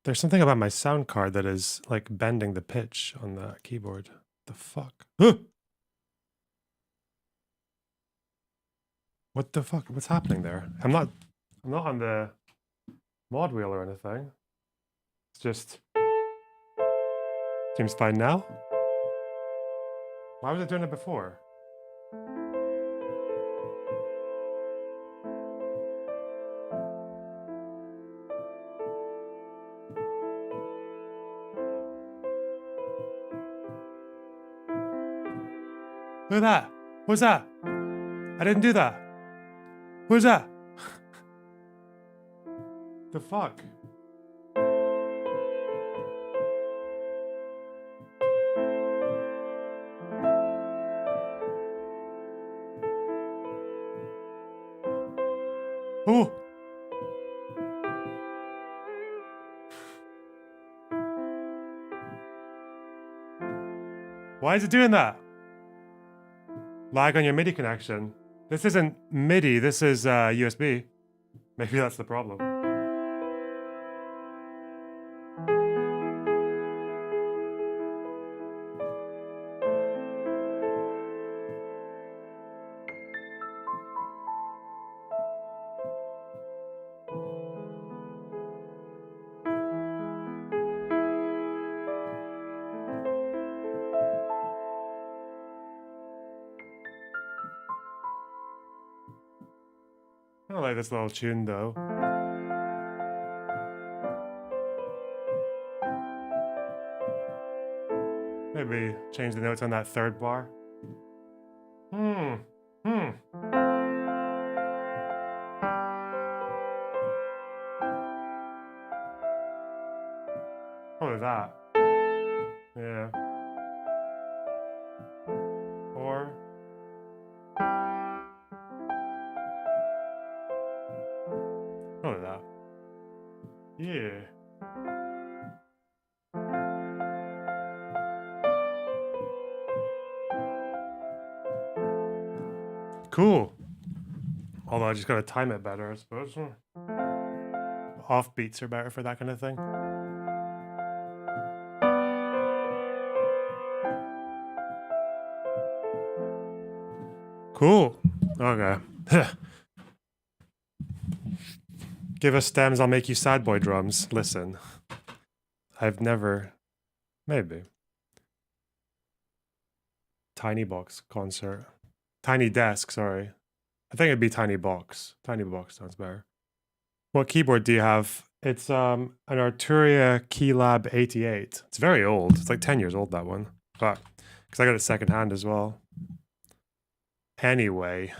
There's something about my sound card that is like bending the pitch on the keyboard. The fuck? Huh! What the fuck? What's happening there? I'm not on the mod wheel or anything. It's just seems fine now. Why was it doing it before? Look at that! What's that? I didn't do that. Who's that? The fuck? Oh! Why is it doing that? Lag on your MIDI connection. This isn't MIDI, this is USB. Maybe that's the problem. I like this little tune though. Maybe change the notes on that third bar. What was that? Yeah. Or what was that? Yeah. Cool. Although I just gotta time it better, I suppose. Offbeats are better for that kind of thing. Cool. Okay. Give us stems, I'll make you sad boy drums. Listen. I've never... Maybe. Tiny Box concert. Tiny Desk, sorry. I think it'd be Tiny Box. Tiny Box sounds better. What keyboard do you have? It's an Arturia Keylab 88. It's very old. It's like 10 years old, that one. But because I got it secondhand as well. Anyway.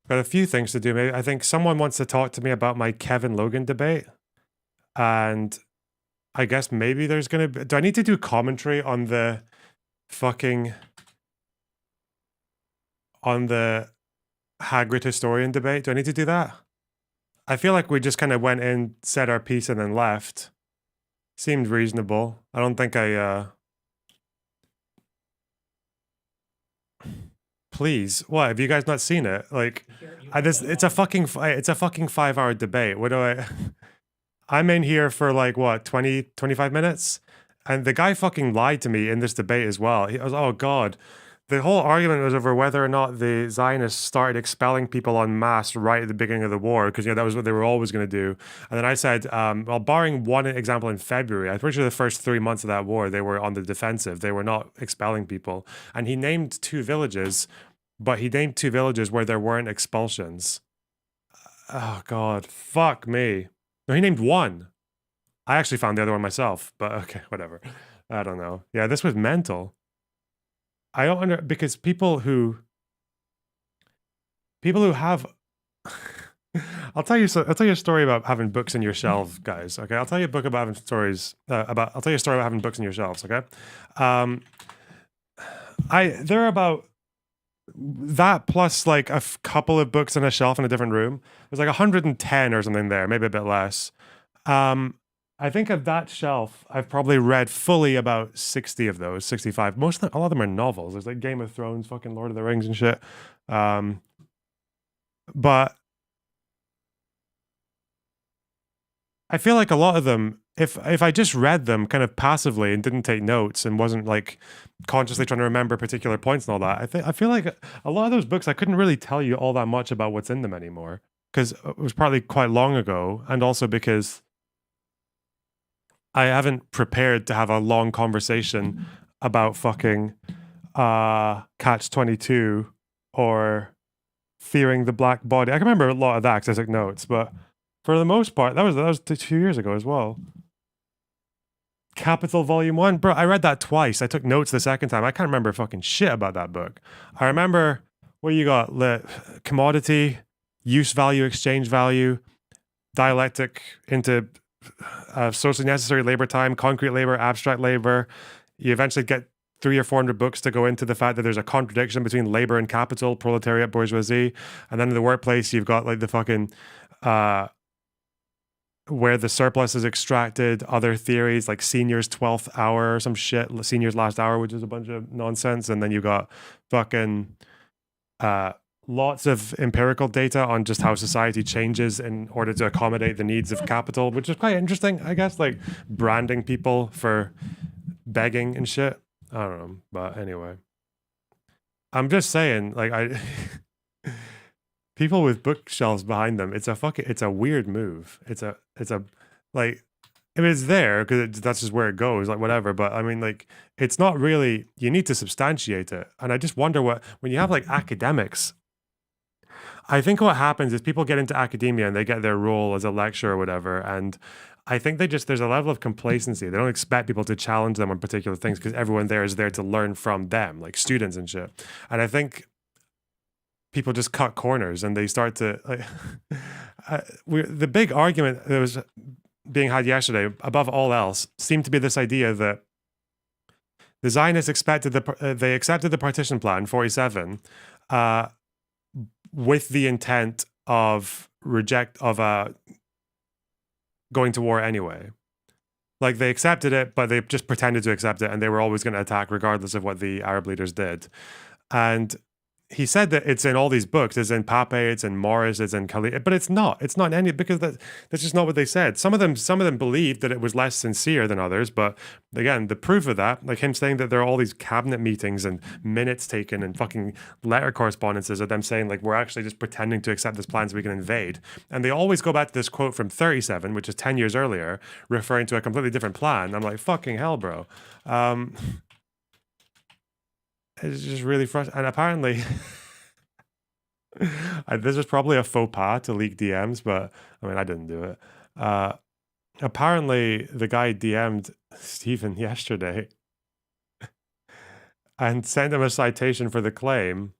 Got a few things to do. Maybe I think someone wants to talk to me about my Kevin Logan debate. And I guess maybe there's gonna be... Do I need to do commentary on the fucking... on the Hagrid historian debate? Do I need to do that? I feel like we just kind of went in, said our piece, and then left. Seemed reasonable. I don't think I, Please, what? Have you guys not seen it? Like, it's a fucking 5-hour debate. What do I... I'm in here for like, what, 20, 25 minutes? And the guy fucking lied to me in this debate as well. He was, oh God. The whole argument was over whether or not the Zionists started expelling people en masse right at the beginning of the war, because that was what they were always going to do. And then I said, well, barring one example in February, I'm pretty sure the first 3 months of that war, they were on the defensive. They were not expelling people. And he named 2 villages, but he named 2 villages where there weren't expulsions. Oh God, fuck me. No, he named 1. I actually found the other one myself, but okay, whatever. I don't know. Yeah, this was mental. I don't under because people who have I'll tell you a story about having books in your shelf, guys. Okay, I'll tell you a book about having stories I'll tell you a story about having books in your shelves. Okay, there are about that plus like a couple of books on a shelf in a different room. There's like 110 or something there, maybe a bit less. I think of that shelf, I've probably read fully about 60 of those, 65. A lot of them are novels. There's like Game of Thrones, fucking Lord of the Rings and shit. But I feel like a lot of them, if I just read them kind of passively and didn't take notes and wasn't like consciously trying to remember particular points and all that, I feel like a lot of those books I couldn't really tell you all that much about what's in them anymore because it was probably quite long ago, and also because I haven't prepared to have a long conversation about fucking Catch 22 or Fearing the Black Body. I can remember a lot of that because I took notes, but for the most part, that was 2 years ago as well. Capital Volume 1. Bro, I read that twice. I took notes the second time. I can't remember fucking shit about that book. I remember what you got: commodity, use value, exchange value, dialectic into socially necessary labor time, concrete labor, abstract labor. You eventually get 300 or 400 books to go into the fact that there's a contradiction between labor and capital, proletariat, bourgeoisie. And then in the workplace, you've got like the fucking where the surplus is extracted, other theories like senior's 12th hour or some shit, senior's last hour, which is a bunch of nonsense. And then you got fucking lots of empirical data on just how society changes in order to accommodate the needs of capital, which is quite interesting, I guess, like branding people for begging and shit. I don't know, but anyway, I'm just saying, like, people with bookshelves behind them, it's a weird move. It's a like, I mean, it's there because that's just where it goes, like whatever. But I mean, like, it's not really. You need to substantiate it, and I just wonder when you have like academics. I think what happens is people get into academia and they get their role as a lecturer or whatever, and I think there's a level of complacency. They don't expect people to challenge them on particular things because everyone there is there to learn from them, like students and shit. And I think people just cut corners and they start to like. The big argument that was being had yesterday, above all else, seemed to be this idea that the Zionists accepted the partition plan 47 with the intent of going to war anyway. Like they accepted it, but they just pretended to accept it, and they were always going to attack regardless of what the Arab leaders did. And he said that it's in all these books. It's in Pape, it's in Morris, it's in Khalid, but it's not. It's not in any, because that's just not what they said. Some of them believed that it was less sincere than others, but again, the proof of that, like him saying that there are all these cabinet meetings and minutes taken and fucking letter correspondences of them saying like we're actually just pretending to accept this plan so we can invade. And they always go back to this quote from 37, which is 10 years earlier, referring to a completely different plan. I'm like, fucking hell, bro. It's just really frustrating. And apparently, this was probably a faux pas to leak DMs, but I mean, I didn't do it. Apparently, the guy DM'd Stephen yesterday and sent him a citation for the claim.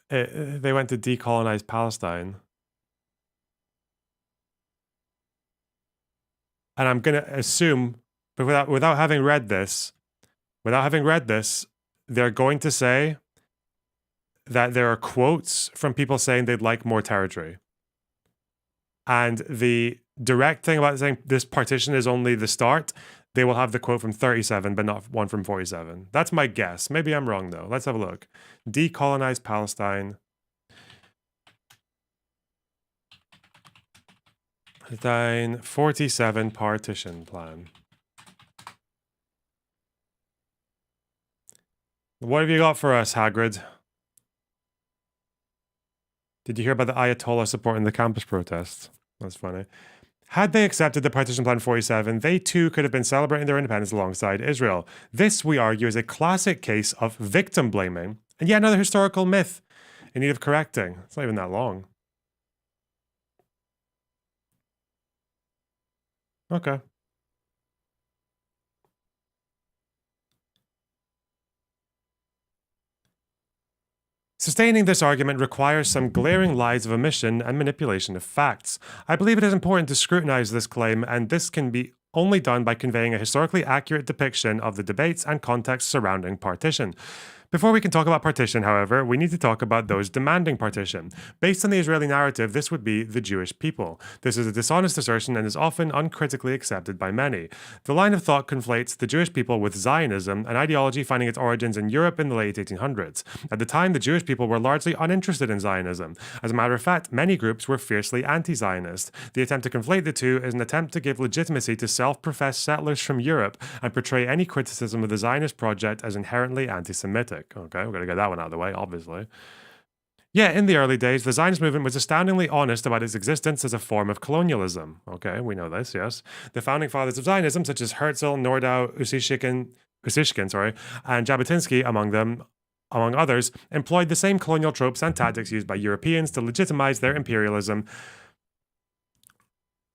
They went to decolonize Palestine. And I'm going to assume, but without having read this, they're going to say that there are quotes from people saying they'd like more territory. And the direct thing about saying this partition is only the start, they will have the quote from 37, but not one from 47. That's my guess. Maybe I'm wrong, though. Let's have a look. Decolonize Palestine. 47 partition plan. What have you got for us, Hagrid? Did you hear about the Ayatollah supporting the campus protests? That's funny. Had they accepted the Partition Plan 47, they too could have been celebrating their independence alongside Israel. This, we argue, is a classic case of victim blaming, and yet another historical myth in need of correcting. It's not even that long. Okay. Sustaining this argument requires some glaring lies of omission and manipulation of facts. I believe it is important to scrutinize this claim, and this can be only done by conveying a historically accurate depiction of the debates and context surrounding partition. Before we can talk about partition, however, we need to talk about those demanding partition. Based on the Israeli narrative, this would be the Jewish people. This is a dishonest assertion and is often uncritically accepted by many. The line of thought conflates the Jewish people with Zionism, an ideology finding its origins in Europe in the late 1800s. At the time, the Jewish people were largely uninterested in Zionism. As a matter of fact, many groups were fiercely anti-Zionist. The attempt to conflate the two is an attempt to give legitimacy to self-professed settlers from Europe and portray any criticism of the Zionist project as inherently anti-Semitic. Okay, we're going to get that one out of the way, obviously. Yeah, in the early days, the Zionist movement was astoundingly honest about its existence as a form of colonialism. Okay, we know this, yes. The founding fathers of Zionism, such as Herzl, Nordau, Ussishkin, and Jabotinsky, among others, employed the same colonial tropes and tactics used by Europeans to legitimize their imperialism.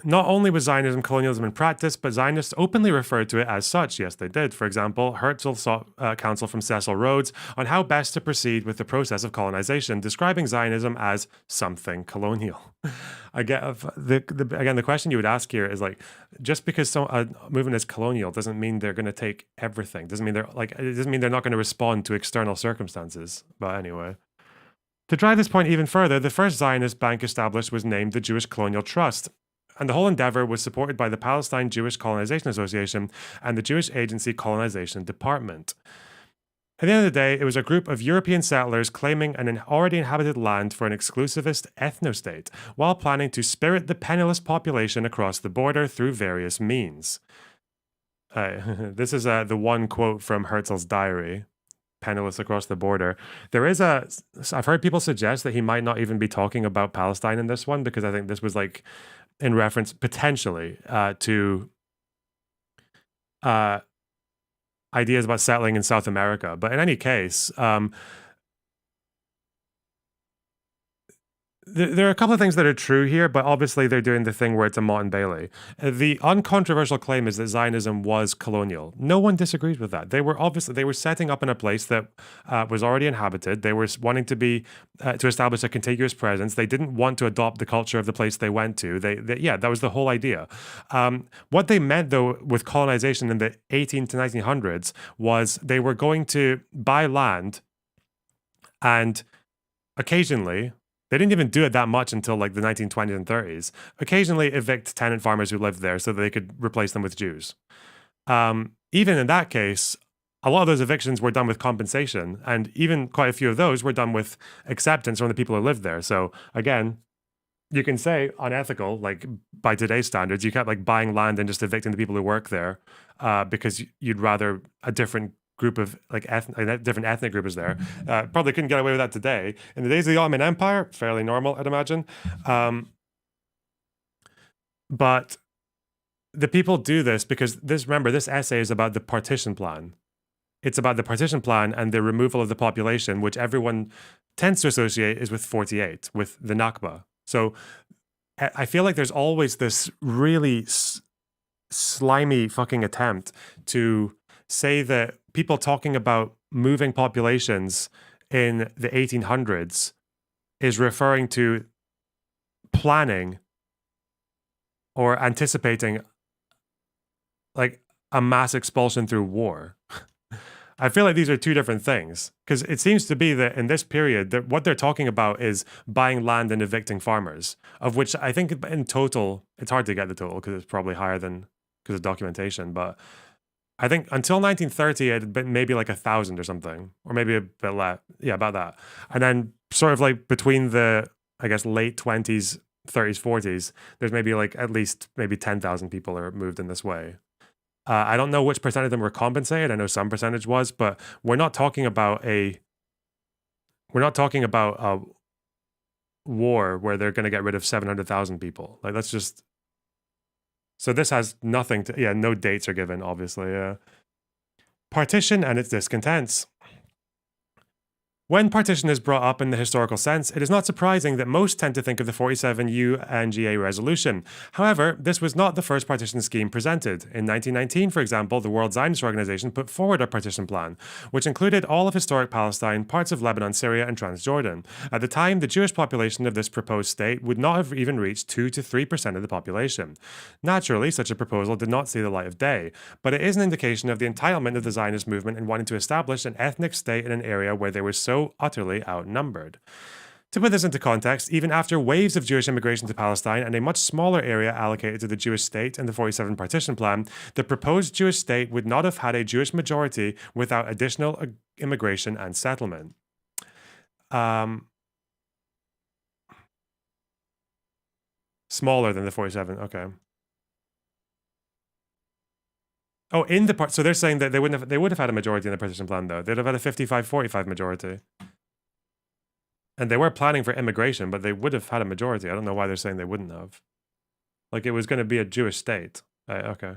Not only was Zionism colonialism in practice, but Zionists openly referred to it as such. Yes, they did. For example, Herzl sought counsel from Cecil Rhodes on how best to proceed with the process of colonization, describing Zionism as something colonial. Again, the question you would ask here is like, just because a movement is colonial doesn't mean they're going to take everything. It doesn't mean they're not going to respond to external circumstances. But anyway. To drive this point even further, the first Zionist bank established was named the Jewish Colonial Trust, and the whole endeavor was supported by the Palestine Jewish Colonization Association and the Jewish Agency Colonization Department. At the end of the day, it was a group of European settlers claiming an already inhabited land for an exclusivist ethno-state, while planning to spirit the penniless population across the border through various means. This is the one quote from Herzl's diary. Penniless across the border. I've heard people suggest that he might not even be talking about Palestine in this one, because I think this was like in reference potentially to ideas about settling in South America. But in any case, there are a couple of things that are true here, but obviously they're doing the thing where it's a Motte and Bailey. The uncontroversial claim is that Zionism was colonial. No one disagrees with that. They were setting up in a place that was already inhabited. They were wanting to establish a contiguous presence. They didn't want to adopt the culture of the place they went to. That was the whole idea. What they meant though with colonization in the 18 to 1900s was they were going to buy land and occasionally, they didn't even do it that much until like the 1920s and 30s. Occasionally evict tenant farmers who lived there so that they could replace them with Jews. Even in that case, a lot of those evictions were done with compensation, and even quite a few of those were done with acceptance from the people who lived there. So again, you can say unethical, like by today's standards. You kept like buying land and just evicting the people who work there because you'd rather a different group of different ethnic group is there. Probably couldn't get away with that today. In the days of the Ottoman Empire, fairly normal, I'd imagine. But the people do this because this essay is about the partition plan. It's about the partition plan and the removal of the population, which everyone tends to associate is with 48, with the Nakba. So I feel like there's always this really slimy fucking attempt to say that people talking about moving populations in the 1800s is referring to planning or anticipating like a mass expulsion through war. I feel like these are two different things, because it seems to be that in this period, that what they're talking about is buying land and evicting farmers, of which I think in total, it's hard to get the total because it's probably higher than because of documentation, but I think until 1930, it had been maybe like 1,000 or something, or maybe a bit less. Yeah, about that. And then sort of like between the, I guess, late 20s, 30s, 40s, there's maybe like at least maybe 10,000 people are moved in this way. I don't know which percent of them were compensated. I know some percentage was, but we're not talking about a war where they're going to get rid of 700,000 people. Like that's just. So this has nothing to, no dates are given, obviously. Partition and its discontents. When partition is brought up in the historical sense, it is not surprising that most tend to think of the 47 UNGA resolution. However, this was not the first partition scheme presented. In 1919, for example, the World Zionist Organization put forward a partition plan, which included all of historic Palestine, parts of Lebanon, Syria, and Transjordan. At the time, the Jewish population of this proposed state would not have even reached 2 to 3% of the population. Naturally, such a proposal did not see the light of day, but it is an indication of the entitlement of the Zionist movement in wanting to establish an ethnic state in an area where they were so utterly outnumbered. To put this into context, even after waves of Jewish immigration to Palestine and a much smaller area allocated to the Jewish state in the 47 partition plan, the proposed Jewish state would not have had a Jewish majority without additional immigration and settlement. Smaller than the 47, okay. Oh, in the part, so they're saying that they would have had a majority in the partition plan, though. They'd have had a 55-45 majority. And they were planning for immigration, but they would have had a majority. I don't know why they're saying they wouldn't have. Like, it was going to be a Jewish state. Okay.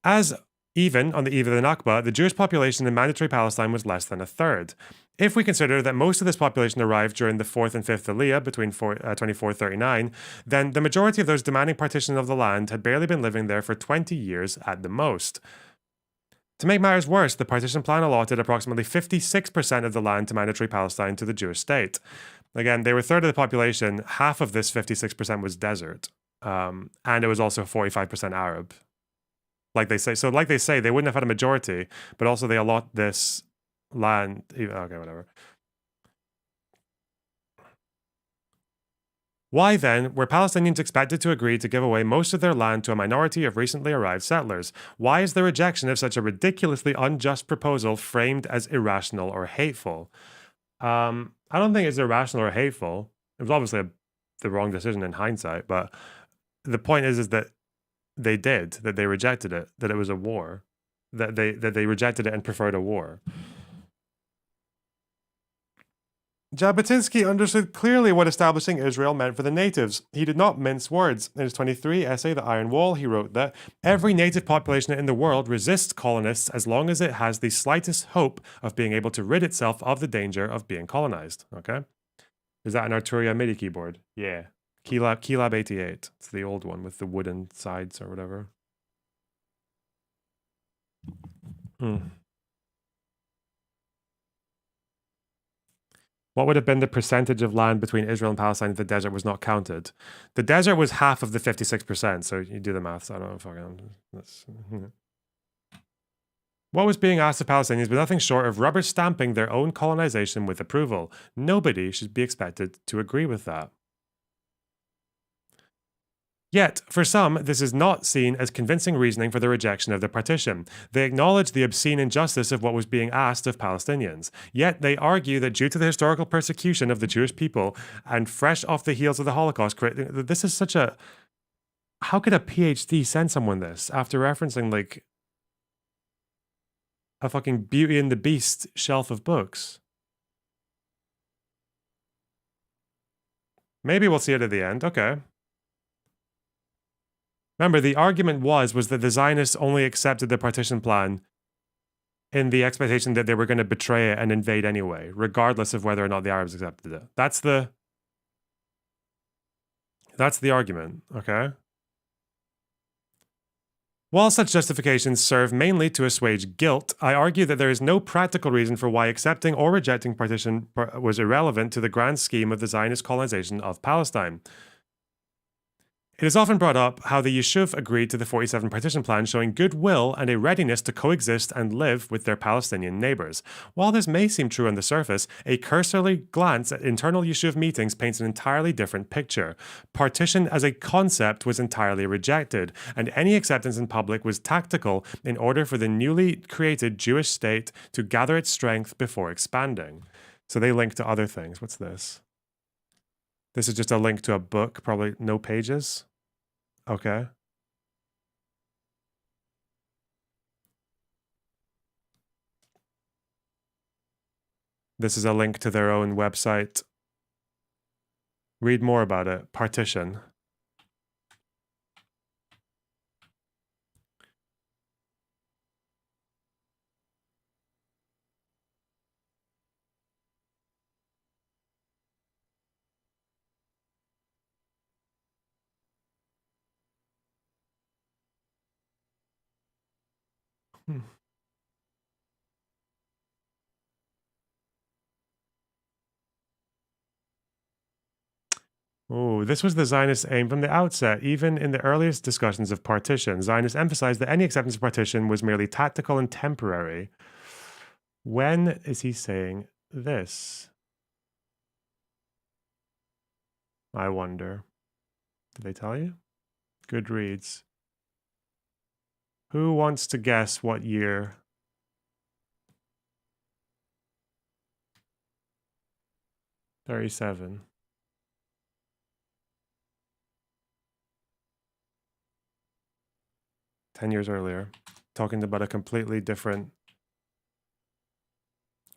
As even on the eve of the Nakba, the Jewish population in mandatory Palestine was less than a third. If we consider that most of this population arrived during the 4th and 5th Aliyah between 2439, then the majority of those demanding partition of the land had barely been living there for 20 years at the most. To make matters worse, the partition plan allotted approximately 56% of the land to mandatory Palestine to the Jewish state. Again, they were a third of the population. Half of this 56% was desert. And it was also 45% Arab. Like they say. So like they say, they wouldn't have had a majority, but also they allot this land. Okay, whatever. Why then were Palestinians expected to agree to give away most of their land to a minority of recently arrived settlers? Why is the rejection of such a ridiculously unjust proposal framed as irrational or hateful? I don't think it's irrational or hateful. It was obviously the wrong decision in hindsight, but the point is that they rejected it, that it was a war, that they rejected it and preferred a war. Jabotinsky understood clearly what establishing Israel meant for the natives. He did not mince words. In his 23 essay, The Iron Wall, he wrote that every native population in the world resists colonists as long as it has the slightest hope of being able to rid itself of the danger of being colonized. Okay? Is that an Arturia MIDI keyboard? Yeah. Keylab 88. It's the old one with the wooden sides or whatever. What would have been the percentage of land between Israel and Palestine if the desert was not counted? The desert was half of the 56%, so you do the maths. I don't know if I can. What was being asked of Palestinians was nothing short of rubber stamping their own colonization with approval. Nobody should be expected to agree with that. Yet, for some, this is not seen as convincing reasoning for the rejection of the partition. They acknowledge the obscene injustice of what was being asked of Palestinians. Yet, they argue that due to the historical persecution of the Jewish people and fresh off the heels of the Holocaust, this is such a... How could a PhD send someone this after referencing, like, a fucking Beauty and the Beast shelf of books? Maybe we'll see it at the end. Okay. Remember, the argument was that the Zionists only accepted the partition plan in the expectation that they were going to betray it and invade anyway, regardless of whether or not the Arabs accepted it. That's the argument, okay? While such justifications serve mainly to assuage guilt, I argue that there is no practical reason for why accepting or rejecting partition was irrelevant to the grand scheme of the Zionist colonization of Palestine. It is often brought up how the Yishuv agreed to the 47 partition plan, showing goodwill and a readiness to coexist and live with their Palestinian neighbors. While this may seem true on the surface, a cursory glance at internal Yishuv meetings paints an entirely different picture. Partition as a concept was entirely rejected, and any acceptance in public was tactical in order for the newly created Jewish state to gather its strength before expanding. So they link to other things. What's this? This is just a link to a book, probably no pages. Okay. This is a link to their own website. Read more about it. Partition. Oh, this was the Zionist aim from the outset. Even in the earliest discussions of partition, Zionists emphasized that any acceptance of partition was merely tactical and temporary. When is he saying this? I wonder. Did they tell you? Goodreads. Who wants to guess what year? $37. 10 years earlier, talking about a completely different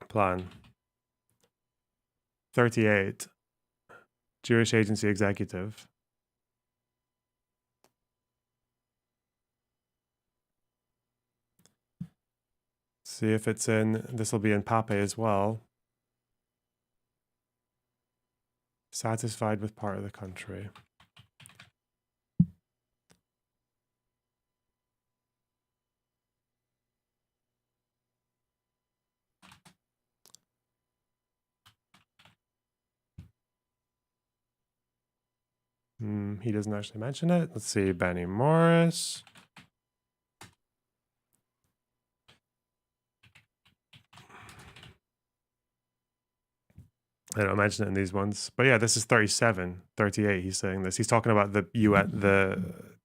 plan. 38, Jewish Agency Executive. See if it's in, this will be in Pape as well. Satisfied with part of the country. He doesn't actually mention it. Let's see, Benny Morris. I don't mention it in these ones. But yeah, this is 37, 38. He's saying this. He's talking about the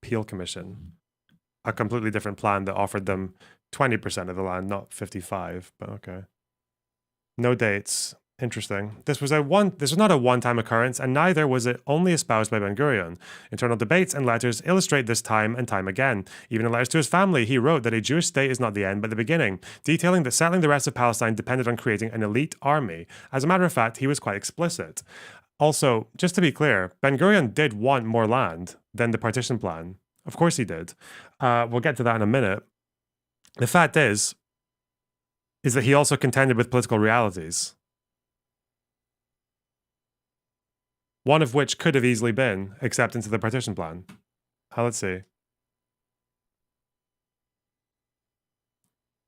Peel Commission. A completely different plan that offered them 20% of the land, not 55. But okay. No dates. Interesting. This was not a one-time occurrence, and neither was it only espoused by Ben-Gurion. Internal debates and letters illustrate this time and time again. Even in letters to his family, he wrote that a Jewish state is not the end but the beginning, detailing that settling the rest of Palestine depended on creating an elite army. As a matter of fact, he was quite explicit. Also, just to be clear, Ben-Gurion did want more land than the partition plan. Of course he did. We'll get to that in a minute. The fact is that he also contended with political realities. One of which could have easily been acceptance of the partition plan. Let's see.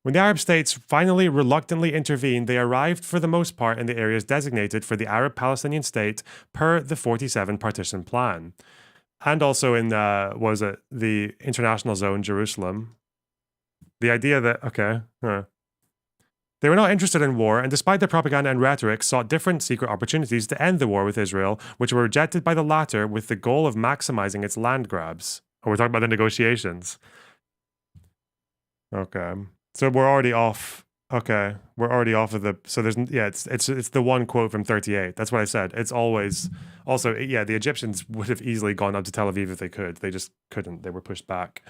When the Arab states finally reluctantly intervened, they arrived for the most part in the areas designated for the Arab Palestinian state per the 47 partition plan. And also in, the international zone, Jerusalem. The idea that, okay, They were not interested in war, and despite their propaganda and rhetoric, sought different secret opportunities to end the war with Israel, which were rejected by the latter with the goal of maximizing its land grabs. Oh, we're talking about the negotiations. Okay. So we're already off. Okay. We're already off of the, so there's, yeah, it's the one quote from 38. That's what I said. It's always, also, yeah, the Egyptians would have easily gone up to Tel Aviv if they could. They just couldn't. They were pushed back.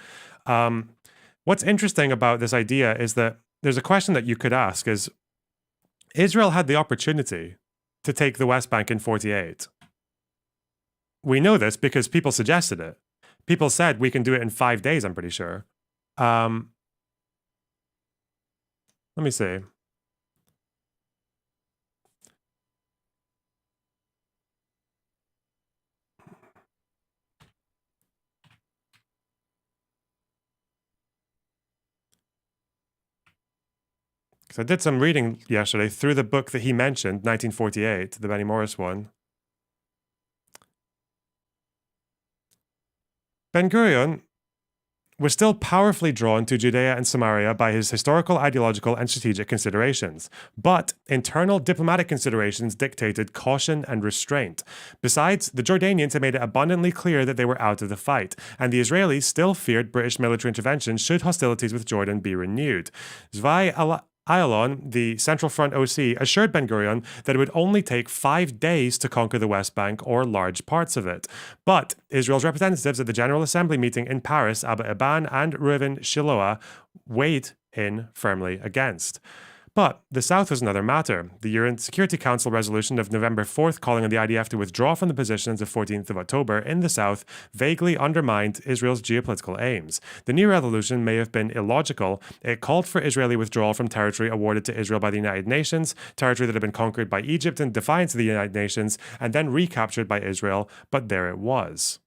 What's interesting about this idea is that there's a question that you could ask is, Israel had the opportunity to take the West Bank in 48. We know this because people suggested it. People said we can do it in 5 days, I'm pretty sure. Let me see. I did some reading yesterday through the book that he mentioned, 1948, the Benny Morris one. Ben-Gurion was still powerfully drawn to Judea and Samaria by his historical, ideological, and strategic considerations. But internal diplomatic considerations dictated caution and restraint. Besides, the Jordanians had made it abundantly clear that they were out of the fight, and the Israelis still feared British military intervention should hostilities with Jordan be renewed. Zvi Ayalon, the Central Front OC, assured Ben-Gurion that it would only take 5 days to conquer the West Bank or large parts of it. But Israel's representatives at the General Assembly meeting in Paris, Abba Eban and Reuven Shiloah, weighed in firmly against. But the South was another matter. The UN Security Council resolution of November 4th calling on the IDF to withdraw from the positions of 14th of October in the South vaguely undermined Israel's geopolitical aims. The new resolution may have been illogical. It called for Israeli withdrawal from territory awarded to Israel by the United Nations, territory that had been conquered by Egypt in defiance of the United Nations, and then recaptured by Israel, but there it was.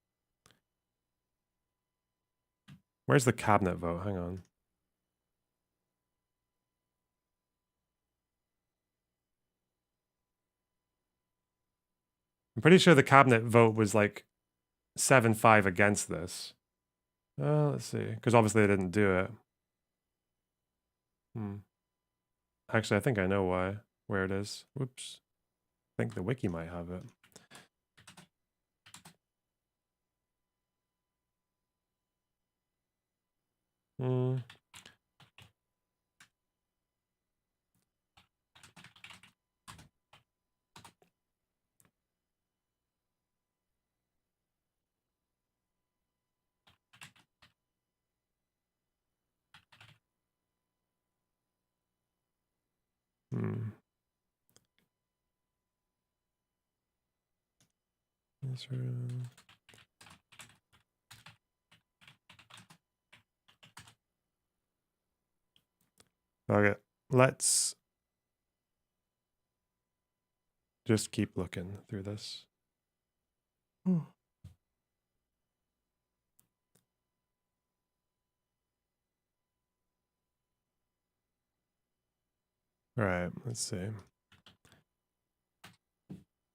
Where's the cabinet vote? Hang on. I'm pretty sure the cabinet vote was like 7-5 against this. Let's see, because obviously they didn't do it. Actually, I think I know why. Where it is. Whoops. I think the wiki might have it. Okay, let's just keep looking through this. All right, let's see.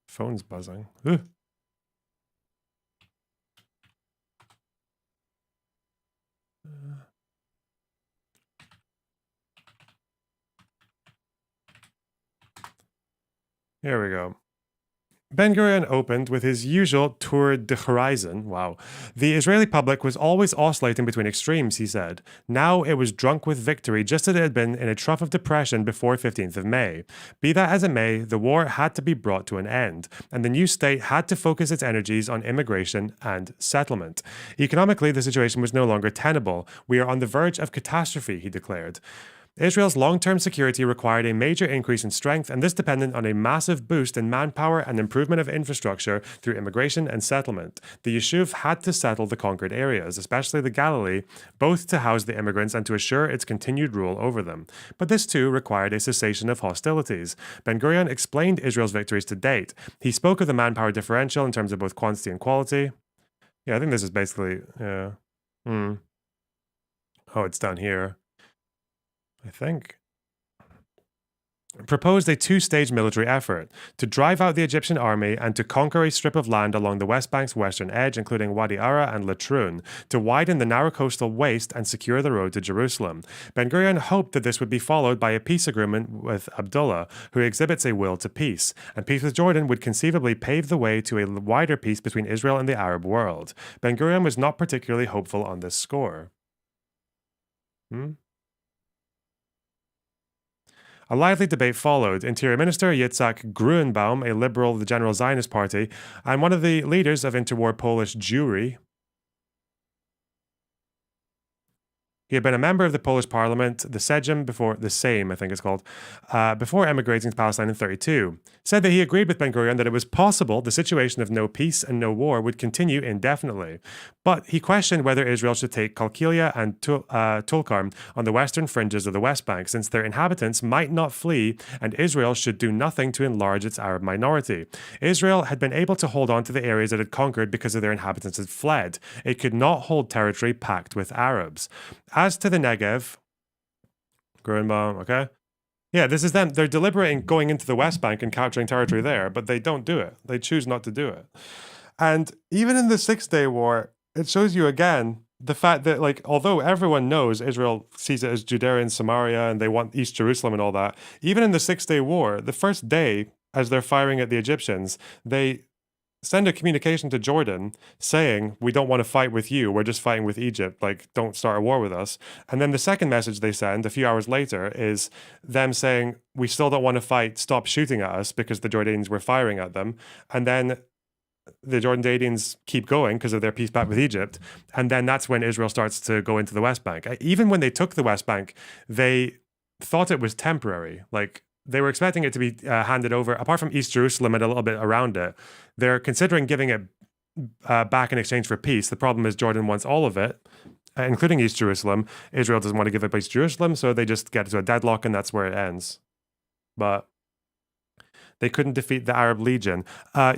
Phone's buzzing. Here we go. Ben-Gurion opened with his usual tour de horizon. Wow. The Israeli public was always oscillating between extremes, he said. Now it was drunk with victory, just as it had been in a trough of depression before 15th of May. Be that as it may, the war had to be brought to an end, and the new state had to focus its energies on immigration and settlement. Economically, the situation was no longer tenable. We are on the verge of catastrophe, he declared. Israel's long-term security required a major increase in strength, and this depended on a massive boost in manpower and improvement of infrastructure through immigration and settlement. The Yishuv had to settle the conquered areas, especially the Galilee, both to house the immigrants and to assure its continued rule over them. But this too required a cessation of hostilities. Ben-Gurion explained Israel's victories to date. He spoke of the manpower differential in terms of both quantity and quality. Yeah, I think this is basically, yeah. Oh, it's down here. I think, proposed a two-stage military effort to drive out the Egyptian army and to conquer a strip of land along the West Bank's western edge, including Wadi Ara and Latrun, to widen the narrow coastal waste and secure the road to Jerusalem. Ben-Gurion hoped that this would be followed by a peace agreement with Abdullah, who exhibits a will to peace, and peace with Jordan would conceivably pave the way to a wider peace between Israel and the Arab world. Ben-Gurion was not particularly hopeful on this score. A lively debate followed. Interior Minister Yitzhak Gruenbaum, a liberal of the General Zionist Party, and one of the leaders of interwar Polish Jewry. He had been a member of the Polish parliament, the Sejm, before the Sejm, I think it's called, before emigrating to Palestine in 1932. Said that he agreed with Ben-Gurion that it was possible the situation of no peace and no war would continue indefinitely. But he questioned whether Israel should take Qalqilia and Tulkarm on the western fringes of the West Bank, since their inhabitants might not flee, and Israel should do nothing to enlarge its Arab minority. Israel had been able to hold on to the areas it had conquered because of their inhabitants had fled. It could not hold territory packed with Arabs. As to the Negev, Gruenbaum, okay? Yeah, this is them. They're deliberating going into the West Bank and capturing territory there, but they don't do it. They choose not to do it. And even in the 6-Day War, it shows you again the fact that, like, although everyone knows Israel sees it as Judea and Samaria and they want East Jerusalem and all that, even in the 6-Day War, the first day, as they're firing at the Egyptians, they send a communication to Jordan saying, we don't want to fight with you, we're just fighting with Egypt, like, don't start a war with us. And then the second message they send a few hours later is them saying, we still don't want to fight, stop shooting at us, because the Jordanians were firing at them. And then the Jordanians keep going because of their peace pact with Egypt. And then that's when Israel starts to go into the West Bank. Even when they took the West Bank, they thought it was temporary. Like, they were expecting it to be handed over, apart from East Jerusalem and a little bit around it. They're considering giving it back in exchange for peace. The problem is Jordan wants all of it, including East Jerusalem. Israel doesn't want to give up East Jerusalem, so they just get to a deadlock, and that's where it ends. But they couldn't defeat the Arab Legion.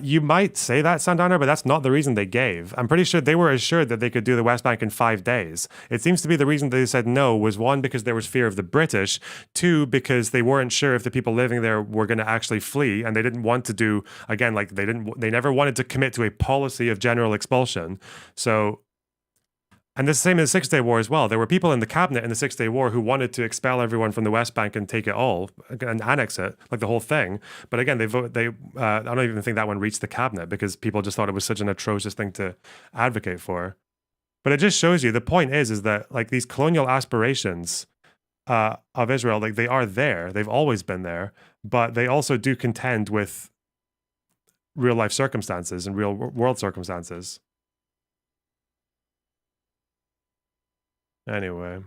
You might say that, Sandana, but that's not the reason they gave. I'm pretty sure they were assured that they could do the West Bank in 5 days. It seems to be the reason they said no was one, because there was fear of the British, two, because they weren't sure if the people living there were going to actually flee, and they didn't want to do, again, like they never wanted to commit to a policy of general expulsion. So, and this is the same in the Six-Day War as well. There were people in the cabinet in the Six-Day War who wanted to expel everyone from the West Bank and take it all and annex it, like the whole thing. But again, I don't even think that one reached the cabinet because people just thought it was such an atrocious thing to advocate for. But it just shows you, the point is that like these colonial aspirations of Israel, like they are there. They've always been there, but they also do contend with real life circumstances and real world circumstances. Anyway.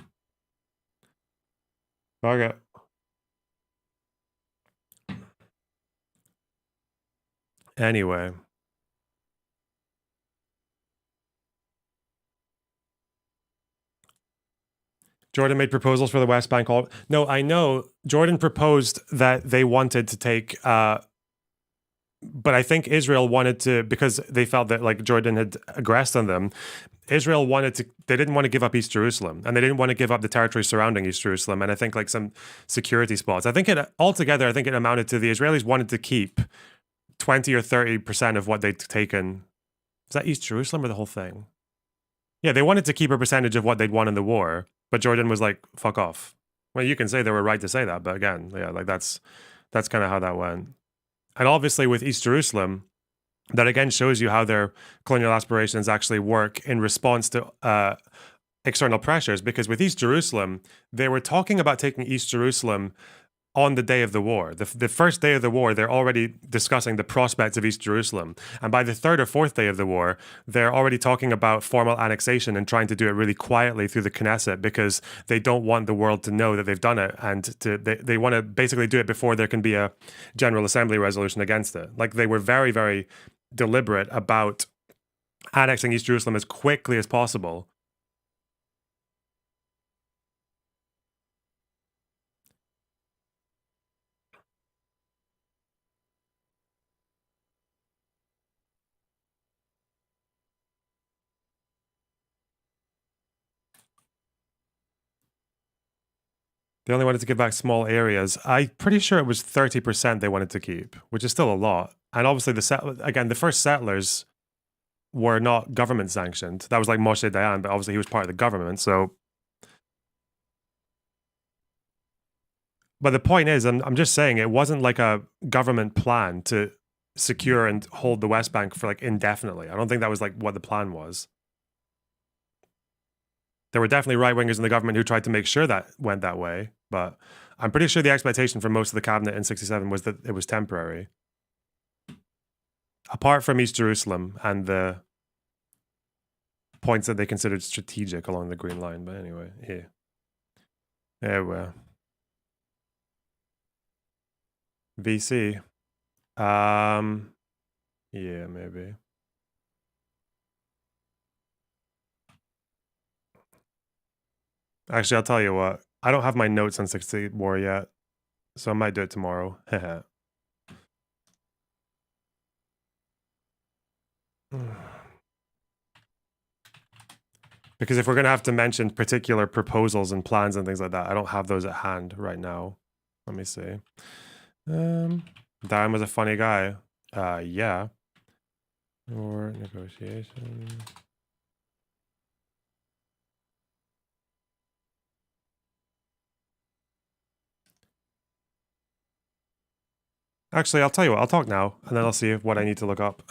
Okay. Anyway. Jordan made proposals for the West Bank. No, I know Jordan proposed that they wanted to take, but I think Israel wanted to, because they felt that like Jordan had aggressed on them. Israel they didn't want to give up East Jerusalem, and they didn't want to give up the territory surrounding East Jerusalem, and I think like some security spots. I think it amounted to the Israelis wanted to keep 20 or 30% of what they'd taken. Is that East Jerusalem or the whole thing? Yeah, they wanted to keep a percentage of what they'd won in the war, but Jordan was like, fuck off. Well, you can say they were right to say that, but again, yeah, like that's kind of how that went. And obviously with East Jerusalem, that again shows you how their colonial aspirations actually work in response to external pressures. Because with East Jerusalem, they were talking about taking East Jerusalem on the day of the war. The first day of the war, they're already discussing the prospects of East Jerusalem. And by the third or fourth day of the war, they're already talking about formal annexation and trying to do it really quietly through the Knesset, because they don't want the world to know that they've done it. And they want to basically do it before there can be a General Assembly resolution against it. Like they were very, very deliberate about annexing East Jerusalem as quickly as possible. They only wanted to give back small areas. I'm pretty sure it was 30% they wanted to keep, which is still a lot. And obviously, the first settlers were not government sanctioned. That was like Moshe Dayan, but obviously he was part of the government. So, but the point is, I'm just saying it wasn't like a government plan to secure and hold the West Bank for like indefinitely. I don't think that was like what the plan was. There were definitely right wingers in the government who tried to make sure that went that way, but I'm pretty sure the expectation for most of the cabinet in '67 was that it was temporary. Apart from East Jerusalem and the points that they considered strategic along the Green Line. But anyway, here. There we are. VC. Yeah, maybe. Actually, I'll tell you what. I don't have my notes on 60 War yet, so I might do it tomorrow. Because if we're going to have to mention particular proposals and plans and things like that, I don't have those at hand right now. Let me see. Diane was a funny guy. Yeah. Or negotiation. Actually, I'll tell you what, I'll talk now, and then I'll see what I need to look up.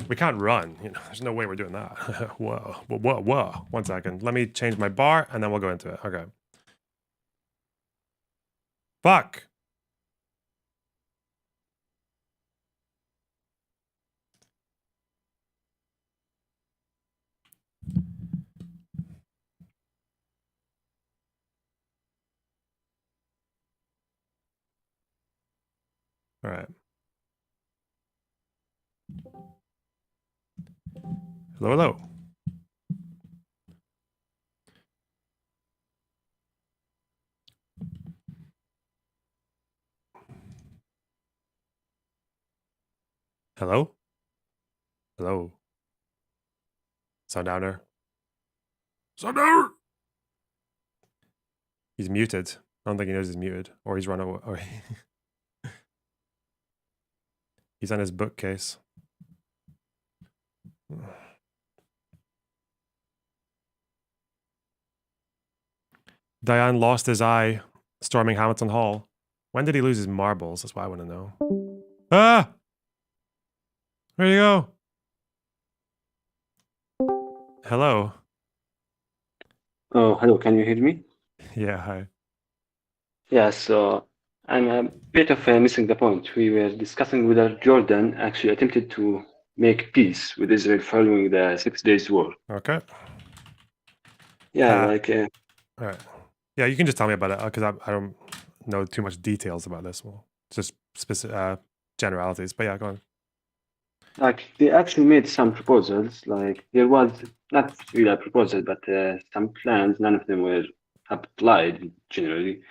We can't run. You know, there's no way we're doing that. Whoa. 1 second. Let me change my bar, and then we'll go into it. Okay. Fuck. All right. Hello, hello. Hello? Hello. Sundowner. Sundowner! He's muted. I don't think he knows he's muted. Or he's run away. Or he's on his bookcase. Diane lost his eye storming Hamilton Hall. When did he lose his marbles? That's what I want to know. Ah! Where'd you go? Hello. Oh, hello. Can you hear me? Yeah, hi. Yeah, so I'm a bit of missing the point. We were discussing whether Jordan actually attempted to make peace with Israel following the 6 Days War. Okay. Yeah, all right. Yeah, you can just tell me about it because I don't know too much details about this. Well, just specific generalities. But yeah, go on. like they actually made some proposals. Like there was not really a proposal, but some plans. None of them were applied generally.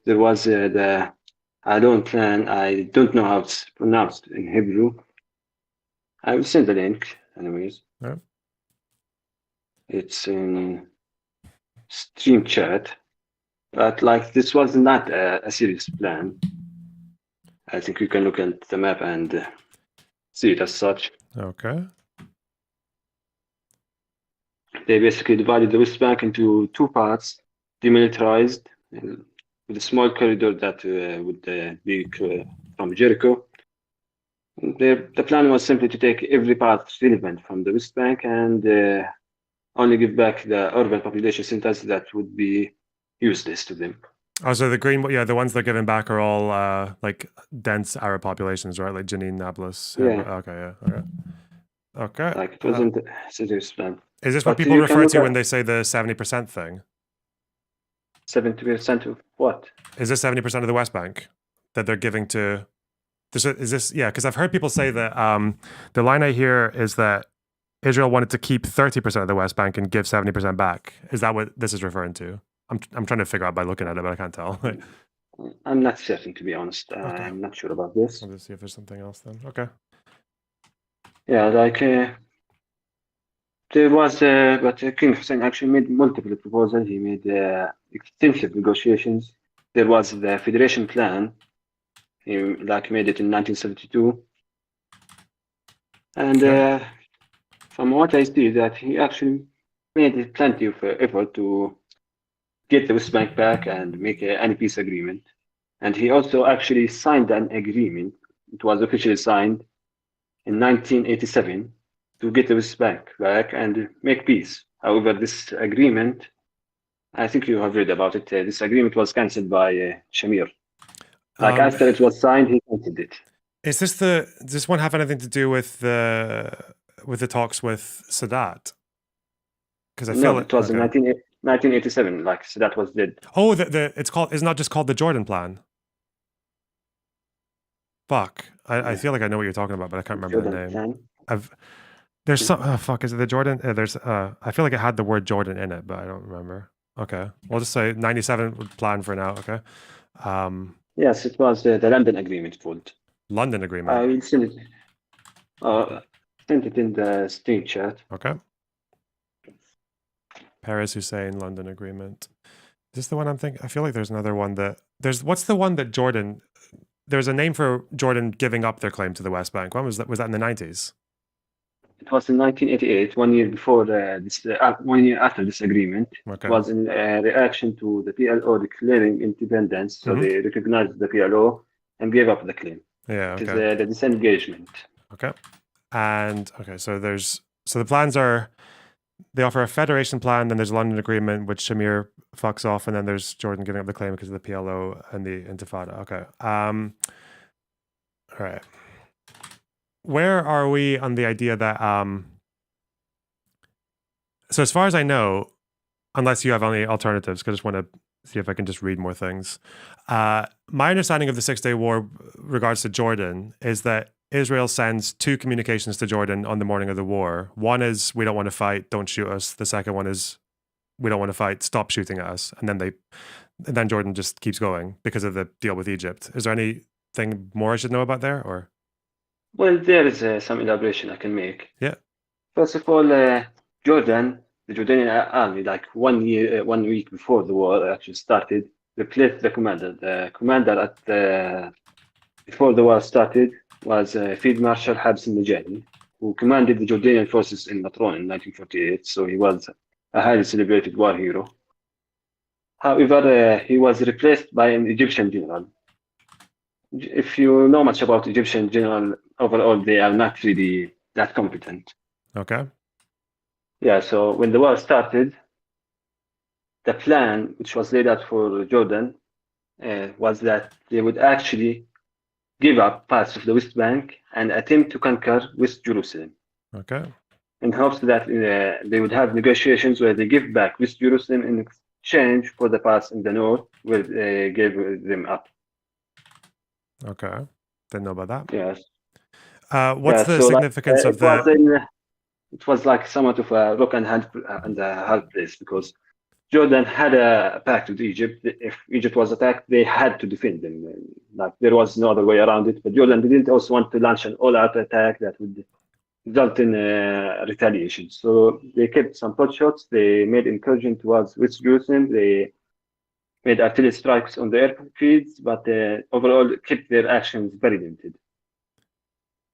There was the Alon plan. I don't know how it's pronounced in Hebrew. I will send the link, anyways. Yeah. It's in stream chat, but like this was not a serious plan. I think you can look at the map and see it as such. Okay. They basically divided the West Bank into two parts, demilitarized, with a small corridor that would be from Jericho. The plan was simply to take every part relevant from the West Bank and only give back the urban population centers that would be useless to them. Oh, so the green, yeah, the ones they're giving back are all like dense Arab populations, right? Like Jenin, Nablus. Yeah. Okay, yeah. All right. Okay. Like it wasn't a serious plan. Is this what But people you can refer look to at when they say the 70% thing? 70% of what? Is this 70% of the West Bank that they're giving to? Is this, yeah, because I've heard people say that the line I hear is that Israel wanted to keep 30% of the West Bank and give 70% back. Is that what this is referring to? I'm trying to figure out by looking at it, but I can't tell. I'm not certain, to be honest. Okay. I'm not sure about this. I'll just see if there's something else then. Okay. Yeah, like there was, but King Hussein actually made multiple proposals. He made extensive negotiations. There was the Federation Plan. He like made it in 1972, and Okay. from what I see, that he actually made plenty of effort to get the West Bank back and make any peace agreement. And he also actually signed an agreement. It was officially signed in 1987 to get the West Bank back and make peace. However, this agreement, I think you have read about it. This agreement was cancelled by Shamir. Like after it was signed, he cancelled it. Is this does this one have anything to do with the talks with Sadat? Because I feel it was in 1987. Like Sadat was dead. Oh, it's not just called the Jordan Plan. Fuck, I feel like I know what you're talking about, but I can't remember the name. There's some fuck. Is it the Jordan? There's I feel like it had the word Jordan in it, but I don't remember. Okay, we'll just say 97 plan for now. Okay. Yes, it was the London Agreement called. London Agreement. I will send it. Send it in the stream chat. Okay. Paris Hussein London Agreement. Is this the one I'm thinking? I feel like there's another one that what's the one that Jordan? There's a name for Jordan giving up their claim to the West Bank. When was that? Was that in the 90s? It was in 1988, 1 year before this, 1 year after this agreement. Okay. It was in reaction to the PLO declaring independence. So they recognized the PLO and gave up the claim. Yeah. Okay. It is the disengagement. Okay. And okay, so the plans are they offer a federation plan, then there's a London Agreement, which Shamir fucks off, and then there's Jordan giving up the claim because of the PLO and the Intifada. Okay. All right. Where are we on the idea that so as far as I know, unless you have any alternatives, because I just want to see if I can just read more things. My understanding of the 6 Day War regards to Jordan is that Israel sends 2 communications to Jordan on the morning of the war. One is, we don't want to fight, don't shoot us. The second one is, we don't want to fight, stop shooting at us. And then Jordan just keeps going because of the deal with Egypt. Is there anything more I should know about there, or? Well, there is some elaboration I can make. Yeah. First of all, Jordan, the Jordanian army, like 1 week before the war actually started, replaced the commander. The commander before the war started was Field Marshal Habs al-Najadi, who commanded the Jordanian forces in Matron in 1948. So he was a highly celebrated war hero. However, he was replaced by an Egyptian general. If you know much about Egyptian general, overall, they are not really that competent. Okay. Yeah, so when the war started, the plan which was laid out for Jordan was that they would actually give up parts of the West Bank and attempt to conquer West Jerusalem. Okay. In hopes that they would have negotiations where they give back West Jerusalem in exchange for the parts in the north where they gave them up. Okay. Didn't know about that. Yes. What's the significance of the... It was like somewhat of a rock and a hard place, because Jordan had a pact with Egypt. If Egypt was attacked, they had to defend them. Like, there was no other way around it. But Jordan didn't also want to launch an all-out attack that would result in retaliation. So they kept some pot shots. They made incursion towards West Jerusalem. They made artillery strikes on the airfields, but overall kept their actions very limited.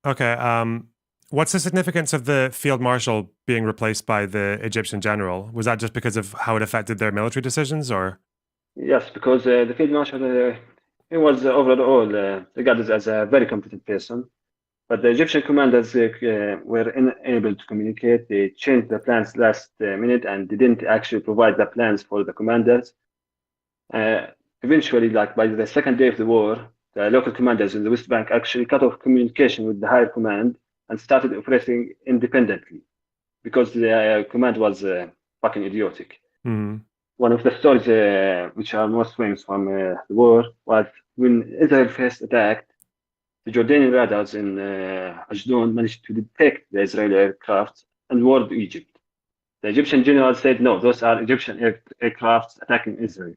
Okay. What's the significance of the field marshal being replaced by the Egyptian general? Was that just because of how it affected their military decisions, or? Yes, because the field marshal, he was overall regarded as a very competent person. But the Egyptian commanders were unable to communicate. They changed the plans last minute and didn't actually provide the plans for the commanders. Eventually, like by the second day of the war, the local commanders in the West Bank actually cut off communication with the higher command and started operating independently, because the command was fucking idiotic. Mm-hmm. One of the stories which are most famous from the war was when Israel first attacked, the Jordanian radars in Ashdod managed to detect the Israeli aircraft and warned Egypt. The Egyptian general said, no, those are Egyptian aircrafts attacking Israel.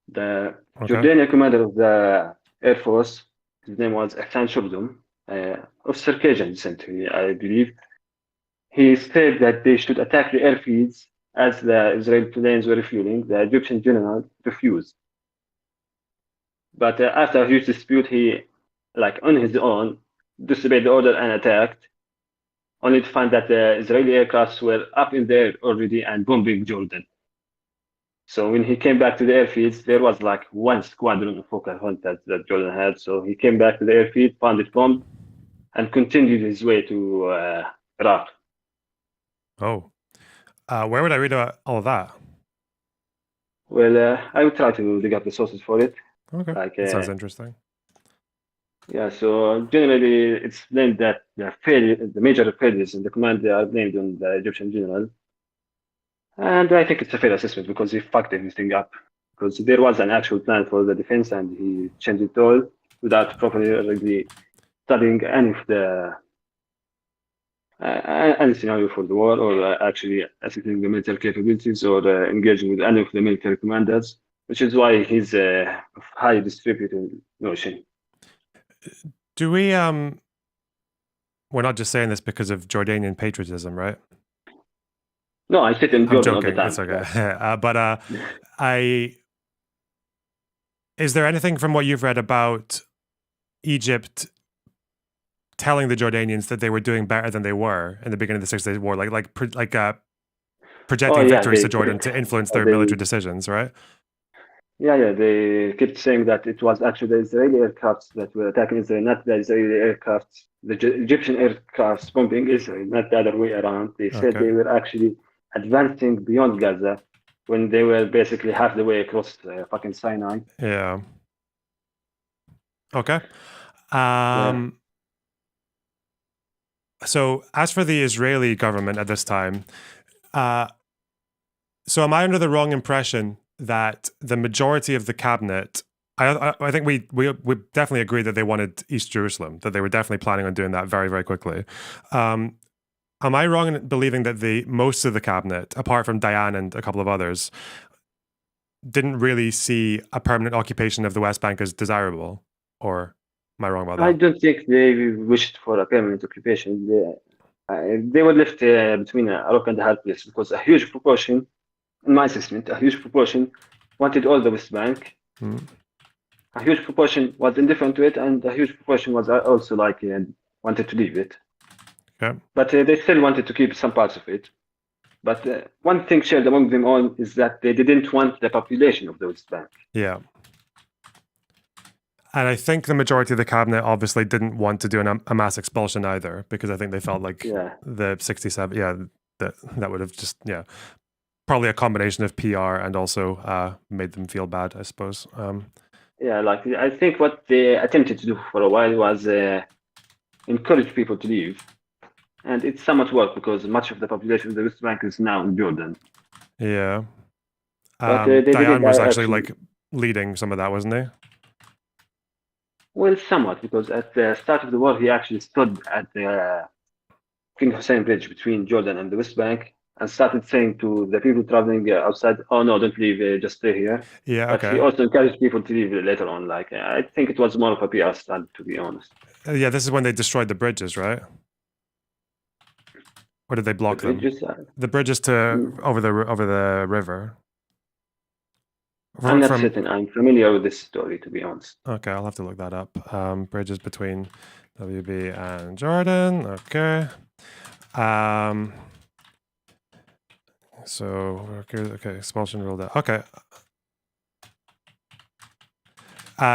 The Jordanian commander of the Air Force, his name was Ahsan Shubdum, of Circassian descent, I believe. He said that they should attack the airfields as the Israeli planes were refueling. The Egyptian general refused. But after a huge dispute, he, like on his own, disobeyed the order and attacked, only to find that the Israeli aircrafts were up in the air already and bombing Jordan. So when he came back to the airfields, there was like one squadron of Fokker Hunters that Jordan had. So he came back to the airfield, found it bombed, and continued his way to Iraq. Oh. Where would I read about all of that? Well, I would try to dig up the sources for it. Okay. That sounds interesting. Yeah, so generally it's blamed that the major failures in the command are blamed on the Egyptian general. And I think it's a fair assessment, because he fucked everything up. Because there was an actual plan for the defense and he changed it all without properly studying any of the any scenario for the war, or actually assessing the military capabilities, or engaging with any of the military commanders, which is why he's a highly distributed notion. Do we, we're not just saying this because of Jordanian patriotism, right? No, I sit in Jordan all the time. It's okay. Is there anything from what you've read about Egypt telling the Jordanians that they were doing better than they were in the beginning of the 6 Days War, projecting victories to Jordan to influence their military decisions, right? Yeah, they kept saying that it was actually the Israeli aircrafts that were attacking Israel, not the Israeli aircrafts, the Egyptian aircrafts bombing Israel, not the other way around. They said they were actually advancing beyond Gaza when they were basically half the way across fucking Sinai. Yeah. Okay. So as for the Israeli government at this time, so am I under the wrong impression that the majority of the cabinet I think we definitely agreed that they wanted East Jerusalem, that they were definitely planning on doing that very, very quickly. Am I wrong in believing that most of the cabinet, apart from Dayan and a couple of others, didn't really see a permanent occupation of the West Bank as desirable? Or am I wrong about I that? don't think they wished for a permanent occupation. They were left between a rock and a hard place because a huge proportion, in my assessment, a huge proportion wanted all the West Bank. Mm. A huge proportion was indifferent to it, and a huge proportion was also like wanted to leave it. Okay. But they still wanted to keep some parts of it. But one thing shared among them all is that they didn't want the population of the West Bank. Yeah. And I think the majority of the cabinet obviously didn't want to do a mass expulsion either, because I think they felt like the 67, that would have just, probably a combination of PR and also made them feel bad, I suppose. Like I think what they attempted to do for a while was encourage people to leave. And it somewhat worked because much of the population of the West Bank is now in Jordan. Yeah. But Dayan was actually like leading some of that, wasn't he? Well, somewhat, because at the start of the war, he actually stood at the King Hussein Bridge between Jordan and the West Bank and started saying to the people traveling outside, "Oh no, don't leave, just stay here." Yeah, But okay. he also encouraged people to leave later on. Like I think it was more of a PR stunt, to be honest. Yeah, this is when they destroyed the bridges, right? Or did they block them? The bridges over the river. I'm not certain. I'm familiar with this story, to be honest. Okay, I'll have to look that up. Bridges between WB and Jordan. Okay. So okay, expulsion ruled out. Okay.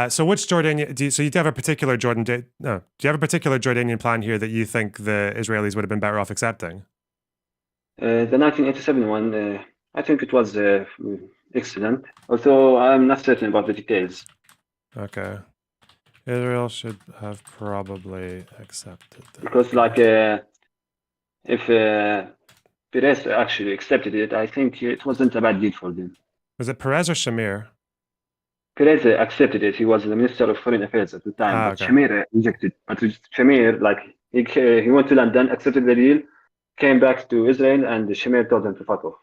So which Jordanian? Do you have a particular Do you have a particular Jordanian plan here that you think the Israelis would have been better off accepting? The 1987 one, I think it was excellent. Although I'm not certain about the details. Okay. Israel should have probably accepted that. Because like if Perez actually accepted it, I think it wasn't a bad deal for them. Was it Perez or Shamir? Perez accepted it. He was the Minister of Foreign Affairs at the time, but okay. Shamir rejected. But Shamir, like he went to London, accepted the deal, came back to Israel, and Shamir told them to fuck off.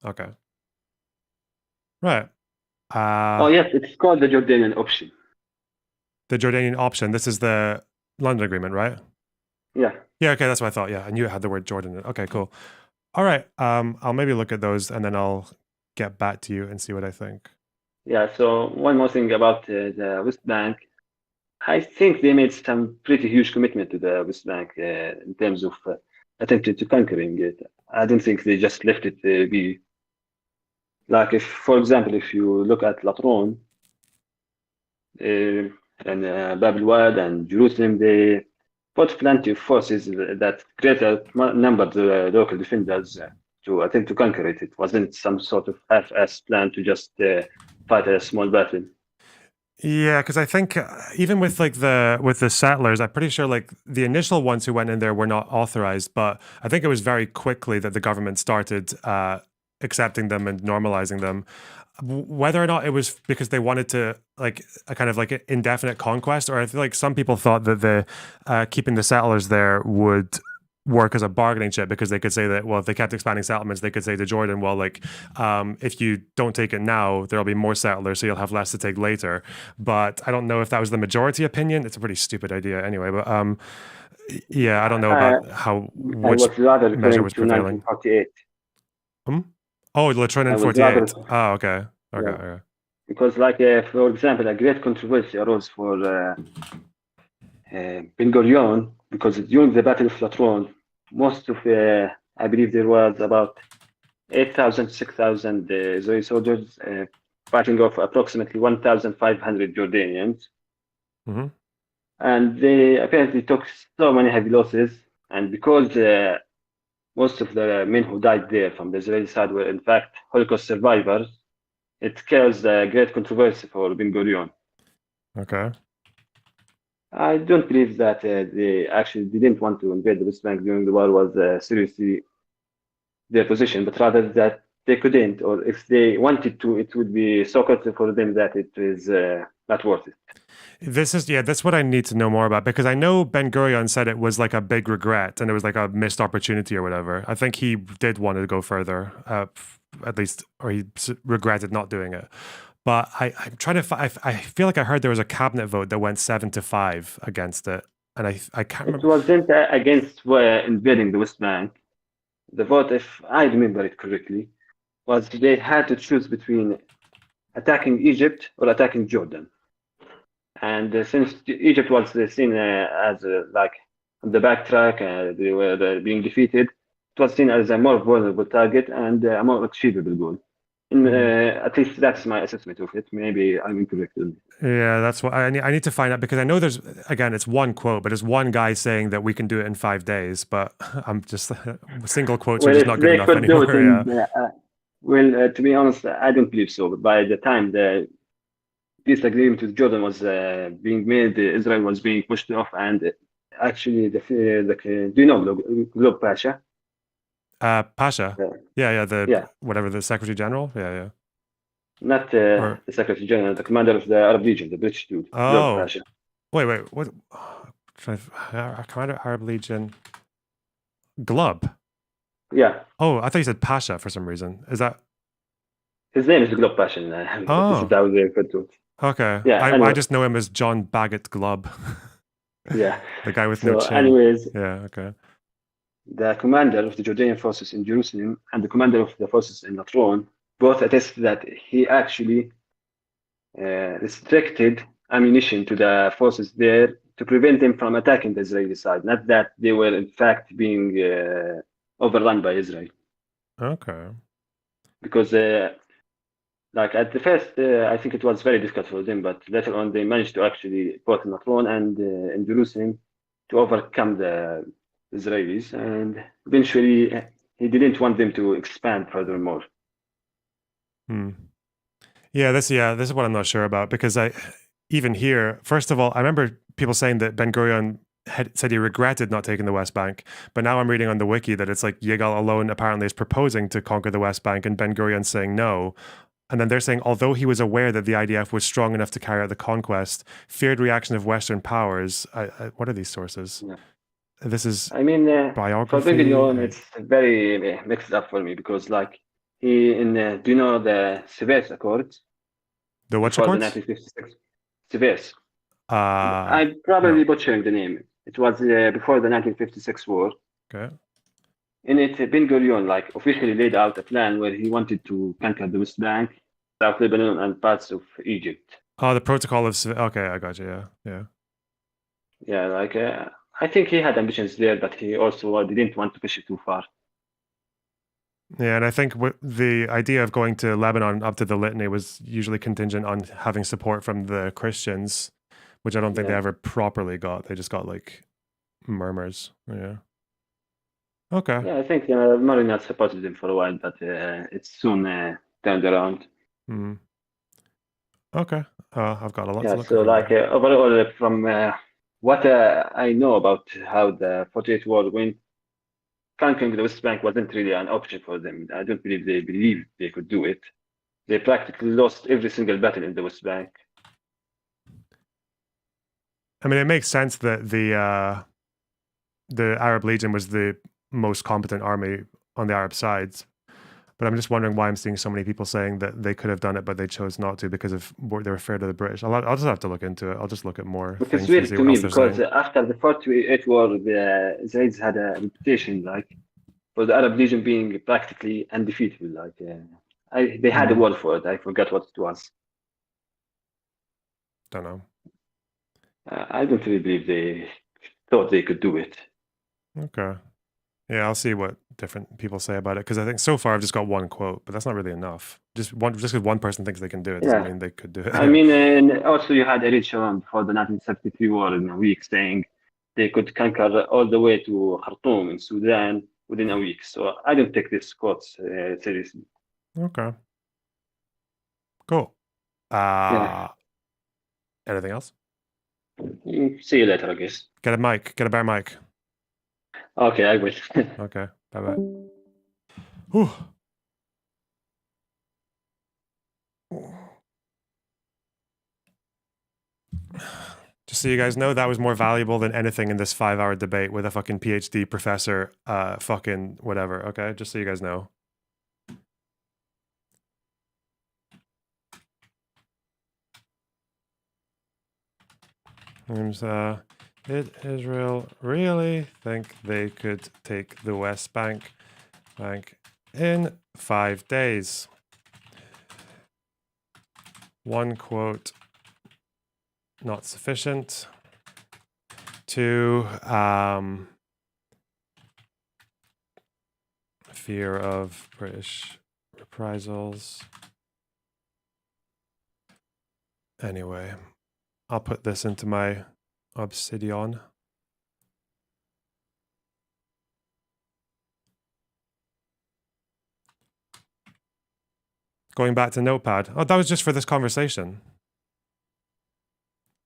Okay. Right. Oh yes, it's called the Jordanian option. The Jordanian option. This is the London Agreement, right? Yeah. Yeah. Okay, that's what I thought. Yeah, I knew it had the word Jordan in it. Okay, cool. All right. I'll maybe look at those and then I'll get back to you and see what I think. Yeah. So one more thing about the West Bank. I think they made some pretty huge commitment to the West Bank in terms of attempting to conquering it. I don't think they just left it be. Like if, for example, if you look at Latron and Bab el-Wad and Jerusalem, they put plenty of forces that greater number of the local defenders to attempt to conquer it. It wasn't some sort of half-assed plan to just fight a small battle. Yeah, because I think even with the settlers, I'm pretty sure like the initial ones who went in there were not authorized, but I think it was very quickly that the government started accepting them and normalizing them. Whether or not it was because they wanted to like a kind of like an indefinite conquest, or I feel like some people thought that the keeping the settlers there would work as a bargaining chip, because they could say that, well, if they kept expanding settlements, they could say to Jordan, well, like if you don't take it now, there'll be more settlers, so you'll have less to take later. But I don't know if that was the majority opinion. It's a pretty stupid idea anyway, but yeah, I don't know about which measure was prevailing. 1948. Oh, Latron in 48. Oh, okay. Okay. Because like for example, a great controversy arose for Ben Gurion, because during the Battle of Latron, most of, I believe there was about 8,000, 6,000 Israeli soldiers fighting off approximately 1,500 Jordanians. Mm-hmm. And they apparently took so many heavy losses. And because most of the men who died there from the Israeli side were in fact Holocaust survivors, it caused a great controversy for Ben Gurion. Okay. I don't believe that they actually didn't want to invade the West Bank during the war was seriously their position, but rather that they couldn't, or if they wanted to, it would be so costly for them that it is not worth it. That's what I need to know more about, because I know Ben Gurion said it was like a big regret and it was like a missed opportunity or whatever. I think he did want to go further, at least, or he regretted not doing it. But I'm trying to. I feel like I heard there was a cabinet vote that went 7-5 against it, and I can't It remember. wasn't against invading the West Bank. The vote, if I remember it correctly, was they had to choose between attacking Egypt or attacking Jordan. And since Egypt was seen as like on the backtrack, they were being defeated, it was seen as a more vulnerable target and a more achievable goal. At least that's my assessment of it. Maybe I'm incorrect. Yeah, that's what I need to find out, because I know there's, again, it's one quote, but there's one guy saying that we can do it in 5 days. But I'm just single quotes are just not good enough anymore. To be honest, I don't believe so. But by the time the peace agreement with Jordan was being made, Israel was being pushed off, and actually, do you know Glob Pasha? Pasha. Yeah. Whatever, the Secretary General. Yeah. Not the Secretary General, the commander of the Arab Legion, the British dude. Oh, Pasha. wait, what? Commander Arab Legion. Glub. Yeah. Oh, I thought you said Pasha for some reason. Is that his name? Is Glob Pasha. This is how they refer to it. Okay. Yeah. I just know him as John Bagot Glub. Yeah. The guy with no chin. Anyways. Yeah. Okay. The commander of the Jordanian forces in Jerusalem and the commander of the forces in Natron both attest that he actually restricted ammunition to the forces there to prevent them from attacking the Israeli side, not that they were in fact being overrun by Israel. Okay. Because like at the first, I think it was very difficult for them, but later on they managed to actually, both in Natron and in Jerusalem, to overcome the Israelis, and eventually he didn't want them to expand furthermore. Yeah, this is what I'm not sure about, because even here, first of all, I remember people saying that Ben Gurion had said he regretted not taking the West Bank, but now I'm reading on the wiki that it's like Yigal Allon apparently is proposing to conquer the West Bank and Ben Gurion saying no. And then they're saying, although he was aware that the IDF was strong enough to carry out the conquest, feared reaction of Western powers. What are these sources? Yeah. This is biography. For Ben Gurion, it's very mixed up for me, because like do you know the Severs Accords? The what Accords? The 1956 Severs. I'm probably butchering the name. It was before the 1956 war. Okay. In it, Ben Gurion officially laid out a plan where he wanted to conquer the West Bank, South Lebanon, and parts of Egypt. Oh, the Protocol of okay, I got you. Yeah. Yeah, I think he had ambitions there, but he also didn't want to push it too far. Yeah, and I think the idea of going to Lebanon up to the Litany was usually contingent on having support from the Christians, which I don't think they ever properly got. They just got murmurs. Yeah. Okay. Yeah, I think Marina supported him for a while, but it soon turned around. Okay. I've got a lot to look at. So overall, from what I know about how the 48 war went, conquering the West Bank wasn't really an option for them. I don't believe they could do it. They practically lost every single battle in the West Bank. I mean, it makes sense that the Arab Legion was the most competent army on the Arab sides, but I'm just wondering why I'm seeing so many people saying that they could have done it, but they chose not to because they were afraid of the British. I'll just have to look into it. I'll just look at more. It's weird to me because after the 48 war, the Israelis had a reputation for the Arab Legion being practically undefeatable. They had a word for it. I forgot what it was. Don't know. I don't really believe they thought they could do it. Okay. Yeah, I'll see what different people say about it, because I think so far I've just got one quote, but that's not really enough. Just because one person thinks they can do it doesn't mean they could do it. I mean, and also you had Ariel Sharon before the 1973 war in a week saying they could conquer all the way to Khartoum in Sudan within a week. So I don't take this quote seriously. Okay. Cool. Anything else? See you later, I guess. Get a bear mic. Okay, I will. Okay, bye-bye. Whew. Just so you guys know, that was more valuable than anything in this 5-hour debate with a fucking PhD professor, fucking whatever, okay? Just so you guys know. Did Israel really think they could take the West Bank in 5 days? One quote, not sufficient. Two, fear of British reprisals. Anyway, I'll put this into my Obsidian. Going back to Notepad. Oh, that was just for this conversation.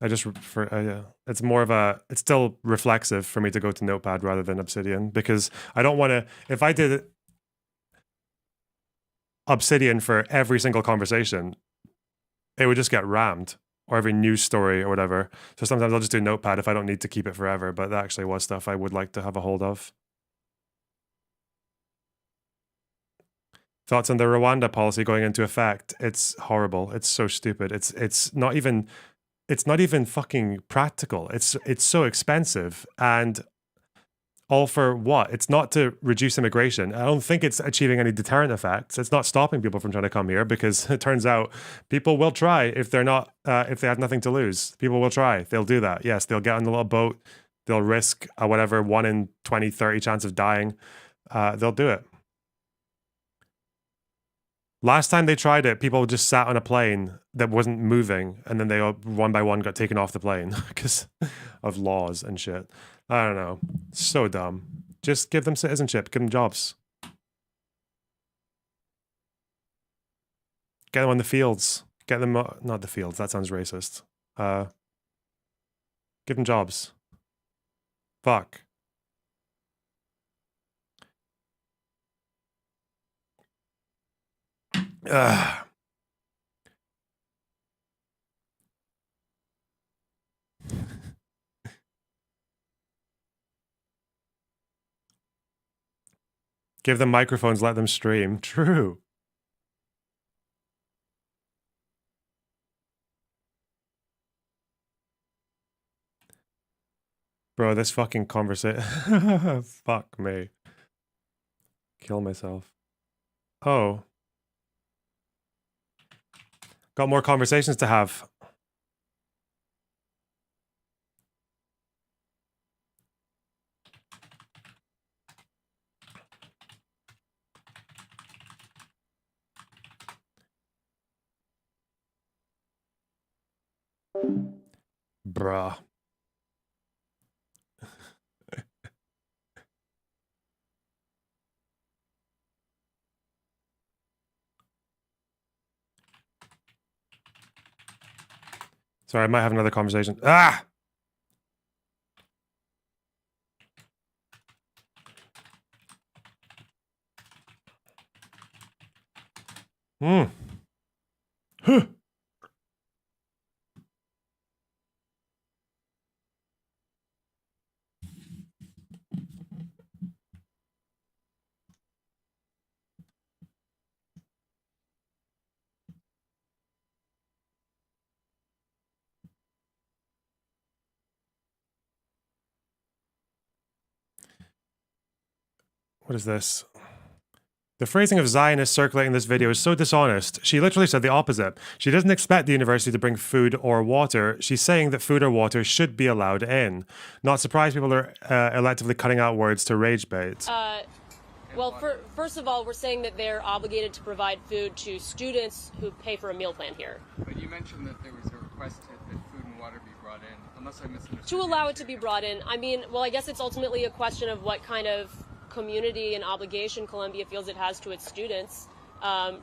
It's more of a, it's still reflexive for me to go to Notepad rather than Obsidian, because I don't want to, if I did Obsidian for every single conversation, it would just get rammed, or every news story or whatever. So sometimes I'll just do Notepad if I don't need to keep it forever, but that actually was stuff I would like to have a hold of. Thoughts on the Rwanda policy going into effect? It's horrible. It's so stupid. It's not even fucking practical. It's so expensive, and all for what? It's not to reduce immigration. I don't think it's achieving any deterrent effects. It's not stopping people from trying to come here, because it turns out people will try if they're not if they have nothing to lose. People will try. They'll do that. Yes, they'll get on the little boat. They'll risk whatever 1 in 20, 30 chance of dying. They'll do it. Last time they tried it, people just sat on a plane that wasn't moving, and then they all, one by one, got taken off the plane because of laws and shit. I don't know. So dumb. Just give them citizenship. Give them jobs. Get them on the fields. Get them... not the fields. That sounds racist. Give them jobs. Fuck. Ugh. Give them microphones, let them stream. True. Bro, this fucking conversation... Fuck me. Kill myself. Oh. Got more conversations to have. Bruh. Sorry, I might have another conversation. Ah! Hmm. Huh. What is this? The phrasing of Zionist circulating this video is so dishonest. She literally said the opposite. She doesn't expect the university to bring food or water. She's saying that food or water should be allowed in. Not surprised people are electively cutting out words to rage bait. Well, first of all, we're saying that they're obligated to provide food to students who pay for a meal plan here. But you mentioned that there was a request that food and water be brought in, unless I misunderstood. To allow it to be brought in. I mean, well, I guess it's ultimately a question of what kind of community and obligation Columbia feels it has to its students.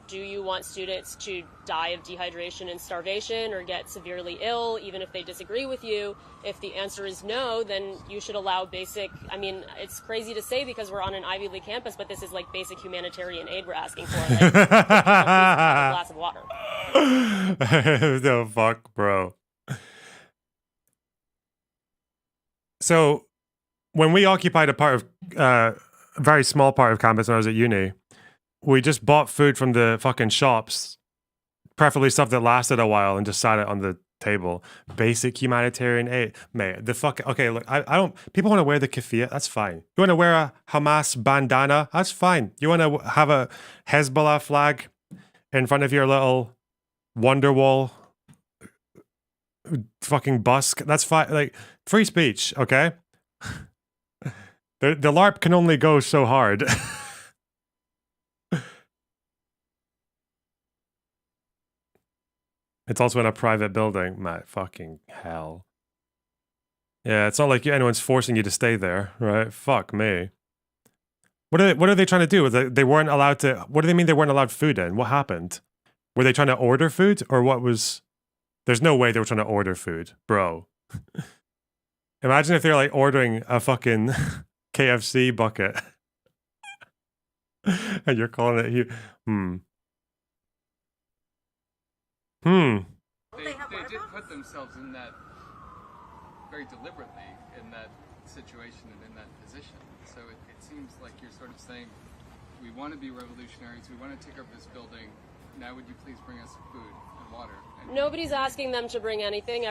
Do you want students to die of dehydration and starvation or get severely ill, even if they disagree with you? If the answer is no, then you should allow basic, I mean, it's crazy to say because we're on an Ivy League campus, but this is like basic humanitarian aid we're asking for. Like, a glass of water. The fuck, bro. So when we occupied a part of a very small part of campus when I was at uni, we just bought food from the fucking shops, preferably stuff that lasted a while, and just sat it on the table. Basic humanitarian aid, mate. The fuck. Okay, look, I don't. People want to wear the keffiyeh. That's fine. You want to wear a Hamas bandana. That's fine. You want to have a Hezbollah flag in front of your little Wonderwall fucking busk. That's fine. Like, free speech. Okay. The LARP can only go so hard. It's also in a private building. My fucking hell. Yeah, it's not like anyone's forcing you to stay there, right? Fuck me. What are they trying to do? They weren't allowed to. What do they mean they weren't allowed food in? What happened? Were they trying to order food, or what was? There's no way they were trying to order food, bro. Imagine if they're like ordering a fucking KFC bucket, and you're calling it you. They did put themselves in that very deliberately in that situation and in that position. So it seems like you're sort of saying, we want to be revolutionaries, we want to take over this building, now would you please bring us food and water? And Nobody's asking them to bring anything.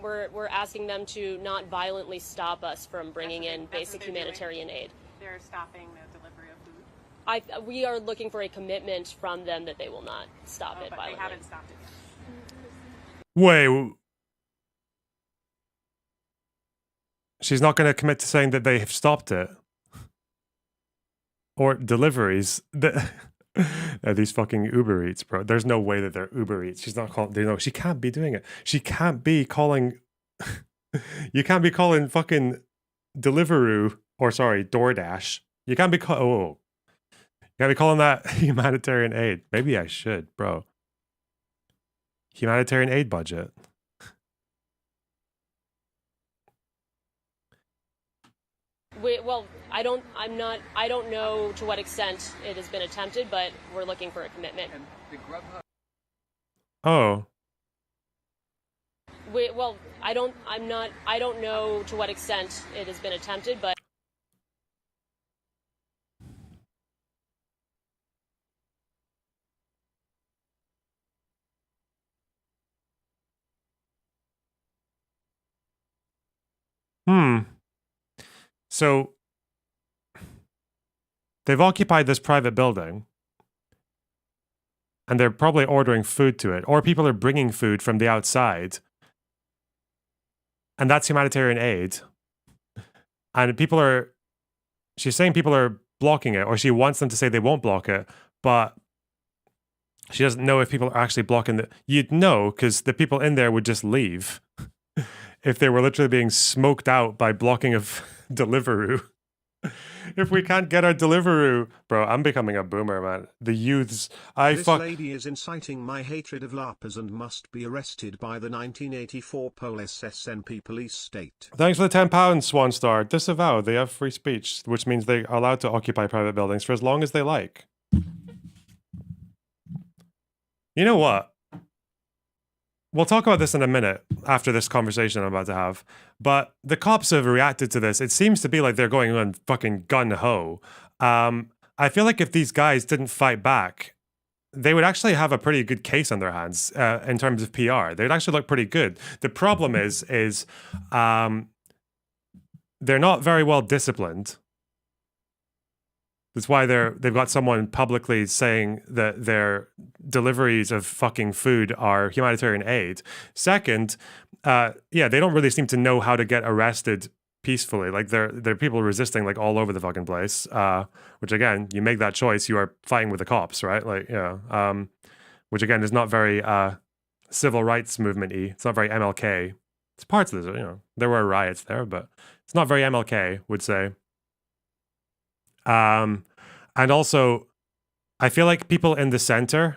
We're asking them to not violently stop us from bringing in basic humanitarian aid. They're stopping the delivery of food. We are looking for a commitment from them that they will not stop it But violently. they haven't stopped it yet. Wait. She's not going to commit to saying that they have stopped it. Or deliveries. These fucking Uber Eats, bro. There's no way that they're Uber Eats. She's not calling. No, she can't be doing it. She can't be calling. You can't be calling fucking Deliveroo or sorry, DoorDash. You can't be you can't be calling that humanitarian aid. Maybe I should, bro. Humanitarian aid budget. I don't know to what extent it has been attempted, but we're looking for a commitment. And the Grubhub Oh. I don't know to what extent it has been attempted, but So they've occupied this private building and they're probably ordering food to it, or people are bringing food from the outside. And that's humanitarian aid. And she's saying people are blocking it, or she wants them to say they won't block it, but she doesn't know if people are actually blocking it. You'd know, because the people in there would just leave if they were literally being smoked out by blocking of Deliveroo. If we can't get our Deliveroo, bro, I'm becoming a boomer, man. The youths, This lady is inciting my hatred of LARPers and must be arrested by the 1984 Polish SNP police state. Thanks for the £10, Swanstar. Disavow, they have free speech, which means they are allowed to occupy private buildings for as long as they like. You know what? We'll talk about this in a minute after this conversation I'm about to have. But the cops have reacted to this. It seems to be like they're going on fucking gun-ho. I feel like if these guys didn't fight back, they would actually have a pretty good case on their hands in terms of PR. They'd actually look pretty good. The problem is they're not very well disciplined. That's why they've got someone publicly saying that their deliveries of fucking food are humanitarian aid. Second, they don't really seem to know how to get arrested peacefully. Like there are people resisting like all over the fucking place. Which again, you make that choice, you are fighting with the cops, right? Like which again is not very civil rights movement-y. It's not very MLK. It's parts of this, there were riots there, but it's not very MLK, would say. And also, I feel like people in the center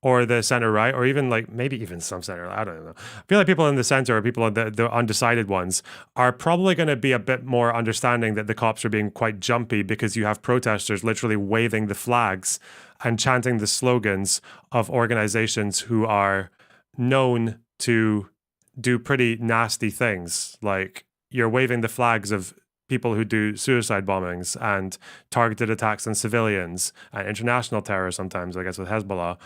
or the center right, or even like maybe even some center, I don't know. I feel like people in the center or people the undecided ones are probably going to be a bit more understanding that the cops are being quite jumpy because you have protesters literally waving the flags and chanting the slogans of organizations who are known to do pretty nasty things, like you're waving the flags of people who do suicide bombings and targeted attacks on civilians and international terror sometimes, I guess, with Hezbollah.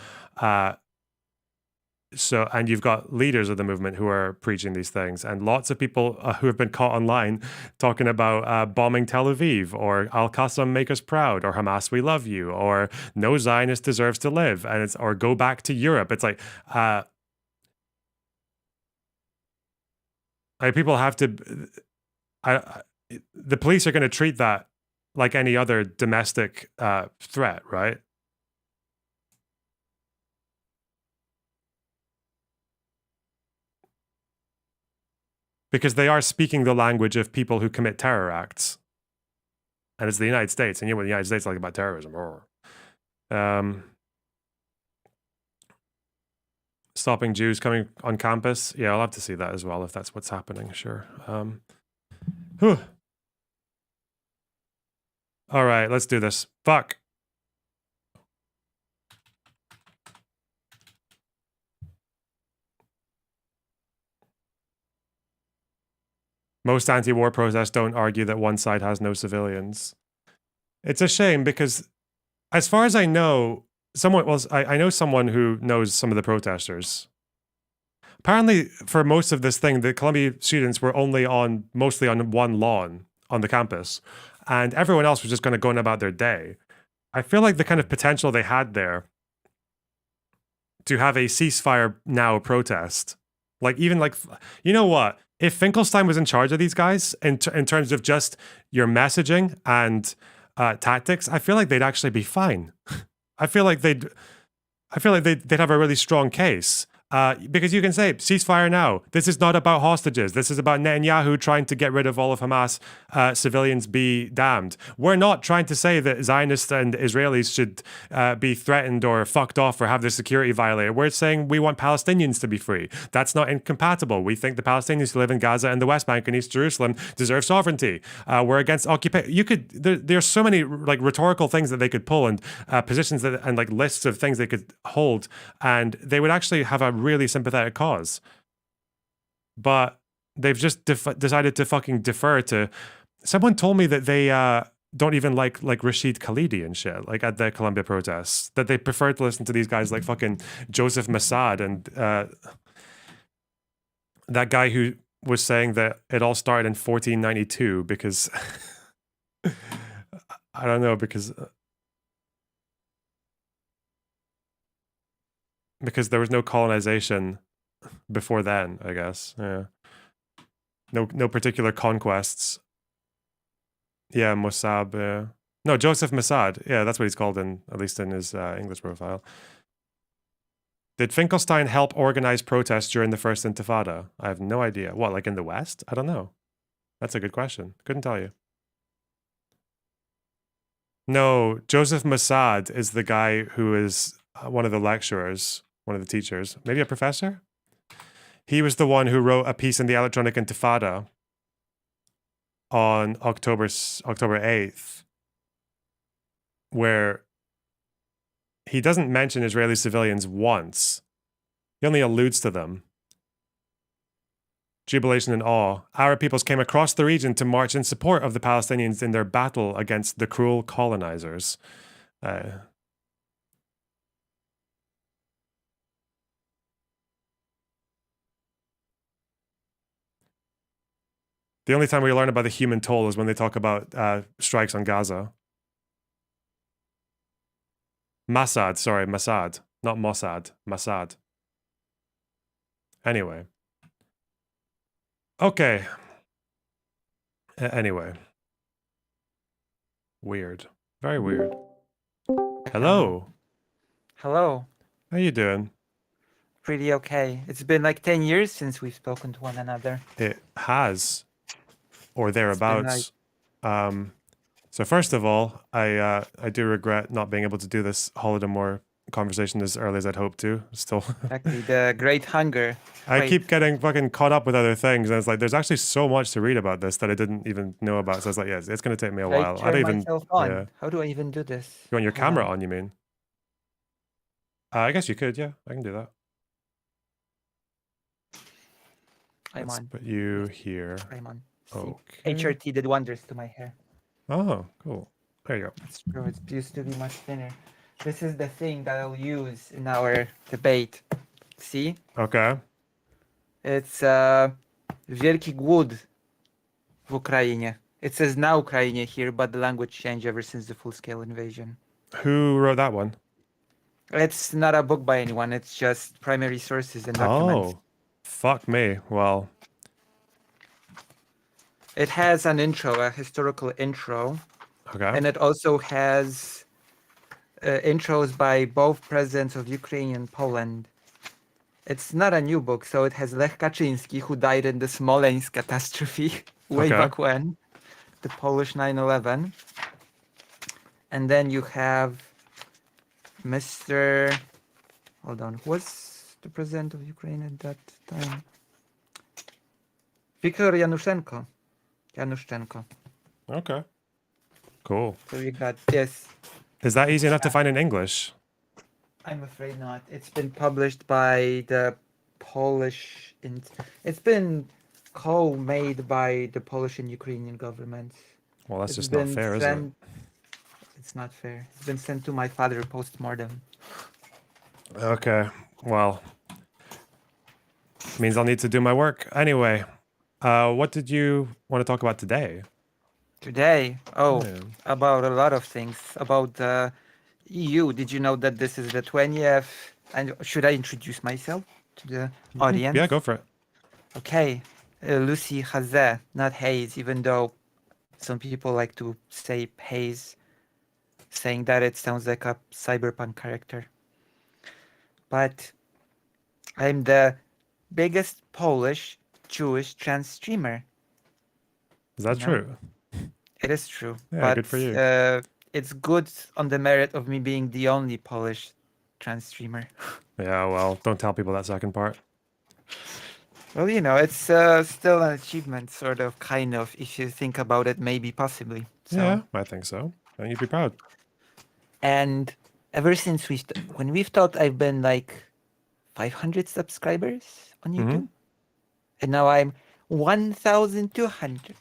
So, and you've got leaders of the movement who are preaching these things, and lots of people who have been caught online talking about bombing Tel Aviv, or Al Qassam make us proud, or Hamas we love you, or no Zionist deserves to live, and it's or go back to Europe. It's like people have to. The police are going to treat that like any other domestic threat, right? Because they are speaking the language of people who commit terror acts. And it's the United States, and you know what the United States is like about terrorism. Stopping Jews coming on campus. Yeah, I'll have to see that as well if that's what's happening, sure. All right, let's do this. Fuck. Most anti-war protests don't argue that one side has no civilians. It's a shame because, as far as I know, I know someone who knows some of the protesters. Apparently, for most of this thing, the Columbia students were mostly on one lawn on the campus, and everyone else was just kind of going about their day. I feel like the kind of potential they had there to have a ceasefire now protest, you know what? If Finkelstein was in charge of these guys in terms of just your messaging and tactics, I feel like they'd actually be fine. I feel like they'd have a really strong case. Because you can say, ceasefire now. This is not about hostages. This is about Netanyahu trying to get rid of all of Hamas civilians be damned. We're not trying to say that Zionists and Israelis should be threatened or fucked off or have their security violated. We're saying we want Palestinians to be free. That's not incompatible. We think the Palestinians who live in Gaza and the West Bank and East Jerusalem deserve sovereignty. We're against occupation. There's so many like rhetorical things that they could pull and positions and like lists of things they could hold, and they would actually have a really sympathetic cause. But they've just decided to fucking defer to. Someone told me that they don't even like Rashid Khalidi and shit, like at the Columbia protests, that they prefer to listen to these guys like fucking Joseph Massad and that guy who was saying that it all started in 1492 because I don't know, because there was no colonization before then, I guess. Yeah. No particular conquests. Yeah, Mossab. Yeah. No, Joseph Massad. Yeah, that's what he's called at least in his English profile. Did Finkelstein help organize protests during the First Intifada? I have no idea. What, like in the West? I don't know. That's a good question. Couldn't tell you. No, Joseph Massad is the guy who is one of the lecturers, one of the teachers, maybe a professor? He was the one who wrote a piece in the Electronic Intifada on October 8th, where he doesn't mention Israeli civilians once. He only alludes to them. Jubilation and awe. Arab peoples came across the region to march in support of the Palestinians in their battle against the cruel colonizers. The only time we learn about the human toll is when they talk about strikes on Gaza. Massad, not Mossad, Massad. Anyway. Okay. Anyway. Weird. Very weird. Hello. Hello. How you doing? Pretty okay. It's been like 10 years since we've spoken to one another. It has. Or thereabouts. So first of all, I do regret not being able to do this Holodomor conversation as early as I'd hoped to. Still, exactly, the great hunger. I keep getting fucking caught up with other things, and it's like there's actually so much to read about this that I didn't even know about. So it's like, yeah, it's going to take me a while. I don't even. Myself on. Yeah. How do I even do this? You want your camera on? You mean? I guess you could. Yeah, I can do that. I'm Let's on. put you here. I'm on. See, Okay. HRT did wonders to my hair. Oh, cool. There you go. It's true. It used to be much thinner. This is the thing that I'll use in our debate. See, Okay. it's Wielki Głód w Ukrainie. It says na Ukrainie here, but the language changed ever since the full-scale invasion. Who wrote that one? It's not a book by anyone. It's just primary sources and documents. Oh, fuck me. Well, It has an intro, a historical intro, okay. and it also has intros by both presidents of Ukraine and Poland. It's not a new book, so it has Lech Kaczynski, who died in the Smolensk catastrophe way Okay. back when, the Polish 9/11. And then you have Mr. Hold on, who was the president of Ukraine at that time? Viktor Yanushchenko. Okay. Cool. So you got this. Is that easy enough to find in English? I'm afraid not. It's been published by the Polish. It's been co-made by the Polish and Ukrainian governments. Well, that's It's just not been fair, is it? sent- It's not fair. It's been sent to my father post-mortem. Okay. Well, means I'll need to do my work. Anyway, what did you want to talk about today? Today, Yeah. about a lot of things. About the EU. Did you know that this is the 20th? And should I introduce myself to the audience? Yeah, go for it. Okay, Lucy Hazeh, not Hayes, even though some people like to say Hayes, saying that it sounds like a cyberpunk character. But I'm the biggest Polish Jewish trans streamer. Is that No. true? It is true. Yeah, but good for you. It's good on the merit of me being the only Polish trans streamer. Yeah, well, don't tell people that second part. Well, it's still an achievement, sort of, kind of, if you think about it, maybe, possibly. So, Yeah, I think so. And you'd be proud. And ever since when we've thought I've been like 500 subscribers on YouTube, and now I'm 1,200.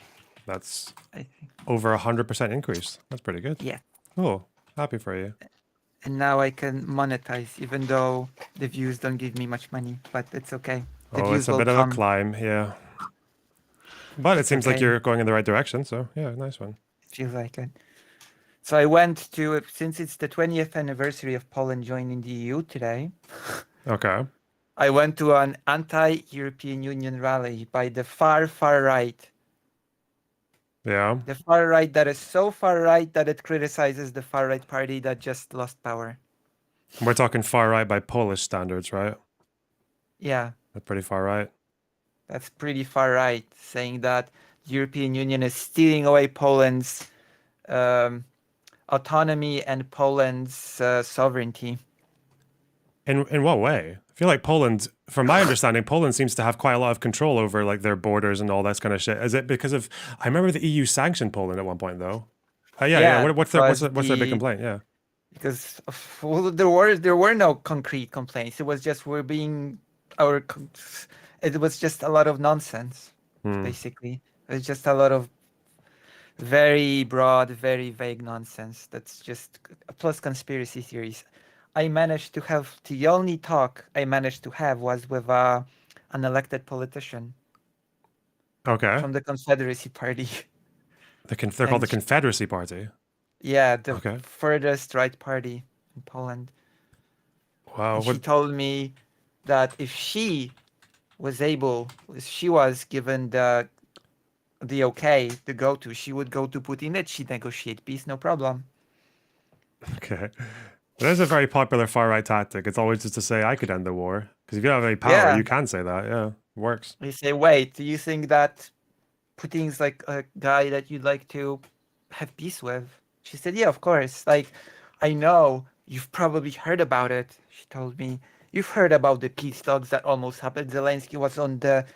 That's I think. over 100% increase. That's pretty good. Yeah. Cool. Happy for you. And now I can monetize, even though the views don't give me much money, but it's okay. The Oh, views it's a will bit of come. a climb, yeah. But it seems like okay. you're going in the right direction, so yeah, nice one. Feels like it. So I went to, since it's the 20th anniversary of Poland joining the EU today, Okay. I went to an anti-European Union rally by the far, far right. Yeah. The far right that is so far right that it criticizes the far right party that just lost power. We're talking far right by Polish standards, right? Yeah, That's pretty far right. that's pretty far right, saying that the European Union is stealing away Poland's autonomy and Poland's sovereignty. In what way? I feel like Poland, from my understanding, Poland seems to have quite a lot of control over like their borders and all that kind of shit. Is it because of? I remember the EU sanctioned Poland at one point, though. Yeah. Yeah, What's their because big the- complaint? Yeah. Because there were no concrete complaints. It was just it was just a lot of nonsense, basically. It was just a lot of very broad, very vague nonsense. That's just plus conspiracy theories. The only talk I managed to have was with an elected politician Okay. from the Confederacy Party. They're called the and- Confederacy Party. Yeah, the Okay. furthest right party in Poland. Wow. And she told me that if she was given the okay to go to, she would go to Putin and she'd negotiate peace, no problem. Okay. That is a very popular far right tactic. It's always just to say I could end the war because if you don't have any power, Yeah. you can say that. Yeah, it works. They say, wait, do you think that Putin's like a guy that you'd like to have peace with? She said, yeah, of course. Like, I know you've probably heard about it. She told me, you've heard about the peace talks that almost happened. Zelensky was on the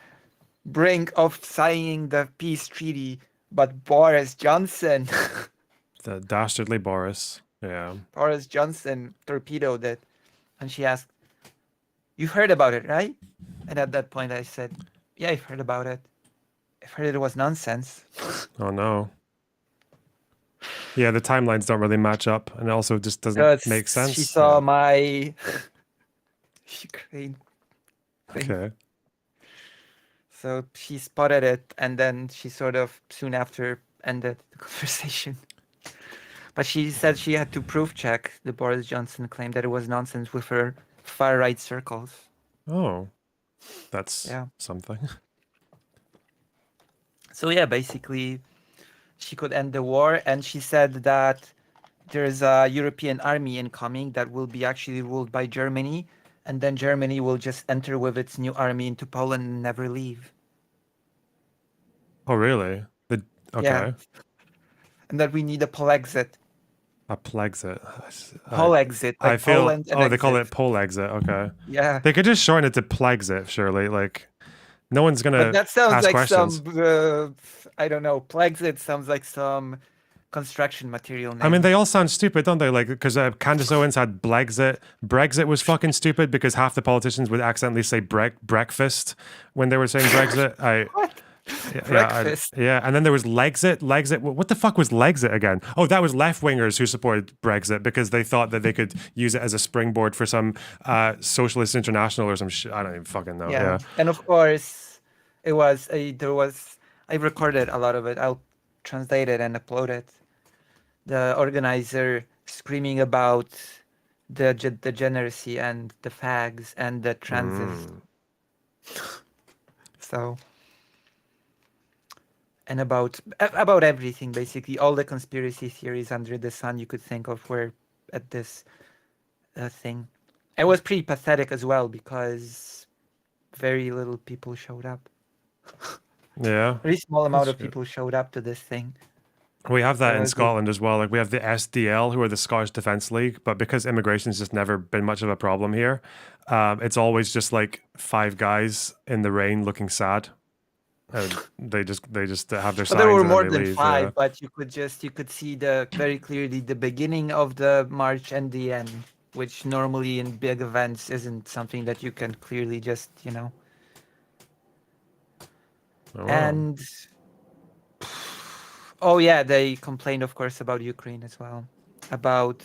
brink of signing the peace treaty, but Boris Johnson, The dastardly Boris. Yeah. Boris Johnson torpedoed it. And she asked, you heard about it, right? And at that point I said, yeah, I've heard about it. I've heard it was nonsense. Oh no. Yeah, the timelines don't really match up, and it also just doesn't Because make sense. she saw Yeah. my Ukraine thing. Okay. So she spotted it, and then she sort of soon after ended the conversation. But she said she had to proof check the Boris Johnson claim that it was nonsense with her far right circles. Oh, that's Yeah. something. So yeah, basically, she could end the war, and she said that there's a European army incoming that will be actually ruled by Germany, and then Germany will just enter with its new army into Poland and never leave. Oh, really? Okay. Yeah. And that we need a Polexit. A Plexit. Polexit. I Like feel. Poland and Oh, they call exit. it Pole Exit. Okay. Yeah. They could just shorten it to Plexit, surely. Like, no one's gonna But that sounds ask like questions. some, I don't know, Plexit sounds like some construction material name. I mean, they all sound stupid, don't they? Like, because Candace Owens had Blexit. Brexit was fucking stupid because half the politicians would accidentally say breakfast when they were saying Brexit. What? Yeah, Breakfast. yeah, and then there was Legsit. Legsit. What the fuck was Legsit again? Oh, that was left wingers who supported Brexit because they thought that they could use it as a springboard for some socialist international or some shit. I don't even fucking know. Yeah. And of course, I recorded a lot of it. I'll translate it and upload it. The organizer screaming about the degeneracy and the fags and the transes. So, and about everything, basically all the conspiracy theories under the sun you could think of were at this thing. It was pretty pathetic as well because very little people showed up. Yeah. Very small amount That's of people showed up to this thing. We have that in was it? Scotland as well. Like we have the SDL, who are the Scottish Defence League, but because immigration's just never been much of a problem here, it's always just like 5 guys in the rain looking sad. And they just have their signs. But there were and then more they than leave, 5, yeah. but you could see very clearly the beginning of the march and the end, which normally in big events isn't something that you can clearly just, Oh, wow. And oh yeah, they complained, of course, about Ukraine as well, about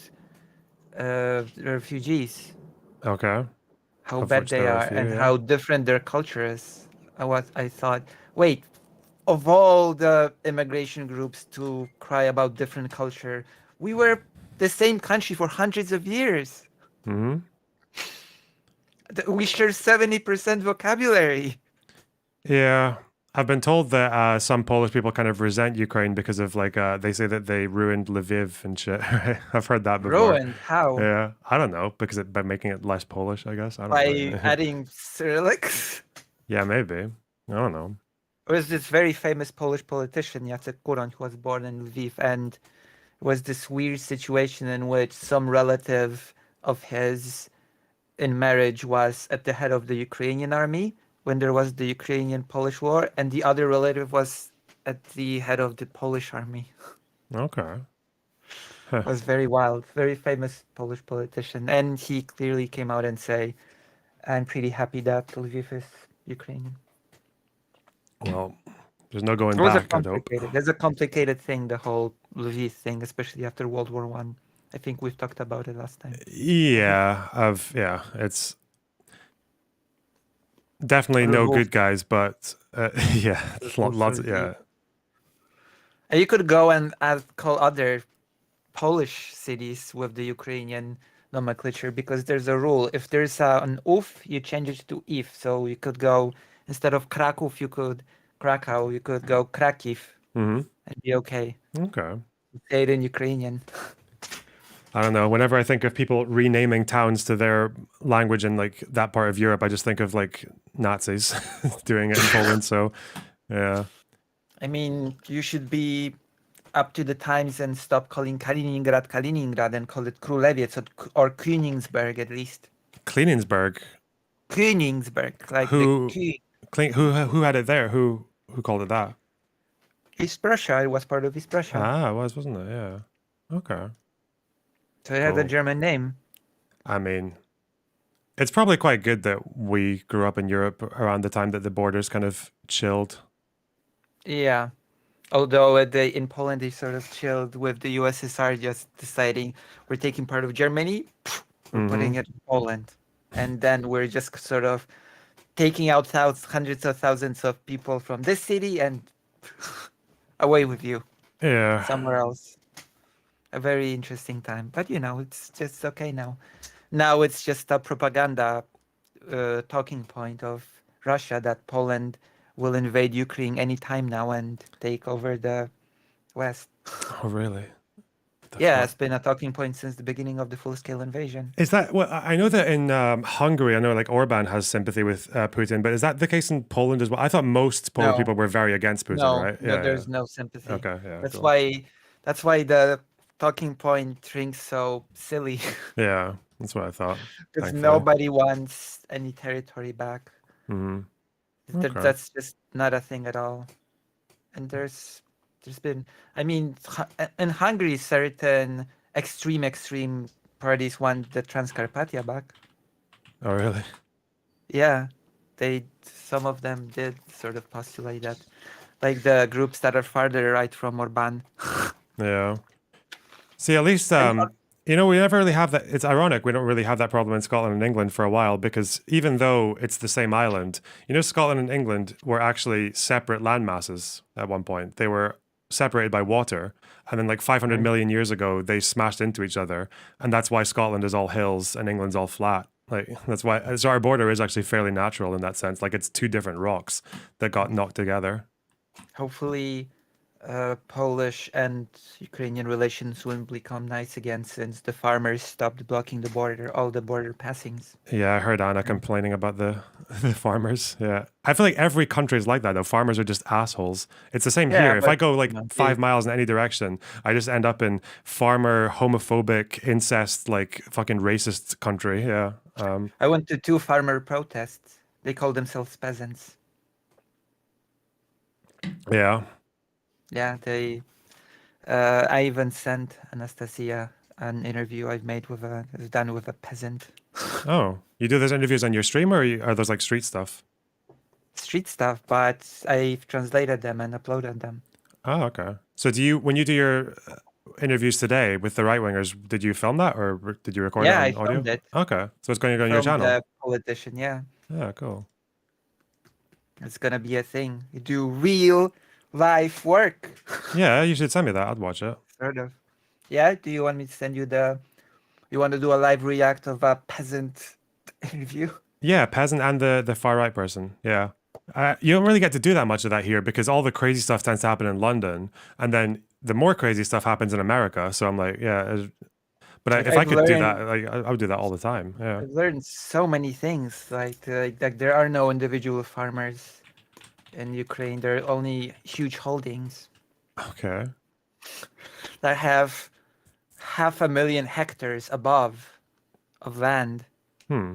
refugees, Okay. how Of bad which they there are a are, few, and yeah. how different their culture is. I thought, wait, of all the immigration groups to cry about different culture, we were the same country for hundreds of years. Hmm. We share 70% vocabulary. Yeah. I've been told that some Polish people kind of resent Ukraine because of like they say that they ruined Lviv and shit. I've heard that before. Ruined? How? Yeah, I don't know because by making it less Polish, I guess. I don't By know. adding Cyrillics? Yeah, maybe. I don't know. There was this very famous Polish politician, Jacek Kuroń, who was born in Lviv, and it was this weird situation in which some relative of his in marriage was at the head of the Ukrainian army when there was the Ukrainian-Polish war, and the other relative was at the head of the Polish army. Okay. It was very wild, very famous Polish politician, and he clearly came out and say, "I'm pretty happy that Lviv is Ukrainian." Well, there's no going It was back, I hope. There's a complicated thing, the whole Lviv thing, especially after World War One. I think we've talked about it last time. Yeah, it's definitely no Revolt. good guys, but yeah, lots of, yeah. And you could go and call other Polish cities with the Ukrainian nomenclature because there's a rule. If there's an uf, you change it to if. So you could go, instead of Kraków, you could Krakow, you could go Krakiv Hmm. and be okay. Okay. Say it in Ukrainian. I don't know. Whenever I think of people renaming towns to their language in like that part of Europe, I just think of like Nazis doing it in Poland. So, yeah. I mean, you should be up to the times and stop calling Kaliningrad Kaliningrad and call it Królewiec or Königsberg at least. Klininsberg. Königsberg, like Who- the Who had it there? Who called it that? East Prussia. It was part of East Prussia. Ah, it was, wasn't it? Yeah. Okay. So it had a cool. German name. I mean, it's probably quite good that we grew up in Europe around the time that the borders kind of chilled. Yeah. Although in Poland they sort of chilled with the USSR just deciding we're taking part of Germany, we're putting it in Poland, and then we're just sort of taking out hundreds of thousands of people from this city and away with you Yeah. somewhere else. A very interesting time, but it's just okay now. Now it's just a propaganda talking point of Russia that Poland will invade Ukraine anytime now and take over the West. Oh, really? Yeah, it's been a talking point since the beginning of the full-scale invasion. Is that well? I know that in Hungary, I know like Orban has sympathy with Putin, but is that the case in Poland as well? I thought most Polish No. people were very against Putin, No, right? no, there's no sympathy. Okay, yeah. That's cool. why the talking point rings so silly. Yeah, that's what I thought. Because thankfully. nobody wants any territory back. Mhm. That- Okay. That's just not a thing at all. And there's been, I mean, in Hungary, certain extreme parties want the Transcarpathia back. Oh, really? Yeah, some of them did sort of postulate that, like the groups that are farther right from Orban. Yeah. See, at least we never really have that. It's ironic we don't really have that problem in Scotland and England for a while, because even though it's the same island, Scotland and England were actually separate land masses at one point. They were separated by water, and then like 500 million years ago they smashed into each other, and that's why Scotland is all hills and England's all flat. Like that's why. So our border is actually fairly natural in that sense. Like it's two different rocks that got knocked together. Hopefully, Polish and Ukrainian relations will become nice again since the farmers stopped blocking the border, all the border passings. Yeah, I heard Anna complaining about the farmers. Yeah, I feel like every country is like that though. Farmers are just assholes. It's the same Yeah, here. If I but, go like you know, 5 miles in any direction, I just end up in farmer, homophobic, incest, like fucking racist country. Yeah. I went to 2 farmer protests. They call themselves peasants. Yeah. Yeah, I even sent Anastasia an interview I've done with a peasant. Oh, you do those interviews on your stream, or are those like street stuff? Street stuff, but I've translated them and uploaded them. Oh, okay. So when you do your interviews today with the right wingers, did you film that or did you record it Yeah, on I audio? filmed it. Okay, so it's going to go on your From channel. the politician, yeah. Yeah, cool. It's gonna be a thing. You do real life work. Yeah, you should send me that. I'd watch it. Sort of. Yeah, do you want me to send you you want to do a live react of a peasant interview? Yeah, peasant and the far right person. Yeah. You don't really get to do that much of that here because all the crazy stuff tends to happen in London, and then the more crazy stuff happens in America. So I'm like, yeah. But if I could do that, like I would do that all the time. Yeah. I've learned so many things. Like there are no individual farmers in Ukraine. There are only huge holdings Okay. that have 500,000 hectares of land. Hmm.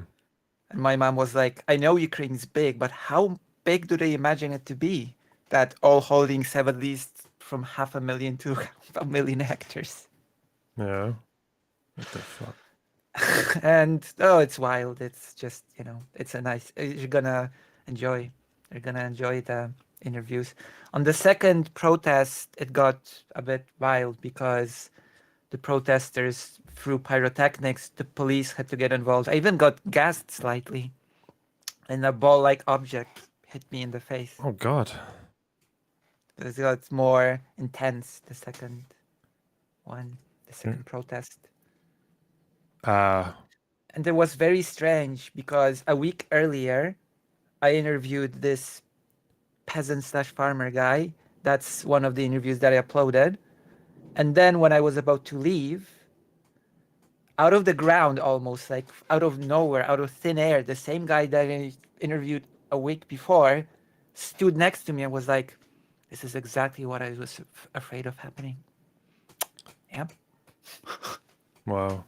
And my mom was like, I know Ukraine's big, but how big do they imagine it to be? That all holdings have at least from 500,000 to 1,000,000 hectares. Yeah. What the fuck? And it's wild. It's just, it's a nice, you're gonna enjoy the interviews. On the second protest, it got a bit wild because the protesters threw pyrotechnics. The police had to get involved. I even got gassed slightly, and a ball-like object hit me in the face. Oh God. It got more intense. The second protest. And it was very strange because a week earlier, I interviewed this peasant/farmer guy. That's one of the interviews that I uploaded. And then when I was about to leave, out of the ground, almost like out of nowhere, out of thin air, the same guy that I interviewed a week before stood next to me and was like, this is exactly what I was afraid of happening. Yep. Wow.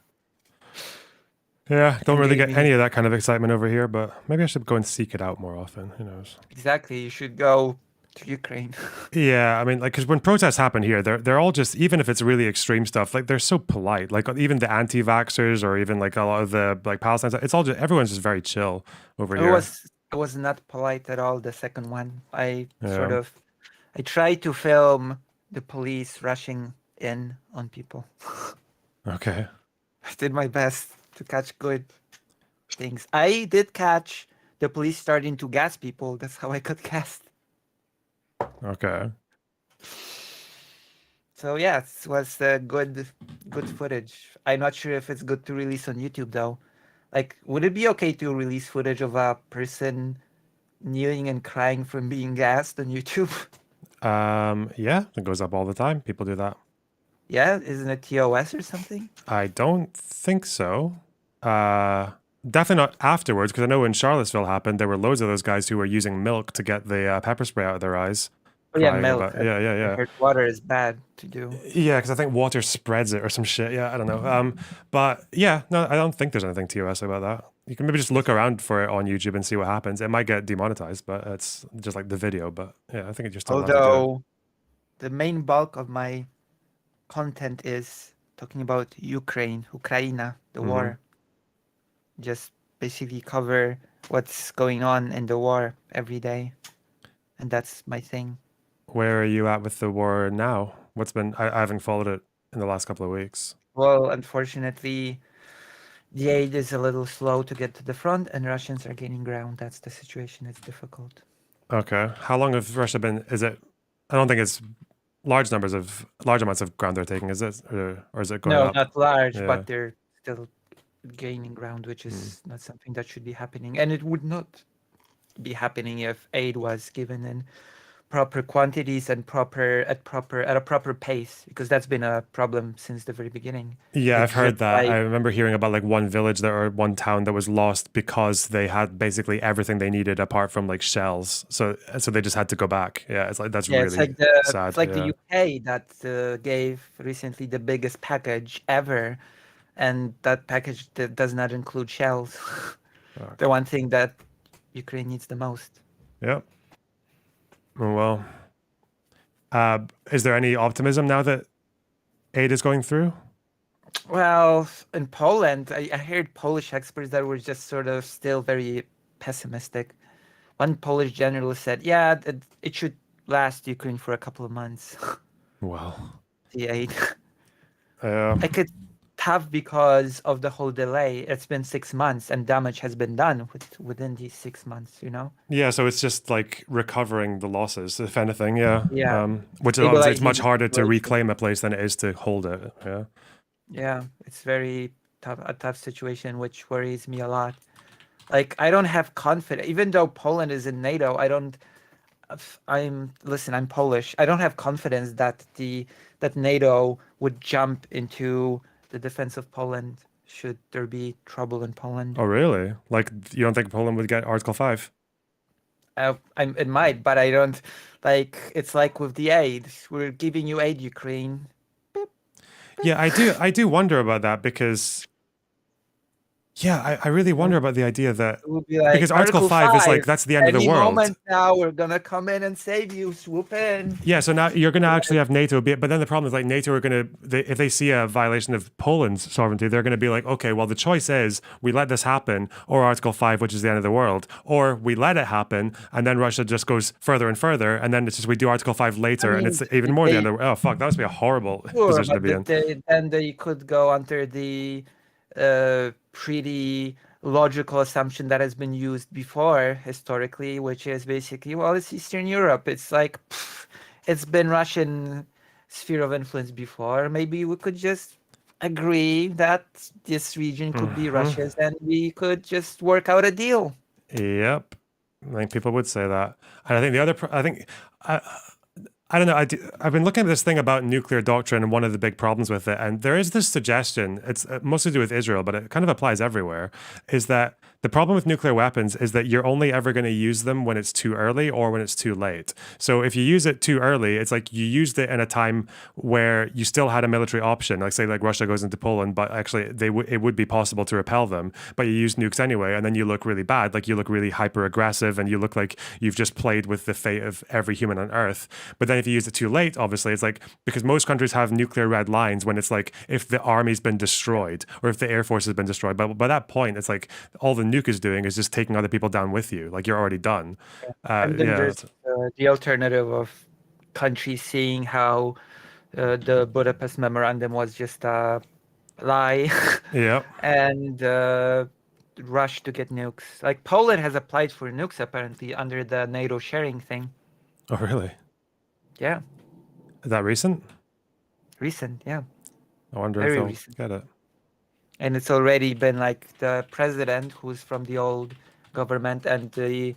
Yeah, don't really get any of that kind of excitement over here, but maybe I should go and seek it out more often. Who knows? Exactly. You should go to Ukraine. Yeah, I mean, like, because when protests happen here, they're all just, even if it's really extreme stuff, like they're so polite. Like even the anti-vaxxers or even like a lot of the like Palestine stuff, it's all just everyone's just very chill over here. It was not polite at all. The second one, I I tried to film the police rushing in on people. Okay. I did my best to catch good things. I did catch the police starting to gas people. That's how I got gassed. Okay. So yeah, it was good footage. I'm not sure if it's good to release on YouTube though. Like, would it be okay to release footage of a person kneeling and crying from being gassed on YouTube? Yeah, it goes up all the time. People do that. Yeah, isn't it TOS or something? I don't think so. Definitely not afterwards, because I know when Charlottesville happened, there were loads of those guys who were using milk to get the pepper spray out of their eyes. Oh, yeah, crying milk. about- yeah. I heard water is bad to do. Yeah, because I think water spreads it or some shit. Yeah, I don't know. But yeah, no, I don't think there's anything TOS about that. You can maybe just look around for it on YouTube and see what happens. It might get demonetized, but it's just like the video. But yeah, I think it just still allowed to do it. Although the main bulk of my content is talking about Ukraine, the Mhm. war. Just basically cover what's going on in the war every day. And that's my thing. Where are you at with the war now? What's been? I haven't followed it in the last couple of weeks. Well, unfortunately, the aid is a little slow to get to the front, and Russians are gaining ground. That's the situation. It's difficult. Okay. How long have Russia been? Is it? I don't think it's large amounts of ground they're taking. Is it, or is it going No, up? not large, Yeah. but they're still gaining ground, which is not something that should be happening. And it would not be happening if aid was given in proper quantities and at a proper pace, because that's been a problem since the very beginning. Yeah, I've It's heard just that. like- I remember hearing about like one village that or one town that was lost because they had basically everything they needed apart from like shells. So they just had to go back. Yeah, it's like that's Yeah, really it's like the sad. it's like yeah. the UK that gave recently the biggest package ever, and that package does not include shells. Fuck. The one thing that Ukraine needs the most. Yep. Well, is there any optimism now that aid is going through? Well, in Poland, I heard Polish experts that were just sort of still very pessimistic. One Polish general said, "Yeah, it should last Ukraine for a couple of months." Well, The aid. yeah. I could have because of the whole delay. It's been 6 months, and damage has been done within these 6 months. You know. Yeah, so it's just like recovering the losses, if anything. Yeah. Yeah. Which is obviously it's Stabilizing much the harder to situation. reclaim a place than it is to hold it. Yeah. Yeah, it's a tough situation, which worries me a lot. Like, I don't have confidence, even though Poland is in NATO. I'm Polish. I don't have confidence that NATO would jump into the defense of Poland should there be trouble in Poland. Oh, really? Like, you don't think Poland would get Article 5? It might, but I don't. Like, it's like with the aid. We're giving you aid, Ukraine. Yeah, I do wonder about that because, yeah, I really wonder about the idea that It would be like because Article 5 is like that's the end of the any world. moment now, we're gonna come in and save you. Swoop in. Yeah, so now you're going to actually have NATO be, but then the problem is like NATO are going to, if they see a violation of Poland's sovereignty, they're going to be like, okay, well the choice is we let this happen, or Article 5, which is the end of the world, or we let it happen, and then Russia just goes further and further, and then it's just we do Article 5 later, and mean, it's even more the they- end of the world. Oh fuck, that must be a horrible Sure, position to but be in. then they could go under the pretty logical assumption that has been used before historically, which is basically, well, it's Eastern Europe. It's like, it's been Russian sphere of influence before. Maybe we could just agree that this region could be Russia's, and we could just work out a deal. Yep, I think people would say that, and I think the other, I don't know. I've been looking at this thing about nuclear doctrine and one of the big problems with it. And there is this suggestion, it's mostly to do with Israel, but it kind of applies everywhere, is that the problem with nuclear weapons is that you're only ever going to use them when it's too early or when it's too late. So if you use it too early, it's like you used it in a time where you still had a military option. Like say like Russia goes into Poland, but actually it would be possible to repel them, but you use nukes anyway. And then you look really bad. Like you look really hyper aggressive and you look like you've just played with the fate of every human on earth. But then if you use it too late, obviously it's like, because most countries have nuclear red lines when it's like, if the army's been destroyed or if the air force has been destroyed. But by that point, it's like all the nuke is doing is just taking other people down with you. Like you're already done. And then there's the alternative of countries seeing how the Budapest Memorandum was just a lie Yep. and rush to get nukes. Like Poland has applied for nukes apparently under the NATO sharing thing. Oh, really? Yeah, Is that recent? recent. Yeah, I wonder Very if they'll recent. get it. and it's already been like the president, who's from the old government, and the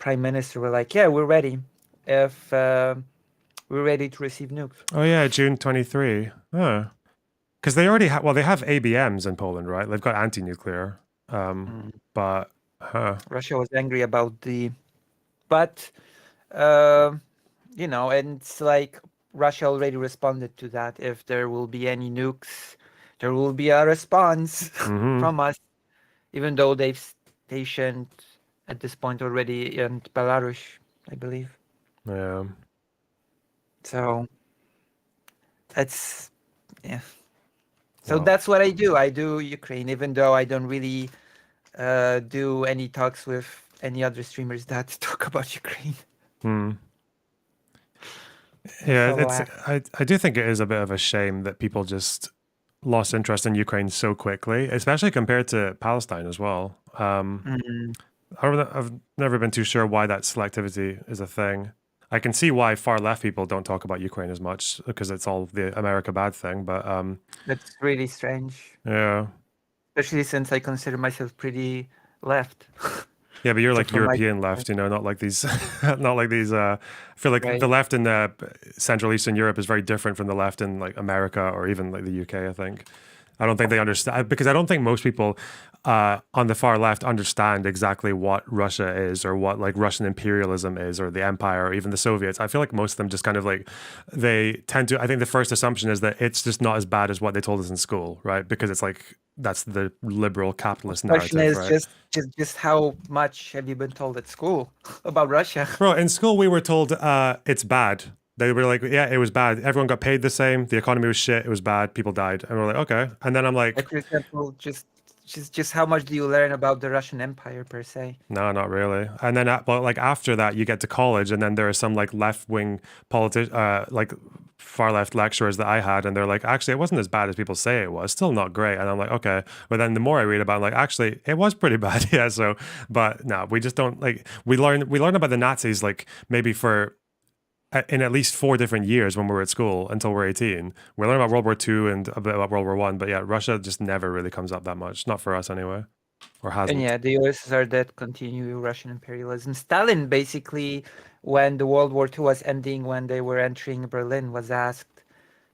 prime minister were like, "Yeah, we're ready. If we're ready to receive nukes." Oh yeah, June 23. Oh. Because they already have, well, they have ABMs in Poland, right? They've got anti-nuclear. But, Russia was angry about but you know, and it's like Russia already responded to that. If there will be any nukes, there will be a response from us, even though they've stationed at this point already in Belarus, I believe. yeah. So that's, yeah. So Wow. that's what I do. I do Ukraine, even though I don't really do any talks with any other streamers that talk about Ukraine. Yeah, So, I do think it is a bit of a shame that people just lost interest in Ukraine so quickly, especially compared to Palestine as well. I've never been too sure why that selectivity is a thing. I can see why far left people don't talk about Ukraine as much because it's all the America bad thing. But That's really strange, yeah, especially since I consider myself pretty left. yeah, but you're So like from my European left, you know, not like these, not like these. I feel like Right. the left in Central Eastern Europe is very different from the left in like America or even like the UK. I think. I don't think they understand because I don't think most people on the far left understand exactly what Russia is or what like Russian imperialism is or the empire or even the Soviets. I feel like most of them just kind of like they tend to. I think the first assumption is that it's just not as bad as what they told us in school, right? Because it's like that's the liberal capitalist question narrative, is right? just how much have you been told at school about Russia? Bro, in school we were told it's bad. They were like, yeah, it was bad. Everyone got paid the same. The economy was shit. It was bad. People died. And we're like, okay. And then I'm like, Like, for example, just how much do you learn about the Russian Empire per se? no, not really. And then, but like after that, you get to college, and then there are some like left wing like far left lecturers that I had, and they're like, actually, it wasn't as bad as people say it was. Still not great. And I'm like, okay. But then the more I read about it, I'm like, actually, it was pretty bad. Yeah. So, but no, we just don't like. We learn about the Nazis like maybe for. In at least 4 different years when we were at school until we're 18. We learn about World War II and a bit about World War I, but yeah, Russia just never really comes up that much. Not for us anyway. Or hasn't. And yeah, the USSR did continue Russian imperialism. Stalin basically, when the World War II was ending, when they were entering Berlin, was asked,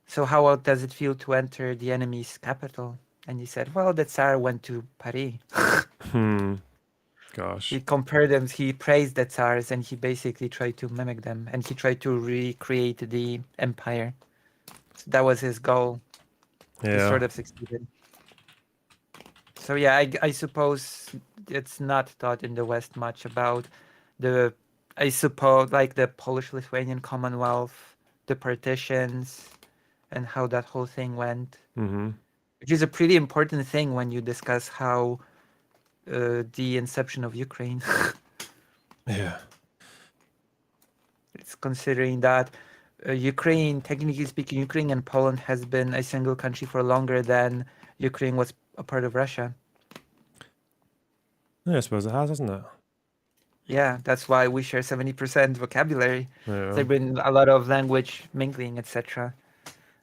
so how does it feel to enter the enemy's capital? And he said, well, the Tsar went to Paris. Gosh. He compared them, he praised the Tsars, and he basically tried to mimic them, and he tried to recreate the empire. So that was his goal. He Yeah. sort of succeeded. So yeah, I suppose it's not taught in the West much about I suppose, like the Polish-Lithuanian Commonwealth, the partitions, and how that whole thing went. Which is a pretty important thing when you discuss how the inception of Ukraine. Yeah. It's considering that Ukraine, technically speaking, Ukraine and Poland has been a single country for longer than Ukraine was a part of Russia. Yeah, I suppose it has, hasn't it? Yeah, that's why we share 70% vocabulary. Yeah. There's been a lot of language mingling, etc.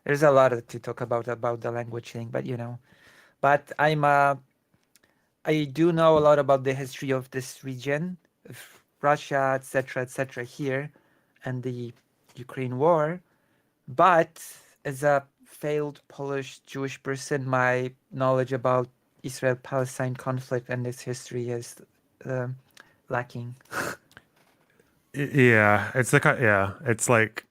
There's a lot to talk about the language thing, but you know. But I do know a lot about the history of this region, of Russia, etc., here, and the Ukraine war. But as a failed Polish Jewish person, my knowledge about Israel-Palestine conflict and its history is lacking. Yeah, it's like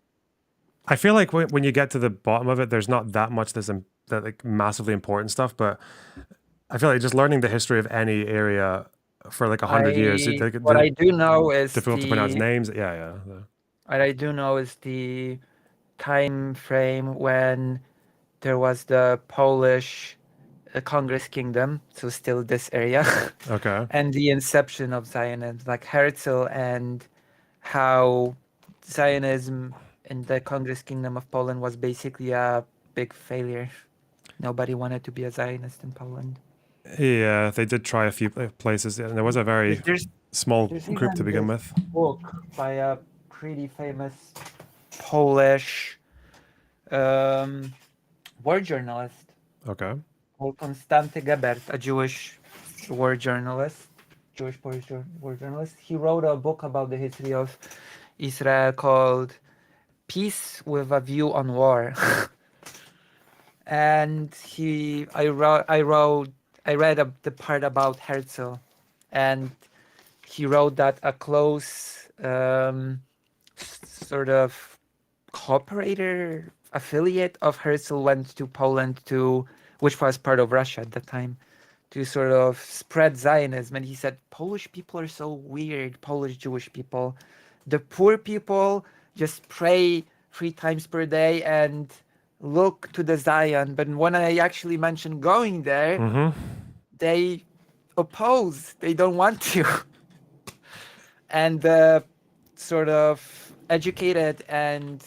I feel like when you get to the bottom of it, there's not that much that like massively important stuff, but I feel like just learning the history of any area for like 100 years. What I do know is difficult to pronounce names. Yeah. What I do know is the time frame when there was the Polish Congress Kingdom, so still this area. Okay. And the inception of Zionism, like Herzl, and how Zionism in the Congress Kingdom of Poland was basically a big failure. Nobody wanted to be a Zionist in Poland. Yeah, they did try a few places, and there was a very There's small there's group to even begin this with. book by a pretty famous Polish war journalist Okay. called Konstanty Gebert, a Jewish war journalist, Jewish Polish war journalist. He wrote a book about the history of Israel called Peace with a View on War. And I read the part about Herzl, and he wrote that a close sort of cooperator, affiliate of Herzl went to Poland which was part of Russia at the time, to sort of spread Zionism. And he said, Polish people are so weird, Polish Jewish people. The poor people just pray 3 times per day and look to the Zion. But when I actually mentioned going there, Mm-hmm. they oppose. They don't want to. And the sort of educated and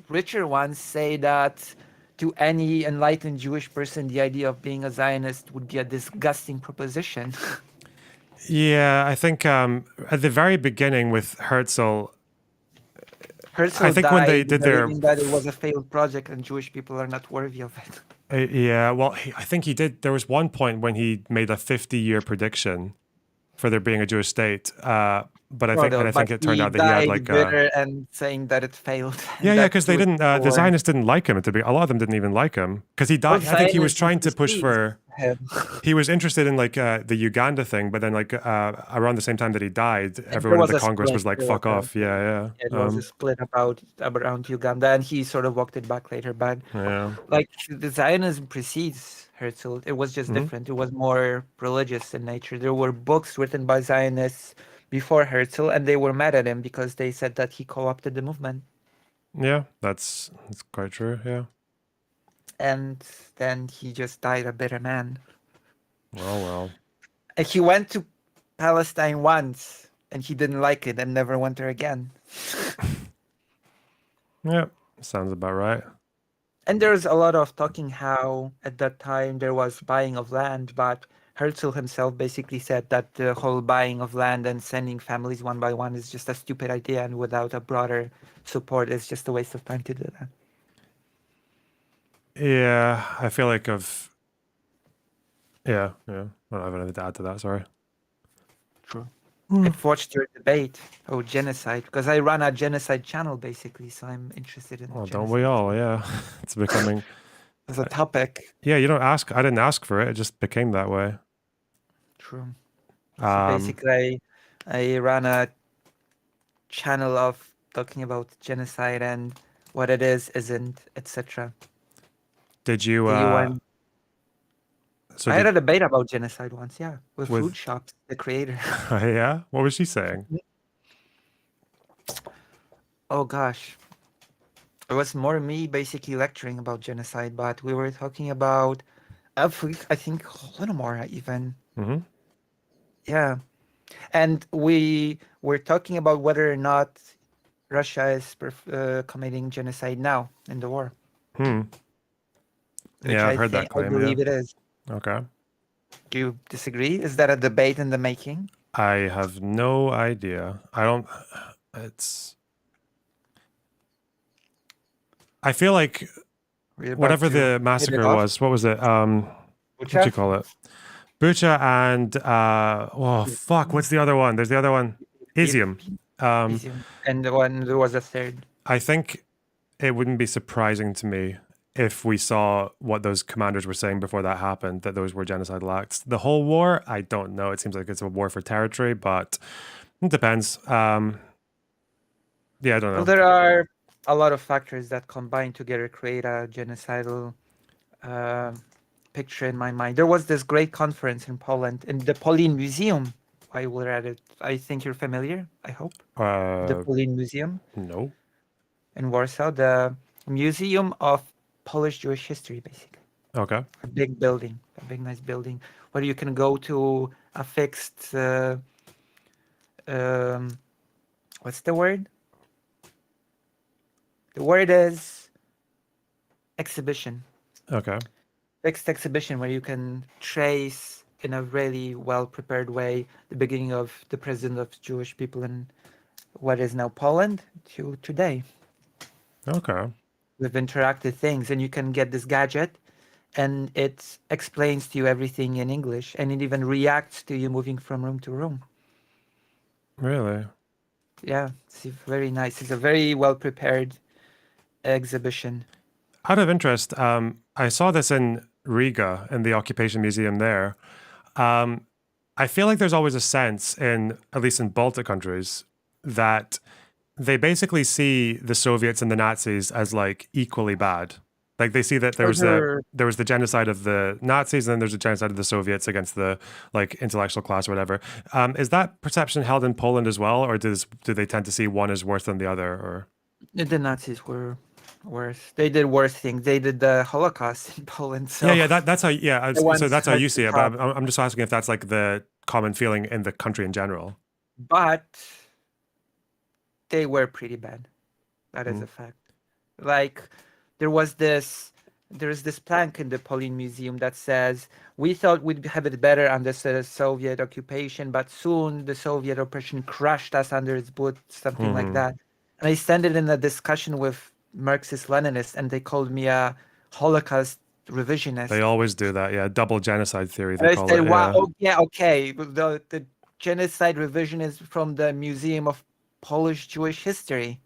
richer ones say that to any enlightened Jewish person, the idea of being a Zionist would be a disgusting proposition. Yeah, I think at the very beginning with Herzl, Herzl I think when they died did their believing that it was a failed project and Jewish people are not worthy of it. yeah, well, I think he did. There was one point when he made a 50-year prediction for there being a Jewish state, but I think it turned out that he had like bitter and saying that it failed. yeah, because they didn't. The Zionists didn't like him. A lot of them didn't even like him because he died. I think he was trying to push for. He was interested in like the Uganda thing, but then like around the same time that he died, everyone in the Congress was like, "Fuck off!" Yeah. It was a split around Uganda, and he sort of walked it back later. But Yeah. like the Zionism precedes Herzl. It was just different. It was more religious in nature. There were books written by Zionists before Herzl, and they were mad at him because they said that he co-opted the movement. Yeah, that's quite true. Yeah. And then he just died a bitter man. Well. And he went to Palestine once, and he didn't like it and never went there again. Yeah, sounds about right. And there's a lot of talking how at that time there was buying of land, but Herzl himself basically said that the whole buying of land and sending families one by one is just a stupid idea, and without a broader support, it's just a waste of time to do that. Yeah, I feel like yeah. I don't have anything to add to that. Sorry. True. I've watched your debate about genocide because I run a genocide channel basically, so I'm interested in. Well, genocide. don't we all? Yeah, it's becoming as a topic. Yeah, you don't ask. I didn't ask for it. It just became that way. True. So basically, I ran a channel of talking about genocide and what it is, isn't, etc. Did you? I had a debate about genocide once, yeah, with Food Shops, the creator. Yeah? What was she saying? Oh gosh. It was more me basically lecturing about genocide, but we were talking about, I think, Holodomor even. Mm-hmm. Yeah. And we were talking about whether or not Russia is committing genocide now in the war. Yeah, I've heard that claim. I believe it is. Okay. Do you disagree? Is that a debate in the making? I have no idea. I feel like whatever the massacre was, what was it? What do you call it? Bucha and what's the other one? There's the other one. Izium. And the one there was a third. I think it wouldn't be surprising to me if we saw what those commanders were saying before that happened, that those were genocidal acts. The whole war, I don't know. It seems like it's a war for territory, but it depends. Yeah, I don't know. Well, there are a lot of factors that combine together create a genocidal picture in my mind. There was this great conference in Poland in the Polin Museum. I will read it. I think you're familiar, I hope. The Polin Museum? No. In Warsaw, the Museum of Polish Jewish History, basically. Okay. A big building, a big nice building, where you can go to a fixed, what's the word? The word is exhibition. Okay. Fixed exhibition where you can trace in a really well prepared way the beginning of the presence of Jewish people in what is now Poland to today Okay. with interactive things. And you can get this gadget and it explains to you everything in English and it even reacts to you moving from room to room. Really? Yeah, it's very nice. It's a very well prepared exhibition. Out of interest, I saw this in Riga in the Occupation Museum there. I feel like there's always a sense in, at least in Baltic countries, that they basically see the Soviets and the Nazis as like equally bad. Like they see that there was the genocide of the Nazis, and then there's a genocide of the Soviets against the like intellectual class or whatever. Is that perception held in Poland as well, or do they tend to see one as worse than the other? Or the Nazis were worse. They did worse things. They did the Holocaust in Poland. So yeah, that's how. Yeah, so that's how you see it. top. But I'm just asking if that's like the common feeling in the country in general. But they were pretty bad. That is a fact. Like there's this plank in the Polin Museum that says, we thought we'd have it better under the Soviet occupation, but soon the Soviet oppression crushed us under its boot, something like that. And I stand it in a discussion with Marxist-Leninists, and they called me a Holocaust revisionist. They always do that, yeah. Double genocide theory, And they I call said, it. wow, Yeah. oh, yeah, okay. The genocide revision is from the Museum of Polish Jewish History.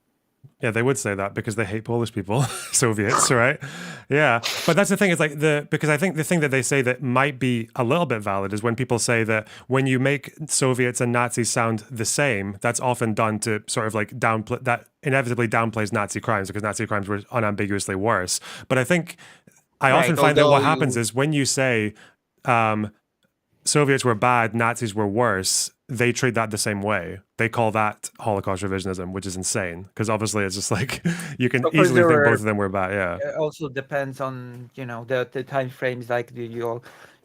Yeah, they would say that because they hate Polish people, Soviets, right? Yeah, but that's the thing. Is like because I think the thing that they say that might be a little bit valid is when people say that when you make Soviets and Nazis sound the same, that's often done to sort of like downplay that inevitably downplays Nazi crimes because Nazi crimes were unambiguously worse. But I think I often find that what happens is when you say Soviets were bad, Nazis were worse, they treat that the same way. They call that Holocaust revisionism, which is insane because obviously it's just like you can easily think both of them were bad. Yeah. It also depends on the time frames. Like you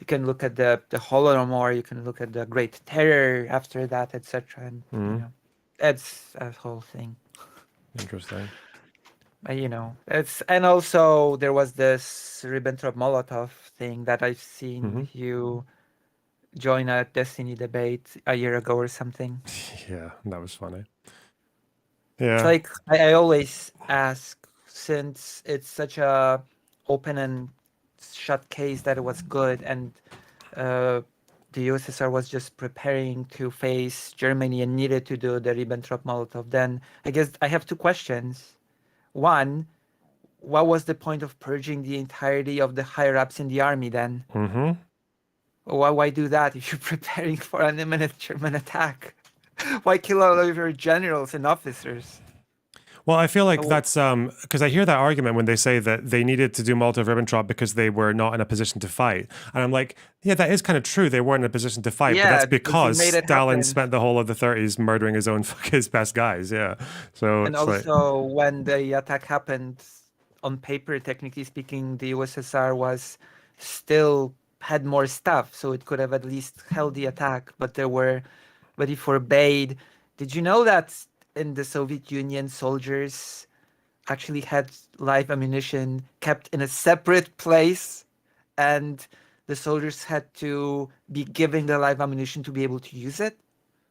can look at the Holodomor, you can look at the Great Terror after that, etc. And it's a whole thing. Interesting. And also there was this Ribbentrop-Molotov thing that I've seen you join a Destiny debate a year ago or something. Yeah, that was funny. Yeah. It's like I always ask, since it's such a open and shut case that it was good, and the USSR was just preparing to face Germany and needed to do the Ribbentrop-Molotov, then I guess I have two questions. One, what was the point of purging the entirety of the higher-ups in the army then? Why do that if you're preparing for an imminent German attack? Why kill all of your generals and officers? Well, I feel like that's because I hear that argument when they say that they needed to do Molotov-Ribbentrop because they were not in a position to fight. And I'm like, yeah, that is kind of true. They weren't in a position to fight, but that's because Stalin spent the whole of the 30s murdering his best guys. Yeah. So and also when the attack happened, on paper, technically speaking, the USSR had more stuff, so it could have at least held the attack, but he forbade. Did you know that in the Soviet Union, soldiers actually had live ammunition kept in a separate place, and the soldiers had to be given the live ammunition to be able to use it?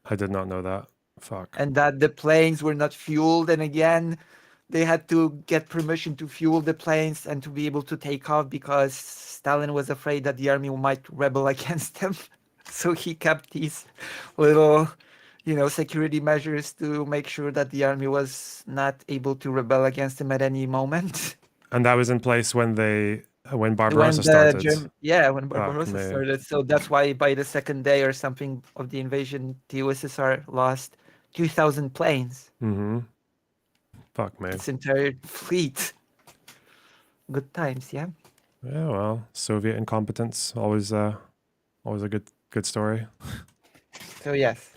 I did not know that. Fuck. And that the planes were not fueled, and again, they had to get permission to fuel the planes and to be able to take off because Stalin was afraid that the army might rebel against him. So he kept these little, security measures to make sure that the army was not able to rebel against him at any moment. And that was in place when Barbarossa started. When Barbarossa started. So that's why by the second day or something of the invasion, the USSR lost 2,000 planes. Fuck, man. Its entire fleet. Good times, yeah. Yeah, well, Soviet incompetence always a good story. So yes.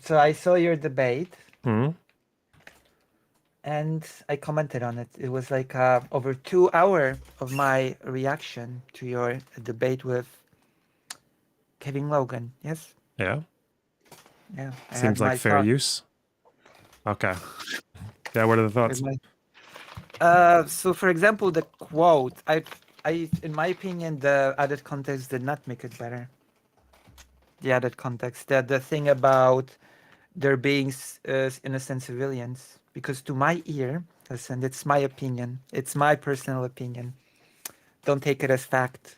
So I saw your debate. And I commented on it. It was like over 2 hours of my reaction to your debate with Kevin Logan. Yes? Yeah. Yeah. Seems like fair use. Okay. Yeah, what are the thoughts? So for example, the quote, in my opinion, the added context did not make it better. The added context, the thing about there being innocent civilians, because to my ear, listen, it's my opinion, it's my personal opinion. Don't take it as fact.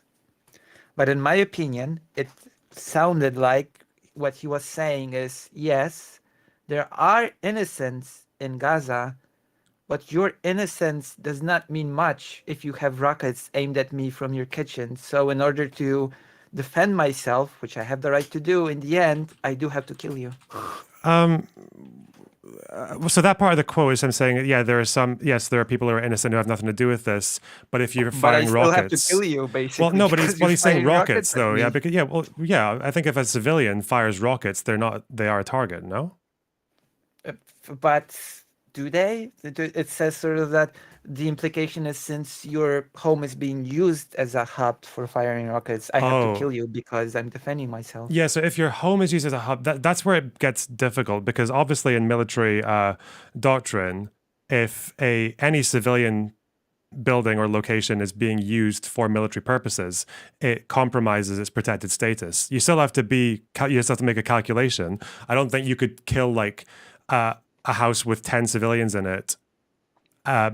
But in my opinion, it sounded like what he was saying is, yes, there are innocents in Gaza, but your innocence does not mean much if you have rockets aimed at me from your kitchen. So in order to defend myself, which I have the right to do, in the end, I do have to kill you. So that part of the quote is him saying, yeah, there are people who are innocent who have nothing to do with this, but if you're But I firing still have to rockets, kill you, basically. well, no, but because he's you're saying firing rockets at though, me. yeah, because I think if a civilian fires rockets, they are a target, no? But do they? It says sort of that the implication is since your home is being used as a hub for firing rockets, I have to kill you because I'm defending myself. Yeah, so if your home is used as a hub, that's where it gets difficult, because obviously in military doctrine, if any civilian building or location is being used for military purposes, it compromises its protected status. You still have to make a calculation. I don't think you could kill like a house with 10 civilians in it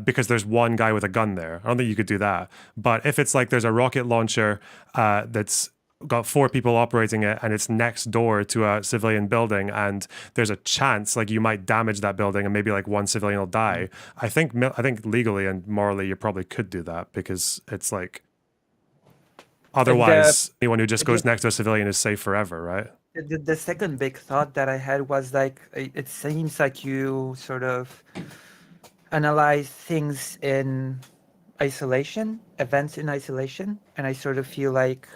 because there's one guy with a gun there. I don't think you could do that. But if it's like there's a rocket launcher that's got 4 people operating it and it's next door to a civilian building and there's a chance like you might damage that building and maybe like one civilian will die, I think legally and morally you probably could do that, because it's like otherwise anyone who just goes next to a civilian is safe forever, right? The second big thought that I had was like, it seems like you sort of analyze things in isolation, events in isolation, and I sort of feel like,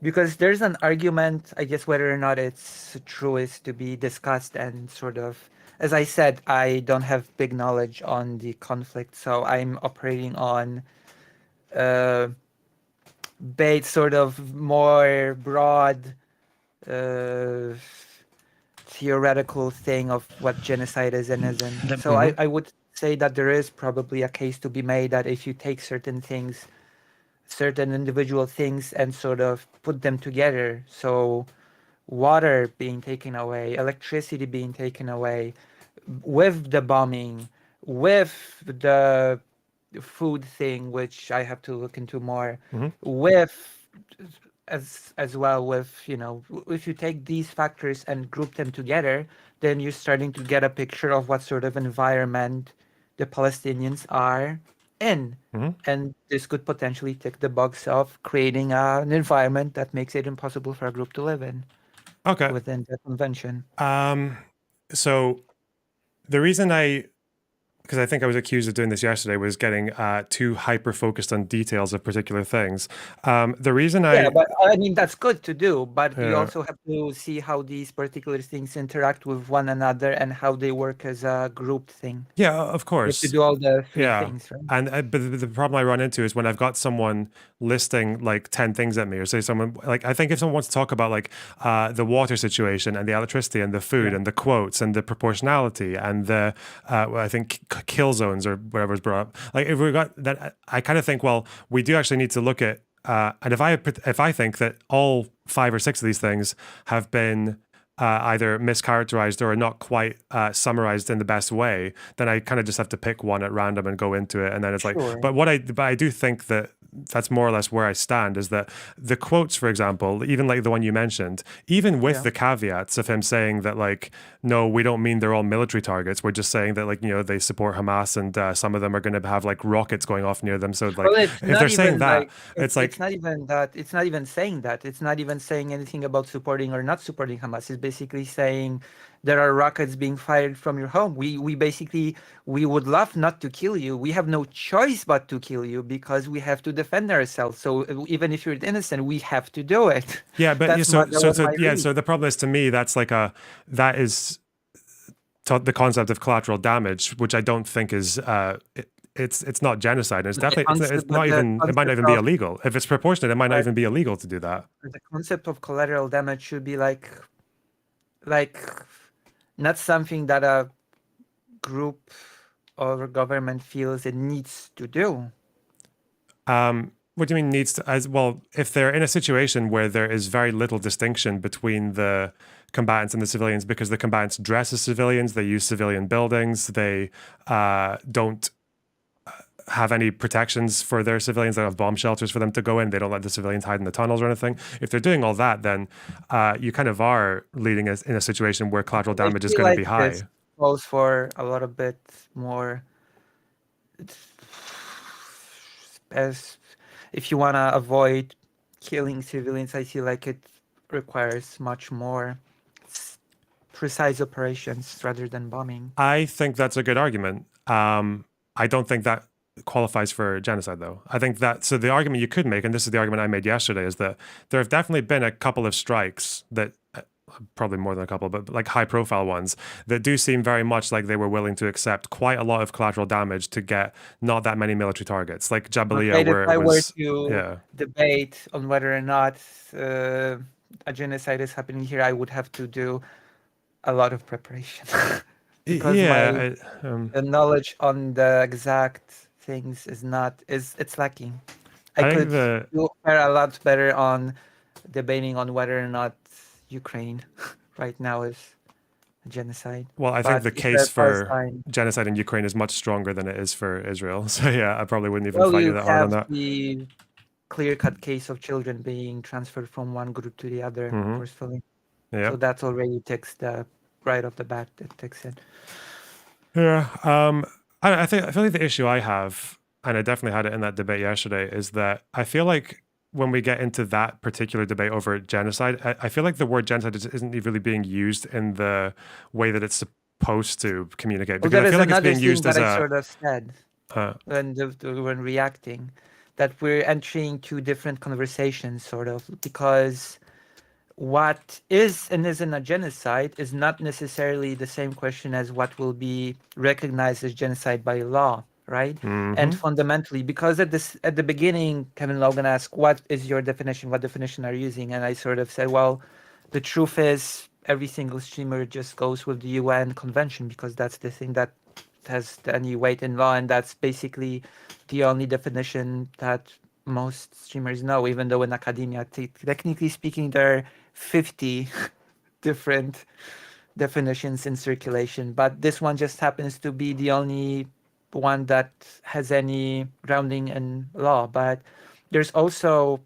because there's an argument, I guess whether or not it's true is to be discussed, and sort of, as I said, I don't have big knowledge on the conflict, so I'm operating on sort of more broad theoretical thing of what genocide is and isn't. So I would say that there is probably a case to be made that if you take certain things, certain individual things, and sort of put them together, so water being taken away, electricity being taken away, with the bombing, with the food thing, which I have to look into more, with as well with, if you take these factors and group them together, then you're starting to get a picture of what sort of environment the Palestinians are in. And this could potentially tick the box of creating an environment that makes it impossible for a group to live in. Okay. Within the convention. So the reason because I think I was accused of doing this yesterday, was getting too hyper-focused on details of particular things. The reason but I mean, that's good to do, but you also have to see how these particular things interact with one another and how they work as a group thing. Yeah, of course. You have to do all the three things, right? And but the problem I run into is when I've got someone listing like 10 things at me, or say someone like, I think if someone wants to talk about like the water situation and the electricity and the food and the quotes and the proportionality and the I think kill zones or whatever's brought up, like if we got that, I kind of think, well, we do actually need to look at and if I think that all 5 or 6 of these things have been either mischaracterized or not quite summarized in the best way, then I kind of just have to pick one at random and go into it. And then it's like, but I do think that that's more or less where I stand, is that the quotes, for example, even like the one you mentioned, even with the caveats of him saying that like, no, we don't mean they're all military targets. We're just saying that like, they support Hamas and some of them are going to have like rockets going off near them. So like, if they're saying that, it's not even that. It's not even saying that. It's not even saying anything about supporting or not supporting Hamas. It's basically saying there are rockets being fired from your home. We would love not to kill you. We have no choice but to kill you because we have to defend ourselves. So even if you're innocent, we have to do it. Yeah, but so the problem is, to me, that is the concept of collateral damage, which I don't think is it's not genocide. It's definitely it might not even be illegal. If it's proportionate, it might not even be illegal to do that. The concept of collateral damage should be like not something that a group our government feels it needs to do. What do you mean needs to? As well, if they're in a situation where there is very little distinction between the combatants and the civilians, because the combatants dress as civilians, they use civilian buildings, they don't have any protections for their civilians. They don't have bomb shelters for them to go in. They don't let the civilians hide in the tunnels or anything. If they're doing all that, then you kind of are leading us in a situation where collateral damage is feel going to be like high. this calls for a lot of bit more. As if you want to avoid killing civilians, I feel like it requires much more precise operations rather than bombing. I think that's a good argument. I don't think that qualifies for genocide, though. I think that, so the argument you could make, and this is the argument I made yesterday, is that there have definitely been a couple of strikes that, probably more than a couple, but like high profile ones, that do seem very much like they were willing to accept quite a lot of collateral damage to get not that many military targets, like Jabalia, Okay, where if I it were was, to debate on whether or not a genocide is happening here, I would have to do a lot of preparation. Because the knowledge on the exact things it's lacking. I could do fare a lot better on debating on whether or not Ukraine right now is a genocide. Well, I think the case for genocide in Ukraine is much stronger than it is for Israel. So yeah, I probably wouldn't even fight you that hard on that. The clear-cut case of children being transferred from one group to the other forcefully. Yeah. So that already takes the right off the bat. It takes it. Yeah. I feel like the issue I have, and I definitely had it in that debate yesterday, is that I feel like when we get into that particular debate over genocide, I feel like the word genocide isn't really being used in the way that it's supposed to communicate. Because I feel like it's being used as I sort of said when reacting, that we're entering two different conversations, sort of, because what is and isn't a genocide is not necessarily the same question as what will be recognized as genocide by law. Right? And fundamentally, because at the beginning, Kevin Logan asked, what is your definition? What definition are you using? And I sort of said, well, the truth is every single streamer just goes with the UN convention because that's the thing that has any weight in law. And that's basically the only definition that most streamers know, even though in academia, technically speaking, there are 50 different definitions in circulation. But this one just happens to be the only one that has any grounding in law. But it also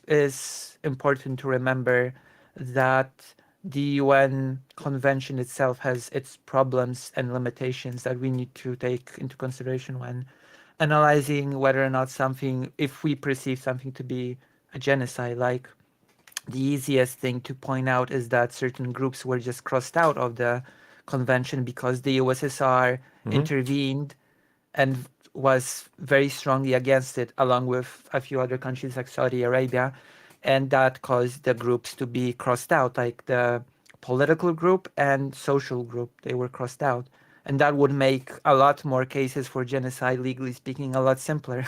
is important to remember that the UN convention itself has its problems and limitations that we need to take into consideration when analyzing whether or not if we perceive something to be a genocide. Like, the easiest thing to point out is that certain groups were just crossed out of the convention because the USSR intervened and was very strongly against it, along with a few other countries like Saudi Arabia, and that caused the groups to be crossed out, like the political group and social group. They were crossed out, and that would make a lot more cases for genocide, legally speaking, a lot simpler.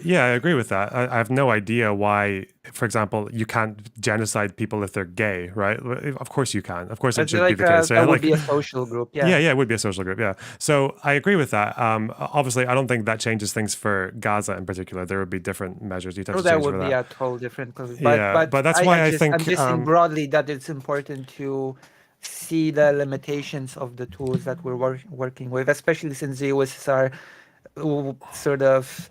Yeah, I agree with that. I have no idea why, for example, you can't genocide people if they're gay, right? Of course you can. Of course it should be the case. That would be a social group, yeah. Yeah, it would be a social group, yeah. So I agree with that. Obviously, I don't think that changes things for Gaza in particular. There would be different measures you'd have to change for that. That would be a whole different... But that's why I think... I'm just saying broadly that it's important to see the limitations of the tools that we're working with, especially since the USSR sort of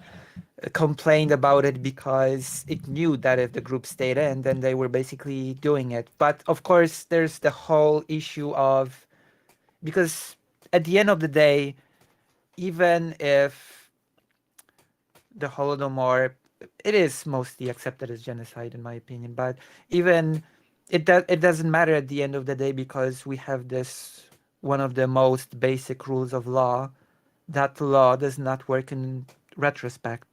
complained about it because it knew that if the group stayed in, then they were basically doing it. But of course, there's the whole issue of, because at the end of the day, even if the Holodomor, it is mostly accepted as genocide in my opinion, but even it doesn't matter at the end of the day, because we have this one of the most basic rules of law, that law does not work in retrospect.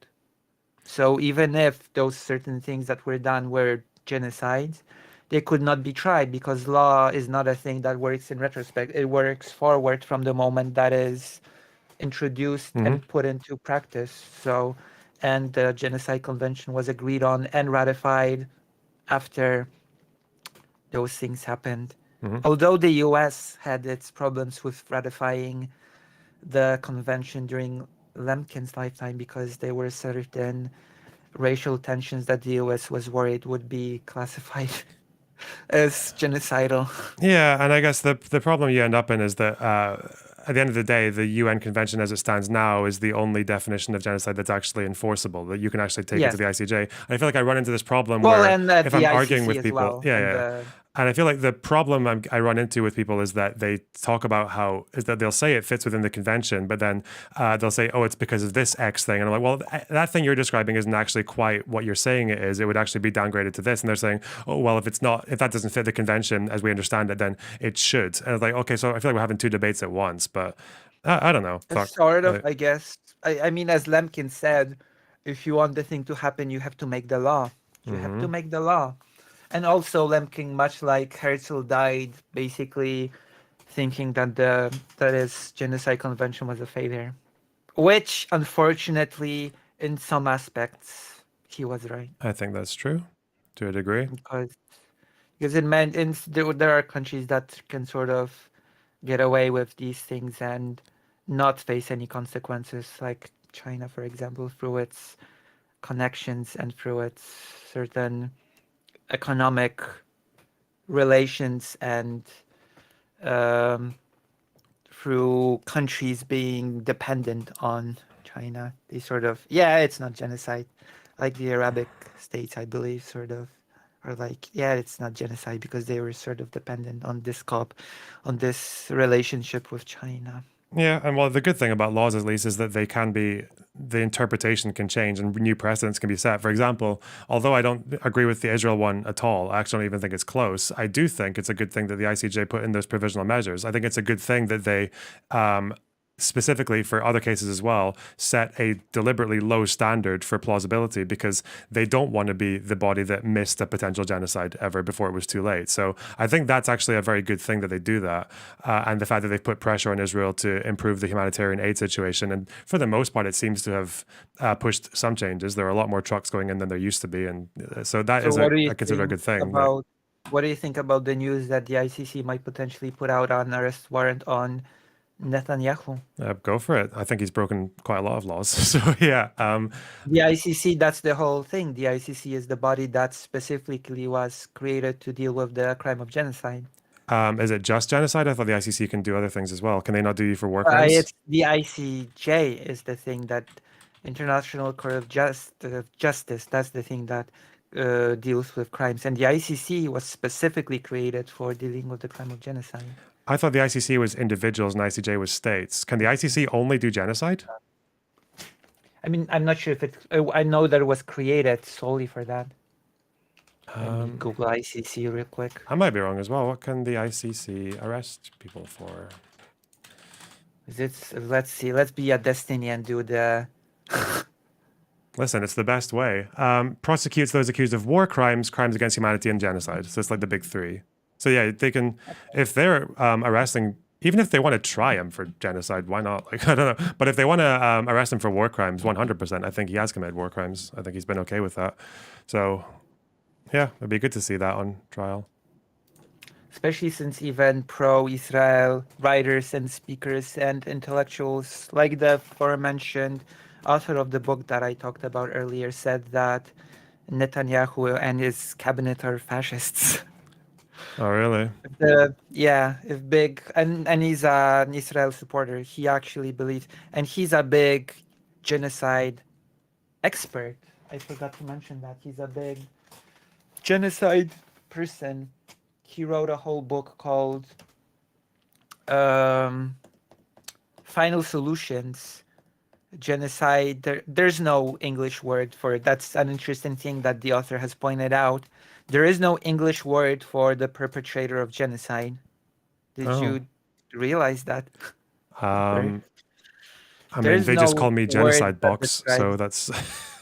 So even if those certain things that were done were genocides, they could not be tried because law is not a thing that works in retrospect. It works forward from the moment that is introduced and put into practice. So, and the Genocide Convention was agreed on and ratified after those things happened. Although the US had its problems with ratifying the convention during Lemkin's lifetime because there were certain racial tensions that the US was worried would be classified as genocidal. Yeah, and I guess the problem you end up in is that at the end of the day, the UN Convention as it stands now is the only definition of genocide that's actually enforceable, that you can actually take it to Yes. the ICJ. And I feel like I run into this problem Well, where and if the I'm ICC arguing with as people, well, yeah, and yeah. And I feel like the problem I run into with people is that they talk about how is that they'll say it fits within the convention, but then they'll say, oh, it's because of this X thing. And I'm like, well, that thing you're describing isn't actually quite what you're saying it is. It would actually be downgraded to this. And they're saying, oh, well, if that doesn't fit the convention as we understand it, then it should. And it's like, okay, so I feel like we're having two debates at once, but I don't know. Fuck. Sort of, I guess. I mean, as Lemkin said, if you want the thing to happen, you have to make the law. You have to make the law. And also Lemkin, much like Herzl, died basically thinking that his genocide convention was a failure, which unfortunately, in some aspects, he was right. I think that's true, to a degree. Because it meant there are countries that can sort of get away with these things and not face any consequences, like China, for example, through its connections and through its certain economic relations and through countries being dependent on China. They sort of, it's not genocide, like the Arabic states, I believe, sort of, are like, it's not genocide because they were sort of dependent on this relationship with China. Yeah, and well, the good thing about laws, at least, is that the interpretation can change and new precedents can be set. For example, although I don't agree with the Israel one at all, I actually don't even think it's close. I do think it's a good thing that the ICJ put in those provisional measures. I think it's a good thing that they specifically for other cases as well, set a deliberately low standard for plausibility because they don't want to be the body that missed a potential genocide ever before it was too late. So I think that's actually a very good thing that they do that. And the fact that they've put pressure on Israel to improve the humanitarian aid situation. And for the most part, it seems to have pushed some changes. There are a lot more trucks going in than there used to be. And so that is I consider a good thing. What do you think about the news that the ICC might potentially put out an arrest warrant on Netanyahu? Go for it. I think he's broken quite a lot of laws. So yeah. The ICC, that's the whole thing. The ICC is the body that specifically was created to deal with the crime of genocide. Is it just genocide? I thought the ICC can do other things as well. Can they not do you for war crimes? It's the ICJ is the thing that International Court of Justice. That's the thing that deals with crimes, and the ICC was specifically created for dealing with the crime of genocide. I thought the ICC was individuals and ICJ was states. Can the ICC only do genocide? I mean, I'm not sure if it. I know that it was created solely for that. Google ICC real quick. I might be wrong as well. What can the ICC arrest people for? Let's see. Let's be a Destiny and do the. Listen, it's the best way. Prosecutes those accused of war crimes, crimes against humanity, and genocide. So it's like the big three. So yeah, they can, if they're arresting, even if they want to try him for genocide, why not? Like, I don't know. But if they want to arrest him for war crimes, 100%, I think he has committed war crimes. I think he's been okay with that. So yeah, it'd be good to see that on trial. Especially since even pro-Israel writers and speakers and intellectuals, like the aforementioned author of the book that I talked about earlier, said that Netanyahu and his cabinet are fascists. Oh, really? If big, and he's an Israel supporter. He actually believes, and he's a big genocide expert. I forgot to mention that. He's a big genocide person. He wrote a whole book called Final Solutions. Genocide. There's no English word for it. That's an interesting thing that the author has pointed out. There is no English word for the perpetrator of genocide. Did you realize that? I mean, they just call me Genocide Box, so that's,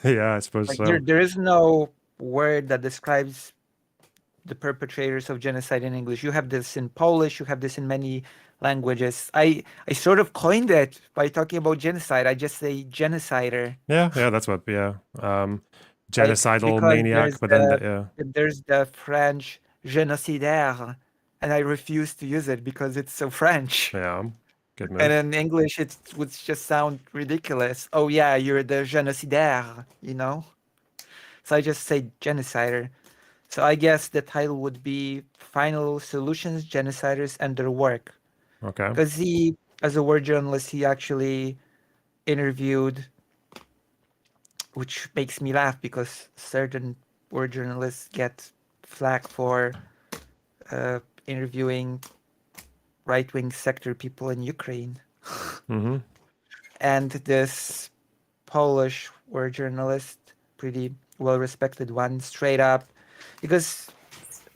yeah, I suppose so. There is no word that describes the perpetrators of genocide in English. You have this in Polish, you have this in many languages. I sort of coined it by talking about genocide. I just say genocider. Yeah, that's what, genocidal maniac, but then there's the French génocidaire, and I refuse to use it because it's so French. Yeah. Good move. And in English, it would just sound ridiculous. Oh yeah, you're the génocidaire, you know? So I just say genocider. So I guess the title would be Final Solutions, Genociders and Their Work. Okay. Because he, as a war journalist, he actually interviewed, which makes me laugh because certain war journalists get flack for interviewing right-wing sector people in Ukraine. Mm-hmm. And this Polish war journalist, pretty well-respected one, straight up, because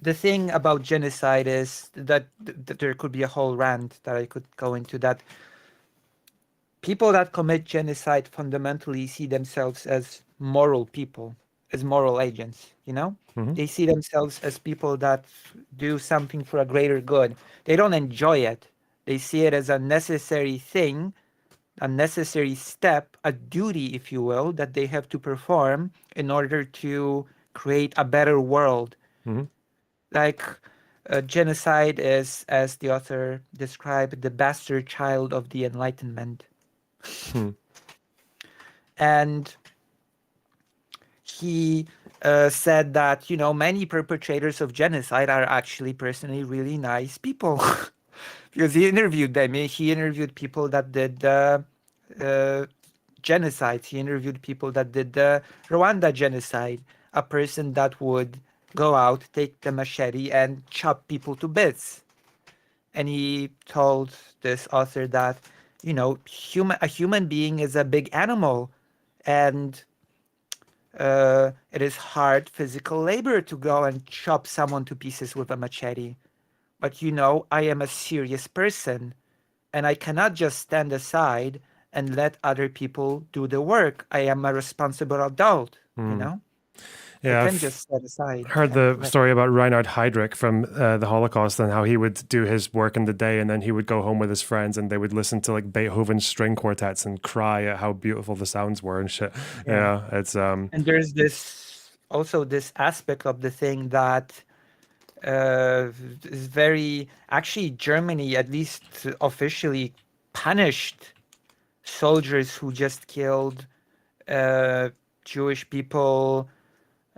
the thing about genocide is that there could be a whole rant that I could go into, that people that commit genocide fundamentally see themselves as moral people, as moral agents, you know? Mhm. They see themselves as people that do something for a greater good. They don't enjoy it. They see it as a necessary thing, a necessary step, a duty, if you will, that they have to perform in order to create a better world. Mhm. Like genocide is, as the author described, the bastard child of the Enlightenment. Hmm. And he said that, you know, many perpetrators of genocide are actually personally really nice people. Because he interviewed them. He interviewed people that did genocide. He interviewed people that did the Rwanda genocide. A person that would go out, take the machete, and chop people to bits. And he told this author that, you know, a human being is a big animal, and it is hard physical labor to go and chop someone to pieces with a machete. But you know, I am a serious person, and I cannot just stand aside and let other people do the work. I am a responsible adult, you know? Yeah, I I've can just stand aside. heard the story about Reinhard Heydrich from the Holocaust and how he would do his work in the day and then he would go home with his friends and they would listen to like Beethoven's string quartets and cry at how beautiful the sounds were and shit. Yeah, it's And there's this also this aspect of the thing that is very, actually Germany at least officially punished soldiers who just killed Jewish people,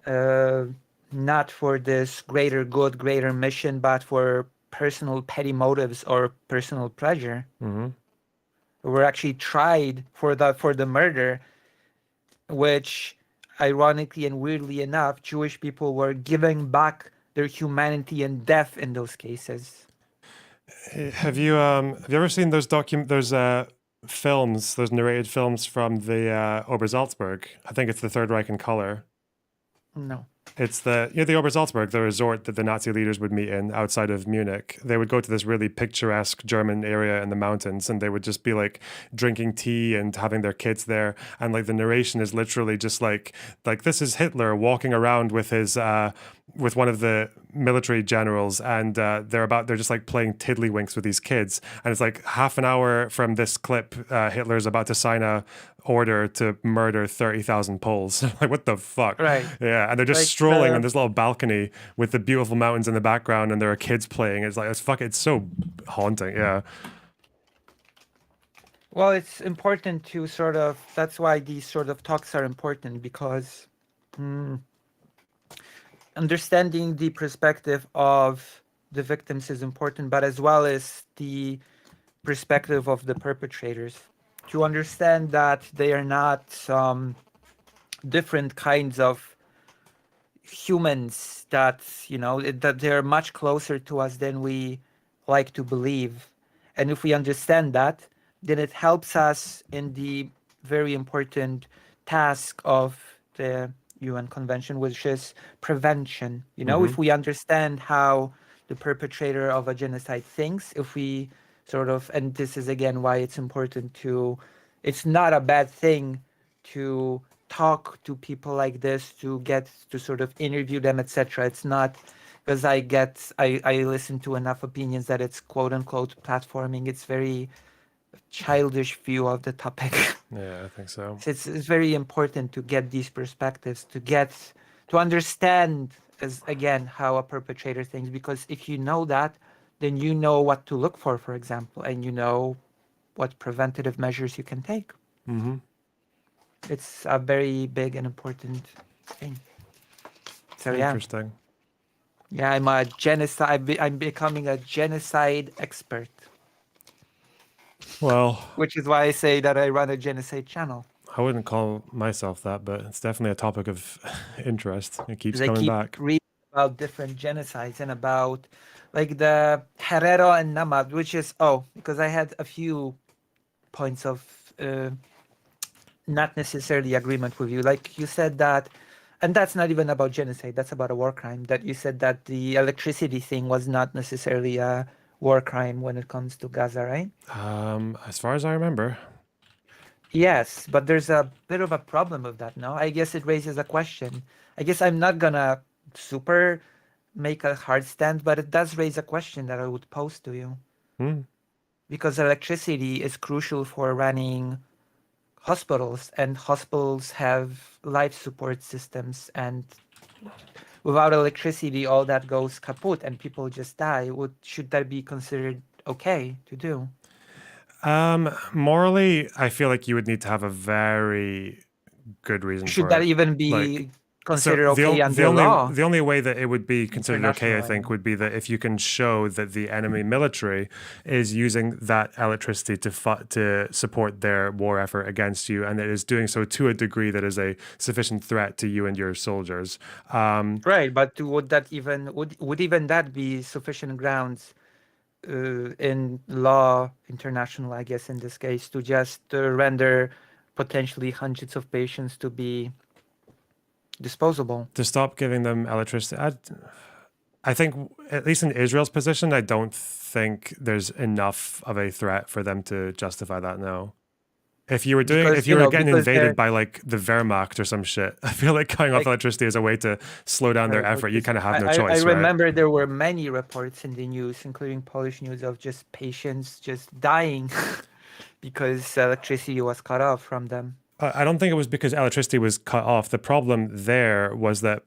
not for this greater good, greater mission, but for personal petty motives or personal pleasure. Mhm. Were actually tried for the murder, which ironically and weirdly enough, Jewish people were giving back their humanity and death in those cases. Have you ever seen those films, those narrated films from the Obersalzberg? I think it's the Third Reich in color. No. It's the Obersalzberg, the resort that the Nazi leaders would meet in outside of Munich. They would go to this really picturesque German area in the mountains, and they would just be like drinking tea and having their kids there. And like the narration is literally just like this is Hitler walking around with his with one of the military generals, and they're just like playing tiddlywinks with these kids. And it's like half an hour from this clip, Hitler's about to sign a order to murder 30,000 Poles. Like, what the fuck? Right. Yeah, and they're just Like strolling the- on this little balcony with the beautiful mountains in the background, and there are kids playing. It's like it's so haunting. Yeah. Well, it's important to sort of, that's why these sort of talks are important, because understanding the perspective of the victims is important, but as well as the perspective of the perpetrators, to understand that they are not some different kinds of humans, that, you know, that they're much closer to us than we like to believe. And if we understand that, then it helps us in the very important task of the UN Convention, which is prevention. You know, if we understand how the perpetrator of a genocide thinks, if we sort of, and this is again why it's important to, it's not a bad thing to talk to people like this, to get to sort of interview them, etc. It's not, because I listen to enough opinions that it's quote unquote platforming. It's very childish view of the topic. Yeah, I think so. It's very important to get these perspectives, to understand, as again, how a perpetrator thinks, because if you know that, then you know what to look for example, and you know what preventative measures you can take. Mm-hmm. It's a very big and important thing. So yeah, Interesting. yeah, I'm a genocide. I'm becoming a genocide expert, Well, which is why I say that I run a genocide channel. I wouldn't call myself that, but it's definitely a topic of interest. It keeps Because I coming keep back. reading about different genocides and about like the Herero and Namad, which is because I had a few points of not necessarily agreement with you. Like you said that, and that's not even about genocide. That's about a war crime. That you said that the electricity thing was not necessarily a war crime when it comes to Gaza, right? As far as I remember. Yes, but there's a bit of a problem with that, no? I guess it raises a question. I guess I'm not gonna super make a hard stand, but it does raise a question that I would pose to you. Because electricity is crucial for running hospitals, and hospitals have life support systems, and without electricity, all that goes kaput and people just die. Should that be considered okay to do? Morally, I feel like you would need to have a very good reason Should for that it. even be Like, considered the, okay the under only law? the only way that it would be considered okay, I International, I think, mean. would be that if you can show that the enemy military is using that electricity to support their war effort against you, and it is doing so to a degree that is a sufficient threat to you and your soldiers. Right, but would even that be sufficient grounds in law international, I guess in this case, to just render potentially hundreds of patients to be disposable? To stop giving them electricity, I think, at least in Israel's position, I don't think there's enough of a threat for them to justify that now. If you were getting invaded by like the Wehrmacht or some shit, I feel like cutting off electricity is a way to slow down their Right, effort. You because kind of have no I choice, right? remember there were many reports in the news, including Polish news, of just patients just dying because electricity was cut off from them. I don't think it was because electricity was cut off. The problem there was that,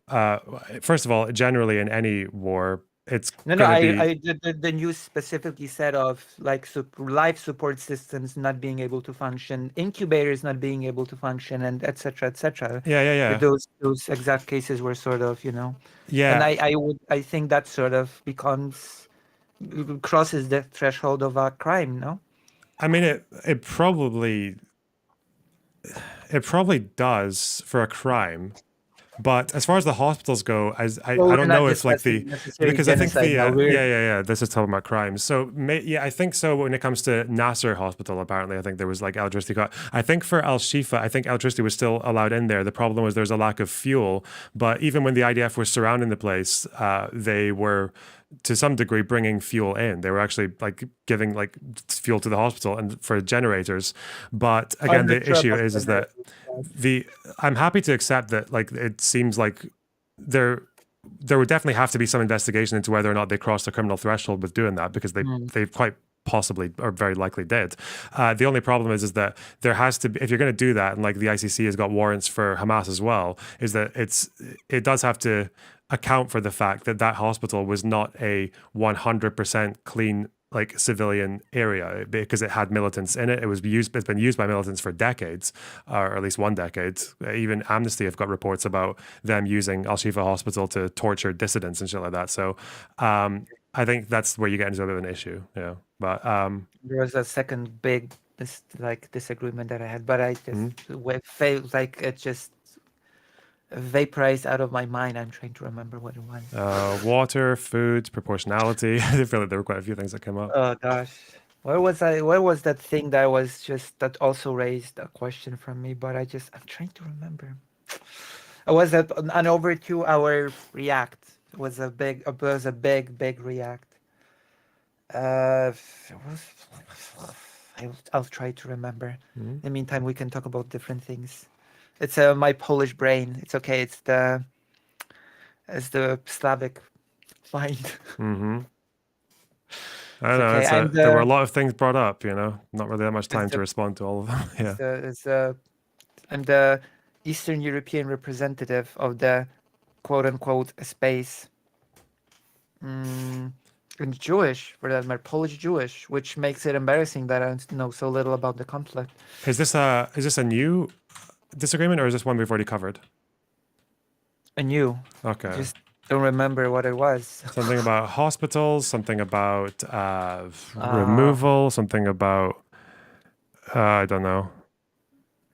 first of all, generally in any war, it's No, going to be... the news specifically said of like life support systems not being able to function, incubators not being able to function, and etc. etc. Yeah. Those exact cases were sort of, Yeah. And I think that sort of crosses the threshold of a crime, no? I mean, it probably does for a crime. But as far as the hospitals go, I don't know if like because I think this is talking about crimes. So I think so when it comes to Nasser Hospital, apparently I think there was like electricity cut. I think for Al Shifa, I think electricity was still allowed in there. The problem was there's a lack of fuel. But even when the IDF was surrounding the place, they were to some degree bringing fuel in. They were actually like giving like fuel to the hospital and for generators. But again, the issue is that I'm happy to accept that like it seems like there would definitely have to be some investigation into whether or not they crossed the criminal threshold with doing that, because they quite possibly or very likely did. The only problem is that there has to be, if you're going to do that, and like the ICC has got warrants for Hamas as well, is that it does have to account for the fact that that hospital was not a 100% clean like civilian area, because it had militants in it. It's been used by militants for decades, or at least 1 decade. Even Amnesty have got reports about them using Al Shifa Hospital to torture dissidents and shit like that. So I think that's where you get into a bit of an issue. Yeah, but there was a second big disagreement that I had, but I just failed. Like it just vaporized out of my mind. I'm trying to remember what it was. Water, food, proportionality. I feel like there were quite a few things that came up. Oh gosh, where was that thing that also raised a question from me? But I'm trying to remember. It was an over 2-hour react. It was a big react. I'll try to remember. In the meantime, we can talk about different things. It's my Polish brain. It's okay. It's the Slavic mind. I don't know. There were a lot of things brought up. Not really that much time to respond to all of them. Yeah. I'm the Eastern European representative of the quote unquote space. And Jewish, for that matter, Polish Jewish, which makes it embarrassing that I know so little about the conflict. Is this a new disagreement, or is this one we've already covered? And you Okay. just don't remember what it was. Something about hospitals, something about Ah. removal, something about I don't know.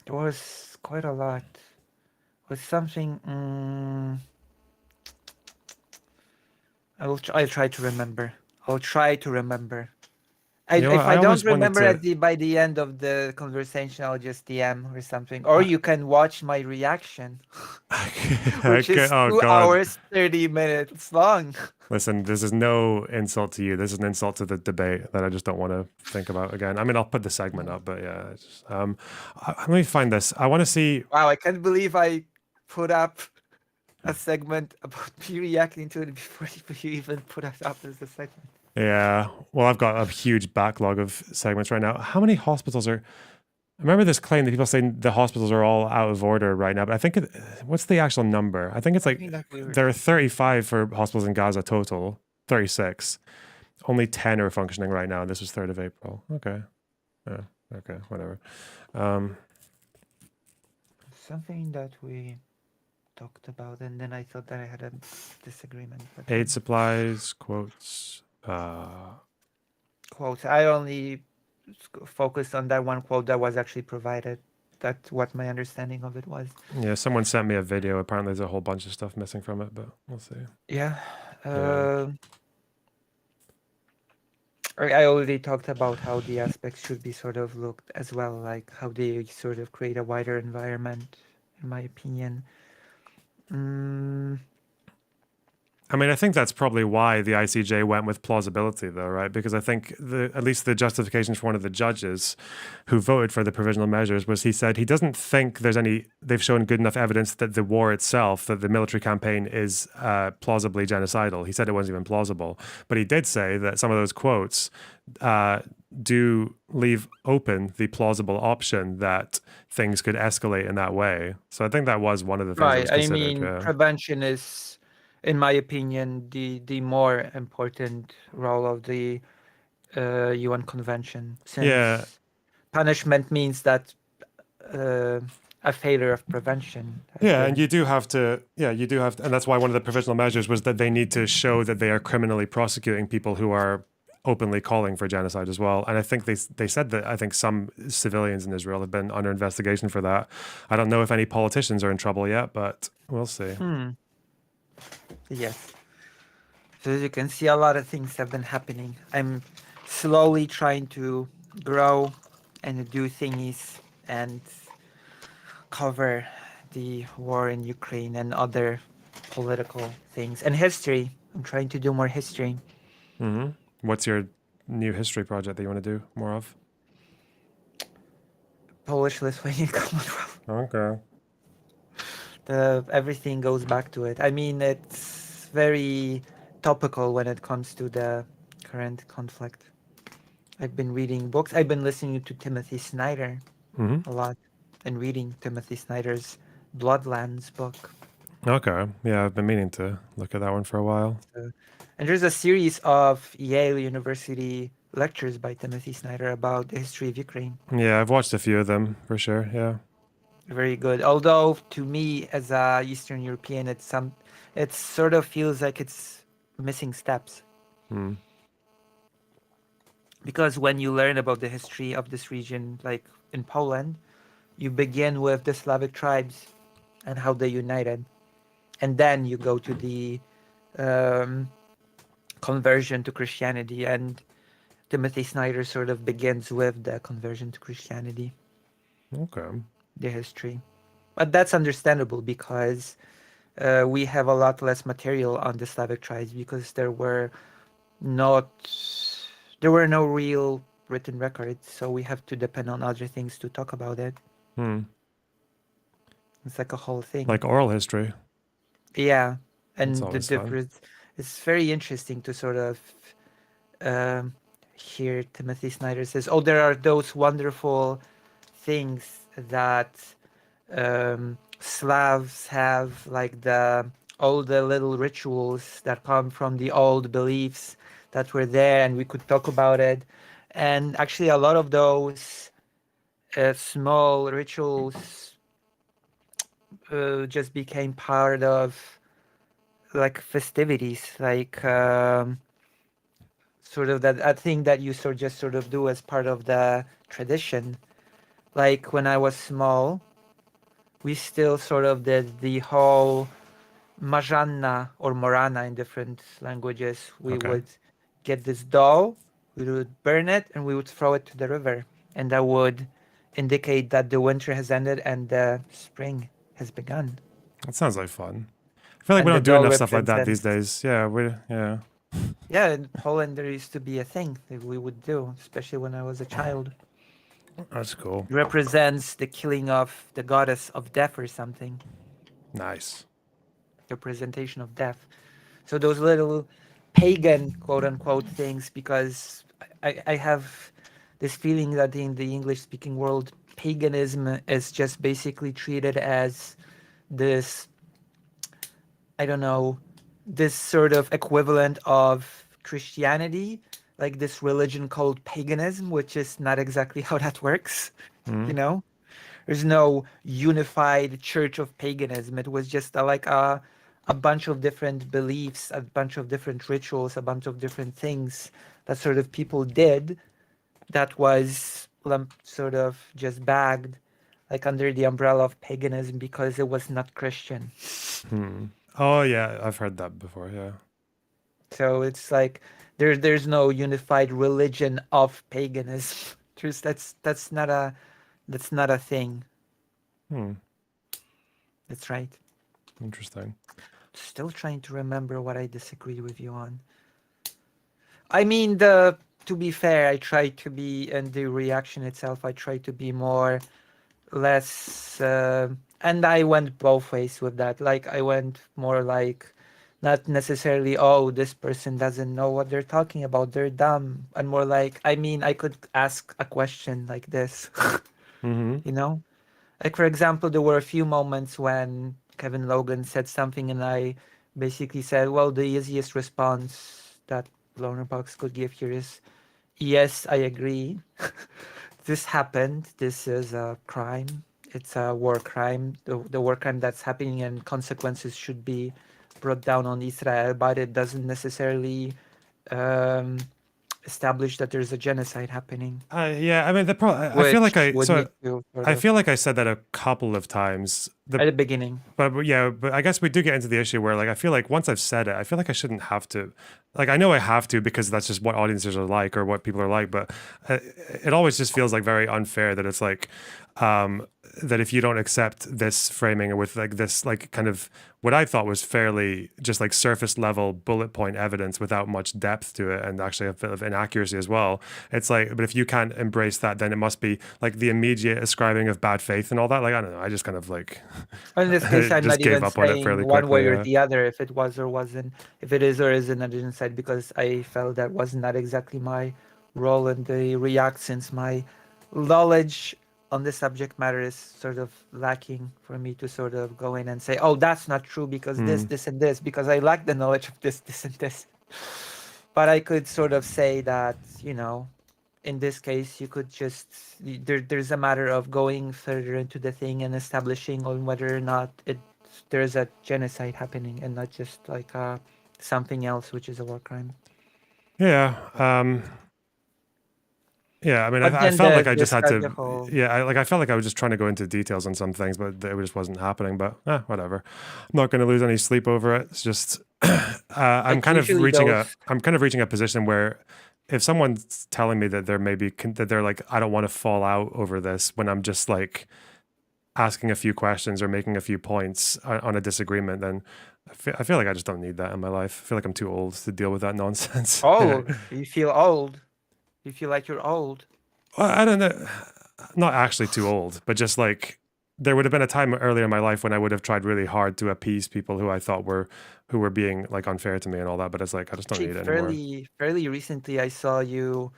There was quite a lot. It was something. I'll try to remember. I'll try to remember. You know If what, I I don't always wanted remember to- by the end of the conversation, I'll just DM or something. Or you can watch my reaction, which Okay, is oh 2 God. hours 30 minutes long. Listen, this is no insult to you. This is an insult to the debate that I just don't want to think about again. I mean, I'll put the segment up, but yeah. It's just, let me find this. I want to see. Wow, I can't believe I put up a segment about me reacting to it before you even put it up as a segment. Yeah. Well, I've got a huge backlog of segments right now. How many hospitals are? I remember this claim that people saying the hospitals are all out of order right now, but I think what's the actual number? I think it's like think that we were- there are 35 for hospitals in Gaza total, 36. Only 10 are functioning right now, and this was 3rd of April. Okay. Yeah. Okay. Whatever. Something that we talked about, and then I thought that I had a disagreement. But Aid supplies, quotes. quotes. I only focused on that one quote that was actually provided. That's what my understanding of it was. Yeah, someone sent me a video. Apparently, there's a whole bunch of stuff missing from it, but we'll see. Yeah. Yeah. I already talked about how the aspects should be sort of looked as well, like how they sort of create a wider environment, in my opinion. I mean, I think that's probably why the ICJ went with plausibility, though, right? Because I think at least the justification for one of the judges who voted for the provisional measures was he said he doesn't think they've shown good enough evidence that the war itself, that the military campaign is plausibly genocidal. He said it wasn't even plausible. But he did say that some of those quotes do leave open the plausible option that things could escalate in that way. So I think that was one of the things that was Right. I considered. mean, Yeah. prevention is, in my opinion, the more important role of the UN Convention. Since Yeah. punishment means that a failure of prevention. Yeah, and you do have to, and that's why one of the provisional measures was that they need to show that they are criminally prosecuting people who are openly calling for genocide as well. And I think they said that I think some civilians in Israel have been under investigation for that. I don't know if any politicians are in trouble yet, but we'll see. Yes. So as you can see, a lot of things have been happening. I'm slowly trying to grow and do thingies and cover the war in Ukraine and other political things and history. I'm trying to do more history. Mm-hmm. What's your new history project that you want to do more of? Polish-Lithuanian Commonwealth. Okay. Everything goes back to it. I mean, it's very topical when it comes to the current conflict. I've been reading books. I've been listening to Timothy Snyder a lot and reading Timothy Snyder's Bloodlands book. Okay. Yeah, I've been meaning to look at that one for a while. And there's a series of Yale University lectures by Timothy Snyder about the history of Ukraine. Yeah, I've watched a few of them for sure. Yeah. Very good. Although to me, as a Eastern European, it sort of feels like it's missing steps. Because when you learn about the history of this region, like in Poland, you begin with the Slavic tribes and how they united, and then you go to the conversion to Christianity, and Timothy Snyder sort of begins with the conversion to Christianity. Okay. The history, but that's understandable because we have a lot less material on the Slavic tribes because there were no real written records, so we have to depend on other things to talk about it. It's like a whole thing, like oral history. Yeah, and That's the always fun. difference. It's very interesting to sort of hear Timothy Snyder says, "Oh, there are those wonderful things that Slavs have, like all the little rituals that come from the old beliefs that were there, and we could talk about it. And actually, a lot of those small rituals just became part of like festivities, like sort of that a thing that you sort of do as part of the tradition. Like when I was small, we still sort of did the whole Marzanna or Morana in different languages. We Okay. would get this dough, we would burn it, and we would throw it to the river, and that would indicate that the winter has ended and the spring has begun. That sounds like fun. I feel like And we the don't do doll enough stuff like that these represents- days. Yeah. Yeah, in Poland there used to be a thing that we would do, especially when I was a child. That's cool. It represents the killing of the goddess of death or something. Nice. Representation of death. So those little pagan quote unquote things, because I have this feeling that in the English speaking world, paganism is just basically treated as this, I don't know, this sort of equivalent of Christianity, like this religion called paganism, which is not exactly how that works. You know, there's no unified church of paganism. It was just like a bunch of different beliefs, a bunch of different rituals, a bunch of different things that sort of people did that was sort of just bagged like under the umbrella of paganism because it was not Christian. Oh yeah, I've heard that before. Yeah. So it's like there's no unified religion of paganism. That's not a thing. Hmm. That's right. Interesting. Still trying to remember what I disagree with you on. I mean, to be fair, I try to be, and the reaction itself, I try to be less, and I went both ways with that. Like, I went more like, not necessarily, oh, this person doesn't know what they're talking about, they're dumb. And more like, I mean, I could ask a question like this, you know? Like, for example, there were a few moments when Kevin Logan said something and I basically said, well, the easiest response that Lonerbox could give here is, yes, I agree. This happened. This is a crime. It's a war crime. The war crime that's happening and consequences should be brought down on Israel, but it doesn't necessarily establish that there's a genocide happening. Yeah, I mean, I feel like I feel like I said that a couple of times. At the beginning. But I guess we do get into the issue where, like, I feel like once I've said it, I feel like I shouldn't have to. Like, I know I have to because that's just what audiences are like or what people are like. But it always just feels like very unfair that it's like that if you don't accept this framing with like this like kind of what I thought was fairly just like surface level bullet point evidence without much depth to it and actually a bit of inaccuracy as well. It's like, but if you can't embrace that, then it must be like the immediate ascribing of bad faith and all that. Like, I don't know. I just kind of like. In this case, I'm just not gave even up on it saying fairly one way quickly, or yeah. the other if it was or wasn't, if it is or isn't a genocide, because I felt that was not exactly my role in the React, since my knowledge on the subject matter is sort of lacking for me to sort of go in and say, oh, that's not true because this, and this, because I lack the knowledge of this, and this. But I could sort of say that, you know, in this case, you could just, there's a matter of going further into the thing and establishing on whether or not there's a genocide happening and not just like something else, which is a war crime. Yeah. Yeah, I mean, But I then felt the- like I the just had study to. whole- I felt like I was just trying to go into details on some things, but it just wasn't happening. But whatever. I'm not going to lose any sleep over it. It's just I'm Like, kind of usually reaching a position where if someone's telling me that that they're like, I don't want to fall out over this when I'm just like asking a few questions or making a few points on a disagreement, then I feel like I just don't need that in my life. I feel like I'm too old to deal with that nonsense. Oh, you feel old. You feel like you're old. Well, I don't know. Not actually too old, but just like there would have been a time earlier in my life when I would have tried really hard to appease people who I thought were being like unfair to me and all that. But it's like I just don't need it anymore. Fairly recently, I saw you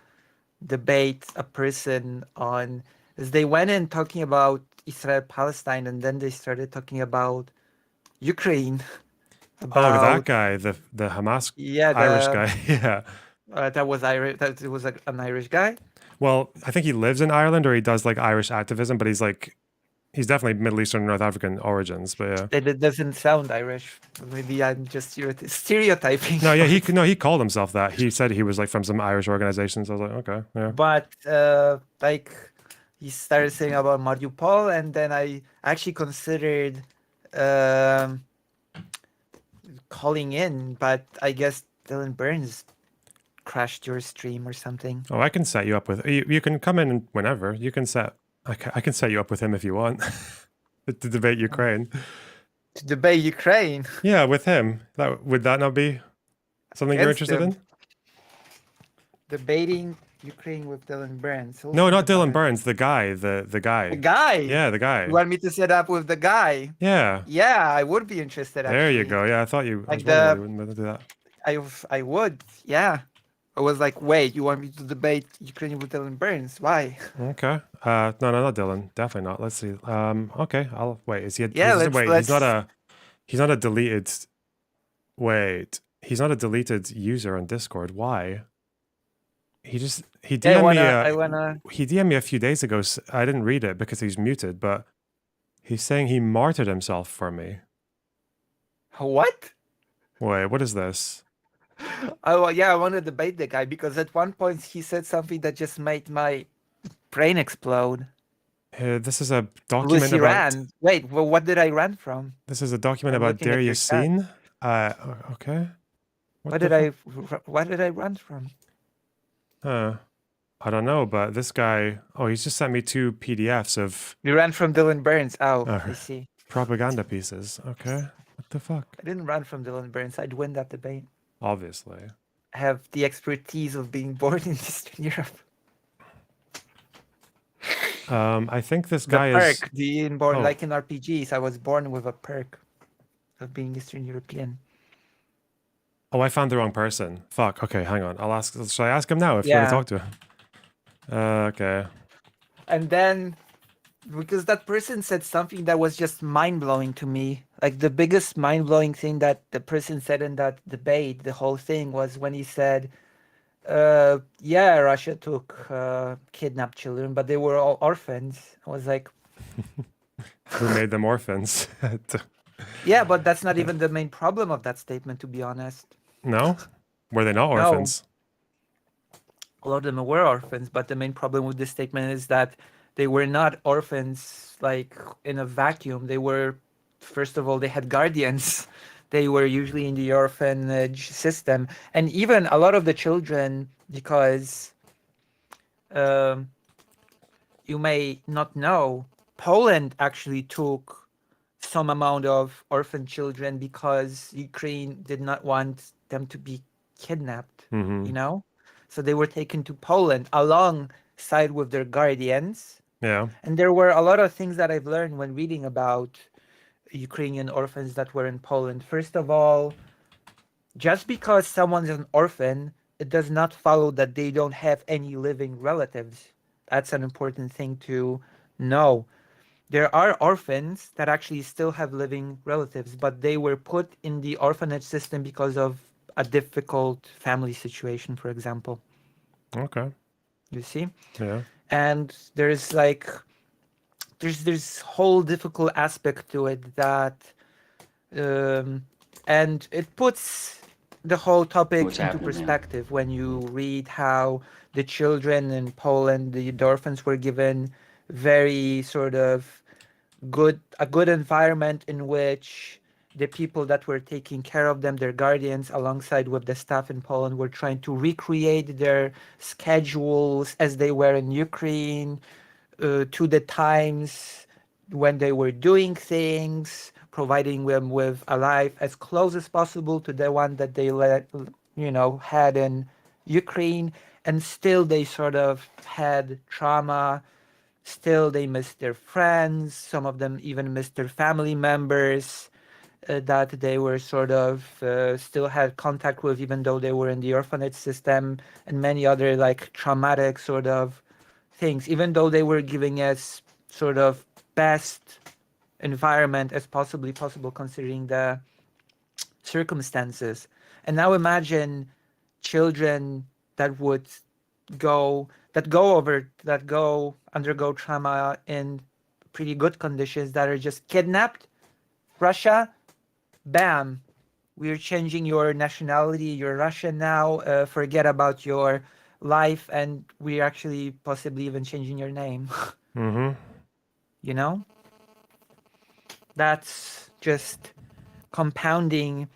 debate a person on, as they went in talking about Israel Palestine, and then they started talking about Ukraine. Oh, that guy, the Hamas Yeah, Irish guy. Yeah. That was Irish. That it was an Irish guy. Well, I think he lives in Ireland or he does like Irish activism, but he's definitely Middle Eastern, North African origins. But yeah. It doesn't sound Irish. Maybe I'm just stereotyping. No, yeah, he called himself that. He said he was like from some Irish organizations. I was like, okay, yeah. But like he started saying about Mariupol, and then I actually considered um, calling in, but I guess Dylan Burns crashed your stream or something. Oh, I can set you up with. You can come in whenever. You can set. I can set you up with him if you want to debate Ukraine. To debate Ukraine. Yeah, with him. Would that not be something you're Against interested him. in? Debating Ukraine with Dylan Burns. So No, not think about Dylan it. Burns. The guy. The guy. The guy. Yeah, the guy. You want me to set up with the guy? Yeah. Yeah, I would be interested. There you actually. go. Yeah, I thought you. I Like was wondering you wouldn't do that. I would. Yeah. I was like, wait, you want me to debate Ukraine with Dylan Burns? Why? Okay. No, not Dylan. Definitely not. Let's see. Okay. I'll wait. Is he? Yeah, wait. let's- He's not a deleted. Wait. He's not a deleted user on Discord. Why? He DM'd I me. wanna. He DM'd me a few days ago. I didn't read it because he's muted, but he's saying he martyred himself for me. What? Wait, what is this? Oh yeah, I want to debate the guy because at one point he said something that just made my brain explode. This is a document Lucy about. ran. Wait, well, what did I run from? This is a document I'm about looking at Deir your chat. Yassin. Okay. What the did fuck? What did I run from? I don't know, but this guy. Oh, he's just sent me 2 PDFs of You ran from Dylan Burns. Oh, I Uh, see. propaganda pieces. Okay. What the fuck? I didn't run from Dylan Burns. I'd win that debate. Obviously. I have the expertise of being born in Eastern Europe. I think this The guy perk, is. being born Oh. like in RPGs, I was born with a perk of being Eastern European. Oh, I found the wrong person. Fuck. Okay, hang on. I'll ask. Should I ask him now if you want Yeah. to talk to him? Okay. And then, because that person said something that was just mind blowing to me. Like the biggest mind blowing thing that the person said in that debate, the whole thing was when he said, yeah, Russia took kidnapped children, but they were all orphans. I was like, Who made them orphans? yeah, but that's not even the main problem of that statement, to be honest. No? Were they not No. orphans? A lot of them were orphans, but the main problem with this statement is that they were not orphans like in a vacuum. They were, first of all, they had guardians. They were usually in the orphanage system. And even a lot of the children, because you may not know, Poland actually took some amount of orphan children because Ukraine did not want them to be kidnapped, Mm-hmm. you know? So they were taken to Poland alongside with their guardians. Yeah. And there were a lot of things that I've learned when reading about Ukrainian orphans that were in Poland. First of all, just because someone's an orphan, it does not follow that they don't have any living relatives. That's an important thing to know. There are orphans that actually still have living relatives, but they were put in the orphanage system because of a difficult family situation, for example. Okay. You see? Yeah. And there's like there's whole difficult aspect to it that and it puts the whole topic What's into happening, yeah. perspective when you read how the children in Poland, the orphans, were given very sort of a good environment in which the people that were taking care of them, their guardians, alongside with the staff in Poland, were trying to recreate their schedules as they were in Ukraine, to the times when they were doing things, providing them with a life as close as possible to the one that they had in Ukraine. And still they sort of had trauma. Still they missed their friends. Some of them even missed their family members that they were sort of still had contact with, even though they were in the orphanage system, and many other like traumatic sort of things, even though they were giving us sort of best environment as possible considering the circumstances. And now imagine children that would undergo trauma in pretty good conditions that are just kidnapped. Russia, bam, we're changing your nationality. You're Russian now. Forget about your life, and we're actually possibly even changing your name. Mm-hmm. You know, that's just compounding,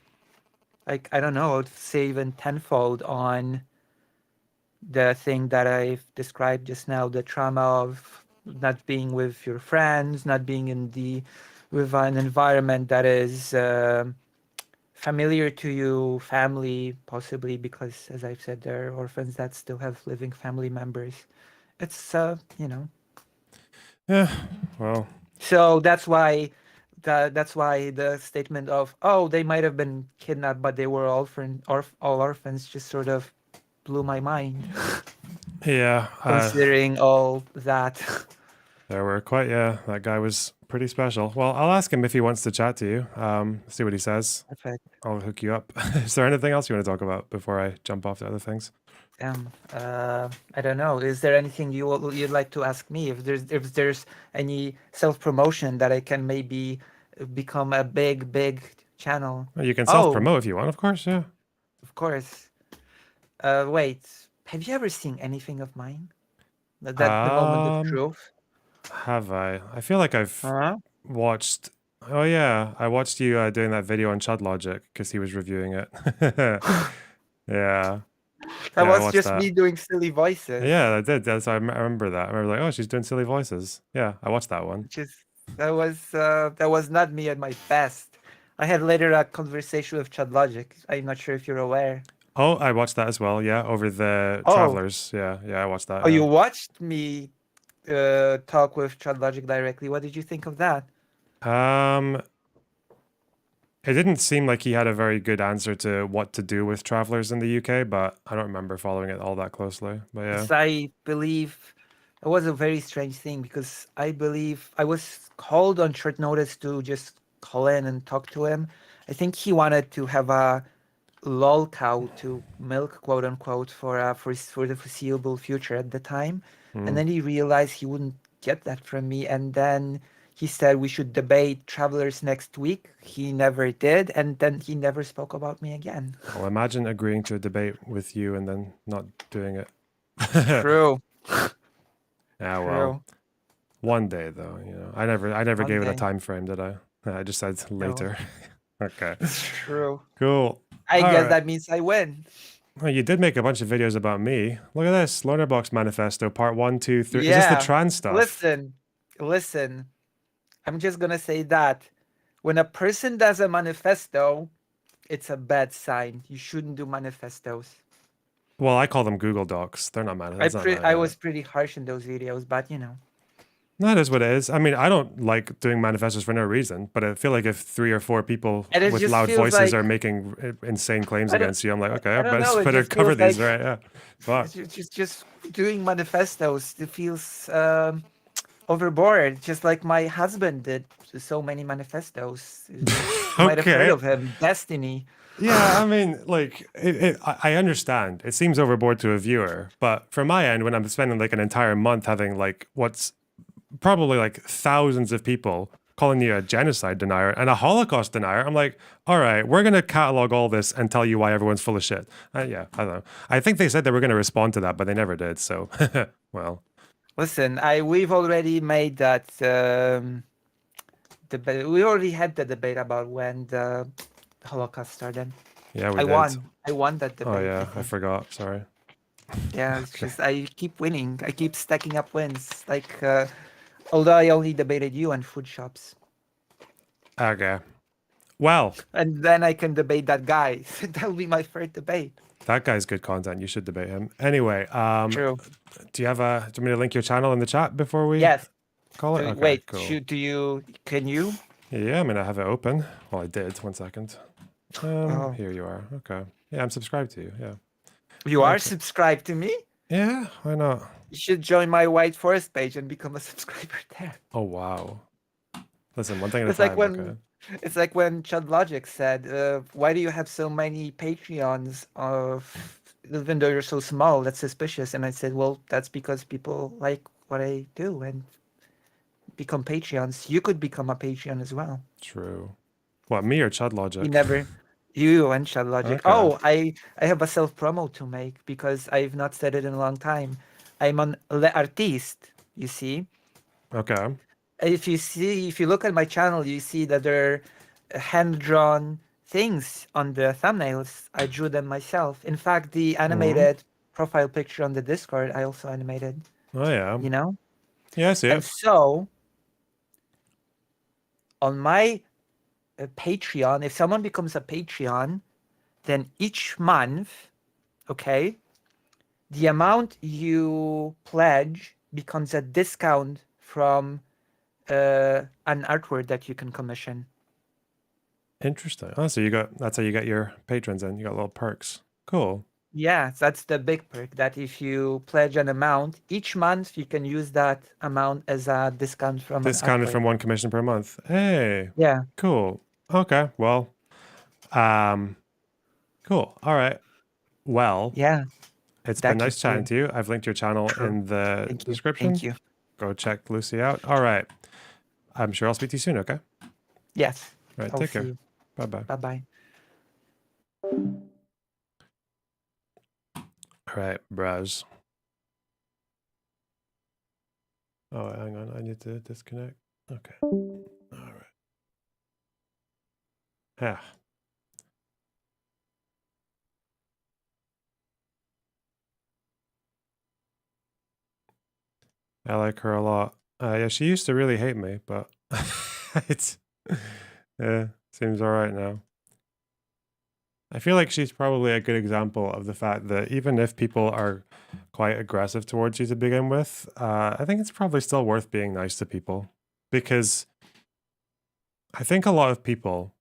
like, I don't know, I'd say even tenfold on the thing that I've described just now, the trauma of not being with your friends, not being with an environment that is familiar to you, family, possibly, because as I've said, there are orphans that still have living family members. It's Yeah. Well. So that's why the statement of, oh, they might have been kidnapped, but they were all orphans, just sort of blew my mind. Yeah. Considering all that. There were quite. Yeah. That guy was pretty special. Well, I'll ask him if he wants to chat to you. See what he says. Perfect. I'll hook you up. Is there anything else you want to talk about before I jump off to other things? I don't know. Is there anything you'd like to ask me? If there's any self-promotion that I can maybe become a big channel. Well, you can self-promote if you want, of course. Yeah. Of course. Wait. Have you ever seen anything of mine? The moment of truth. Have I? I feel like I've watched. Oh yeah, I watched you doing that video on Chud Logic because he was reviewing it. Yeah. That I was just that. me doing silly voices. Yeah, I did. I remember that. I remember like, oh, she's doing silly voices. Yeah, I watched that one. That was not me at my best. I had later a conversation with Chud Logic. I'm not sure if you're aware. Oh, I watched that as well. Yeah, over the Travelers. Yeah, I watched that. Oh, you watched me talk with Chud Logic directly. What did you think of that? It didn't seem like he had a very good answer to what to do with Travelers in the UK, but I don't remember following it all that closely. But yeah, I believe it was a very strange thing because I believe I was called on short notice to just call in and talk to him. I think he wanted to have a lol cow to milk, quote unquote, for the foreseeable future at the time, and then he realized he wouldn't get that from me, and then he said we should debate Travelers next week. He never did, and then he never spoke about me again. Well, imagine agreeing to a debate with you and then not doing it. True. Yeah, well, one day though, I never gave it a time frame, did I? I just said later. No. Okay. It's true. Cool. I guess that means I win. Well, you did make a bunch of videos about me. Look at this, Learnerbox Manifesto, part 1, 2, 3. Yeah. Is this the trans stuff? Listen. I'm just gonna say that when a person does a manifesto, it's a bad sign. You shouldn't do manifestos. Well, I call them Google Docs. They're not manifestos. I was pretty harsh in those videos, but That is what it is. I mean, I don't like doing manifestos for no reason, but I feel like if 3 or 4 people with loud voices are making insane claims against you, I'm like, okay, I better cover these, right? Yeah. Fuck. Just doing manifestos, it feels overboard, just like my husband did so many manifestos. You might have heard of him, Destiny. Yeah, I mean, like, I understand. It seems overboard to a viewer, but from my end, when I'm spending like an entire month having like what's probably like thousands of people calling you a genocide denier and a Holocaust denier, I'm like, all right, we're going to catalog all this and tell you why everyone's full of shit. Yeah, I don't know. I think they said they were going to respond to that, but they never did. So, well. Listen, we've already made that debate. We already had the debate about when the Holocaust started. Yeah, we I did. I won that debate. Oh yeah, I forgot. Sorry. Yeah, it's just I keep winning. I keep stacking up wins. Like, although I only debated you on food shops. Okay. Well. And then I can debate that guy. That'll be my third debate. That guy's good content. You should debate him. Anyway, True. Do you want me to link your channel in the chat before we call it? Okay, wait, cool. Can you? Yeah, I mean, I have it open. Well, I did. 1 second. Here you are. Okay. Yeah, I'm subscribed to you. Yeah. You are subscribed to me? Yeah, why not? You should join my White Forest page and become a subscriber there. Oh, wow. Listen, one thing at a time. It's like when Chud Logic said, why do you have so many Patreons even though you're so small, that's suspicious. And I said, well, that's because people like what I do and become Patreons. You could become a Patreon as well. True. What, me or Chud You Logic? never, you and Shad Logic. Okay. Oh, I have a self promo to make because I've not said it in a long time. I'm on Le Artiste, you see. Okay. If you look at my channel, you see that there are hand-drawn things on the thumbnails. I drew them myself. In fact, the animated profile picture on the Discord, I also animated, Oh yeah. you know? Yeah, I see And it. so, on my Patreon, if someone becomes a Patreon, then each month, okay, the amount you pledge becomes a discount from an artwork that you can commission. Interesting. Oh, so that's how you get your patrons in. You got little perks. Cool. Yeah, that's the big perk, that if you pledge an amount, each month you can use that amount as a discount from an Discounted artwork. from 1 commission per month. Hey. Yeah. Cool. Okay. Well, cool. All right. Well, Yeah. it's been Thank you nice chatting too. to you. I've linked your channel True. in the Thank you. description. Thank you. Go check Lucy out. All right. I'm sure I'll speak to you soon, okay? Yes. All right. I'll Take see care. you. Bye-bye. Bye-bye. All right, browse. Oh, hang on. I need to disconnect. Okay. All right. Yeah. I like her a lot. Yeah, she used to really hate me, but it's yeah, seems all right now. I feel like she's probably a good example of the fact that even if people are quite aggressive towards you to begin with, I think it's probably still worth being nice to people, because I think a lot of people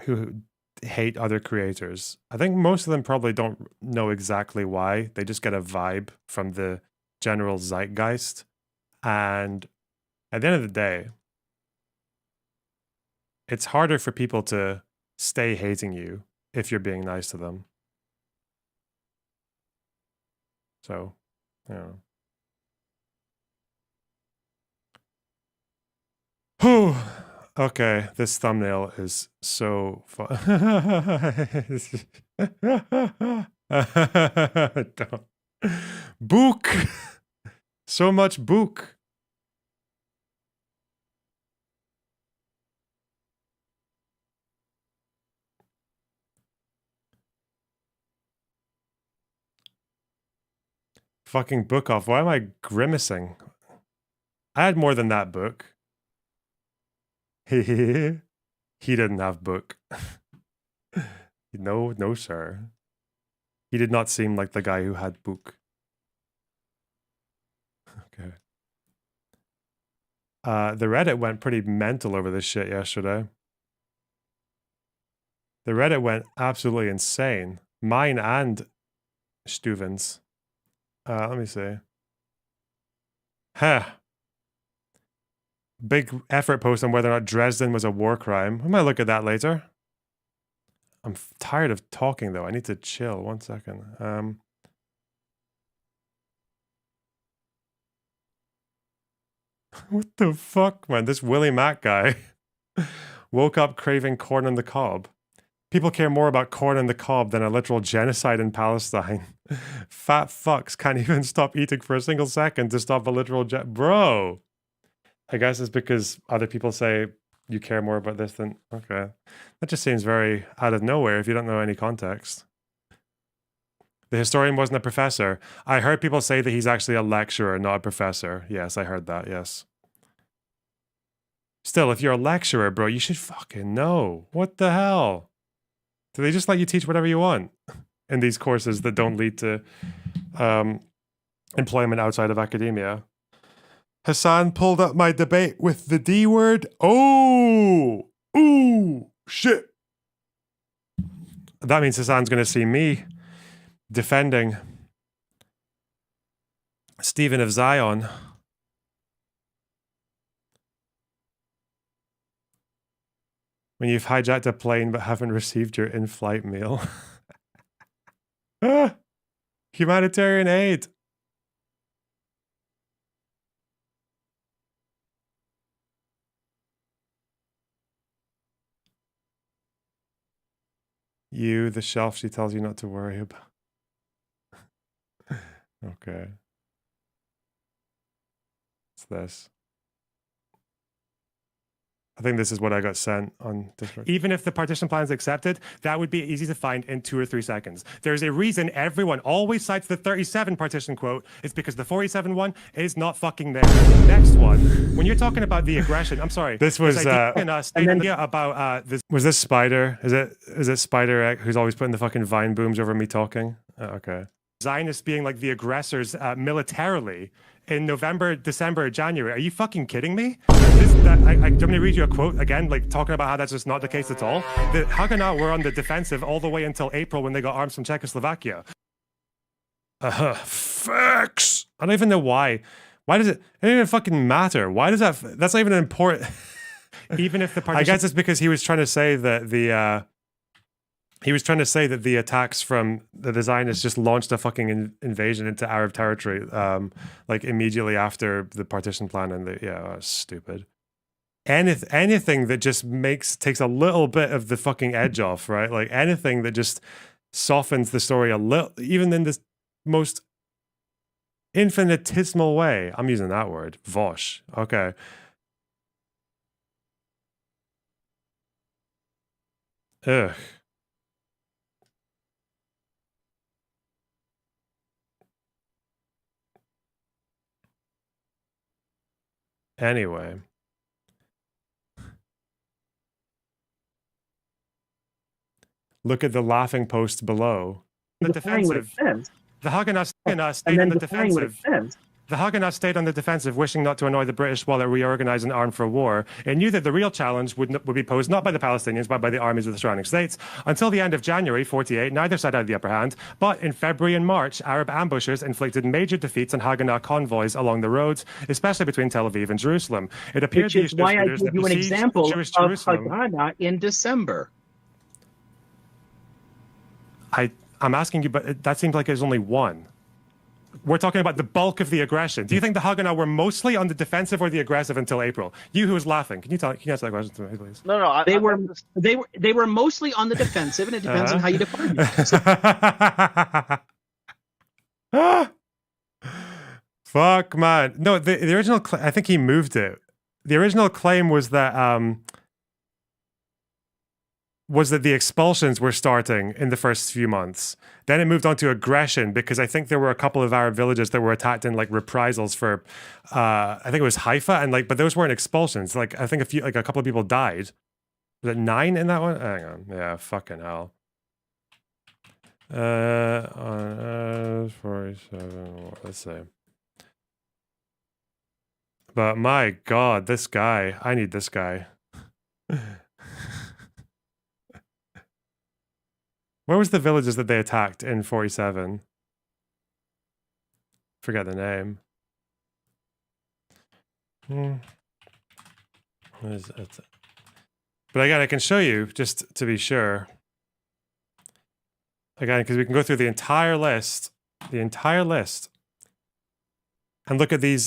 who hate other creators, I think most of them probably don't know exactly why. They just get a vibe from the general zeitgeist. And at the end of the day, it's harder for people to stay hating you if you're being nice to them. So, yeah. Whew. Okay, this thumbnail is so fun. Book! So much book. Fucking book off. Why am I grimacing? I had more than that book. He didn't have book. No, no, sir. He did not seem like the guy who had book. Okay. The Reddit went pretty mental over this shit yesterday. The Reddit went absolutely insane. Mine and Stuven's. Let me see. Huh. Big effort post on whether or not Dresden was a war crime. I might look at that later. I'm tired of talking though. I need to chill. 1 second. What the fuck, man? This Willie Mack guy woke up craving corn on the cob. People care more about corn on the cob than a literal genocide in Palestine. Fat fucks can't even stop eating for a single second to stop a literal bro. I guess it's because other people say you care more about this than... Okay. That just seems very out of nowhere if you don't know any context. The historian wasn't a professor. I heard people say that he's actually a lecturer, not a professor. Yes, I heard that, yes. Still, if you're a lecturer, bro, you should fucking know. What the hell? Do they just let you teach whatever you want in these courses that don't lead to employment outside of academia? Hassan pulled up my debate with the D word. Oh! Ooh! Shit! That means Hassan's going to see me defending Stephen of Zion. When you've hijacked a plane but haven't received your in-flight meal. Humanitarian aid. You, the shelf she tells you not to worry about. Okay. What's this? I think this is what I got sent on Discord. Even if the partition plan is accepted, that would be easy to find in 2 or 3 seconds. There's a reason everyone always cites the 37 partition quote. It's because the 47 one is not fucking there. Next one, when you're talking about the aggression, I'm sorry. This was about this. Was this Spider? Is it Spider who's always putting the fucking vine booms over me talking? Okay. Zionists being like the aggressors militarily in November, December, January. Are you fucking kidding me? I'm going to read you a quote again, like talking about how that's just not the case at all. The Haganah were on the defensive all the way until April when they got arms from Czechoslovakia. Facts. I don't even know why. Why does it? It doesn't even fucking matter. Why does that? That's not even important. Even if the partition. I guess it's because he was trying to say that the. He was trying to say that the attacks from the Zionists just launched a fucking invasion into Arab territory, like immediately after the partition plan, and stupid. Anything that just takes a little bit of the fucking edge off, right? Like anything that just softens the story a little, even in this most infinitesimal way. I'm using that word, vosh. Okay. Ugh. Anyway. Look at the laughing posts below. The defensive. The Haganah stayed on the defensive. The Haganah stayed on the defensive, wishing not to annoy the British while it reorganized and armed for war. It knew that the real challenge would be posed not by the Palestinians, but by the armies of the surrounding states. Until the end of January 48, neither side had the upper hand. But in February and March, Arab ambushers inflicted major defeats on Haganah convoys along the roads, especially between Tel Aviv and Jerusalem. It appeared Which is why I give you an example of Haganah in December. I'm asking you, but that seems like there's only one. We're talking about the bulk of the aggression. Do you think the Haganah were mostly on the defensive or the aggressive until April? You who was laughing, can you answer that question to me, please? No. They were mostly on the defensive, and it depends on how you define it. Fuck, man. No, the original. I think he moved it. The original claim was that the expulsions were starting in the first few months. Then it moved on to aggression because I think there were a couple of Arab villages that were attacked in like reprisals for, I think it was Haifa, and but those weren't expulsions. Like I think a couple of people died. Was it 9 in that one? Hang on, yeah, fucking hell. 47. Let's see. But my God, this guy. I need this guy. Where was the villages that they attacked in 47? Forget the name. What is it? But again, I can show you just to be sure. Again, because we can go through the entire list, and look at these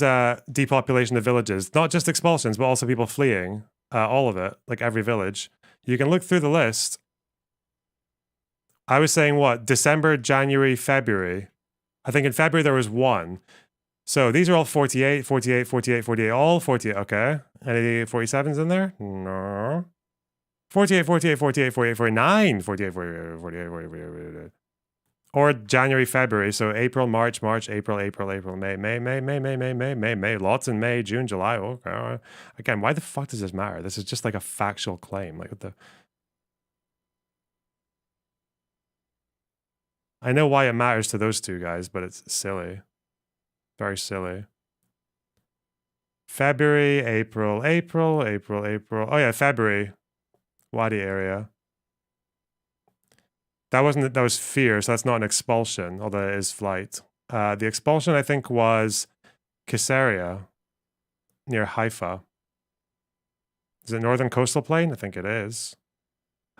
depopulation of villages. Not just expulsions, but also people fleeing. All of it, like every village. You can look through the list. I was saying what? December, January, February. I think in February there was 1. So these are all 48, 48, 48, 48, all 48. Okay. Any 47s in there? No. 48, 48, 48, 48, 49, 48, 48, 48, 48. Or January, February. So April, March, April, May. Lots in May, June, July. Okay. Again, why the fuck does this matter? This is just like a factual claim. Like what the... I know why it matters to those two guys, but it's silly. Very silly. February, April. Oh yeah, February. Wadi area. That was fear, so that's not an expulsion, although it is flight. The expulsion, I think, was Caesarea, near Haifa. Is it Northern Coastal Plain? I think it is.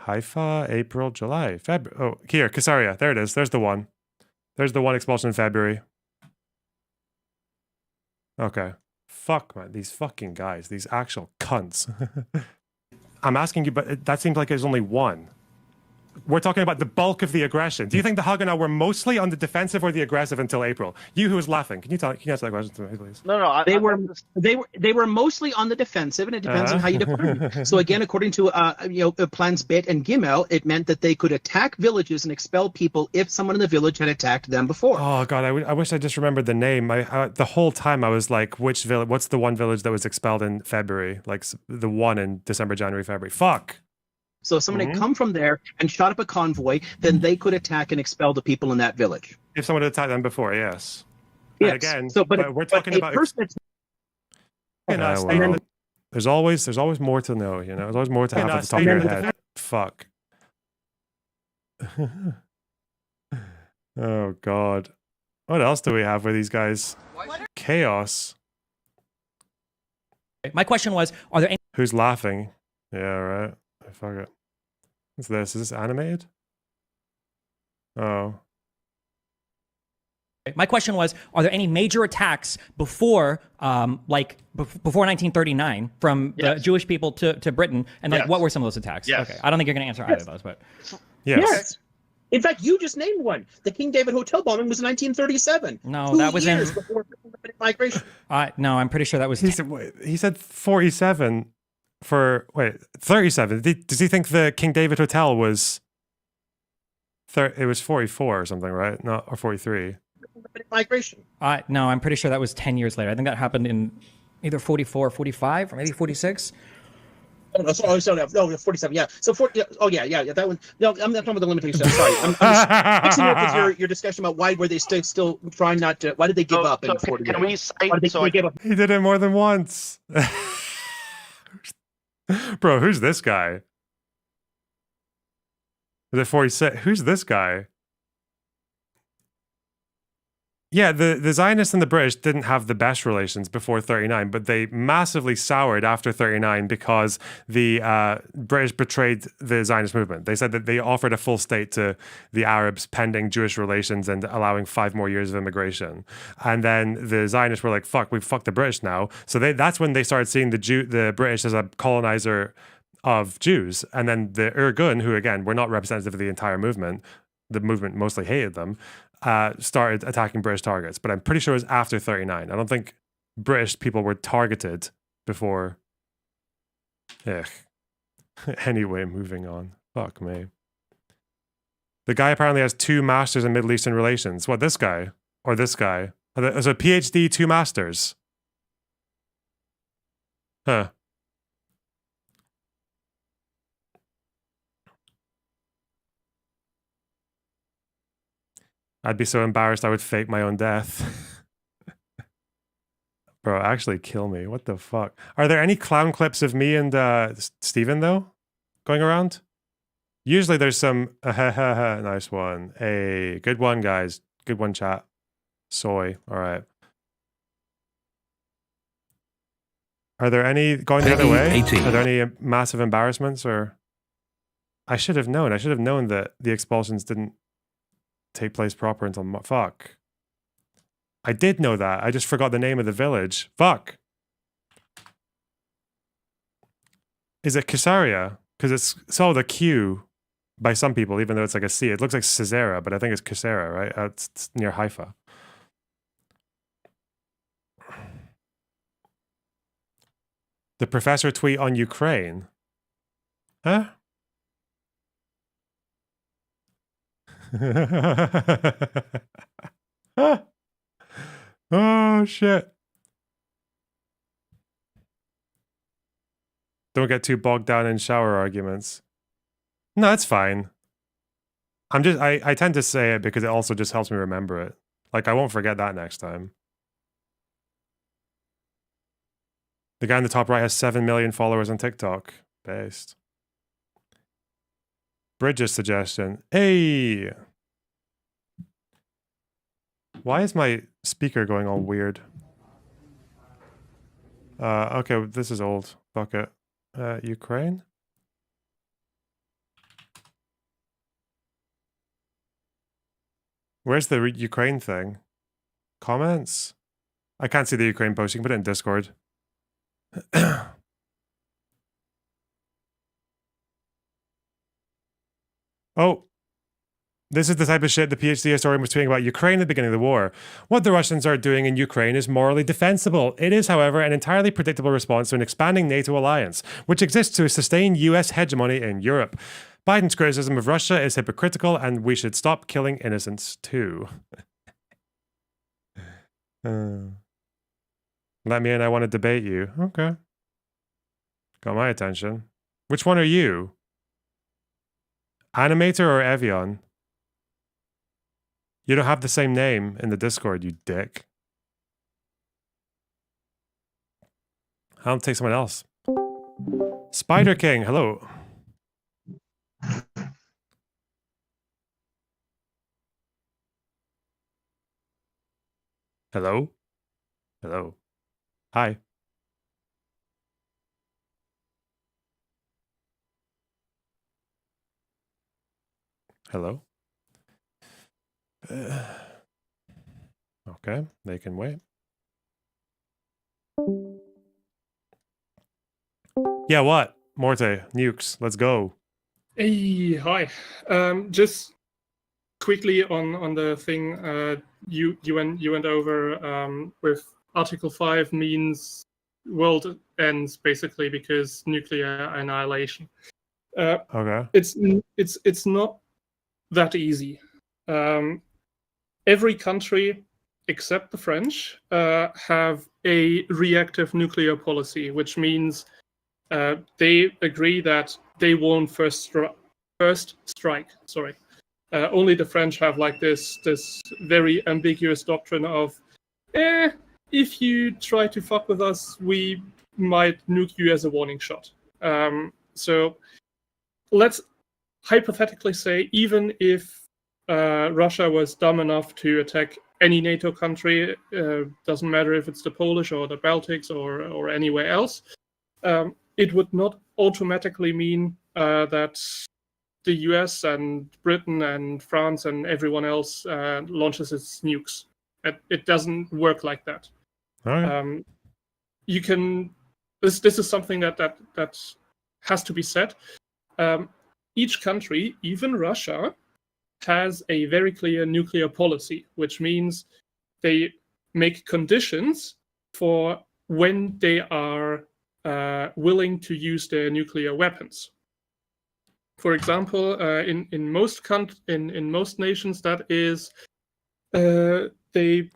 Haifa, April, July, February. Oh, here, Caesarea. There it is. There's the one. There's the one expulsion in February. Okay. Fuck, man. These fucking guys. These actual cunts. I'm asking you, but that seems like there's only one. We're talking about the bulk of the aggression. Do you think the Haganah were mostly on the defensive or the aggressive until April? You who was laughing, can you answer that question to me, please? No. They were mostly on the defensive, and it depends on how you define it. So again, according to plans Bet and Gimel, it meant that they could attack villages and expel people if someone in the village had attacked them before. Oh god, I wish I just remembered the name. The whole time I was like, which village? What's the one village that was expelled in February? Like the one in December, January, February. Fuck. So if someone had come from there and shot up a convoy, then they could attack and expel the people in that village. If someone had attacked them before, yes. Yes. And again, so, but we're talking a about. person that's Well, there's always more to know. You know, there's always more to have at the top of your head. Fuck. Oh god. What else do we have with these guys? Chaos. My question was, are there any... Who's laughing? Yeah, right. Fuck it. What's this? Is this animated? Oh. My question was, are there any major attacks before, before 1939 from the Jewish people to Britain? And what were some of those attacks? Yes. Okay, I don't think you're going to answer either of those, but... Yes. In fact, you just named one. The King David Hotel bombing was in 1937. No, that was years before migration. No, I'm pretty sure that was... He said 47 for... Wait, 37. Does he think the King David Hotel was... It was 44 or something, right? No, or 43. Migration. No, I'm pretty sure that was 10 years later. I think that happened in either 44 or 45 or maybe 46. Oh, no, sorry, no, 47, yeah. So, that one. No, I'm not talking about the limitation. Sorry. I'm just mixing it up with your discussion about why were they still trying not to, why did they give up in 40 Can we cite, give up? He did it more than once. Bro, who's this guy? Is it 46? Who's this guy? Yeah, the Zionists and the British didn't have the best relations before 39, but they massively soured after 39 because the British betrayed the Zionist movement. They said that they offered a full state to the Arabs pending Jewish relations and allowing 5 more years of immigration. And then the Zionists were like, fuck, we've fucked the British now. So that's when they started seeing the British as a colonizer of Jews. And then the Irgun, who again were not representative of the entire movement, the movement mostly hated them, started attacking British targets. But I'm pretty sure it was after 39. I don't think British people were targeted before. Ugh. Anyway, moving on. Fuck me. The guy apparently has 2 masters in Middle Eastern relations. What, this guy? Or this guy? So PhD, 2 masters. Huh. I'd be so embarrassed I would fake my own death. Bro, actually kill me. What the fuck? Are there any clown clips of me and Steven, though, going around? Usually there's some, nice one. Hey, good one, guys. Good one, chat. Soy. All right. Are there any going the other way? 18. Are there any massive embarrassments? Or I should have known. I should have known that the expulsions didn't take place proper until fuck. I did know that. I just forgot the name of the village. Fuck. Is it Caesarea? Because it's the Q by some people, even though it's like a C. It looks like Caesarea, but I think it's Caesarea, right? It's near Haifa. The professor tweet on Ukraine. Huh? Oh shit. Don't get too bogged down in shower arguments. No, it's fine. I tend to say it because it also just helps me remember it. Like I won't forget that next time. The guy in the top right has 7 million followers on TikTok. Based. Bridges suggestion. Hey! Why is my speaker going all weird? Okay, this is old. Fuck it. Ukraine? Where's the Ukraine thing? Comments? I can't see the Ukraine post. You can put it in Discord. Oh, this is the type of shit the PhD historian was tweeting about Ukraine at the beginning of the war. What the Russians are doing in Ukraine is morally defensible. It is, however, an entirely predictable response to an expanding NATO alliance, which exists to sustain US hegemony in Europe. Biden's criticism of Russia is hypocritical, and we should stop killing innocents too. Let me in, I want to debate you. Okay. Got my attention. Which one are you? Animator or Evian? You don't have the same name in the Discord, you dick. I'll take someone else. Spider King, hello. Hello? Hello. Hi. Hello? Okay, they can wait. Yeah, what? Morte, nukes, let's go. Hey, hi. Just quickly on the thing you went over with Article 5 means world ends basically because nuclear annihilation. Okay. It's not that easy. Every country except the French have a reactive nuclear policy, which means they agree that they won't first strike. Sorry, only the French have like this very ambiguous doctrine of, if you try to fuck with us, we might nuke you as a warning shot. So let's hypothetically say, even if Russia was dumb enough to attack any NATO country, doesn't matter if it's the Polish or the Baltics or anywhere else, it would not automatically mean that the US and Britain and France and everyone else launches its nukes. It doesn't work like that. Okay. You can. This is something that has to be said. Each country, even Russia, has a very clear nuclear policy, which means they make conditions for when they are willing to use their nuclear weapons. For example, in most nations, that is, they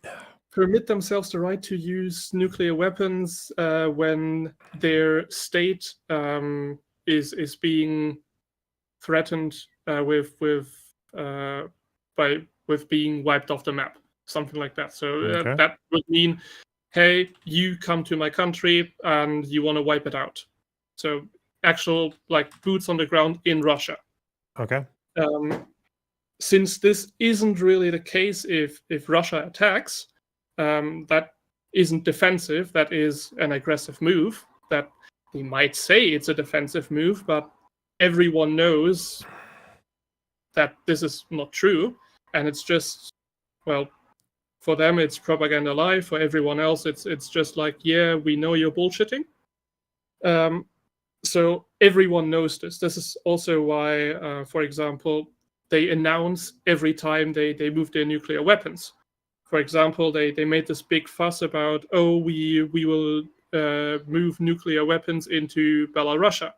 permit themselves the right to use nuclear weapons when their state is being threatened with being wiped off the map, something like that. So Okay. that would mean, hey, you come to my country and you want to wipe it out. So actual like boots on the ground in Russia. Okay. Since this isn't really the case if Russia attacks, that isn't defensive, that is an aggressive move. That we might say it's a defensive move, but everyone knows that this is not true, and it's just, well, for them it's propaganda lie. For everyone else, it's just like, yeah, we know you're bullshitting. So everyone knows this. This is also why, for example, they announce every time they move their nuclear weapons. For example, they made this big fuss about, we will move nuclear weapons into Belarus.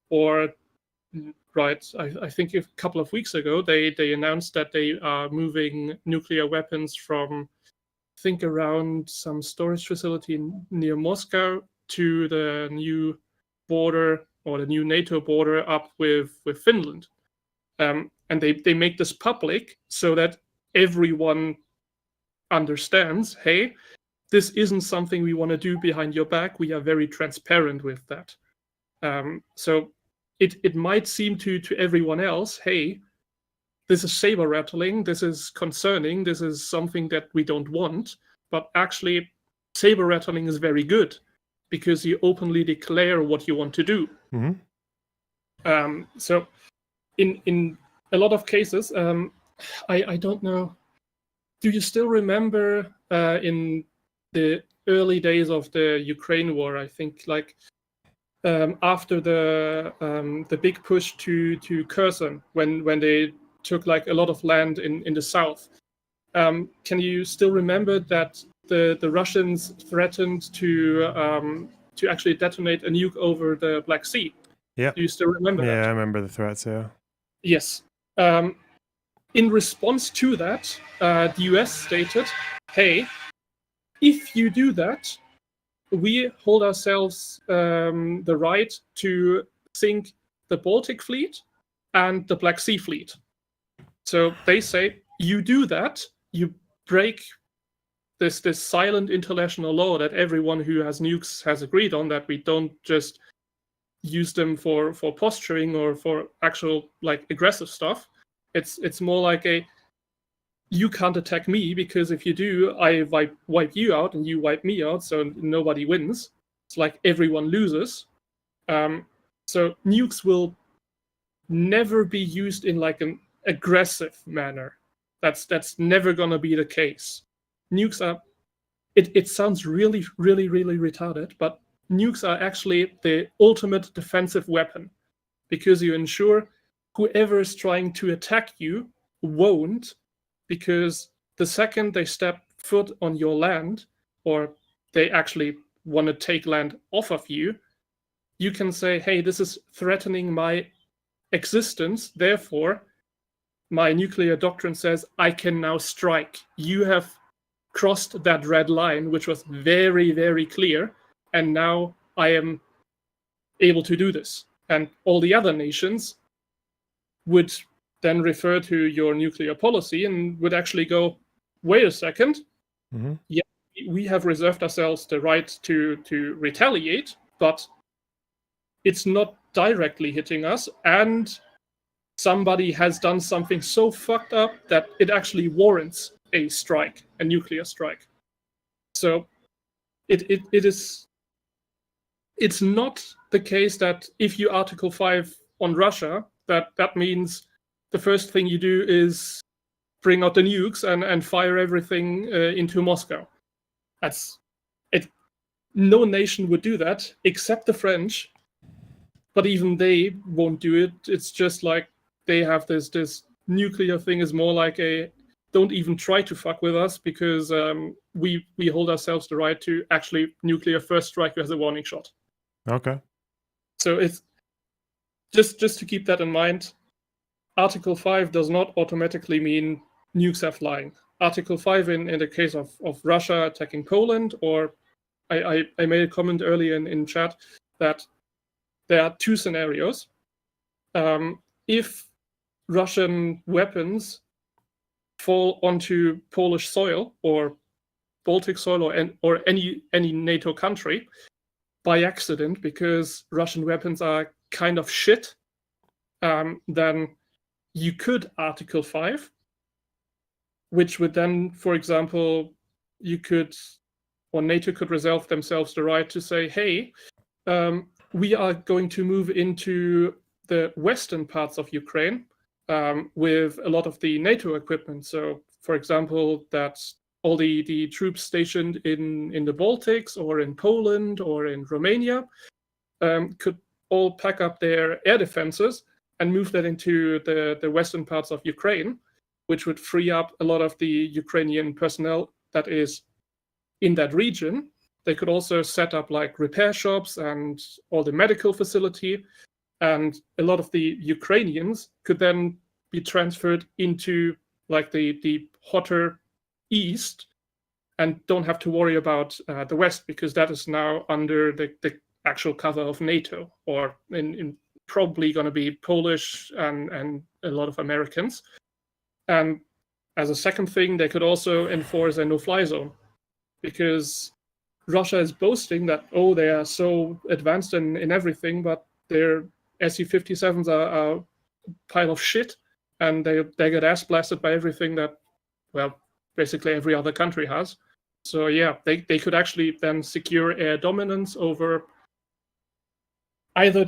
Or, right, I think a couple of weeks ago, they announced that they are moving nuclear weapons from, I think, around some storage facility near Moscow to the new border, or the new NATO border up with Finland. And they make this public so that everyone understands, hey, this isn't something we want to do behind your back. We are very transparent with that. So it might seem to everyone else, hey, this is saber rattling, this is concerning, this is something that we don't want. But actually, saber rattling is very good because you openly declare what you want to do. Mm-hmm. So in a lot of cases, I don't know do you still remember in the early days of the Ukraine war? I think like after the big push to Kherson, when they took like a lot of land in the south. Can you still remember that the Russians threatened to actually detonate a nuke over the Black Sea? Yeah. Do you still remember that? Yeah, I remember the threats. Yeah. Yes. In response to that, the US stated, "Hey, if you do that, we hold ourselves the right to sink the Baltic Fleet and the Black Sea Fleet." So they say, you do that, you break this silent international law that everyone who has nukes has agreed on, that we don't just use them for posturing or for actual like aggressive stuff. It's more like you can't attack me, because if you do, I wipe you out and you wipe me out, so nobody wins. It's like everyone loses. So nukes will never be used in like an aggressive manner. That's never gonna be the case. Nukes are, it sounds really, really, really retarded, but nukes are actually the ultimate defensive weapon, because you ensure whoever is trying to attack you won't, because the second they step foot on your land, or they actually want to take land off of you, you can say, hey, this is threatening my existence, therefore my nuclear doctrine says I can now strike. You have crossed that red line, which was very, very clear, and now I am able to do this. And all the other nations would then refer to your nuclear policy and would actually go, wait a second, yeah, we have reserved ourselves the right to retaliate, but it's not directly hitting us, and somebody has done something so fucked up that it actually warrants a strike, a nuclear strike. So it's not the case that if you Article 5 on Russia, that means the first thing you do is bring out the nukes and fire everything into Moscow. That's it. No nation would do that except the French, but even they won't do it. It's just like they have this nuclear thing is more like a don't even try to fuck with us, because we hold ourselves the right to actually nuclear first strike you as a warning shot. Okay. So it's just to keep that in mind. Article 5 does not automatically mean nukes are flying. Article 5 in the case of Russia attacking Poland, or I made a comment earlier in chat that there are two scenarios. If Russian weapons fall onto Polish soil or Baltic soil or any NATO country by accident, because Russian weapons are kind of shit, then you could Article 5, which would then, for example, you could, or NATO could reserve themselves the right to say, hey, we are going to move into the western parts of Ukraine with a lot of the NATO equipment. So, for example, that all the troops stationed in the Baltics or in Poland or in Romania could all pack up their air defenses and move that into the western parts of Ukraine, which would free up a lot of the Ukrainian personnel that is in that region. They could also set up like repair shops and all the medical facility, and a lot of the Ukrainians could then be transferred into like the hotter east and don't have to worry about the west, because that is now under the actual cover of NATO, or in probably going to be Polish and a lot of Americans. And as a second thing, they could also enforce a no-fly zone, because Russia is boasting that, oh, they are so advanced in everything, but their Su-57s are a pile of shit, and they get ass blasted by everything that, well, basically every other country has. So yeah, they could actually then secure air dominance over either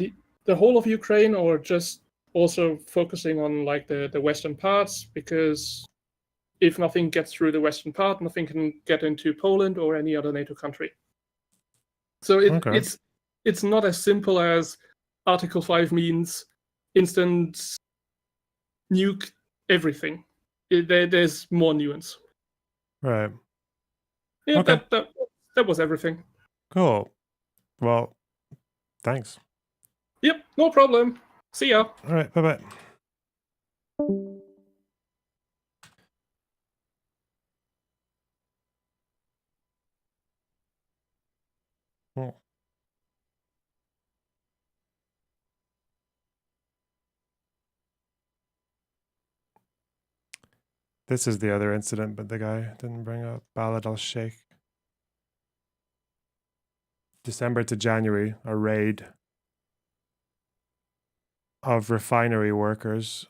the whole of Ukraine, or just also focusing on like the western parts, because if nothing gets through the western part, nothing can get into Poland or any other NATO country. So Okay. it's not as simple as Article 5 means instant nuke everything. There's more nuance. Right. Yeah, Okay. that was everything. Cool. Well, thanks. Yep, no problem. See ya. All right. Bye-bye. Hmm. This is the other incident, but the guy didn't bring up Balad al-Sheikh. December to January, a raid of refinery workers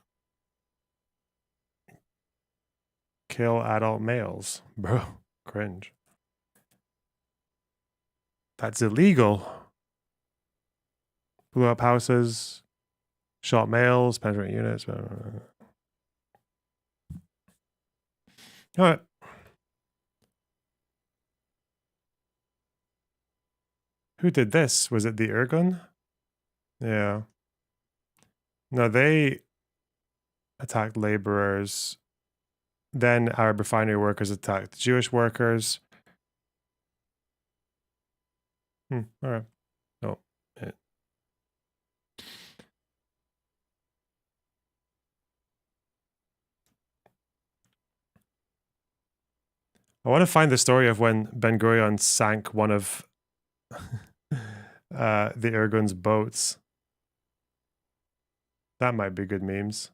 kill adult males. Bro, cringe. That's illegal. Blew up houses, shot males, penetrating units. All right. Who did this? Was it the Irgun? Yeah. No, they attacked laborers. Then Arab refinery workers attacked Jewish workers. All right. Oh. Yeah. I want to find the story of when Ben Gurion sank one of the Irgun's boats. That might be good memes.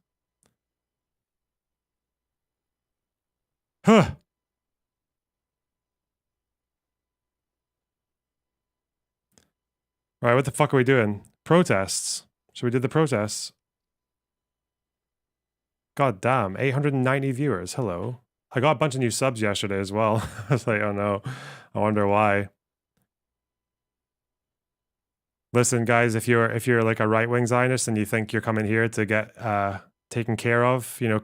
Huh. All right, what the fuck are we doing? Protests. Should we do the protests? God damn, 890 viewers. Hello. I got a bunch of new subs yesterday as well. I was like, oh no, I wonder why. Listen, guys, if you're like a right-wing Zionist and you think you're coming here to get taken care of, you know,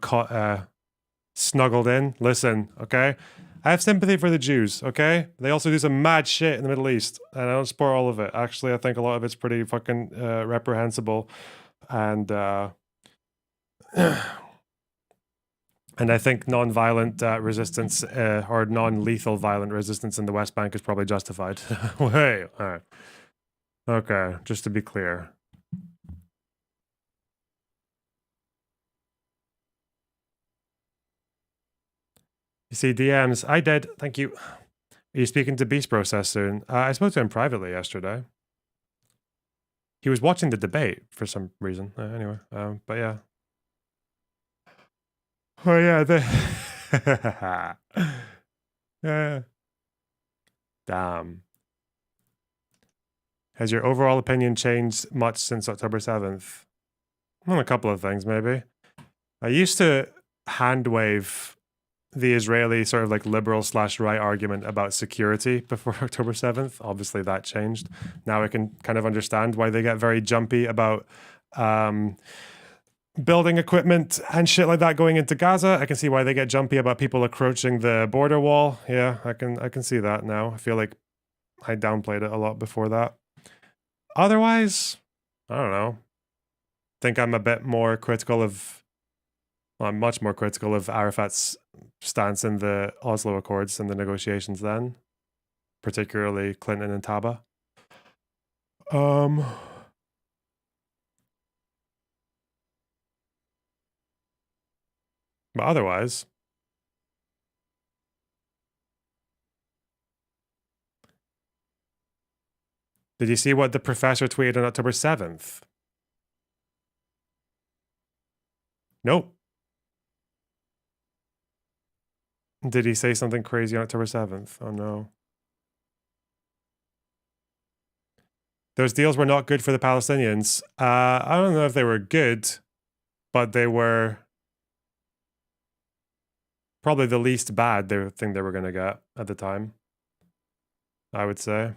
snuggled in, listen, okay? I have sympathy for the Jews, okay? They also do some mad shit in the Middle East, and I don't support all of it. Actually, I think a lot of it's pretty fucking reprehensible, and and I think non-violent resistance or non-lethal violent resistance in the West Bank is probably justified. Wait, all right. Okay, just to be clear. You see DMs. I did. Thank you. Are you speaking to Beast Process soon? I spoke to him privately yesterday. He was watching the debate for some reason. Anyway, but yeah. Oh yeah, yeah. Damn. Has your overall opinion changed much since October 7th? Well, a couple of things, maybe. I used to hand wave the Israeli sort of like liberal / right argument about security before October 7th. Obviously that changed. Now I can kind of understand why they get very jumpy about building equipment and shit like that going into Gaza. I can see why they get jumpy about people approaching the border wall. Yeah, I can see that now. I feel like I downplayed it a lot before that. Otherwise, I don't know. Think I'm a bit more critical of, well, I'm much more critical of Arafat's stance in the Oslo Accords and the negotiations then, particularly Clinton and Taba. But otherwise, did you see what the professor tweeted on October 7th? Nope. Did he say something crazy on October 7th? Oh no. Those deals were not good for the Palestinians. I don't know if they were good, but they were probably the least bad thing they were going to get at the time, I would say.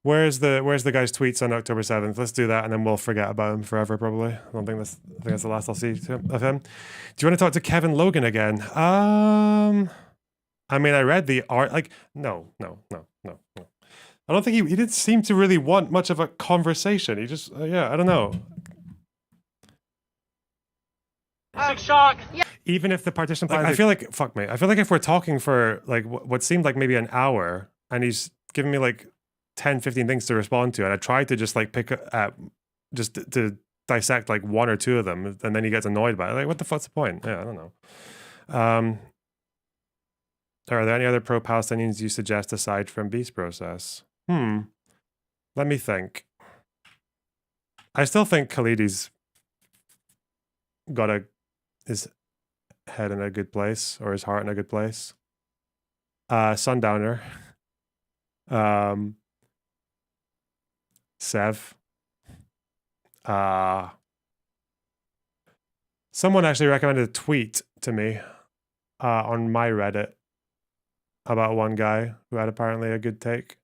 Where's the guy's tweets on October 7th? Let's do that, and then we'll forget about him forever, probably. I think that's the last I'll see of him. Do you want to talk to Kevin Logan again? I mean, I read the art. Like, no. I don't think he didn't seem to really want much of a conversation. He just, I don't know. Shock. Yeah. Even if the partition plan, I feel like, fuck me. I feel like if we're talking for like what seemed like maybe an hour, and he's giving me like 10, 15 things to respond to, and I tried to just like pick at, just to dissect like one or two of them, and then he gets annoyed by it. Like, what the fuck's the point? Yeah, I don't know. Are there any other pro-Palestinians you suggest aside from Peace Process? Let me think. I still think Khalidi's got his head in a good place, or his heart in a good place. Sundowner. Sev. Someone actually recommended a tweet to me on my Reddit about one guy who had apparently a good take.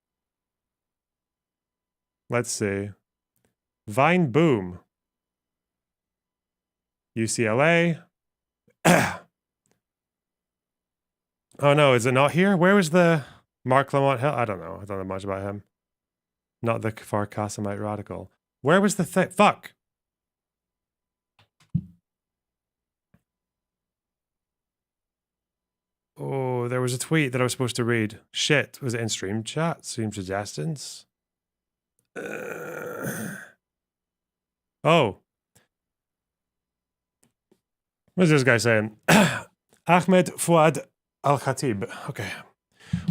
Let's see. Vine Boom. UCLA. Oh no, is it not here? Where was the Mark Lamont Hill? I don't know. I don't know much about him. Not the Kfar Qasimite radical. Where was the thing? Fuck. Oh, there was a tweet that I was supposed to read. Shit. Was it in stream chat? Stream suggestions? Oh. What's this guy saying? Ahmed Fouad Al-Khatib. Okay.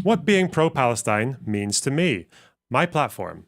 What being pro-Palestine means to me. My platform.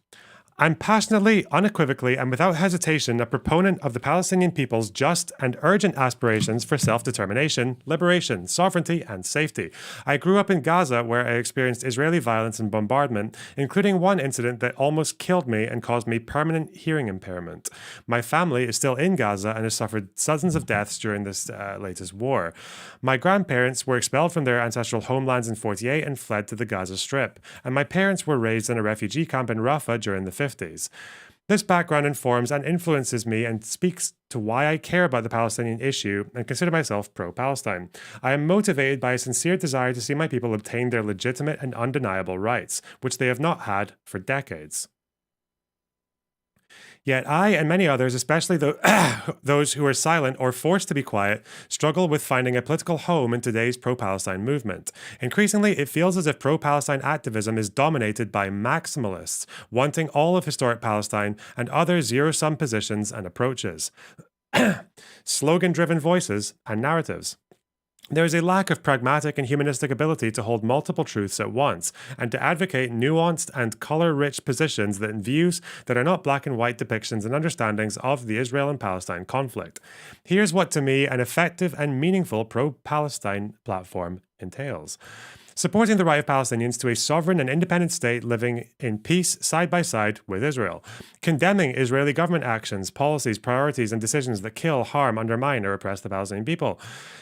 I'm passionately, unequivocally, and without hesitation a proponent of the Palestinian people's just and urgent aspirations for self-determination, liberation, sovereignty, and safety. I grew up in Gaza, where I experienced Israeli violence and bombardment, including one incident that almost killed me and caused me permanent hearing impairment. My family is still in Gaza and has suffered dozens of deaths during this latest war. My grandparents were expelled from their ancestral homelands in '48 and fled to the Gaza Strip, and my parents were raised in a refugee camp in Rafah during the 50s. This background informs and influences me and speaks to why I care about the Palestinian issue and consider myself pro-Palestine. I am motivated by a sincere desire to see my people obtain their legitimate and undeniable rights, which they have not had for decades. Yet I and many others, especially those who are silent or forced to be quiet, struggle with finding a political home in today's pro-Palestine movement. Increasingly, it feels as if pro-Palestine activism is dominated by maximalists, wanting all of historic Palestine and other zero-sum positions and approaches. Slogan-driven voices and narratives. There is a lack of pragmatic and humanistic ability to hold multiple truths at once, and to advocate nuanced and color-rich positions and views that are not black and white depictions and understandings of the Israel and Palestine conflict. Here's what, to me, an effective and meaningful pro-Palestine platform entails. Supporting the right of Palestinians to a sovereign and independent state living in peace side by side with Israel. Condemning Israeli government actions, policies, priorities, and decisions that kill, harm, undermine, or oppress the Palestinian people.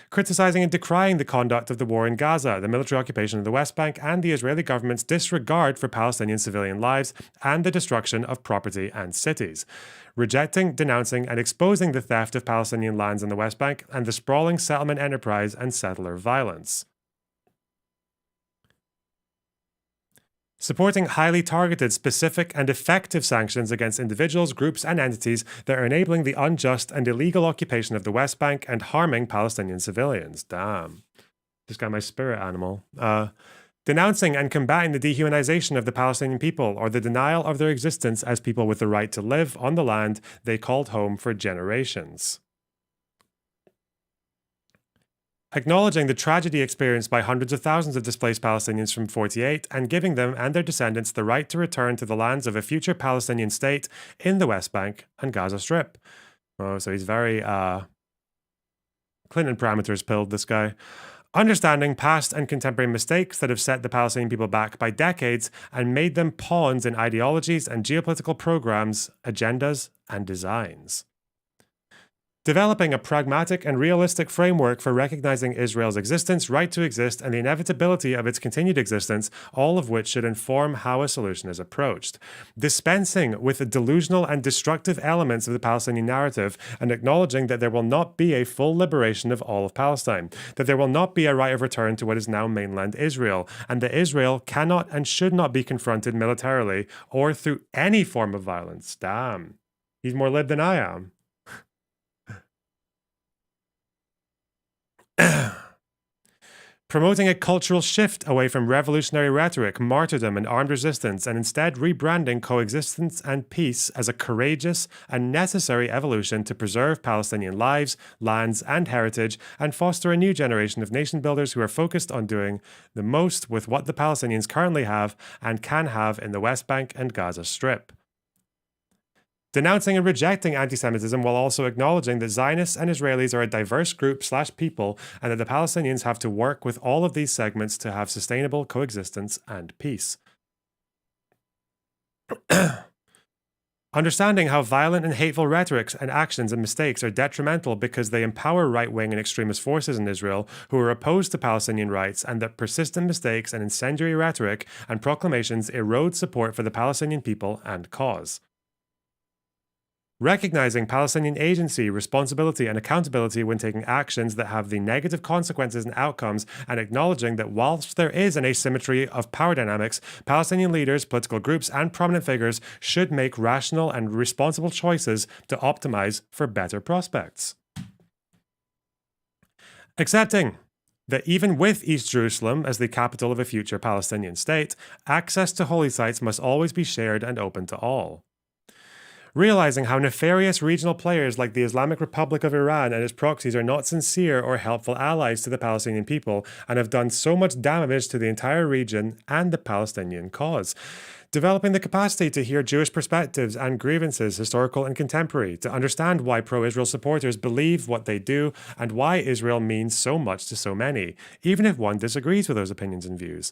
Criticizing and decrying the conduct of the war in Gaza, the military occupation of the West Bank, and the Israeli government's disregard for Palestinian civilian lives and the destruction of property and cities. Rejecting, denouncing, and exposing the theft of Palestinian lands in the West Bank and the sprawling settlement enterprise and settler violence. Supporting highly targeted, specific, and effective sanctions against individuals, groups, and entities that are enabling the unjust and illegal occupation of the West Bank and harming Palestinian civilians. Damn. This guy, my spirit animal. Denouncing and combating the dehumanization of the Palestinian people, or the denial of their existence as people with the right to live on the land they called home for generations. Acknowledging the tragedy experienced by hundreds of thousands of displaced Palestinians from '48 and giving them and their descendants the right to return to the lands of a future Palestinian state in the West Bank and Gaza Strip. Oh, so he's very Clinton parameters pilled, this guy. Understanding past and contemporary mistakes that have set the Palestinian people back by decades and made them pawns in ideologies and geopolitical programs, agendas, and designs. Developing a pragmatic and realistic framework for recognizing Israel's existence, right to exist, and the inevitability of its continued existence, all of which should inform how a solution is approached. Dispensing with the delusional and destructive elements of the Palestinian narrative and acknowledging that there will not be a full liberation of all of Palestine, that there will not be a right of return to what is now mainland Israel, and that Israel cannot and should not be confronted militarily or through any form of violence. Damn. He's more lib than I am. Promoting a cultural shift away from revolutionary rhetoric, martyrdom, and armed resistance, and instead rebranding coexistence and peace as a courageous and necessary evolution to preserve Palestinian lives, lands, and heritage, and foster a new generation of nation builders who are focused on doing the most with what the Palestinians currently have and can have in the West Bank and Gaza Strip. Denouncing and rejecting anti-Semitism while also acknowledging that Zionists and Israelis are a diverse group/people and that the Palestinians have to work with all of these segments to have sustainable coexistence and peace. Understanding how violent and hateful rhetorics and actions and mistakes are detrimental because they empower right-wing and extremist forces in Israel who are opposed to Palestinian rights, and that persistent mistakes and incendiary rhetoric and proclamations erode support for the Palestinian people and cause. Recognizing Palestinian agency, responsibility, and accountability when taking actions that have the negative consequences and outcomes, and acknowledging that whilst there is an asymmetry of power dynamics, Palestinian leaders, political groups, and prominent figures should make rational and responsible choices to optimize for better prospects. Accepting that even with East Jerusalem as the capital of a future Palestinian state, access to holy sites must always be shared and open to all. Realizing how nefarious regional players like the Islamic Republic of Iran and its proxies are not sincere or helpful allies to the Palestinian people and have done so much damage to the entire region and the Palestinian cause. Developing the capacity to hear Jewish perspectives and grievances, historical and contemporary, to understand why pro-Israel supporters believe what they do and why Israel means so much to so many, even if one disagrees with those opinions and views.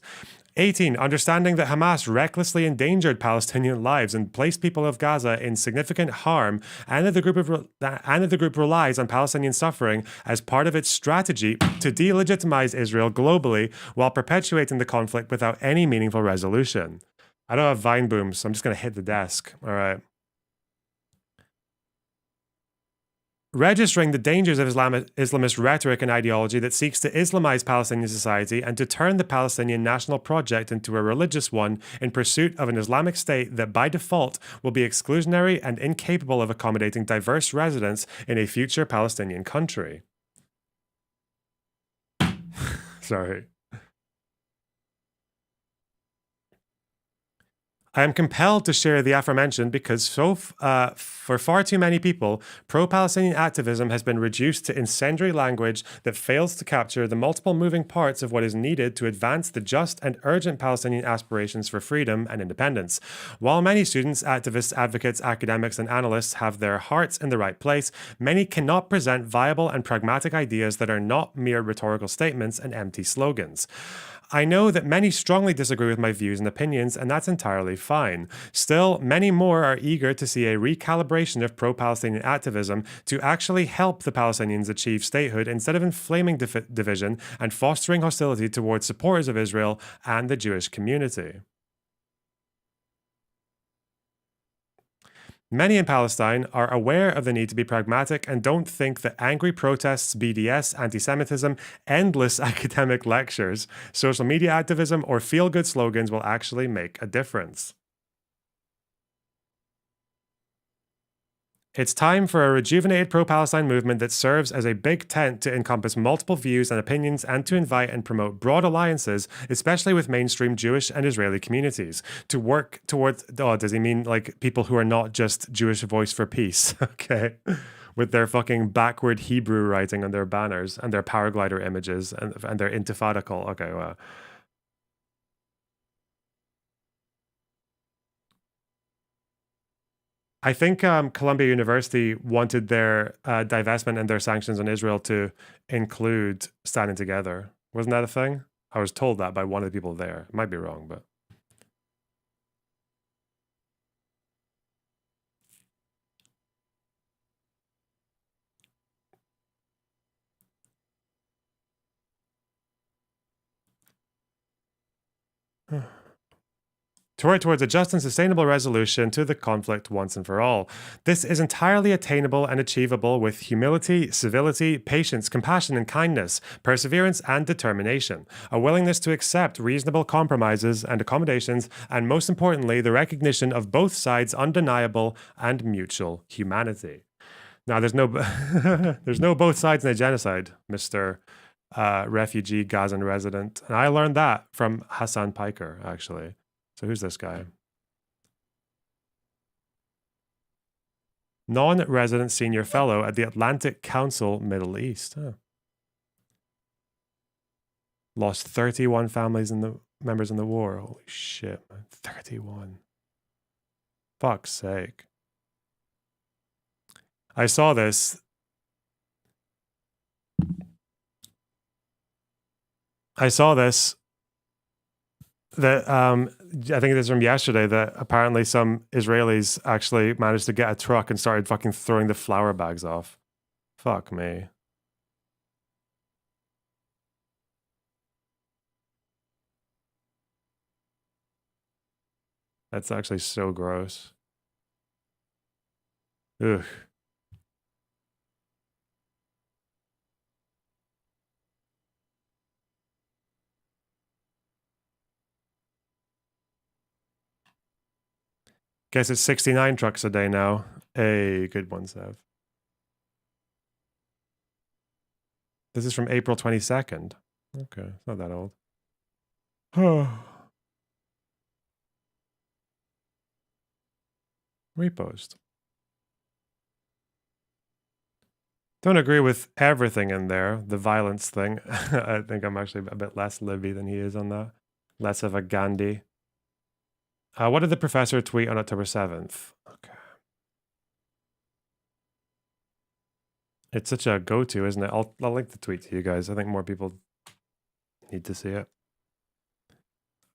18. Understanding that Hamas recklessly endangered Palestinian lives and placed people of Gaza in significant harm, and that the group relies on Palestinian suffering as part of its strategy to delegitimize Israel globally while perpetuating the conflict without any meaningful resolution. I don't have Vine Boom, so I'm just going to hit the desk. All right. Registering the dangers of Islamist rhetoric and ideology that seeks to Islamize Palestinian society and to turn the Palestinian national project into a religious one in pursuit of an Islamic state that by default will be exclusionary and incapable of accommodating diverse residents in a future Palestinian country. Sorry. I am compelled to share the aforementioned because for far too many people, pro-Palestinian activism has been reduced to incendiary language that fails to capture the multiple moving parts of what is needed to advance the just and urgent Palestinian aspirations for freedom and independence. While many students, activists, advocates, academics, and analysts have their hearts in the right place, many cannot present viable and pragmatic ideas that are not mere rhetorical statements and empty slogans. I know that many strongly disagree with my views and opinions, and that's entirely fine. Still, many more are eager to see a recalibration of pro-Palestinian activism to actually help the Palestinians achieve statehood instead of inflaming division and fostering hostility towards supporters of Israel and the Jewish community. Many in Palestine are aware of the need to be pragmatic and don't think that angry protests, BDS, anti-Semitism, endless academic lectures, social media activism, or feel-good slogans will actually make a difference. It's time for a rejuvenated pro-Palestine movement that serves as a big tent to encompass multiple views and opinions and to invite and promote broad alliances, especially with mainstream Jewish and Israeli communities, to work towards, oh, does he mean like people who are not just Jewish Voice for Peace, okay? With their fucking backward Hebrew writing on their banners and their paraglider images and their intifada call, okay, well. I think Columbia University wanted their divestment and their sanctions on Israel to include standing together. Wasn't that a thing? I was told that by one of the people there. Might be wrong, but... to work towards a just and sustainable resolution to the conflict once and for all. This is entirely attainable and achievable with humility, civility, patience, compassion and kindness, perseverance and determination, a willingness to accept reasonable compromises and accommodations, and most importantly, the recognition of both sides' undeniable and mutual humanity. Now, there's no there's no both sides in a genocide, Mr. Refugee Gazan resident. And I learned that from Hassan Piker, actually. So who's this guy? Non-resident senior fellow at the Atlantic Council Middle East. Huh. Lost 31 families in the members in the war. Holy shit, man. 31. Fuck's sake. I saw this. That I think this is from yesterday, that apparently some Israelis actually managed to get a truck and started fucking throwing the flour bags off. Fuck me. That's actually so gross. Ugh. Guess it's 69 trucks a day now. Hey, good one, Sev. This is from April 22nd. Okay, it's not that old. Repost. Don't agree with everything in there. The violence thing. I think I'm actually a bit less Libby than he is on that. Less of a Gandhi. What did the professor tweet on October 7th? Okay. It's such a go-to, isn't it? I'll link the tweet to you guys. I think more people need to see it.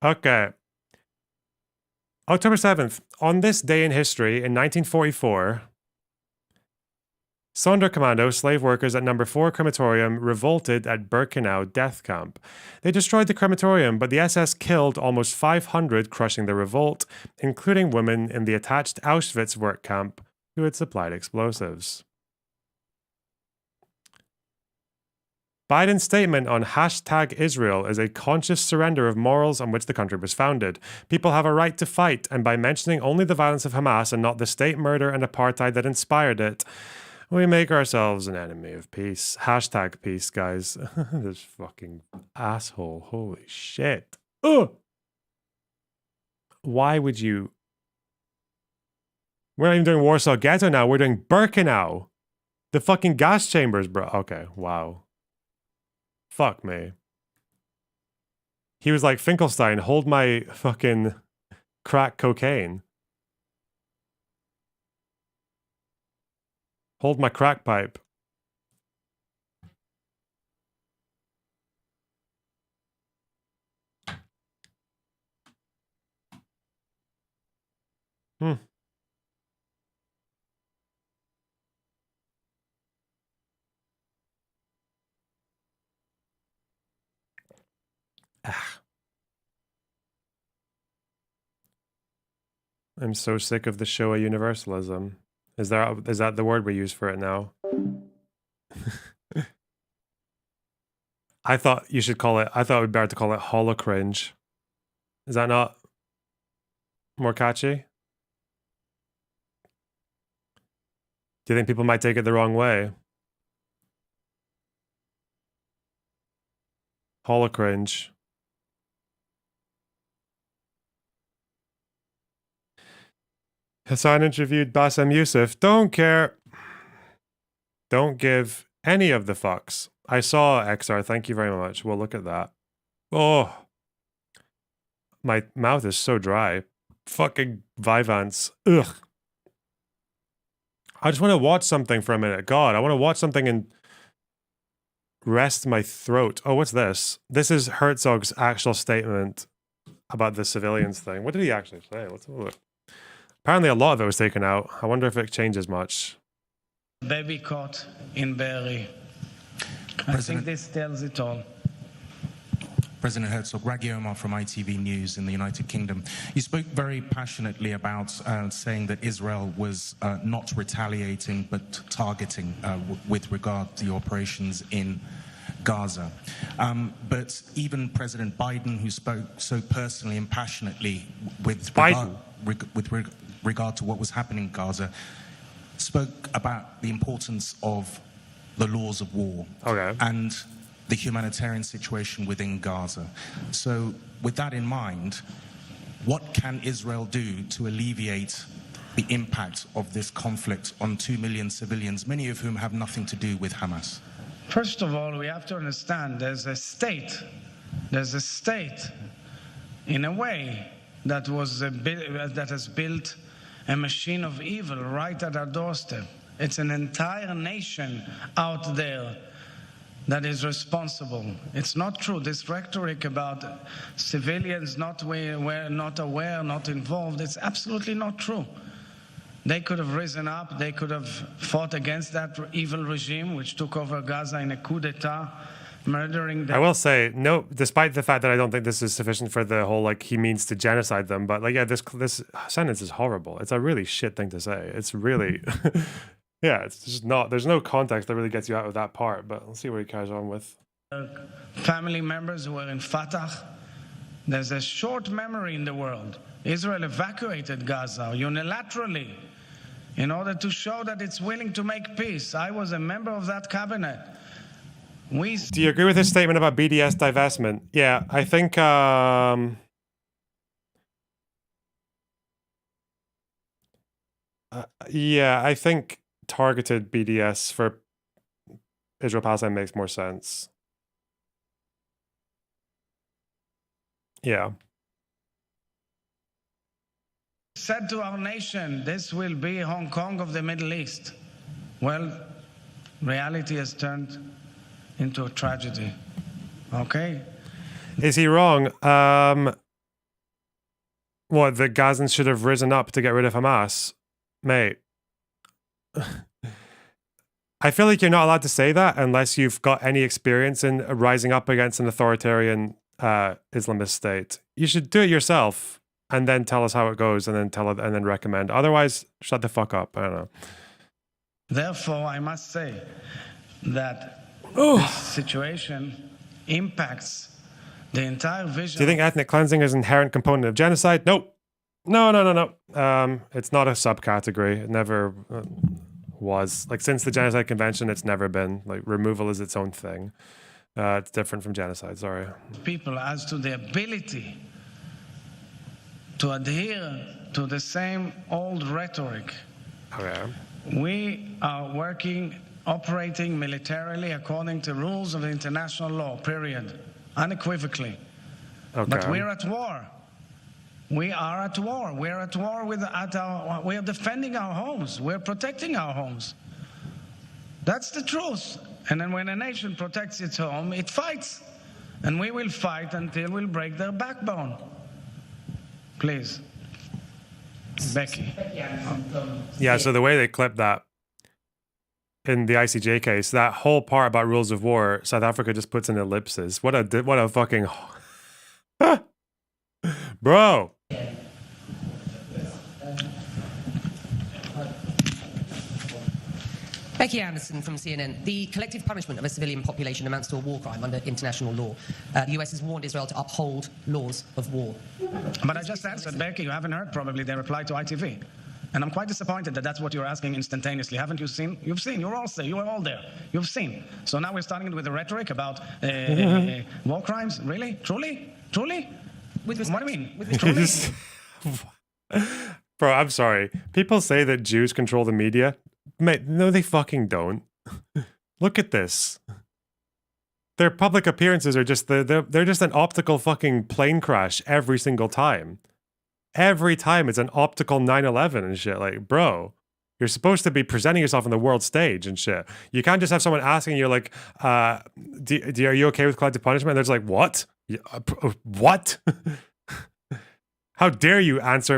Okay. October 7th. On this day in history, in 1944, Sonderkommando slave workers at number 4 crematorium revolted at Birkenau death camp. They destroyed the crematorium, but the SS killed almost 500, crushing the revolt, including women in the attached Auschwitz work camp who had supplied explosives. Biden's statement on #Israel is a conscious surrender of morals on which the country was founded. People have a right to fight, and by mentioning only the violence of Hamas and not the state murder and apartheid that inspired it, we make ourselves an enemy of peace. #peace, guys. This fucking asshole. Holy shit. Ugh. Why would you... We're not even doing Warsaw Ghetto now. We're doing Birkenau. The fucking gas chambers, bro. Okay, wow. Fuck me. He was like, Finkelstein, hold my fucking crack cocaine. Hold my crack pipe. I'm so sick of the Showa universalism. Is that the word we use for it now? I thought you should call it, I thought it would be better to call it holocringe. Is that not more catchy? Do you think people might take it the wrong way? Holocringe. Hassan interviewed Bassem Youssef. Don't care. Don't give any of the fucks. I saw XR. Thank you very much. We'll look at that. Oh. My mouth is so dry. Fucking Vyvanse. Ugh. I just want to watch something for a minute. God, I want to watch something and rest my throat. Oh, what's this? This is Herzog's actual statement about the civilians thing. What did he actually say? Let's have a look. Apparently a lot of it was taken out. I wonder if it changes much. Baby caught in Be'eri. I think this tells it all. President Herzog, Raggy Omar from ITV News in the United Kingdom. You spoke very passionately about saying that Israel was not retaliating but targeting with regard to the operations in Gaza. But even President Biden, who spoke so personally and passionately with regard to what was happening in Gaza, spoke about the importance of the laws of war and the humanitarian situation within Gaza. So with that in mind, what can Israel do to alleviate the impact of this conflict on 2 million civilians, many of whom have nothing to do with Hamas? First of all, we have to understand there's a state in a way that has built a machine of evil right at our doorstep. It's an entire nation out there that is responsible. It's not true. This rhetoric about civilians not aware, not involved, it's absolutely not true. They could have risen up, they could have fought against that evil regime which took over Gaza in a coup d'etat, murdering them. I will say, no, despite the fact that I don't think this is sufficient for the whole, like, he means to genocide them, but, like, yeah, this sentence is horrible. It's a really shit thing to say. It's really... Yeah, it's just not, there's no context that really gets you out of that part, but let's see what he carries on with. Family members who were in Fatah. There's a short memory in the world. Israel evacuated Gaza unilaterally in order to show that it's willing to make peace. I was a member of that cabinet. Do you agree with his statement about BDS divestment? Yeah, I think... yeah, I think targeted BDS for Israel-Palestine makes more sense. Yeah. Said to our nation, this will be Hong Kong of the Middle East. Well, reality has turned into a tragedy. Okay? Is he wrong? What, the Gazans should have risen up to get rid of Hamas? Mate. I feel like you're not allowed to say that unless you've got any experience in rising up against an authoritarian Islamist state. You should do it yourself and then tell us how it goes and then recommend. Otherwise, shut the fuck up. I don't know. Therefore, I must say that this situation impacts the entire vision. Do you think ethnic cleansing is an inherent component of genocide? Nope. No. It's not a subcategory. It never was. Like, since the Genocide Convention, it's never been. Like, removal is its own thing. It's different from genocide, sorry. People as to the ability to adhere to the same old rhetoric. Okay. We are operating militarily according to rules of international law, period. Unequivocally. Okay. But we're at war. We are at war. We're at war we are defending our homes. We're protecting our homes. That's the truth. And then when a nation protects its home, it fights. And we will fight until we'll break their backbone. Please. Becky. Yeah, so the way they clipped that in the ICJ case, that whole part about rules of war, South Africa just puts in ellipses. What a fucking... Bro. Becky Anderson from CNN. The collective punishment of a civilian population amounts to a war crime under international law. The US has warned Israel to uphold laws of war. But I just answered, Becky, you haven't heard probably their reply to ITV. And I'm quite disappointed that that's what you're asking instantaneously. Haven't you seen? You've seen. You were all there. You've seen. So now we're starting with the rhetoric about war crimes. Really? Truly? What do you mean? Truly? Bro, I'm sorry. People say that Jews control the media. Mate, no, they fucking don't. Look at this. Their public appearances are just they're just an optical fucking plane crash every single time. Every time it's an optical 9/11 and shit. Like, bro, you're supposed to be presenting yourself on the world stage and shit. You can't just have someone asking you like, are you okay with collective punishment? And they're just like, what? What? How dare you ask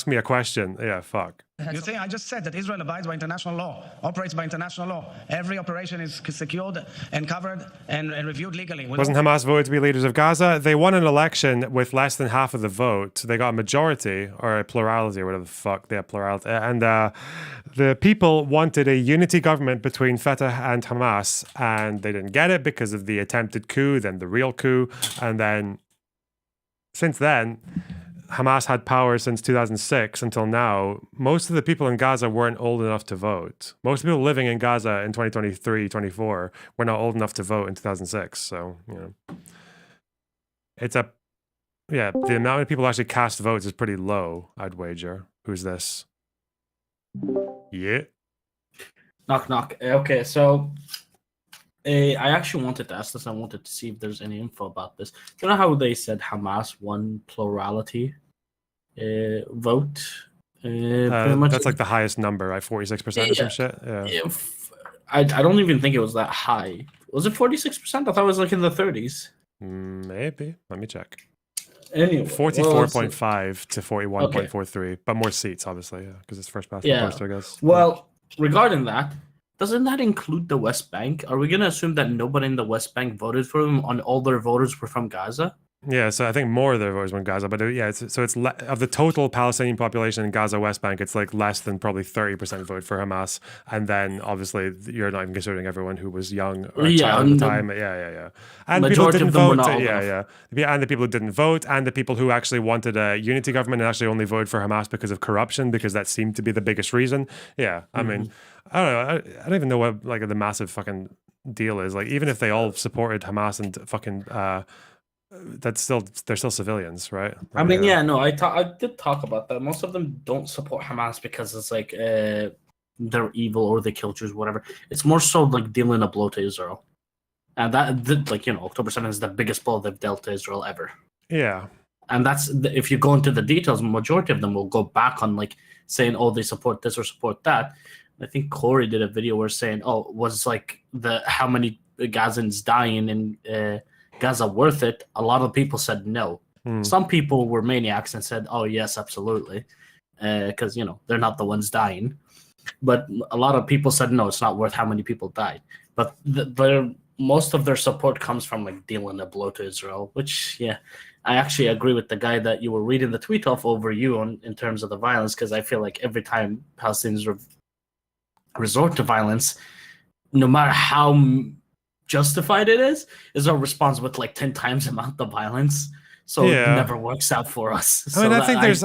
me a question? Yeah, fuck. You think I just said that Israel abides by international law, operates by international law. Every operation is secured and covered and reviewed legally. Wasn't Hamas voted to be leaders of Gaza? They won an election with less than half of the vote. They got a majority or a plurality or whatever the fuck. They have plurality. And the people wanted a unity government between Fatah and Hamas, and they didn't get it because of the attempted coup, then the real coup, and then since then, Hamas had power since 2006 until now. Most of the people in Gaza weren't old enough to vote. Most people living in Gaza in 2023, 24 were not old enough to vote in 2006. So, the amount of people who actually cast votes is pretty low, I'd wager. Who's this? Yeah. Knock, knock. Okay, so I actually wanted to ask this. I wanted to see if there's any info about this. You know how they said Hamas won plurality vote? Pretty much. That's like the highest number, right? 46% or some shit? Yeah. I don't even think it was that high. Was it 46%? I thought it was like in the 30s. Maybe. Let me check. Anyway, 44.5 to 41.43, but more seats, obviously, because it's first past the post, I guess. Well, regarding that, doesn't that include the West Bank? Are we going to assume that nobody in the West Bank voted for them and all their voters were from Gaza? Yeah, so I think more of their voters were in Gaza, but it's of the total Palestinian population in Gaza West Bank, it's like less than probably 30% vote for Hamas, and then obviously you're not even considering everyone who was young or a child at the time. Yeah. And people who didn't vote. And the people who didn't vote, and the people who actually wanted a unity government and actually only voted for Hamas because of corruption, because that seemed to be the biggest reason. Yeah, I mean, I don't know. I don't even know what like the massive fucking deal is. Like, even if they all supported Hamas and fucking. They're still civilians, right? I mean, I did talk about that. Most of them don't support Hamas because it's like they're evil or they kill Jews, whatever. It's more so like dealing a blow to Israel, and that October 7th is the biggest blow they've dealt to Israel ever. Yeah, and that's if you go into the details, majority of them will go back on like saying, "Oh, they support this or support that." I think Corey did a video where saying, "Oh, was like how many Gazans dying in." Gaza worth it? A lot of people said no. Some people were maniacs and said, "Oh yes, absolutely," because they're not the ones dying. But a lot of people said no, it's not worth how many people died. But most of their support comes from like dealing a blow to Israel, which I actually agree with the guy that you were reading the tweet off over you in terms of the violence, because I feel like every time Palestinians resort to violence, no matter how justified it is a response with like 10 times the amount of violence, so it never works out for us. I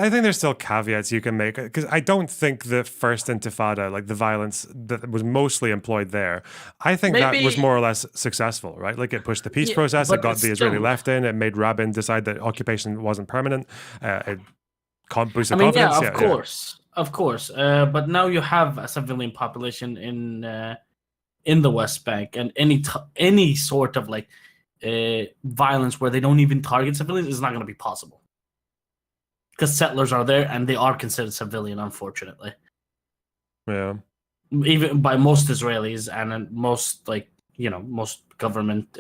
think there's still caveats you can make, because I don't think the first Intifada, like the violence that was mostly employed there, I think that was more or less successful, right? Like it pushed the peace process, it got the Israeli left in, it made Rabin decide that occupation wasn't permanent, it boosted confidence. Of course, but now you have a civilian population in the West Bank, and any sort of like violence where they don't even target civilians is not going to be possible, because settlers are there and they are considered civilian, unfortunately. Yeah, even by most Israelis and most most government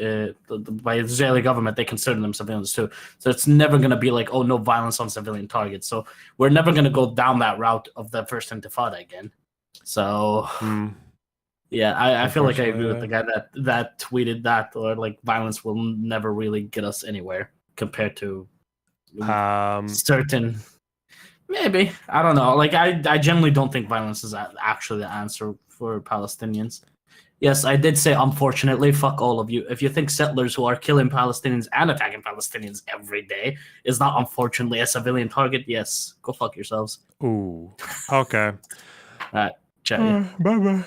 by the Israeli government, they consider them civilians too. So it's never going to be like, oh, no violence on civilian targets. So we're never going to go down that route of the first Intifada again. So. Yeah, I feel like I agree with the guy that tweeted that, or like violence will never really get us anywhere compared to certain. Maybe, I don't know. Like I generally don't think violence is actually the answer for Palestinians. Yes, I did say unfortunately. Fuck all of you. If you think settlers who are killing Palestinians and attacking Palestinians every day is not unfortunately a civilian target, yes, go fuck yourselves. Ooh. Okay. All right. Chat. Bye bye.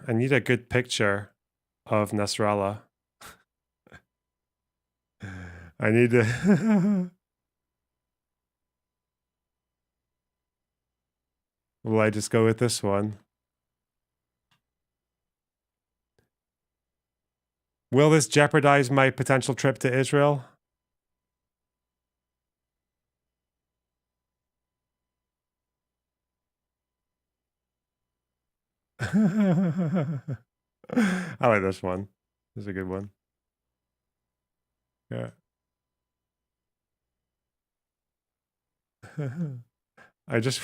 I need a good picture of Nasrallah. I need to... Will I just go with this one? Will this jeopardize my potential trip to Israel? I like this one. This is a good one. Yeah. I just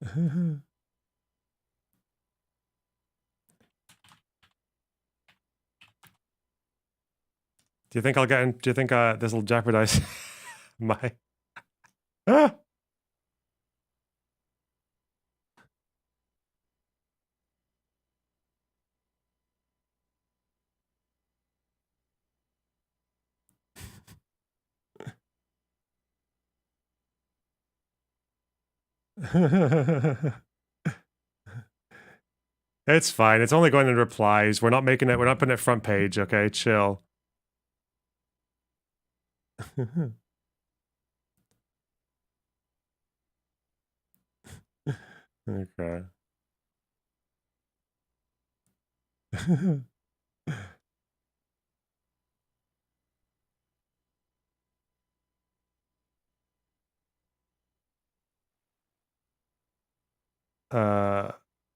Do you think I'll get in? Do you think this will jeopardize my? Ah! It's fine. It's only going in replies. We're not making it. We're not putting it front page. Okay, chill. Okay.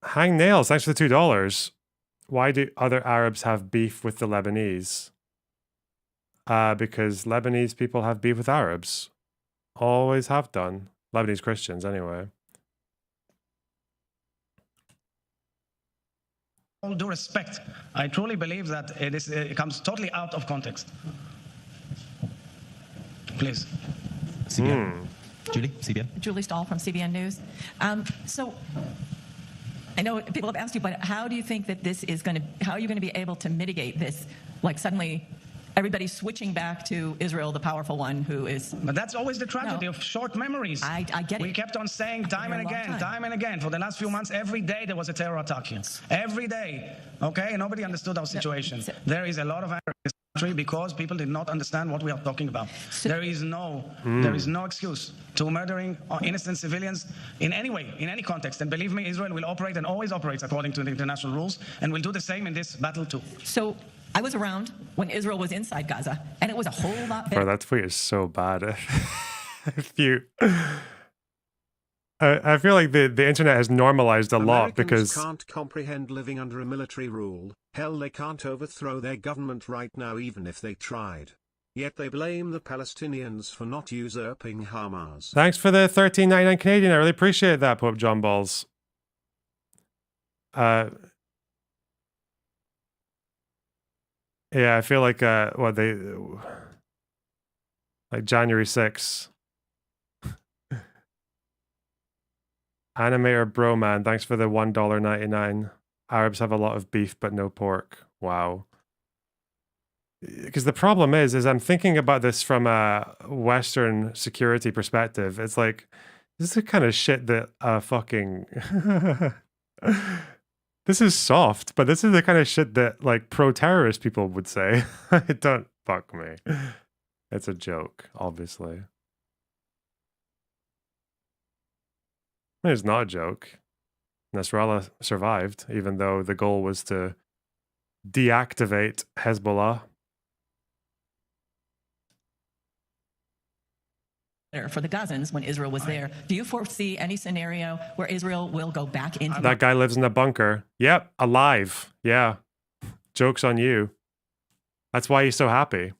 Hang Nails, thanks for the $2. Why do other Arabs have beef with the Lebanese? Because Lebanese people have beef with Arabs. Always have done. Lebanese Christians, anyway. All due respect, I truly believe that it comes totally out of context. Please. CBN. Julie, CBN. Julie Stahl from CBN News. So I know people have asked you, but how do you think that this is going to, how are you going to be able to mitigate this? Like suddenly everybody's switching back to Israel, the powerful one who is... But that's always the tragedy of short memories. I get it. We kept on saying time and again, for the last few months, every day there was a terror attack here. Every day, okay? Nobody understood our situation. There is a lot of anger in this country because people did not understand what we are talking about. There is no excuse to murdering innocent civilians in any way, in any context. And believe me, Israel will operate and always operates according to the international rules, and will do the same in this battle too. So I was around when Israel was inside Gaza, and it was a whole lot better. Bro, that tweet is so bad. If you... I feel like the internet has normalized a lot because... can't comprehend living under a military rule. Hell, they can't overthrow their government right now even if they tried. Yet they blame the Palestinians for not usurping Hamas. Thanks for the $13.99 Canadian. I really appreciate that, Pope John Balls. Yeah, I feel like like January 6th. Animator Bro Man, thanks for the $1.99. Arabs have a lot of beef but no pork. Wow. Because the problem is I'm thinking about this from a Western security perspective. It's like, this is the kind of shit that fucking... This is soft, but this is the kind of shit that like pro-terrorist people would say. Don't fuck me. It's a joke, obviously. It's not a joke. Nasrallah survived, even though the goal was to deactivate Hezbollah. For the Gazans when Israel was there. Do you foresee any scenario where Israel will go back into... That guy lives in a bunker. Yep, alive. Yeah. Joke's on you. That's why he's so happy.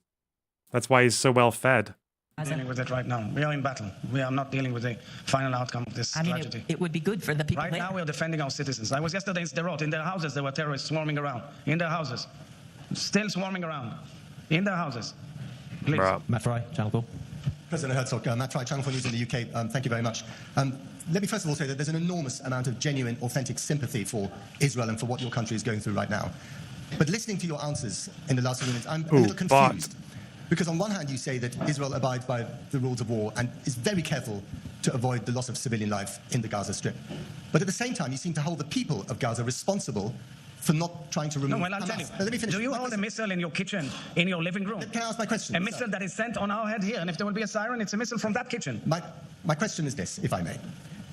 That's why he's so well fed. Dealing with it right now. We are in battle. We are not dealing with the final outcome of this tragedy. It would be good for the people right now we are defending our citizens. I was yesterday in Sderot. In their houses there were terrorists swarming around. In their houses. Still swarming around. In their houses. Please. Matt Fry, Channel 4. President Herzog, Matt Fry, Channel 4 News in the UK. Thank you very much. Let me first of all say that there's an enormous amount of genuine, authentic sympathy for Israel and for what your country is going through right now. But listening to your answers in the last few minutes, I'm a little confused. Because on one hand, you say that Israel abides by the rules of war and is very careful to avoid the loss of civilian life in the Gaza Strip. But at the same time, you seem to hold the people of Gaza responsible for not trying to remove No, well, I'll tell you. Let me finish. Do you hold a missile in your kitchen, in your living room? Can I ask my question? A missile that is sent on our head here, and if there will be a siren, it's a missile from that kitchen. My question is this, if I may.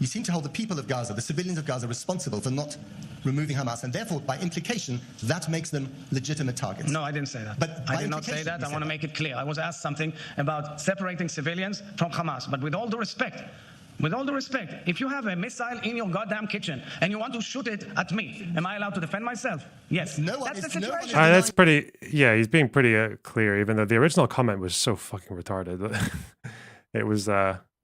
You seem to hold the people of Gaza, the civilians of Gaza, responsible for not removing Hamas, and therefore, by implication, that makes them legitimate targets. No, I didn't say that. But I did not say that. I want to make it clear. I was asked something about separating civilians from Hamas. But with all due respect, if you have a missile in your goddamn kitchen and you want to shoot it at me, am I allowed to defend myself? Yes. That's the situation. That's pretty. Yeah, he's being pretty clear. Even though the original comment was so fucking retarded, it was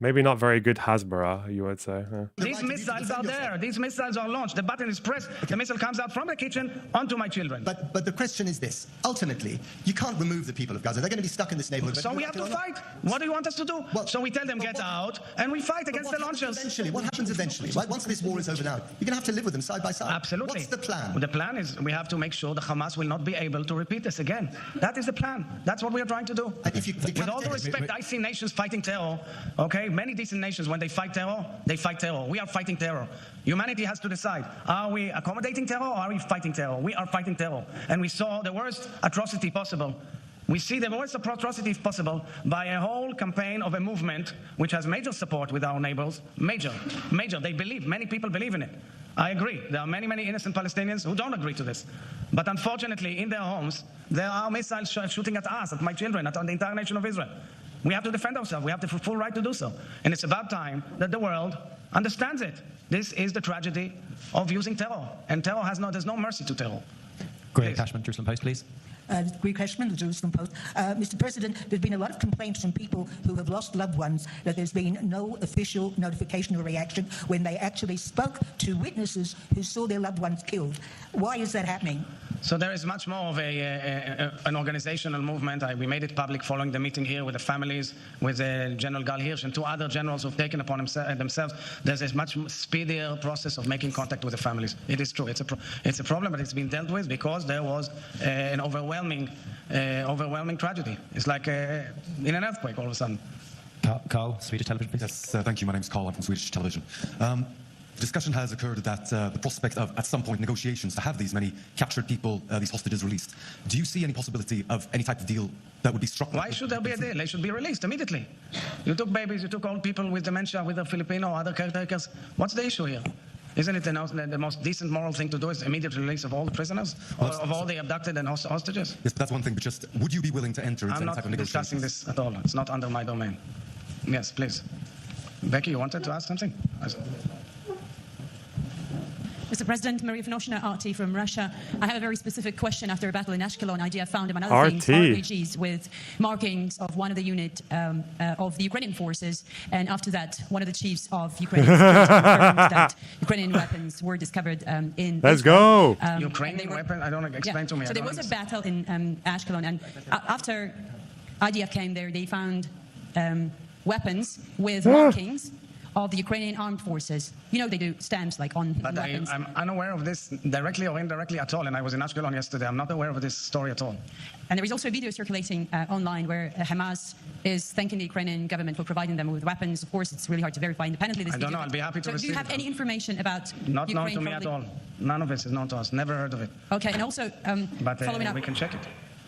maybe not very good Hasbara, you would say. Huh? These missiles are there. These missiles are launched. The button is pressed. The missile comes out from the kitchen onto my children. But the question is this. Ultimately, you can't remove the people of Gaza. They're going to be stuck in this neighborhood. So we have to fight. What do you want us to do? So we tell them get out, and we fight against the launchers. Eventually, what happens eventually? Right? Once this war is over now, you're going to have to live with them side by side. Absolutely. What's the plan? The plan is we have to make sure the Hamas will not be able to repeat this again. That is the plan. That's what we are trying to do. With all due respect, I see nations fighting terror. Okay, many decent nations, when they fight terror, they fight terror. We are fighting terror. Humanity has to decide, are we accommodating terror or are we fighting terror? We are fighting terror. And we saw the worst atrocity possible. We see the worst atrocity possible by a whole campaign of a movement which has major support with our neighbors. Major. They believe, many people believe in it. I agree. There are many, many innocent Palestinians who don't agree to this. But unfortunately, in their homes, there are missiles shooting at us, at my children, at the entire nation of Israel. We have to defend ourselves. We have the full right to do so. And it's about time that the world understands it. This is the tragedy of using terror. And terror there's no mercy to terror. Greg Cashman, Jerusalem Post, please. Greg Cashman, the Jerusalem Post. Mr. President, there's been a lot of complaints from people who have lost loved ones that there's been no official notification or reaction when they actually spoke to witnesses who saw their loved ones killed. Why is that happening? So there is much more of an organizational movement. We made it public following the meeting here with the families, with General Gal Hirsch and two other generals who've taken upon themselves. There's a much speedier process of making contact with the families. It is true. It's a problem, but it's been dealt with because there was an overwhelming tragedy. It's like in an earthquake all of a sudden. Carl, Swedish Television, please. Yes, thank you. My name's Carl. I'm from Swedish Television. Discussion has occurred that the prospect of, at some point, negotiations to have these many captured people, these hostages released. Do you see any possibility of any type of deal that would be struck? Why should there be a deal? They should be released immediately. You took babies, you took old people with dementia, with the Filipino or other caretakers. What's the issue here? Isn't it the most decent moral thing to do is immediate release of all the prisoners, of all the abducted and hostages? Yes, but that's one thing, but just, would you be willing to enter into any type of negotiations? I'm not discussing this at all. It's not under my domain. Yes, please. Becky, you wanted to ask something? Mr. President, Maria Vanoshina, RT from Russia. I have a very specific question. After a battle in Ashkelon, IDF found, among other things, RPGs with markings of one of the unit of the Ukrainian forces. And after that, one of the chiefs of Ukraine confirmed that Ukrainian weapons were discovered in Let's go! Ukrainian weapons? I don't know. Explain to me. So there was a battle in Ashkelon. And after IDF came there, they found weapons with markings of the Ukrainian armed forces. You know, they do stamps like on weapons. I'm unaware of this directly or indirectly at all, and I was in Ashkelon yesterday. I'm not aware of this story at all. And there is also a video circulating online where Hamas is thanking the Ukrainian government for providing them with weapons. Of course, it's really hard to verify independently. I don't know. I'll be happy to receive it. Do you have any information about Not Ukraine known to me at all. None of this is known to us. Never heard of it. Okay, and also following up. We can check it.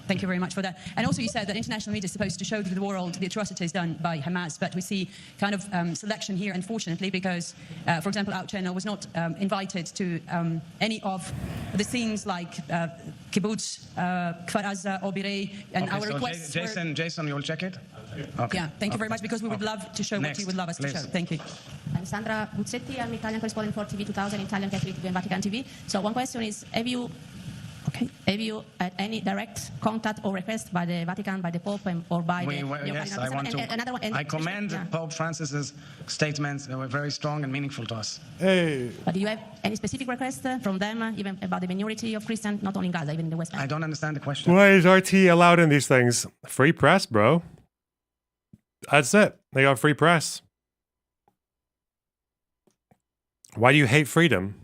Thank you very much for that. And also you said that international media is supposed to show to the world the atrocities done by Hamas, but we see kind of selection here, unfortunately, because, for example, our channel was not invited to any of the scenes like Kibbutz, Kfar Aza, Obirei, and our requests Jason, you'll check it? Okay. Yeah, thank you very much, because we would love to show what you would love us to show. Thank you. I'm Sandra Buzzetti. I'm Italian correspondent for TV 2000, Italian Catholic TV and Vatican TV. So one question is, have you had any direct contact or request by the Vatican, by the Pope, or by yes, I want to. I commend Pope Francis's statements. They were very strong and meaningful to us. Hey. But do you have any specific requests from them, even about the minority of Christians, not only in Gaza, even in the West Bank? I don't understand the question. Why is RT allowed in these things? Free press, bro. That's it. They got free press. Why do you hate freedom?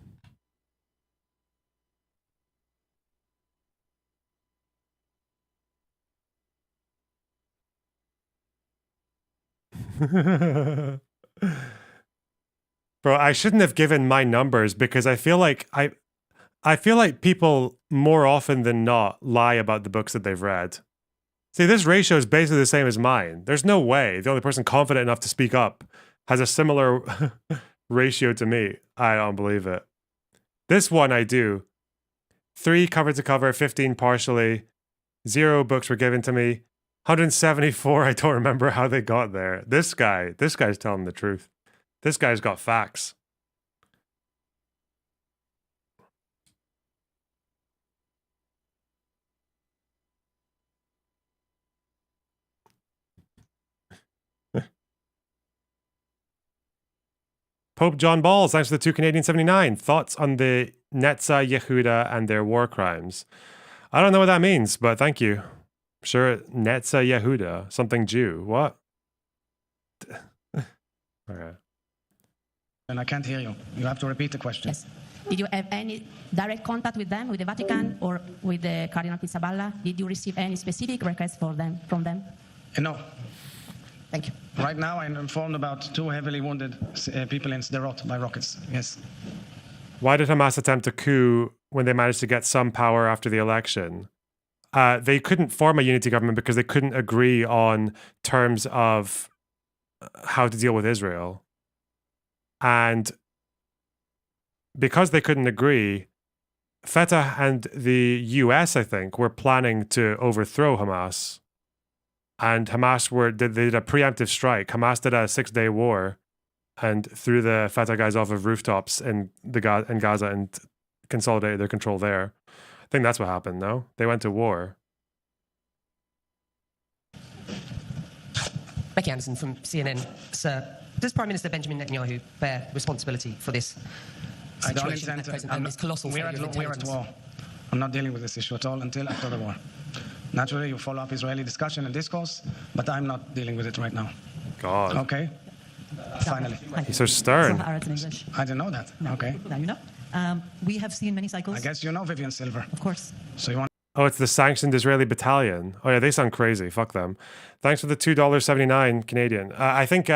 Bro, I shouldn't have given my numbers because I feel like I feel like people more often than not lie about the books that they've read. See, this ratio is basically the same as mine. There's no way the only person confident enough to speak up has a similar ratio to me. I don't believe it. This one I do. 3 cover to cover, 15 partially. 0 books were given to me. 174, I don't remember how they got there. This guy's telling the truth. This guy's got facts. Pope John Balls, thanks for the 2 Canadian 79. Thoughts on the Netza Yehuda and their war crimes? I don't know what that means, but thank you. Sure, Netza Yehuda, something Jew. What? Okay. And I can't hear you. You have to repeat the question. Yes. Did you have any direct contact with them, with the Vatican, or with the Cardinal Pizzaballa? Did you receive any specific requests from them? No. Thank you. Right now, I'm informed about 2 heavily wounded people in Sderot by rockets. Yes. Why did Hamas attempt a coup when they managed to get some power after the election? They couldn't form a unity government because they couldn't agree on terms of how to deal with Israel. And because they couldn't agree, Fatah and the US, I think, were planning to overthrow Hamas. And Hamas they did a preemptive strike. Hamas did a 6-day war and threw the Fatah guys off of rooftops in Gaza and consolidated their control there. I think that's what happened, no? They went to war. Becky Anderson from CNN. Sir, does Prime Minister Benjamin Netanyahu bear responsibility for this situation at present and this colossal failure of intelligence? We're at war. I'm not dealing with this issue at all until after the war. Naturally, you follow up Israeli discussion and discourse, but I'm not dealing with it right now. God. Okay? Finally. He's so stern. I didn't know that. No. Okay. Now you know. We have seen many cycles. I guess you know Vivian Silver. Of course. So you want... Oh, it's the sanctioned Israeli battalion. Oh yeah, they sound crazy. Fuck them. Thanks for the $2.79 Canadian. I think...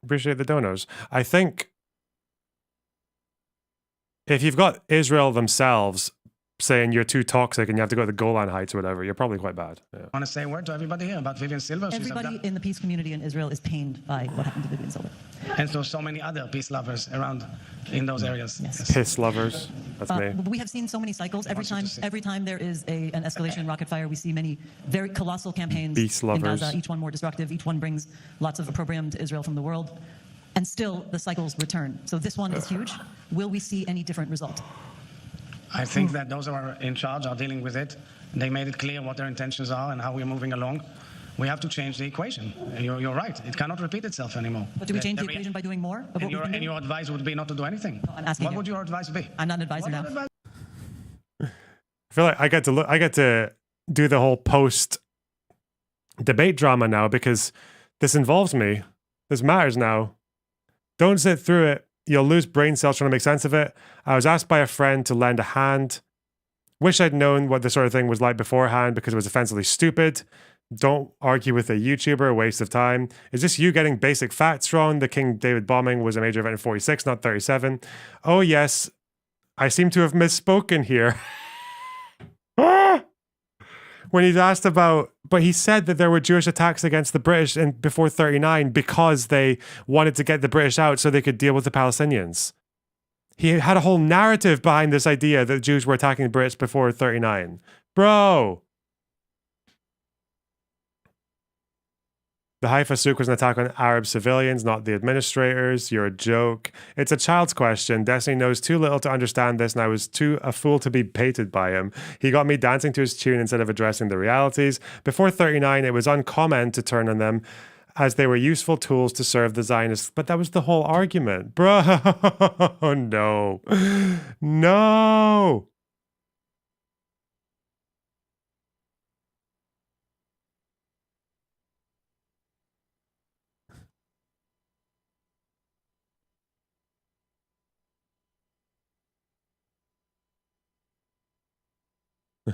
appreciate the donos. I think... if you've got Israel themselves saying you're too toxic and you have to go to the Golan Heights or whatever, you're probably quite bad. Yeah. I want to say a word to everybody here about Vivian Silver. Everybody in the peace community in Israel is pained by what happened to Vivian Silver. And so many other peace lovers around in those areas. Yes. Piss lovers. That's me. We have seen so many cycles. Every time there is an escalation in rocket fire, we see many very colossal campaigns Beast in lovers. Gaza, each one more destructive, each one brings lots of opprobrium to Israel from the world. And still, the cycles return. So this one is huge. Will we see any different result? I think that those who are in charge are dealing with it. They made it clear what their intentions are and how we're moving along. We have to change the equation. You're right. It cannot repeat itself anymore. But do we change the equation by doing more? Of and your advice would be not to do anything. No, I'm asking what would your advice be? I'm not an advisor now. I feel like I get to do the whole post debate drama now because this involves me. This matters now. Don't sit through it. You'll lose brain cells trying to make sense of it. I was asked by a friend to lend a hand. Wish I'd known what this sort of thing was like beforehand because it was offensively stupid. Don't argue with a YouTuber, waste of time. Is this you getting basic facts wrong? The King David bombing was a major event in 46, not 37. Oh yes, I seem to have misspoken here. When he's asked about, but he said that there were Jewish attacks against the British before 39 because they wanted to get the British out so they could deal with the Palestinians. He had a whole narrative behind this idea that Jews were attacking the British before 39. Bro! The Haifa souk was an attack on Arab civilians, not the administrators. You're a joke. It's a child's question. Destiny knows too little to understand this, and I was a fool to be baited by him. He got me dancing to his tune instead of addressing the realities. Before 39, it was uncommon to turn on them as they were useful tools to serve the Zionists. But that was the whole argument. Bro, no. No.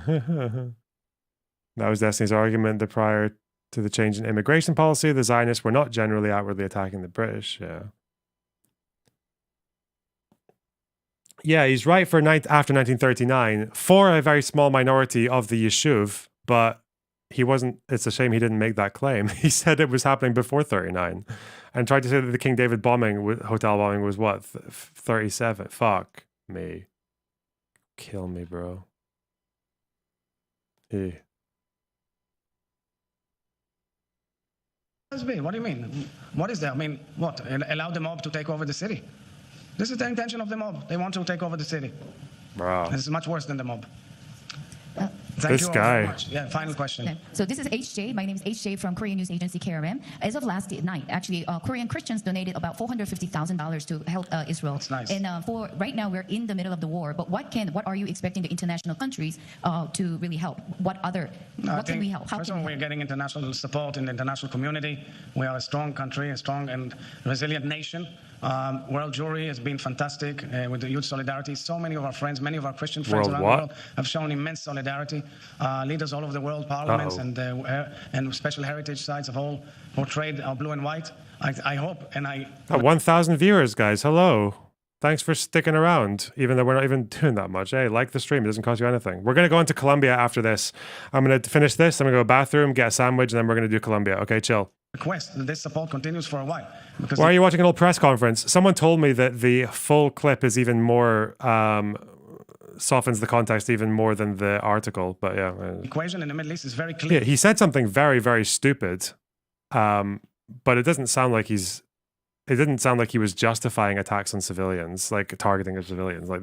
That was Destiny's argument that prior to the change in immigration policy, the Zionists were not generally outwardly attacking the British. Yeah. Yeah, he's right for after 1939 for a very small minority of the Yishuv, but he wasn't. It's a shame he didn't make that claim. He said it was happening before 39 and tried to say that the King David hotel bombing was what, 37? Fuck me. Kill me, bro. Eh. What do you mean? What is there? I mean, what? Allow the mob to take over the city? This is the intention of the mob. They want to take over the city. Bro. This is much worse than the mob. Thank This you all guy. very much. Yeah, final question. So this is HJ. My name is HJ from Korean news agency KRM. As of last night, actually, Korean Christians donated about $450,000 to help Israel. That's nice. And for right now, we're in the middle of the war. But what are you expecting the international countries to really help? What can we help? How First can of all, we we're getting international support in the international community. We are a strong country, a strong and resilient nation. World Jewry has been fantastic with the huge solidarity. So many of our friends, many of our Christian friends around the world have shown immense solidarity. Leaders all over the world, parliaments and special heritage sites have all portrayed our blue and white. I hope and I... 1,000 viewers, guys. Hello. Thanks for sticking around, even though we're not even doing that much. Hey, like the stream. It doesn't cost you anything. We're going to go into Colombia after this. I'm going to finish this. I'm going to go to the bathroom, get a sandwich, and then we're going to do Colombia. Okay, chill. Request that this support continues for a while. Why are you watching an old press conference? Someone told me that the full clip is even more... softens the context even more than the article, but yeah. The equation in the Middle East is very clear. Yeah, he said something very, very stupid, but it doesn't sound like it didn't sound like he was justifying attacks on civilians, like targeting of civilians. Like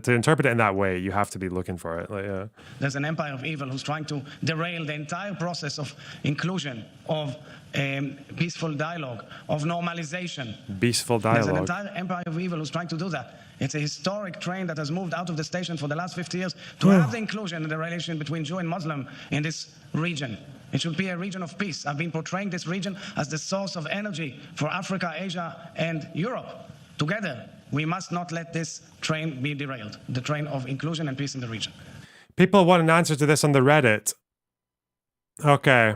to interpret it in that way, you have to be looking for it. Like, yeah. There's an empire of evil who's trying to derail the entire process of inclusion, of peaceful dialogue, of normalization. Peaceful dialogue. There's an entire empire of evil who's trying to do that. It's a historic train that has moved out of the station for the last 50 years to have the inclusion in the relation between Jew and Muslim in this region. It should be a region of peace. I've been portraying this region as the source of energy for Africa, Asia, and Europe. Together, we must not let this train be derailed, the train of inclusion and peace in the region. People want an answer to this on the Reddit. Okay.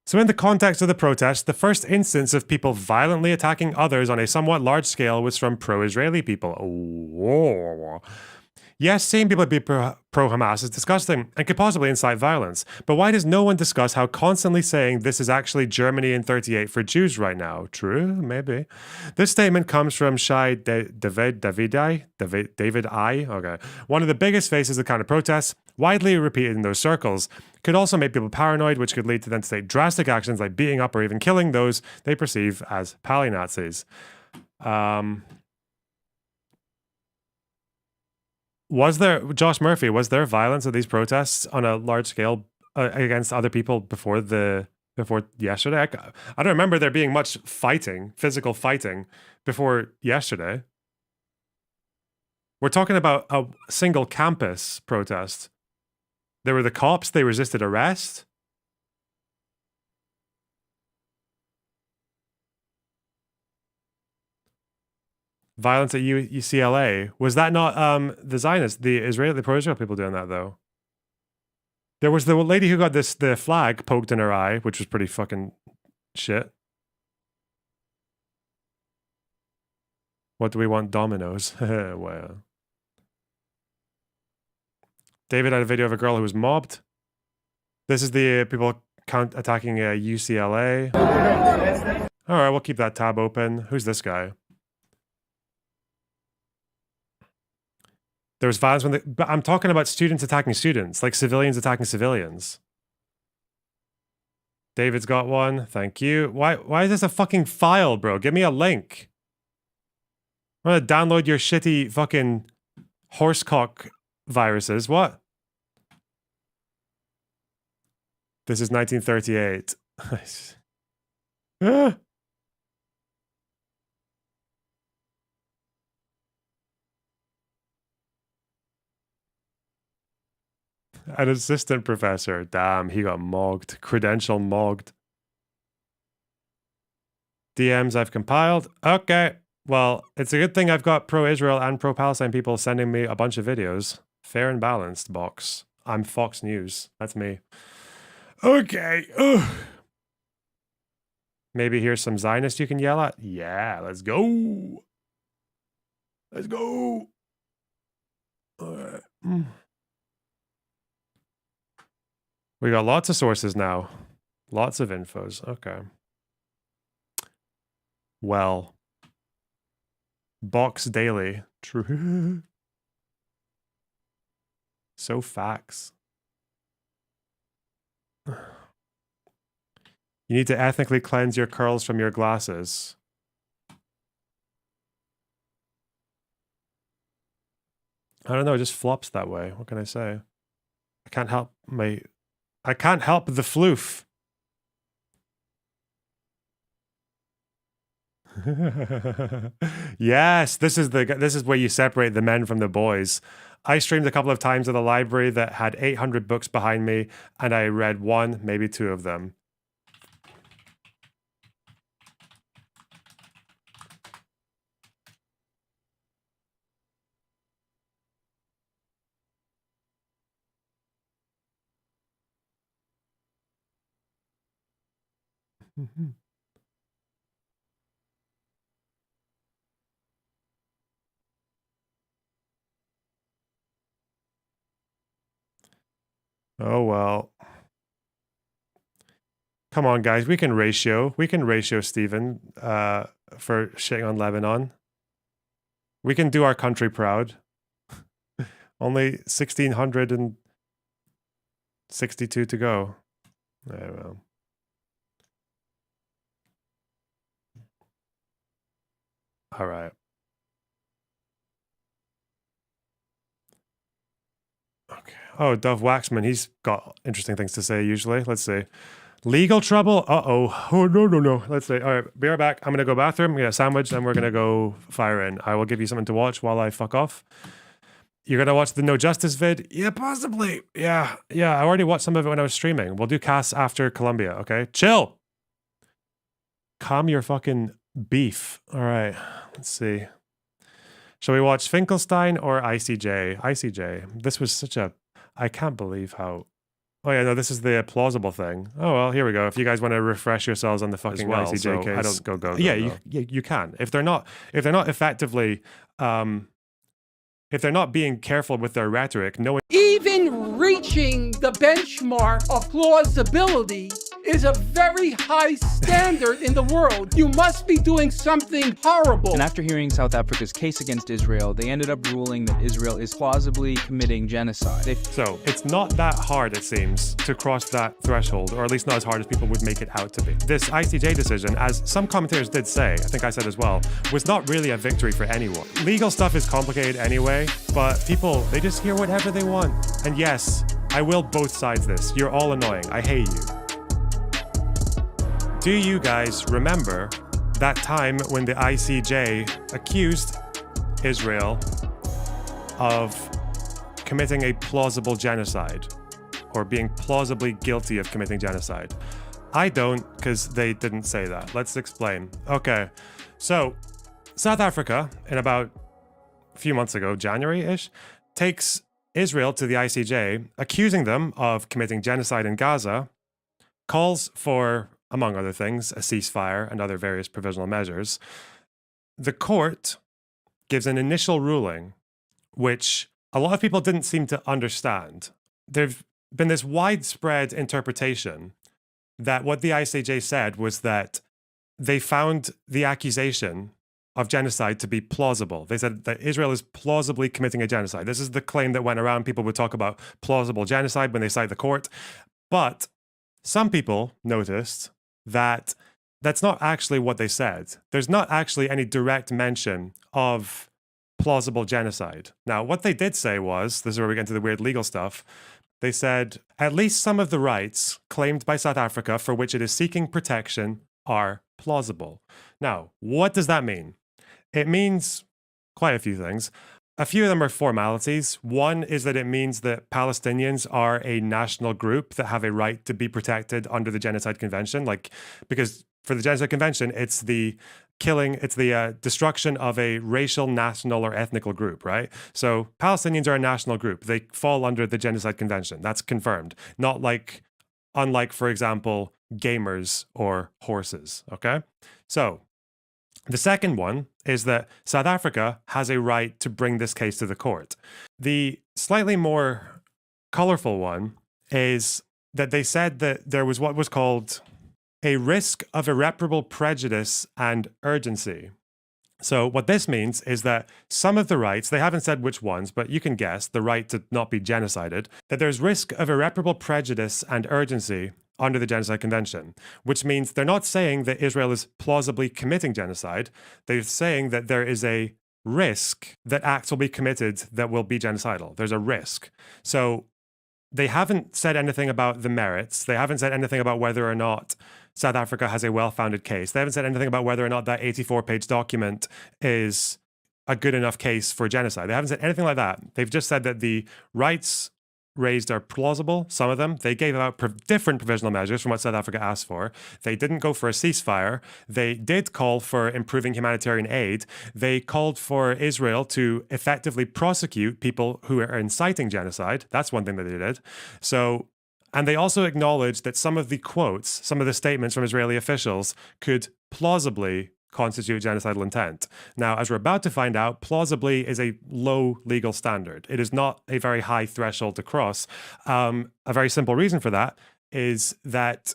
So in the context of the protest, the first instance of people violently attacking others on a somewhat large scale was from pro-Israeli people. Oh. Yes, seeing people be pro-Hamas is disgusting and could possibly incite violence. But why does no one discuss how constantly saying this is actually Germany in 38 for Jews right now? True, maybe. This statement comes from Shai David I. Okay. One of the biggest faces of the kind of protests, widely repeated in those circles, could also make people paranoid, which could lead to them to take drastic actions like beating up or even killing those they perceive as pali-Nazis. Was there, Josh Murphy, was there violence at these protests on a large scale against other people before yesterday? I don't remember there being much fighting, physical fighting, before yesterday. We're talking about a single campus protest. There were the cops, they resisted arrest. Violence at UCLA. Was that not the Zionists, the pro-Israel people doing that though? There was the lady who got the flag poked in her eye, which was pretty fucking shit. What do we want? Dominoes. Well. David had a video of a girl who was mobbed. This is the people attacking UCLA. All right, we'll keep that tab open. Who's this guy? There was violence but I'm talking about students attacking students, like civilians attacking civilians. David's got one. Thank you. Why is this a fucking file, bro? Give me a link. I'm gonna download your shitty fucking horsecock viruses. What? This is 1938. An assistant professor. Damn, he got mogged. Credential mogged. DMs I've compiled. Okay. Well, it's a good thing I've got pro-Israel and pro-Palestine people sending me a bunch of videos. Fair and balanced, box. I'm Fox News. That's me. Okay. Ugh. Maybe here's some Zionists you can yell at? Yeah, let's go. Let's go. All right. We got lots of sources now. Lots of infos. Okay. Well. Box Daily. True. So facts. You need to ethnically cleanse your curls from your glasses. I don't know, it just flops that way. What can I say? I can't help the floof. Yes, this is where you separate the men from the boys. I streamed a couple of times at a library that had 800 books behind me, and I read one, maybe two of them. Oh, well. Come on, guys. We can ratio Stephen for shitting on Lebanon. We can do our country proud. Only 1,662 to go. I don't know. All right. Okay. Oh, Dove Waxman, he's got interesting things to say usually. Let's see. Legal trouble? Uh-oh. Oh, no. Let's see. All right, be right back. I'm going to go bathroom, get a sandwich, and we're going to go fire in. I will give you something to watch while I fuck off. You're going to watch the No Justice vid? Yeah, possibly. Yeah. I already watched some of it when I was streaming. We'll do Cass after Columbia, okay? Chill. Calm your fucking beef. All right. Let's see. Shall we watch Finkelstein or ICJ? ICJ. This was such a... I can't believe how... Oh yeah, no, this is the plausible thing. Oh well, here we go. If you guys want to refresh yourselves on the fucking ICJ case, I don't go. Yeah, you can. If they're not effectively, if they're not being careful with their rhetoric, no one. Even reaching the benchmark of plausibility is a very high standard in the world. You must be doing something horrible. And after hearing South Africa's case against Israel, they ended up ruling that Israel is plausibly committing genocide. So it's not that hard, it seems, to cross that threshold, or at least not as hard as people would make it out to be. This ICJ decision, as some commentators did say, I think I said as well, was not really a victory for anyone. Legal stuff is complicated anyway, but people, they just hear whatever they want. And yes, I will both sides this. You're all annoying. I hate you. Do you guys remember that time when the ICJ accused Israel of committing a plausible genocide or being plausibly guilty of committing genocide? I don't, because they didn't say that. Let's explain. Okay, so South Africa, in about a few months ago, January-ish, takes Israel to the ICJ, accusing them of committing genocide in Gaza, calls for, among other things, a ceasefire and other various provisional measures. The court gives an initial ruling, which a lot of people didn't seem to understand. There's been this widespread interpretation that what the ICJ said was that they found the accusation of genocide to be plausible. They said that Israel is plausibly committing a genocide. This is the claim that went around. People would talk about plausible genocide when they cite the court. But some people noticed that that's not actually what they said. There's not actually any direct mention of plausible genocide. Now, what they did say was, this is where we get into the weird legal stuff, they said, at least some of the rights claimed by South Africa for which it is seeking protection are plausible. Now, what does that mean? It means quite a few things. A few of them are formalities. One is that it means that Palestinians are a national group that have a right to be protected under the Genocide Convention. Because for the Genocide Convention, it's the destruction of a racial, national, or ethnical group, right? So Palestinians are a national group. They fall under the Genocide Convention. That's confirmed. Unlike, for example, gamers or horses, okay? So The second one is that South Africa has a right to bring this case to the court. The slightly more colorful one is that they said that there was what was called a risk of irreparable prejudice and urgency. So what this means is that some of the rights, they haven't said which ones, but you can guess, the right to not be genocided, that there's risk of irreparable prejudice and urgency under the Genocide Convention, which means they're not saying that Israel is plausibly committing genocide. They're saying that there is a risk that acts will be committed that will be genocidal. There's a risk. So they haven't said anything about the merits. They haven't said anything about whether or not South Africa has a well-founded case. They haven't said anything about whether or not that 84-page document is a good enough case for genocide. They haven't said anything like that. They've just said that the rights raised are plausible, some of them. They gave out different provisional measures from what South Africa asked for. They didn't go for a ceasefire. They did call for improving humanitarian aid. They called for Israel to effectively prosecute people who are inciting genocide. That's one thing that they did. So, and they also acknowledged that some of the quotes, some of the statements from Israeli officials could plausibly constitute genocidal intent. Now, as we're about to find out, plausibly is a low legal standard. It is not a very high threshold to cross. A very simple reason for that is that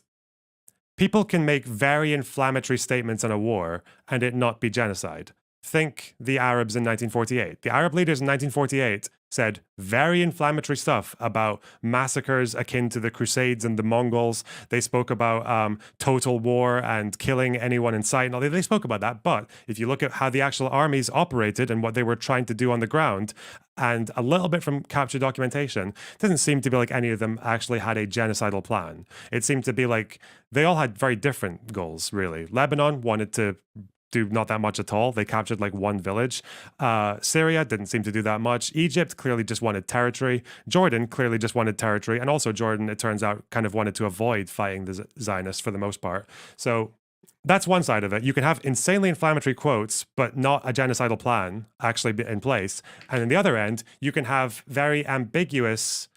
people can make very inflammatory statements on a war and it not be genocide. Think the Arabs in 1948. The Arab leaders in 1948 said very inflammatory stuff about massacres akin to the Crusades and the Mongols. They spoke about total war and killing anyone in sight. They spoke about that. But if you look at how the actual armies operated and what they were trying to do on the ground, and a little bit from captured documentation, it doesn't seem to be like any of them actually had a genocidal plan. It seemed to be like they all had very different goals, really. Lebanon wanted to do not that much at all. They captured like one village. Syria didn't seem to do that much. Egypt clearly just wanted territory. Jordan clearly just wanted territory. And also Jordan, it turns out, kind of wanted to avoid fighting the Zionists for the most part. So that's one side of it. You can have insanely inflammatory quotes, but not a genocidal plan actually be in place. And on the other end, you can have very ambiguous,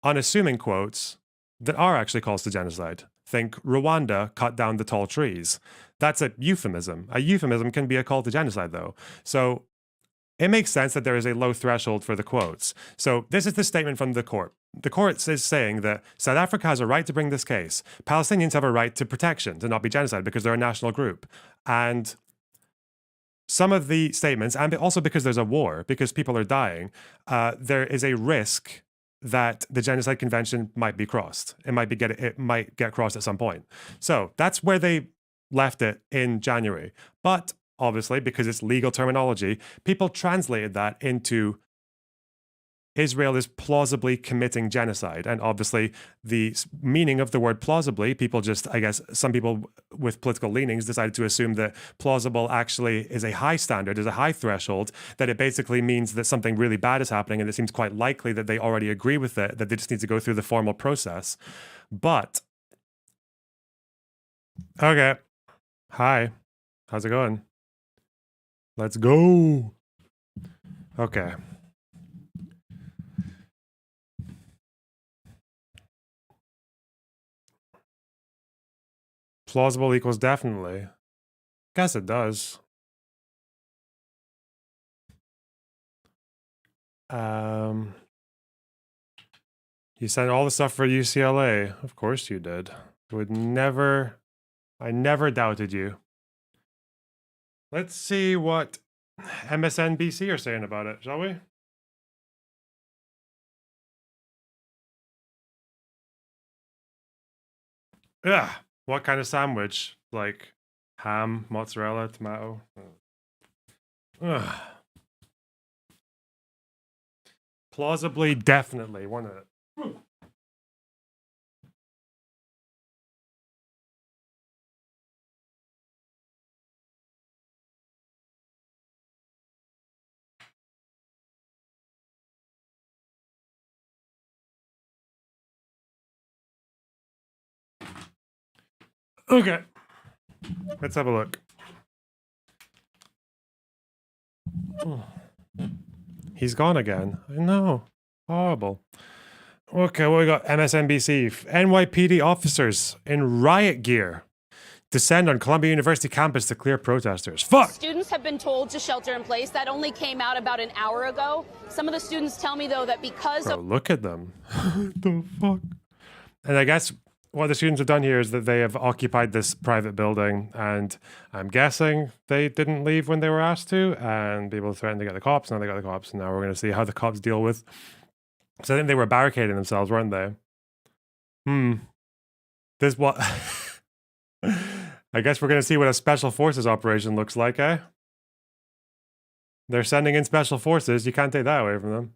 unassuming quotes that are actually calls to genocide. Think Rwanda cut down the tall trees. That's a euphemism. A euphemism can be a call to genocide, though. So it makes sense that there is a low threshold for the quotes. So this is the statement from the court. The court is saying that South Africa has a right to bring this case. Palestinians have a right to protection, to not be genocide, because they're a national group. And some of the statements, and also because there's a war, because people are dying, there is a risk that the Genocide Convention might be crossed. It might get crossed at some point. So that's where they left it in January. But obviously, because it's legal terminology, people translated that into Israel is plausibly committing genocide. And obviously, the meaning of the word plausibly, people just, I guess, some people with political leanings decided to assume that plausible actually is a high standard, is a high threshold, that it basically means that something really bad is happening and it seems quite likely that they already agree with it, that they just need to go through the formal process. But, okay. Hi. How's it going? Let's go. Okay. Plausible equals definitely. Guess it does. You sent all the stuff for UCLA. Of course you did. I never doubted you. Let's see what MSNBC are saying about it, shall we? Ugh. What kind of sandwich? Like ham, mozzarella, tomato? Ugh. Plausibly, definitely. 1 minute. Okay, let's have a look. He's gone again. I know. Horrible. Okay, what we got? MSNBC. NYPD officers in riot gear descend on Columbia University campus to clear protesters. Fuck! Students have been told to shelter in place. That only came out about an hour ago. Some of the students tell me, though, that because Bro, of... look at them. The fuck? And I guess what the students have done here is that they have occupied this private building, and I'm guessing they didn't leave when they were asked to, and people threatened to get the cops. Now they got the cops, and now we're going to see how the cops deal with. So I think they were barricading themselves, weren't they? This what... I guess we're going to see what a special forces operation looks like, eh? They're sending in special forces. You can't take that away from them.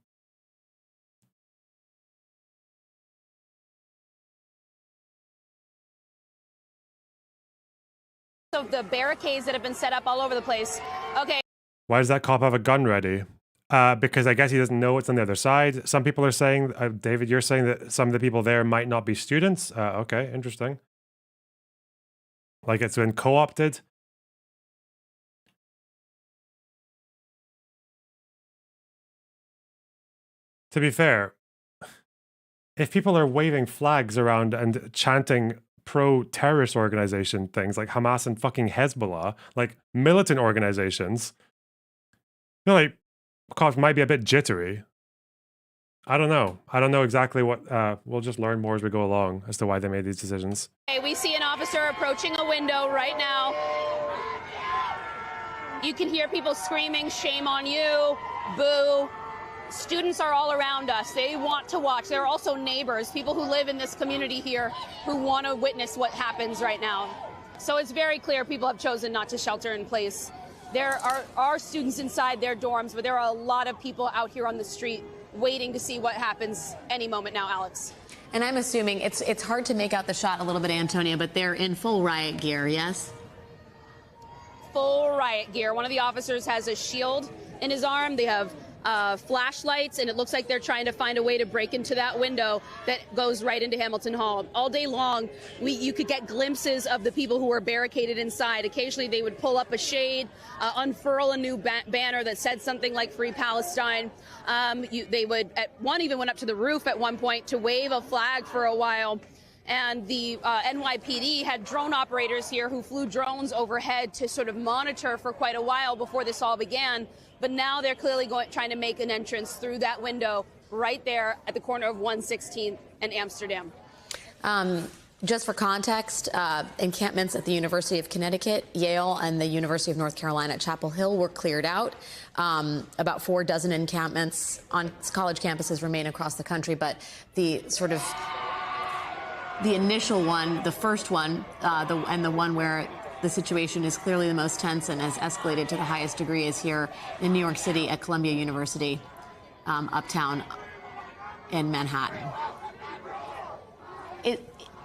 of the barricades that have been set up all over the place. Okay. Why does that cop have a gun ready? Because I guess he doesn't know what's on the other side. Some people are saying, David, you're saying that some of the people there might not be students. Okay, interesting. Like it's been co-opted. To be fair, if people are waving flags around and chanting pro-terrorist organization things like Hamas and fucking Hezbollah, like militant organizations, I feel like cops might be a bit jittery. I don't know. I don't know exactly what, we'll just learn more as we go along as to why they made these decisions. Okay, we see an officer approaching a window right now. You can hear people screaming, "Shame on you," "Boo." Students are all around us. They want to watch. There are also neighbors, people who live in this community here who want to witness what happens right now. So it's very clear people have chosen not to shelter in place. There are students inside their dorms, but there are a lot of people out here on the street waiting to see what happens any moment now, Alex. And I'm assuming it's hard to make out the shot a little bit, Antonia, but they're in full riot gear, yes? Full riot gear. One of the officers has a shield in his arm. They have flashlights, and it looks like they're trying to find a way to break into that window that goes right into Hamilton Hall. All day long, you could get glimpses of the people who were barricaded inside. Occasionally, they would pull up a shade, unfurl a new banner that said something like "Free Palestine." They would, one even went up to the roof at one point to wave a flag for a while. And the NYPD had drone operators here who flew drones overhead to sort of monitor for quite a while before this all began. But now they're clearly trying to make an entrance through that window right there at the corner of 116th and Amsterdam. Just for context, encampments at the University of Connecticut, Yale, and the University of North Carolina at Chapel Hill were cleared out. About 4 dozen encampments on college campuses remain across the country, but the initial one, the first one, and the one where the situation is clearly the most tense and has escalated to the highest degree is here in New York City at Columbia University, uptown in Manhattan.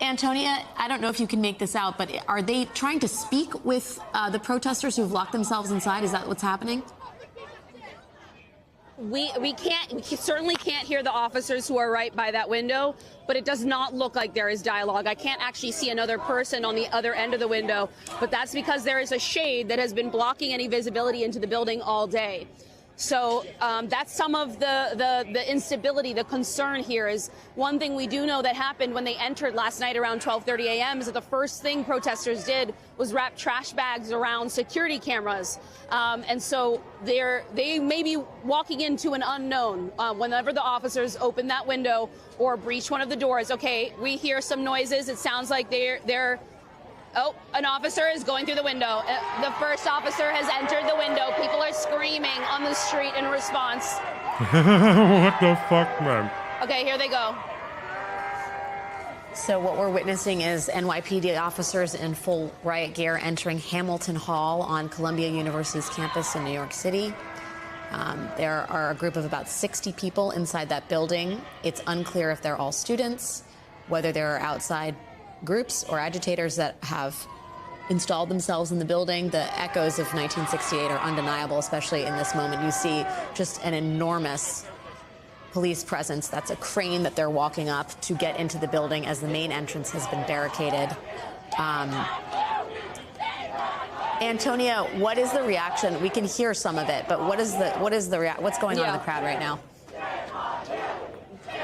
Antonia, I don't know if you can make this out, but are they trying to speak with the protesters who've locked themselves inside? Is that what's happening? We certainly can't hear the officers who are right by that window, but it does not look like there is dialogue. I can't actually see another person on the other end of the window, but that's because there is a shade that has been blocking any visibility into the building all day. So that's some of the instability, the concern here is one thing we do know that happened when they entered last night around 12:30 a.m. is that the first thing protesters did was wrap trash bags around security cameras. And so they may be walking into an unknown whenever the officers open that window or breach one of the doors. Okay, we hear some noises. It sounds like they're oh, an officer is going through the window. The first officer has entered the window. People are screaming on the street in response. What the fuck, man? Okay, here they go. So what we're witnessing is NYPD officers in full riot gear entering Hamilton Hall on Columbia University's campus in New York City. There are a group of about 60 people inside that building. It's unclear if they're all students, whether they're outside groups or agitators that have installed themselves in the building. The echoes of 1968 are undeniable, especially in this moment. You see just an enormous police presence. That's a crane that they're walking up to get into the building as the main entrance has been barricaded. Antonia, what is the reaction? We can hear some of it, but what's going on in the crowd right now?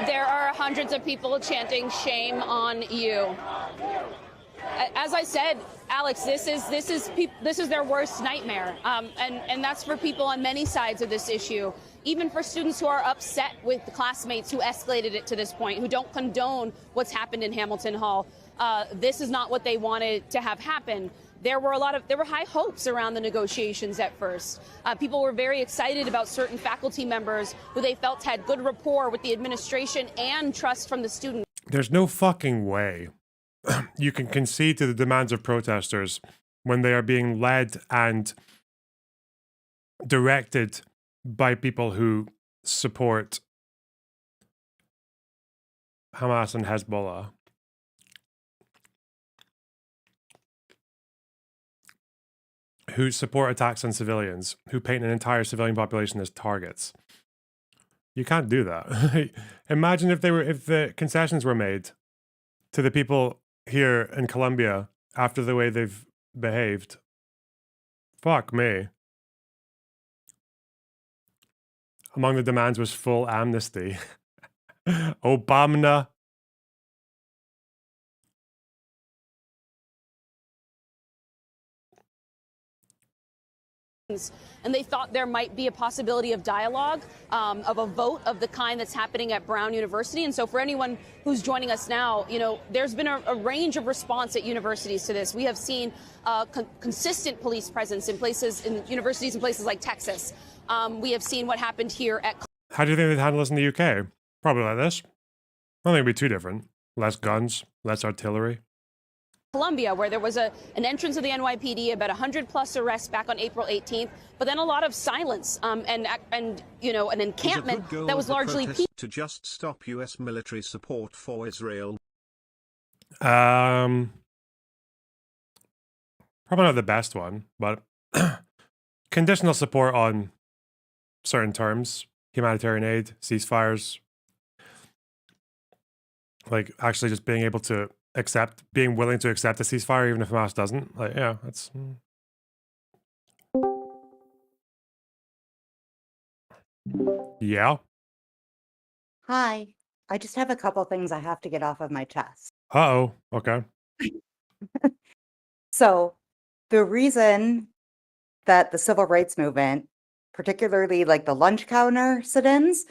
There are hundreds of people chanting "Shame on you." As I said, Alex, this is their worst nightmare, and that's for people on many sides of this issue. Even for students who are upset with the classmates who escalated it to this point, who don't condone what's happened in Hamilton Hall, this is not what they wanted to have happen. There were high hopes around the negotiations at first. People were very excited about certain faculty members who they felt had good rapport with the administration and trust from the students. There's no fucking way you can concede to the demands of protesters when they are being led and directed by people who support Hamas and Hezbollah. Who support attacks on civilians, who paint an entire civilian population as targets. You can't do that. Imagine if the concessions were made to the people here in Colombia after the way they've behaved. Fuck me. Among the demands was full amnesty. Obama. And they thought there might be a possibility of dialogue, of a vote of the kind that's happening at Brown University. And so for anyone who's joining us now, there's been a range of response at universities to this. We have seen consistent police presence in universities in places like Texas. We have seen what happened here at... How do you think they'd handle this in the UK? Probably like this. I don't think it'd be too different. Less guns, less artillery. Colombia, where there was an entrance of the NYPD, about 100+ arrests back on April 18th, but then a lot of silence and an encampment that was largely peaceful. To just stop U.S. military support for Israel. Probably not the best one, but conditional support on certain terms, humanitarian aid, ceasefires, like actually just being able to being willing to accept a ceasefire even if Hamas doesn't. Like, yeah, that's... Yeah? Hi. I just have a couple things I have to get off of my chest. Uh-oh. Okay. So, the reason that the civil rights movement, particularly like the lunch counter sit-ins,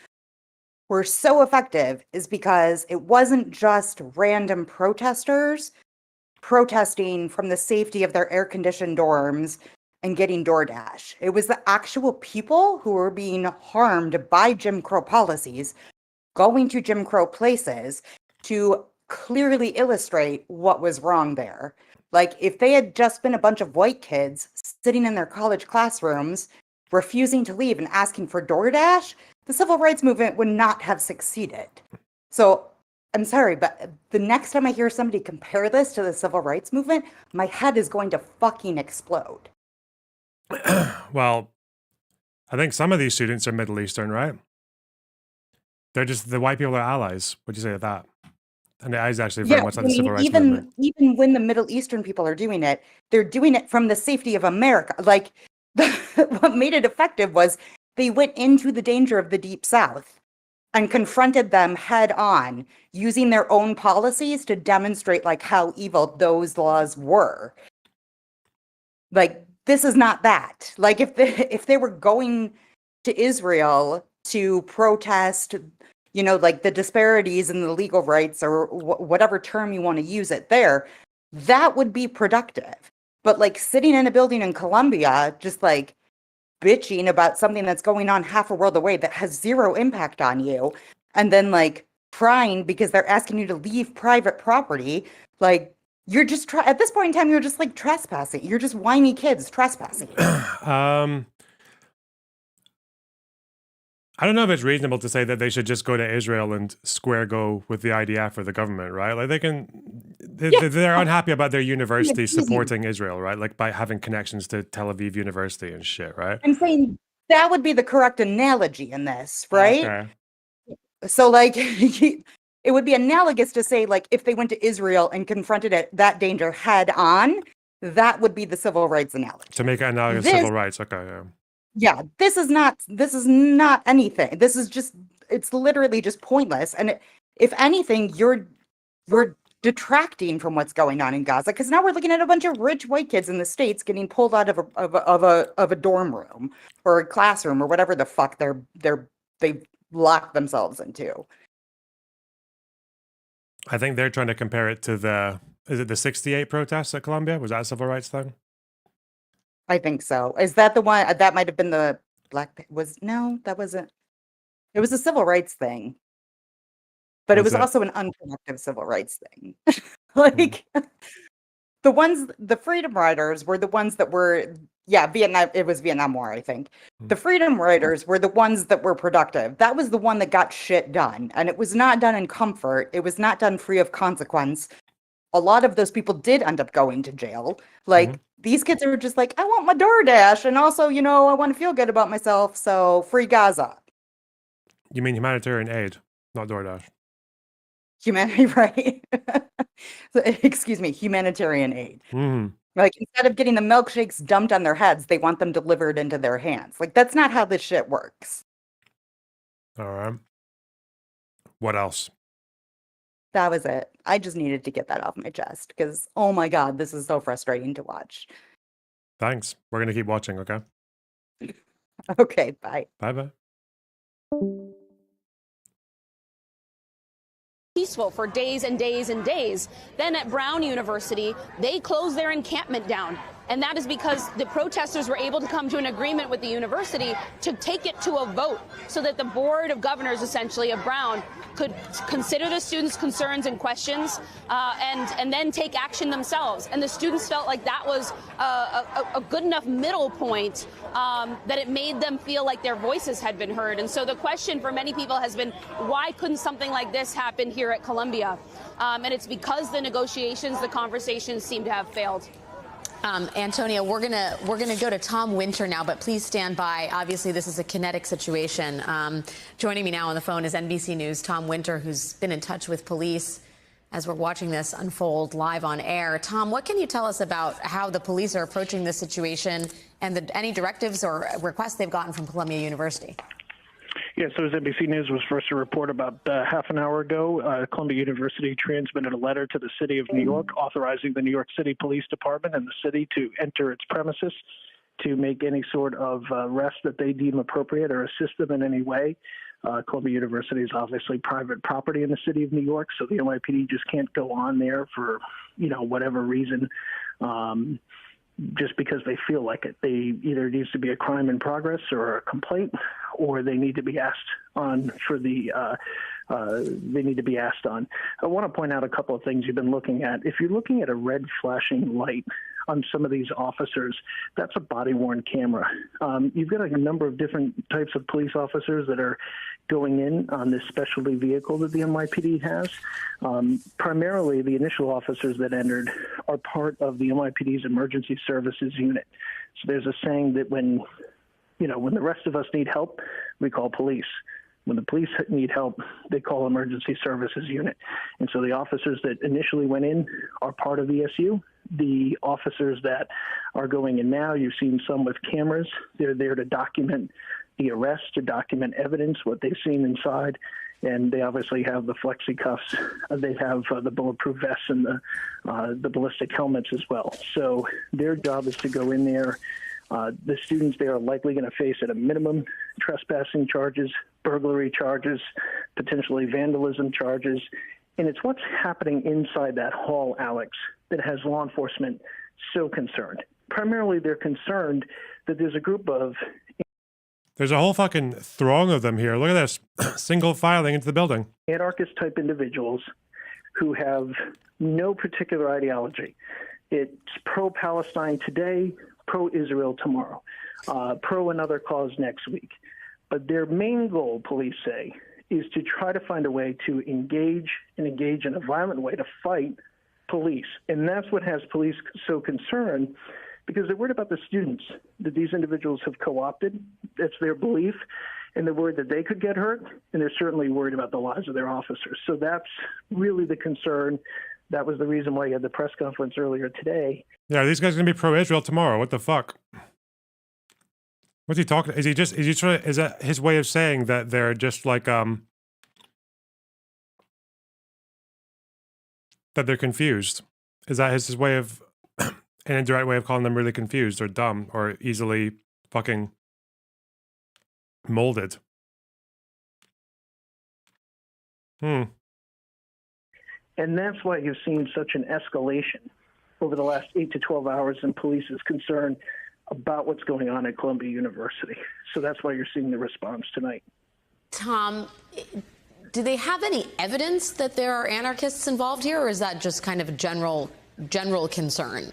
were so effective is because it wasn't just random protesters protesting from the safety of their air-conditioned dorms and getting DoorDash. It was the actual people who were being harmed by Jim Crow policies going to Jim Crow places to clearly illustrate what was wrong there. Like, if they had just been a bunch of white kids sitting in their college classrooms, refusing to leave and asking for DoorDash, the civil rights movement would not have succeeded. So, I'm sorry, but the next time I hear somebody compare this to the civil rights movement, my head is going to fucking explode. Well, I think some of these students are Middle Eastern, right? They're just, the white people are allies. What'd you say to that? And it is actually very much like the civil rights movement. Even when the Middle Eastern people are doing it, they're doing it from the safety of America. Like, what made it effective was they went into the danger of the Deep South and confronted them head on, using their own policies to demonstrate like how evil those laws were. Like, this is not that. Like, if they were going to Israel to protest, like the disparities in the legal rights or whatever term you want to use it there, that would be productive. But like sitting in a building in Colombia, just like bitching about something that's going on half a world away that has zero impact on you, and then like crying because they're asking you to leave private property, like you're just at this point in time, you're just like trespassing. You're just whiny kids trespassing. I don't know if it's reasonable to say that they should just go to Israel and square go with the IDF or the government, right? Like they're unhappy about their university supporting Israel, right? Like by having connections to Tel Aviv University and shit, right? I'm saying that would be the correct analogy in this, right? Okay. So like it would be analogous to say like if they went to Israel and confronted that danger head on, that would be the civil rights analogy. To make it analogous to civil rights, okay, yeah. Yeah, this is not anything. It's literally just pointless. And if anything, you're detracting from what's going on in Gaza, because now we're looking at a bunch of rich white kids in the States getting pulled out of a dorm room or a classroom or whatever the fuck they've locked themselves into. I think they're trying to compare it to is it the 68 protests at Columbia? Was that a civil rights thing? I think so. Is that the one that might have been the that wasn't. It was a civil rights thing. But it was also an unproductive civil rights thing. Like the Freedom Riders were the ones that were, Vietnam. It was Vietnam War, I think. The Freedom Riders were the ones that were productive. That was the one that got shit done. And it was not done in comfort. It was not done free of consequence. A lot of those people did end up going to jail. Like, these kids are just like, I want my DoorDash. And also, I want to feel good about myself. So free Gaza. You mean humanitarian aid, not DoorDash. Right? Excuse me, humanitarian aid. Mm-hmm. Like, instead of getting the milkshakes dumped on their heads, they want them delivered into their hands. Like, that's not how this shit works. All right. What else? That was it. I just needed to get that off my chest because, oh my God, this is so frustrating to watch. Thanks. We're going to keep watching, okay? Okay, bye. Bye-bye. Peaceful for days and days and days. Then at Brown University, they closed their encampment down. And that is because the protesters were able to come to an agreement with the university to take it to a vote so that the board of governors, essentially, of Brown could consider the students' concerns and questions and then take action themselves. And the students felt like that was a good enough middle point that it made them feel like their voices had been heard. And so the question for many people has been, why couldn't something like this happen here at Columbia? And it's because the negotiations, the conversations seem to have failed. Antonia, we're gonna go to Tom Winter now, but please stand by. Obviously, this is a kinetic situation. Joining me now on the phone is NBC News' Tom Winter, who's been in touch with police as we're watching this unfold live on air. Tom, what can you tell us about how the police are approaching this situation and any directives or requests they've gotten from Columbia University? Yeah, so as NBC News was first to report about half an hour ago, Columbia University transmitted a letter to the city of New York authorizing the New York City Police Department and the city to enter its premises to make any sort of arrest that they deem appropriate or assist them in any way. Columbia University is obviously private property in the city of New York, so the NYPD just can't go on there for, whatever reason. Just because they feel like it. They either needs to be a crime in progress or a complaint, or they need to be asked on for the they need to be asked on. I want to point out a couple of things you've been looking at. If you're looking at a red flashing light on some of these officers, that's a body-worn camera. You've got a number of different types of police officers that are going in on this specialty vehicle that the NYPD has. Primarily, the initial officers that entered are part of the NYPD's emergency services unit. So there's a saying that when the rest of us need help, we call police. When the police need help, they call emergency services unit. And so the officers that initially went in are part of ESU. The officers that are going in now, you've seen some with cameras. They're there to document the arrest, to document evidence, what they've seen inside. And they obviously have the flexi cuffs. They have the bulletproof vests and the ballistic helmets as well. So their job is to go in there. The students there are likely going to face at a minimum trespassing charges, burglary charges, potentially vandalism charges. And it's what's happening inside that hall, Alex, that has law enforcement so concerned. Primarily, they're concerned that there's a group of... There's a whole fucking throng of them here. Look at this. Single filing into the building. Anarchist-type individuals who have no particular ideology. It's pro-Palestine today, pro-Israel tomorrow, pro another cause next week. But their main goal, police say, is to try to find a way to engage in a violent way to fight police. And that's what has police so concerned, because they're worried about the students that these individuals have co-opted. That's their belief. And they're worried that they could get hurt. And they're certainly worried about the lives of their officers. So that's really the concern. That was the reason why you had the press conference earlier today. Yeah, these guys are going to be pro-Israel tomorrow. What the fuck? What's he talking? Is he trying? Is that his way of saying that they're just like, that that they're confused. Is that his way of, an indirect way of calling them really confused or dumb or easily fucking molded? And that's why you've seen such an escalation over the last 8 to 12 hours in police's concern about what's going on at Columbia University. So that's why you're seeing the response tonight. Tom, do they have any evidence that there are anarchists involved here, or is that just kind of a general concern?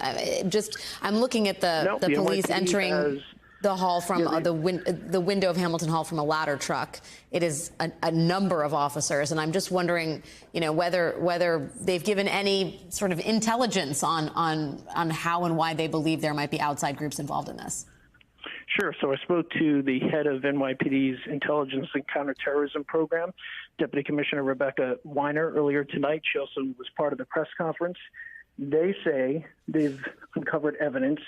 I'm looking at the police entering the hall from the window of Hamilton Hall from a ladder truck. It is a number of officers, and I'm just wondering, whether they've given any sort of intelligence on how and why they believe there might be outside groups involved in this. Sure. So I spoke to the head of NYPD's Intelligence and Counterterrorism Program, Deputy Commissioner Rebecca Weiner, earlier tonight. She also was part of the press conference. They say they've uncovered evidence,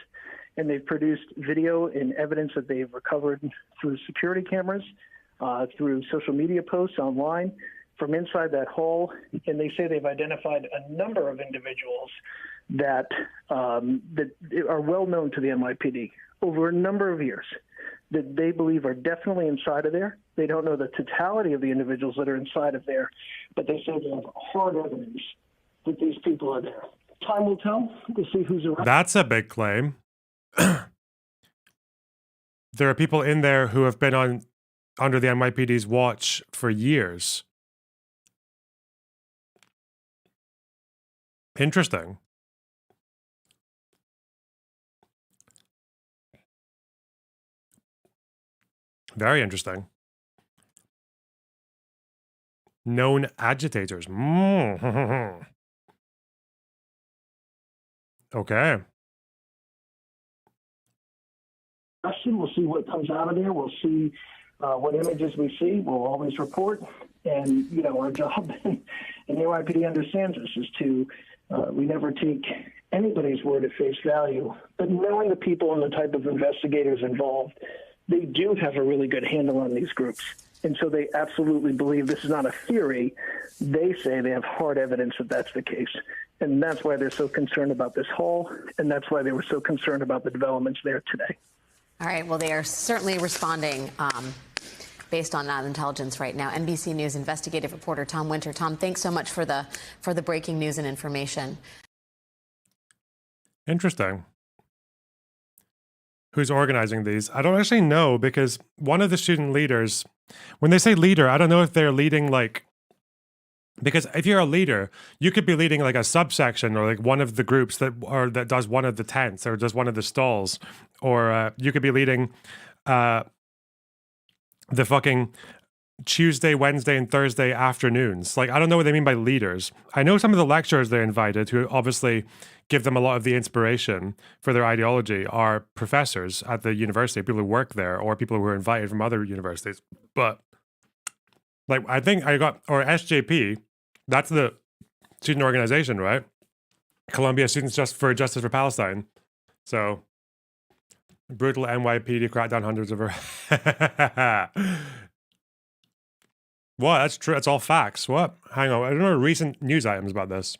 and they've produced video and evidence that they've recovered through security cameras, through social media posts online, from inside that hall. And they say they've identified a number of individuals that are well known to the NYPD over a number of years, that they believe are definitely inside of there. They don't know the totality of the individuals that are inside of there, but they say they have hard evidence that these people are there. Time will tell. We'll see who's around. That's a big claim. There are people in there who have been under the NYPD's watch for years. Interesting. Very interesting. Known agitators. Okay. We'll see what comes out of there. We'll see what images we see. We'll always report. And, our job, and the NYPD understands this, is to, we never take anybody's word at face value. But knowing the people and the type of investigators involved, they do have a really good handle on these groups. And so they absolutely believe this is not a theory. They say they have hard evidence that that's the case. And that's why they're so concerned about this hall. And that's why they were so concerned about the developments there today. All right. Well, they are certainly responding based on that intelligence right now. NBC News investigative reporter Tom Winter. Tom, thanks so much for the breaking news and information. Interesting. Who's organizing these? I don't actually know, because one of the student leaders, when they say leader, I don't know if they're leading because if you're a leader, you could be leading like a subsection or like one of the groups that does one of the tents or does one of the stalls, or you could be leading the fucking Tuesday, Wednesday, and Thursday afternoons. Like, I don't know what they mean by leaders. I know some of the lecturers they invited, who obviously give them a lot of the inspiration for their ideology, are professors at the university, people who work there, or people who are invited from other universities. But I think or SJP, that's the student organization, right? Columbia Students for Justice for Palestine. So, brutal NYPD crackdown hundreds of What? That's true. That's all facts. What? Hang on. I don't know recent news items about this.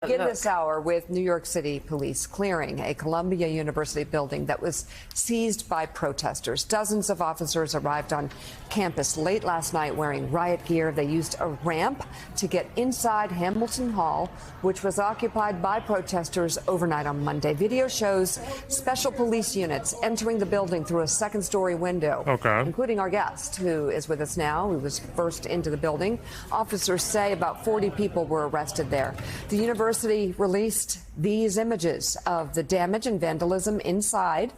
Begin this hour with New York City police clearing a Columbia University building that was seized by protesters. Dozens of officers arrived on campus late last night wearing riot gear. They used a ramp to get inside Hamilton Hall, which was occupied by protesters overnight on Monday. Video shows special police units entering the building through a second-story window, including our guest, who is with us now, who was first into the building. Officers say about 40 people were arrested there. The university released these images of the damage and vandalism inside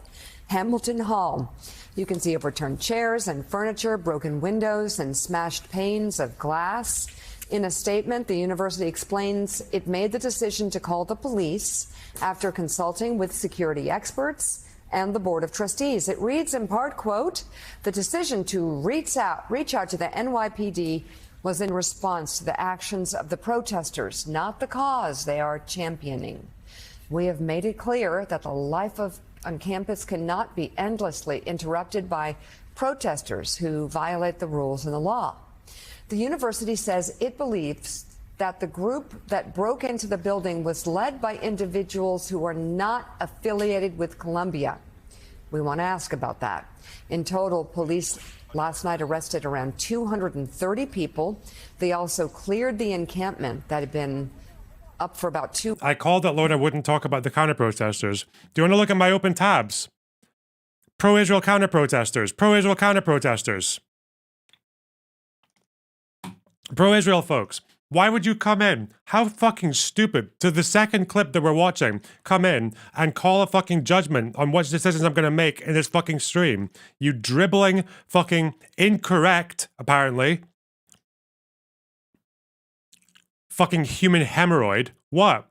Hamilton Hall. You can see overturned chairs and furniture, broken windows, and smashed panes of glass. In a statement, the university explains it made the decision to call the police after consulting with security experts and the Board of Trustees. It reads in part, quote, "The decision to reach out to the NYPD was in response to the actions of the protesters, not the cause they are championing. We have made it clear that the life of on campus cannot be endlessly interrupted by protesters who violate the rules and the law. The university says it believes that the group that broke into the building was led by individuals who are not affiliated with Columbia. We want to ask about that. In total, police last night arrested around 230 people. They also cleared the encampment that had been up for about 2 I called that Lorna wouldn't talk about the counter-protesters. Do you want to look at my open tabs? Pro-Israel counter-protesters. Pro-Israel counter-protesters. Pro-Israel folks. Why would you come in? How fucking stupid. To the second clip that we're watching, come in and call a fucking judgment on what decisions I'm going to make in this fucking stream. You dribbling, fucking incorrect, apparently. Fucking human hemorrhoid. What?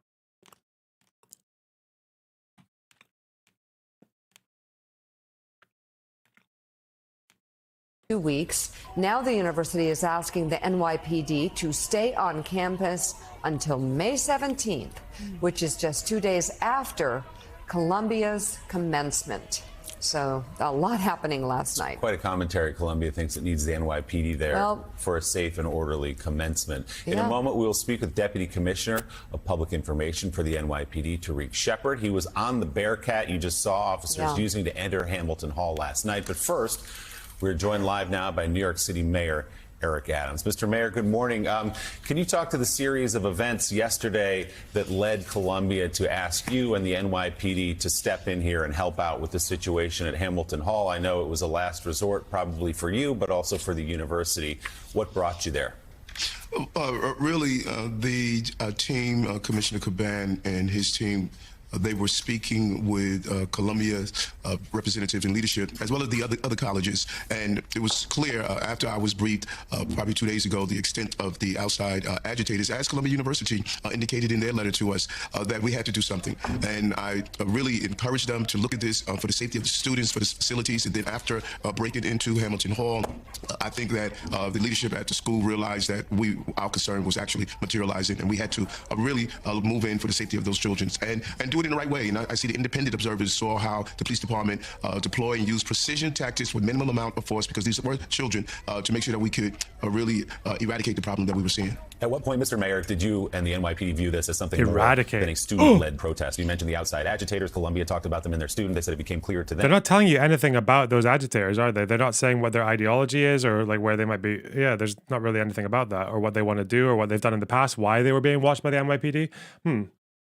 weeks. Now the university is asking the NYPD to stay on campus until May 17th, which is just 2 days after Columbia's commencement. So a lot happening last night. Quite a commentary. Columbia thinks it needs the NYPD there for a safe and orderly commencement. In a moment, we will speak with Deputy Commissioner of Public Information for the NYPD, Tariq Shepard. He was on the Bearcat you just saw officers using to enter Hamilton Hall last night. But first, we're joined live now by New York City Mayor Eric Adams. Mr. Mayor, good morning. Can you talk to the series of events yesterday that led Columbia to ask you and the NYPD to step in here and help out with the situation at Hamilton Hall? I know it was a last resort probably for you, but also for the university. What brought you there? Really, the team, Commissioner Caban and his team, they were speaking with Columbia's representatives and leadership, as well as the other colleges. And it was clear after I was briefed probably 2 days ago, the extent of the outside agitators, as Columbia University indicated in their letter to us, that we had to do something. And I really encouraged them to look at this for the safety of the students, for the facilities. And then after breaking into Hamilton Hall, I think that the leadership at the school realized that our concern was actually materializing, and we had to really move in for the safety of those children and do it in the right way. And I see the independent observers saw how the police department deploy and use precision tactics with minimal amount of force, because these were children, to make sure that we could really eradicate the problem that we were seeing. At what point, Mr. Mayor, did you and the NYPD view this as something more than a student-led protest? You mentioned the outside agitators. Columbia talked about them in their student. They said it became clear to them. They're not telling you anything about those agitators, are they? They're not saying what their ideology is or like where they might be. Yeah, there's not really anything about that, or what they want to do, or what they've done in the past, why they were being watched by the NYPD.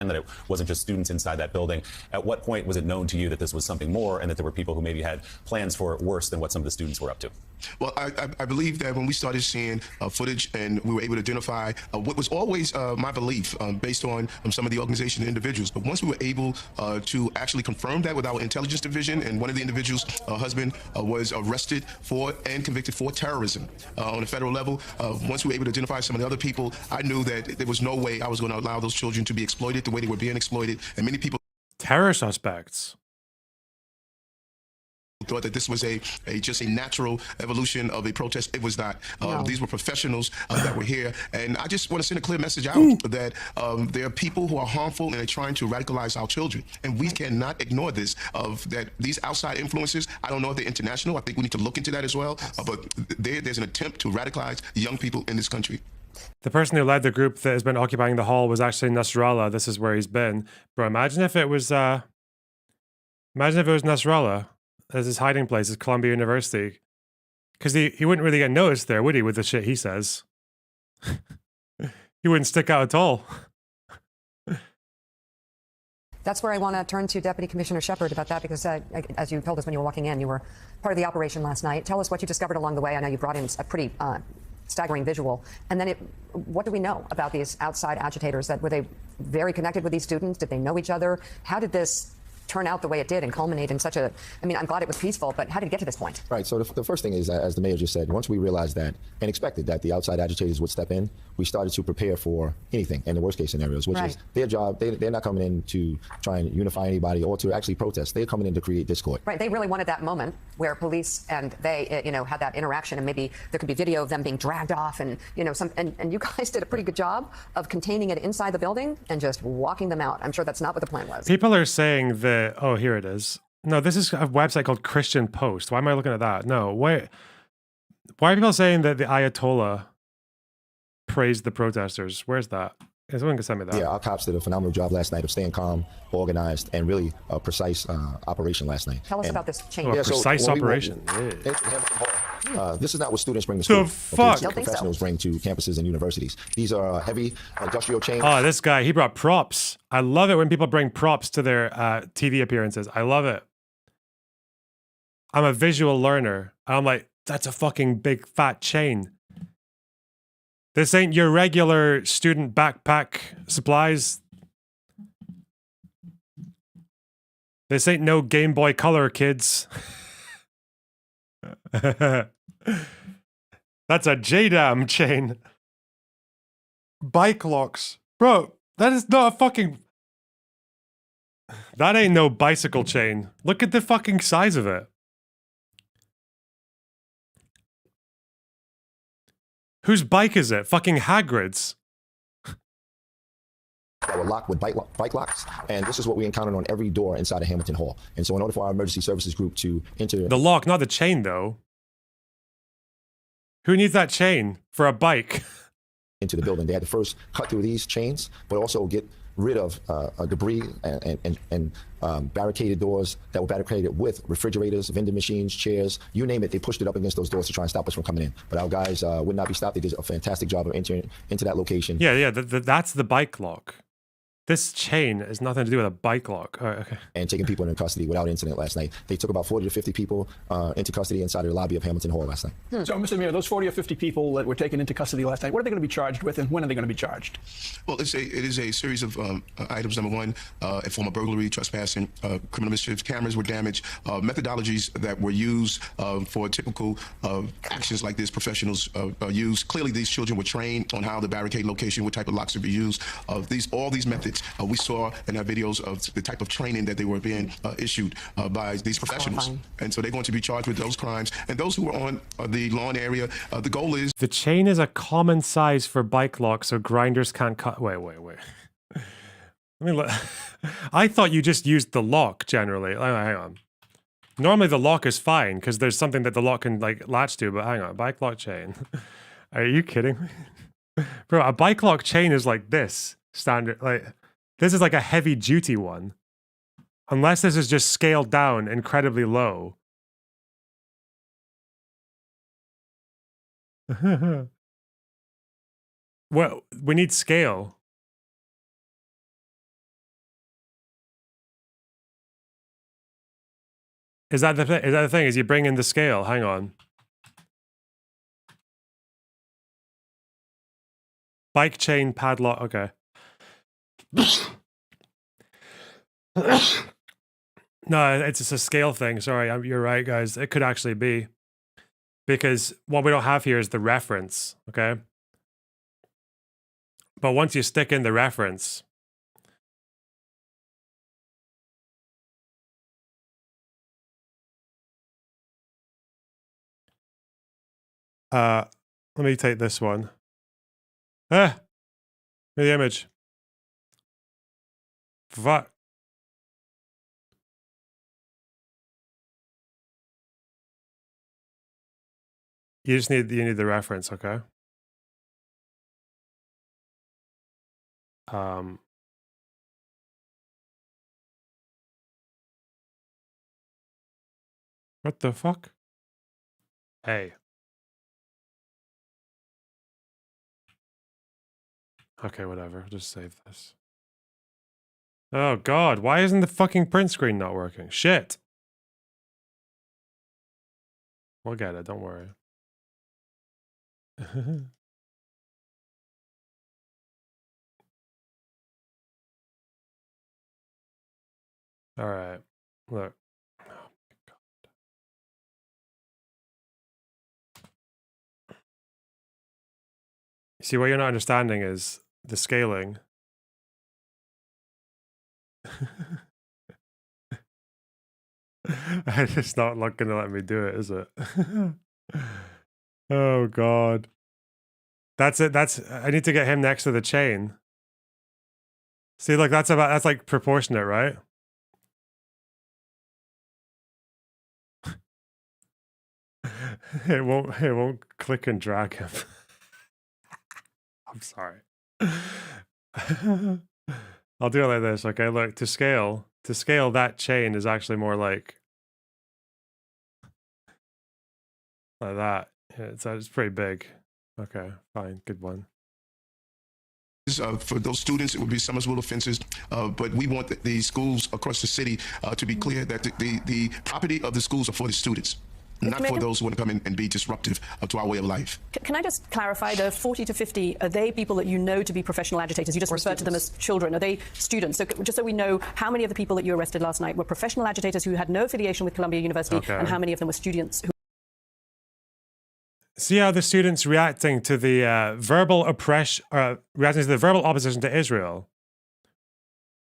And that it wasn't just students inside that building. At what point was it known to you that this was something more, and that there were people who maybe had plans for it worse than what some of the students were up to? Well, I believe that when we started seeing footage and we were able to identify what was always my belief based on some of the organization and individuals, but once we were able to actually confirm that with our intelligence division, and one of the individuals' husband was arrested for and convicted for terrorism on a federal level, once we were able to identify some of the other people, I knew that there was no way I was going to allow those children to be exploited the way they were being exploited. And many people terror suspects thought that this was just a natural evolution of a protest. It was not. These were professionals that were here, and I just want to send a clear message out that there are people who are harmful and are trying to radicalize our children, and we cannot ignore this. That these outside influences, I don't know if they're international. I think we need to look into that as well. But there's an attempt to radicalize young people in this country. The person who led the group that has been occupying the hall was actually Nasrallah. This is where he's been. Bro, imagine if it was Nasrallah as his hiding place at Columbia University. Because he wouldn't really get noticed there, would he, with the shit he says? He wouldn't stick out at all. That's where I want to turn to Deputy Commissioner Shepard about that, because as you told us when you were walking in, you were part of the operation last night. Tell us what you discovered along the way. I know you brought in a pretty staggering visual. And then what do we know about these outside agitators? That were they very connected with these students? Did they know each other? How did this turn out the way it did and culminate in such a, I mean, I'm glad it was peaceful, but how did it get to this point? Right, so the first thing is, as the mayor just said, once we realized that and expected that the outside agitators would step in, we started to prepare for anything and the worst case scenarios, which is their job. They're not coming in to try and unify anybody or to actually protest. They're coming in to create discord. Right, they really wanted that moment where police and they, had that interaction, and maybe there could be video of them being dragged off, and, and you guys did a pretty good job of containing it inside the building and just walking them out. I'm sure that's not what the plan was. People are saying that, oh, here it is. No, this is a website called Christian Post. Why am I looking at that? No, why are people saying that the Ayatollah praised the protesters? Where's that? Someone can send me that. Yeah, our cops did a phenomenal job last night of staying calm, organized, and really a precise operation last night. Tell us about this change. Oh, precise operation. This is not what students bring to The school. fuck? This is what professionals bring to campuses and universities. These are heavy industrial chains. Oh, this guy, he brought props. I love it when people bring props to their TV appearances. I love it. I'm a visual learner. I'm like, that's a fucking big fat chain. This ain't your regular student backpack supplies. This ain't no Game Boy Color, kids. That's a JDAM chain. Bike locks. Bro, that is not a fucking... That ain't no bicycle chain. Look at the fucking size of it. Whose bike is it? Fucking Hagrid's. That were locked with bike locks, and this is what we encountered on every door inside of Hamilton Hall. And so in order for our emergency services group to enter... The lock, not the chain, though. Who needs that chain for a bike? Into the building, they had to first cut through these chains, but also get rid of debris and barricaded doors that were barricaded with refrigerators, vending machines, chairs, you name it. They pushed it up against those doors to try and stop us from coming in. But our guys would not be stopped. They did a fantastic job of entering into that location. Yeah, that's the bike lock. This chain has nothing to do with a bike lock. Oh, okay. And taking people into custody without incident last night. They took about 40 to 50 people into custody inside of the lobby of Hamilton Hall last night. So, Mr. Mayor, those 40 or 50 people that were taken into custody last night, what are they going to be charged with, and when are they going to be charged? Well, it is a series of items. Number one, a form of burglary, trespassing, criminal mischief. Cameras were damaged. Methodologies that were used for typical actions like this, professionals use. Clearly, these children were trained on how the barricade location, what type of locks would be used. All these methods we saw in our videos of the type of training that they were being issued by these professionals. And so they're going to be charged with those crimes. And those who were on the lawn area, the goal is... The chain is a common size for bike locks, so grinders can't cut... Wait. Let me look. I thought you just used the lock, generally. Hang on. Normally the lock is fine, because there's something that the lock can latch to, but hang on. Bike lock chain. Are you kidding me? Bro, a bike lock chain is like this. Standard, this is like a heavy duty one. Unless this is just scaled down incredibly low. Well, we need scale. Is that the thing? Is that the thing? Is you bring in the scale? Hang on. Bike chain padlock. Okay. No, it's just a scale thing. Sorry, you're right, guys. It could actually be. Because what we don't have here is the reference, okay? But once you stick in the reference... let me take this one. The image. Fuck. You need the reference, okay? What the fuck? Hey. Okay, whatever. Just save this. Oh god, why isn't the fucking print screen not working? Shit. We'll get it, don't worry. Alright, look. Oh my god. See, what you're not understanding is the scaling. It's not gonna let me do it, is it? Oh god. That's it. I need to get him next to the chain. See, look, that's like proportionate, right? It won't click and drag him. I'm sorry. I'll do it like this. Okay, look, to scale that chain is actually more like that. Yeah, it's pretty big. Okay, fine, good one. For those students, it would be summer school offenses, but we want the schools across the city to be clear that the property of the schools are for the students, not for those who want to come in and be disruptive to our way of life. Can I just clarify, the 40 to 50, are they people that you know to be professional agitators? You just referred to them as children. Are they students? So just so we know, how many of the people that you arrested last night were professional agitators who had no affiliation with Columbia University, and how many of them were students who... See how the students reacting to the verbal opposition to Israel.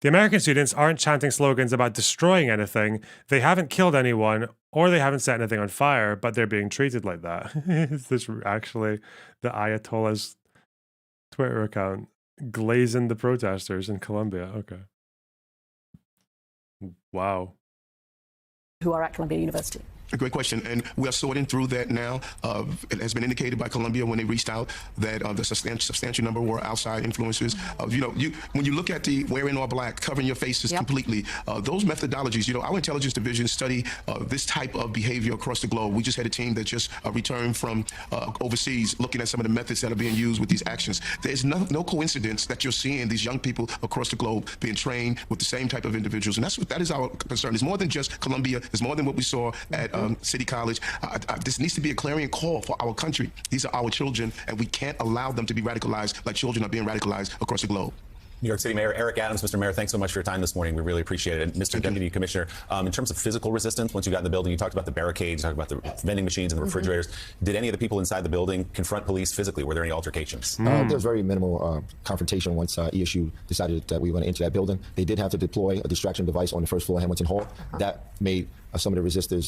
The American students aren't chanting slogans about destroying anything. They haven't killed anyone, or they haven't set anything on fire, but they're being treated like that. Is this actually the Ayatollah's Twitter account glazing the protesters in Columbia? Okay. Wow. Who are at Columbia University? A great question, and we are sorting through that now. It has been indicated by Columbia when they reached out that the substantial number were outside influencers. When you look at the wearing all black, covering your faces completely, those methodologies, our intelligence division study this type of behavior across the globe. We just had a team that just returned from overseas looking at some of the methods that are being used with these actions. There's no coincidence that you're seeing these young people across the globe being trained with the same type of individuals, and that is our concern. It's more than just Columbia. It's more than what we saw at City College. This needs to be a clarion call for our country. These are our children, and we can't allow them to be radicalized like children are being radicalized across the globe. New York City Mayor Eric Adams. Mr. Mayor, thanks so much for your time this morning. We really appreciate it. And Mr. Deputy Commissioner, in terms of physical resistance, once you got in the building, you talked about the barricades, you talked about the vending machines and the refrigerators. Did any of the people inside the building confront police physically? Were there any altercations? There was very minimal confrontation once ESU decided that we were going to enter that building. They did have to deploy a distraction device on the first floor of Hamilton Hall. That made some of the resistors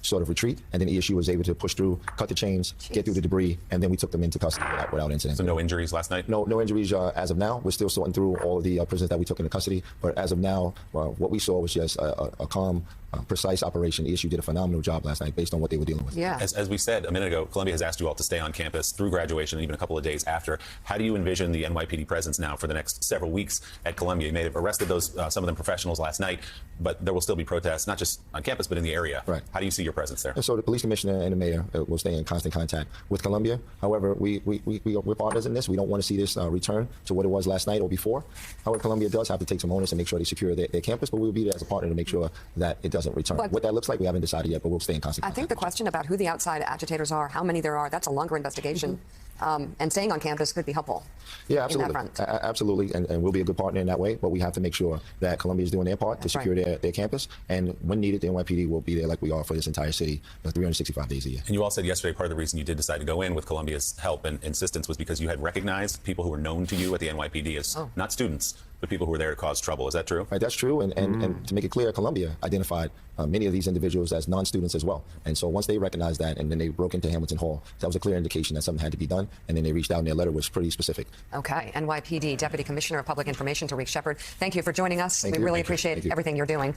sort of retreat, and then ESU was able to push through, cut the chains, get through the debris, and then we took them into custody without incident. So no injuries last night? No injuries as of now. We're still sorting through all of the prisoners that we took into custody, but as of now, what we saw was just a calm, precise operation. ESU did a phenomenal job last night based on what they were dealing with. Yeah. As we said a minute ago, Columbia has asked you all to stay on campus through graduation and even a couple of days after. How do you envision the NYPD presence now for the next several weeks at Columbia? You may have arrested some of them professionals last night, but there will still be protests, not just on campus, but in the area. Right. How do you see your presence there? And so the police commissioner and the mayor will stay in constant contact with Columbia. However, we're partners in this. We don't want to see this return to what it was last night or before. However, Columbia does have to take some onus and make sure they secure their campus, but we'll be there as a partner to make sure that it doesn't return. But what that looks like, we haven't decided yet, but we'll stay in constant contact. I think the question about who the outside agitators are, how many there are, that's a longer investigation. And staying on campus could be helpful. Yeah, absolutely. In that front. Absolutely, and we'll be a good partner in that way, but we have to make sure that Columbia is doing their part to secure their campus, and when needed, the NYPD will be there like we are for this entire city, 365 days a year. And you all said yesterday part of the reason you did decide to go in with Columbia's help and insistence was because you had recognized people who were known to you at the NYPD as not students, but people who were there to cause trouble. Is that true? Right, that's true, and to make it clear, Columbia identified many of these individuals as non-students as well. And so once they recognized that, and then they broke into Hamilton Hall, that was a clear indication that something had to be done, and then they reached out, and their letter was pretty specific. Okay, NYPD Deputy Commissioner of Public Information, Tariq Shepard, thank you for joining us. We really appreciate everything you're doing.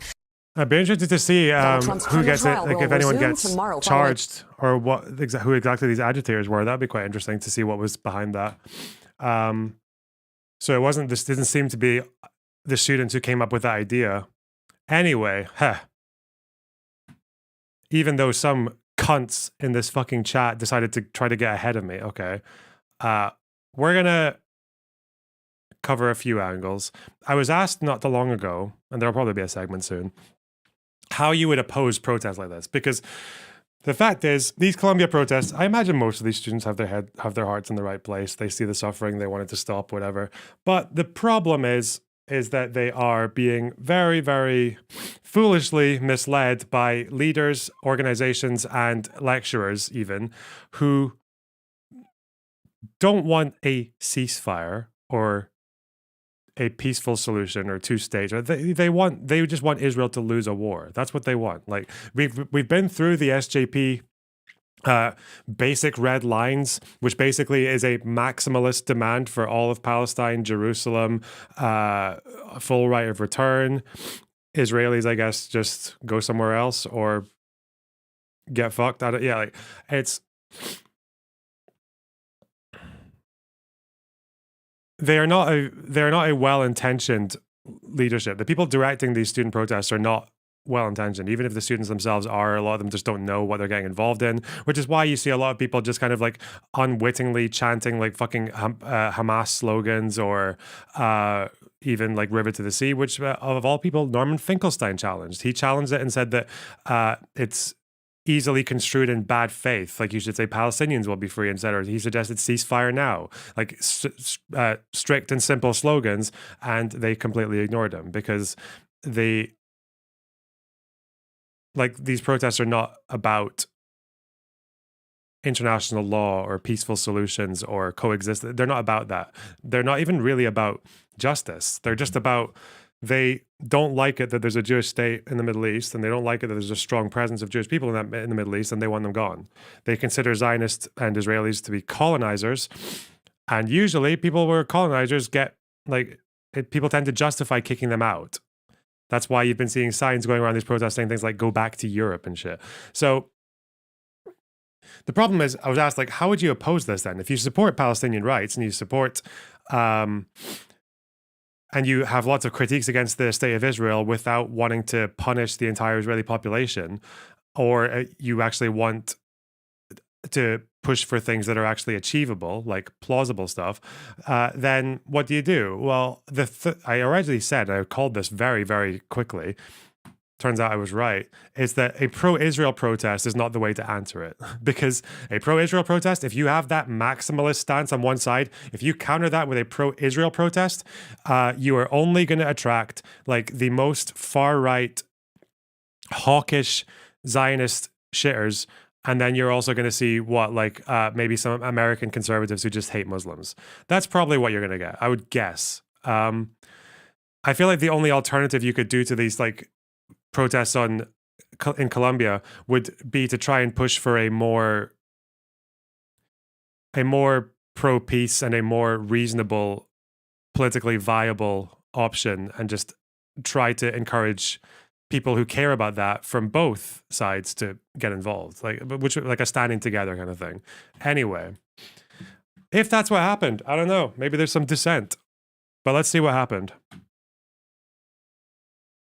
I'd be interested to see who gets it, like if anyone gets charged or who exactly these agitators were. That'd be quite interesting to see what was behind that. So this didn't seem to be the students who came up with the idea. Anyway, even though some cunts in this fucking chat decided to try to get ahead of me, okay, we're gonna cover a few angles. I was asked not too long ago, and there'll probably be a segment soon, how you would oppose protests like this, because the fact is, these Columbia protests, I imagine most of these students have their hearts in the right place. They see the suffering, they want it to stop, whatever. But the problem is that they are being very, very foolishly misled by leaders, organizations, and lecturers even, who don't want a ceasefire or a peaceful solution or two states. They just want Israel to lose a war. That's what they want. Like we've been through the SJP basic red lines, which basically is a maximalist demand for all of Palestine, Jerusalem, full right of return. Israelis, I guess, just go somewhere else, or get fucked. Yeah, like it's. They're not a well-intentioned leadership. The people directing these student protests are not well-intentioned, even if the students themselves are. A lot of them just don't know what they're getting involved in, which is why you see a lot of people just kind of like unwittingly chanting like fucking Hamas slogans or even like River to the Sea, which of all people, Norman Finkelstein challenged. He challenged it and said that it's easily construed in bad faith. Like you should say Palestinians will be free instead, or he suggested ceasefire now, like strict and simple slogans, and they completely ignored him because these protests are not about international law or peaceful solutions or coexistence. They're not about that. They're not even really about justice. They're just about, they don't like it that there's a Jewish state in the Middle East, and they don't like it that there's a strong presence of Jewish people in the Middle East, and they want them gone. They consider Zionists and Israelis to be colonizers, and usually people who are colonizers people tend to justify kicking them out. That's why you've been seeing signs going around these protests saying things like "Go back to Europe" and shit. So the problem is, I was asked, like, how would you oppose this then? If you support Palestinian rights and you support and you have lots of critiques against the state of Israel without wanting to punish the entire Israeli population, or you actually want to push for things that are actually achievable, like plausible stuff, then what do you do? Well, I originally said, I called this very, very quickly, turns out I was right, is that a pro-Israel protest is not the way to answer it. Because a pro-Israel protest, if you have that maximalist stance on one side, if you counter that with a pro-Israel protest, you are only going to attract like the most far-right, hawkish Zionist shitters. And then you're also going to see maybe some American conservatives who just hate Muslims. That's probably what you're going to get, I would guess. I feel like the only alternative you could do to these like protests in Colombia would be to try and push for a more pro-peace and a more reasonable, politically viable option, and just try to encourage people who care about that from both sides to get involved, like a standing together kind of thing. Anyway, if that's what happened, I don't know. Maybe there's some dissent, but let's see what happened.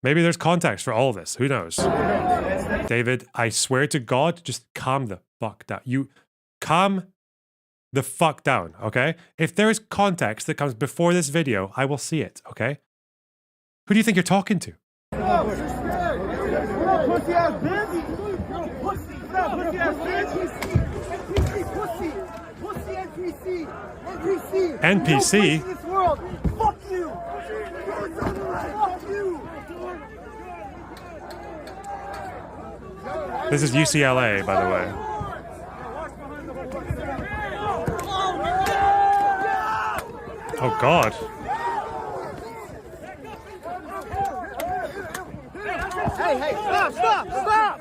Maybe there's context for all of this. Who knows? David, I swear to God, just calm the fuck down. You calm the fuck down, okay? If there is context that comes before this video, I will see it, okay? Who do you think you're talking to? NPC? Fuck you! This is UCLA, by the way. Oh, God. Hey, stop!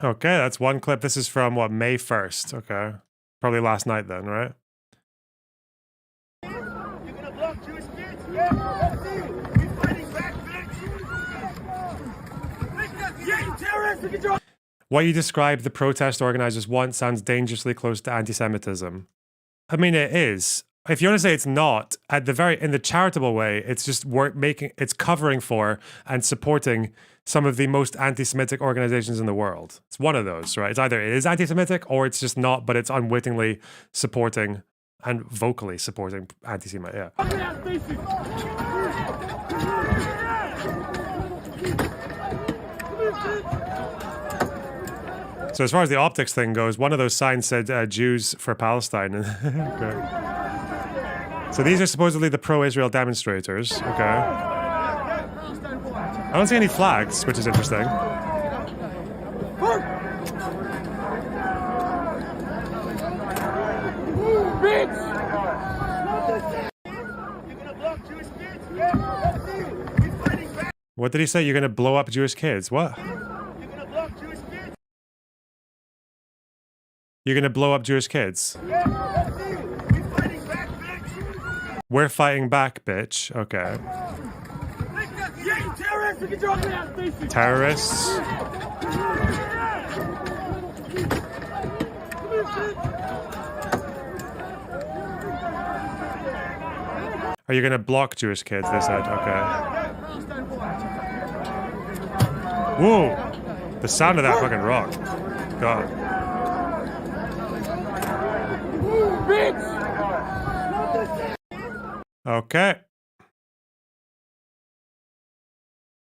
Okay, that's one clip. This is from, May 1st. Okay. Probably last night then, right? What you describe the protest organizers want sounds dangerously close to anti-Semitism. I mean, it is. If you want to say it's not, in the charitable way, it's just it's covering for and supporting some of the most anti-Semitic organizations in the world. It's one of those, right? It's either it is anti-Semitic or it's just not, but it's unwittingly supporting and vocally supporting anti-Semitic. Yeah. So as far as the optics thing goes, one of those signs said Jews for Palestine. Okay. So these are supposedly the pro-Israel demonstrators. Okay. I don't see any flags, which is interesting. What did he say? You're going to blow up Jewish kids? What? You're going to blow up Jewish kids? We're fighting back, bitch. Okay. Terrorists. Are you gonna block Jewish kids? They said. Okay. Whoa! The sound of that fucking rock. God. Okay.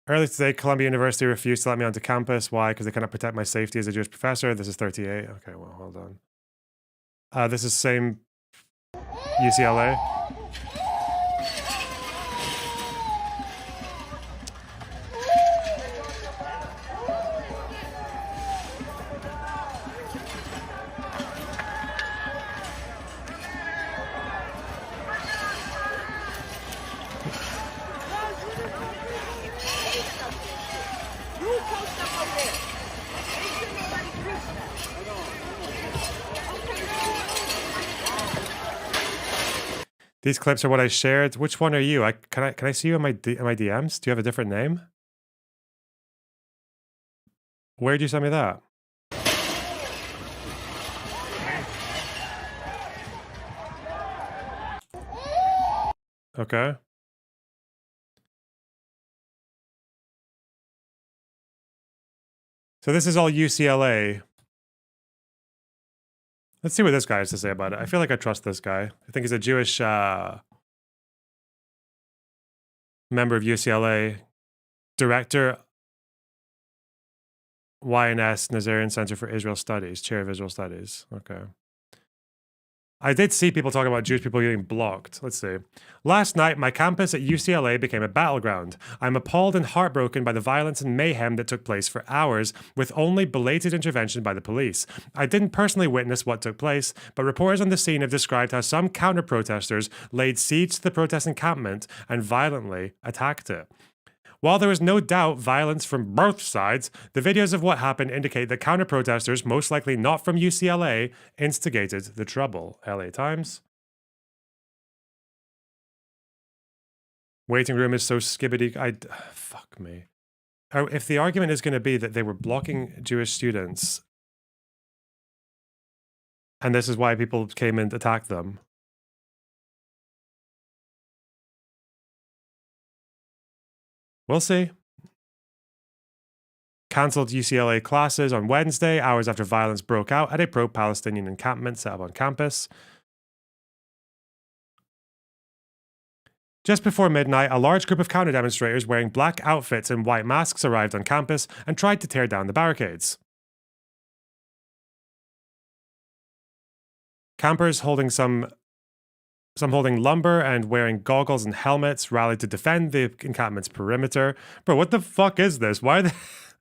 Earlier today, Columbia University refused to let me onto campus. Why? Because they cannot protect my safety as a Jewish professor. This is 38. Okay, well, hold on. This is same UCLA. These clips are what I shared. Which one are you? Can I see you in my DMs? Do you have a different name? Where'd you send me that? Okay. So this is all UCLA. Let's see what this guy has to say about it. I feel like I trust this guy. I think he's a Jewish member of UCLA, director, YNS, Nazarian Center for Israel Studies, chair of Israel Studies. Okay. I did see people talking about Jewish people getting blocked. Let's see. Last night, my campus at UCLA became a battleground. I'm appalled and heartbroken by the violence and mayhem that took place for hours with only belated intervention by the police. I didn't personally witness what took place, but reporters on the scene have described how some counter-protesters laid siege to the protest encampment and violently attacked it. While there is no doubt violence from both sides, the videos of what happened indicate that counter-protesters, most likely not from UCLA, instigated the trouble. LA Times. Waiting room is so skibbity. Fuck me. If the argument is going to be that they were blocking Jewish students, and this is why people came and attacked them, we'll see. Cancelled UCLA classes on Wednesday, hours after violence broke out at a pro-Palestinian encampment set up on campus. Just before midnight, a large group of counter-demonstrators wearing black outfits and white masks arrived on campus and tried to tear down the barricades. Campers holding some holding lumber and wearing goggles and helmets rallied to defend the encampment's perimeter. Bro, what the fuck is this? Why are they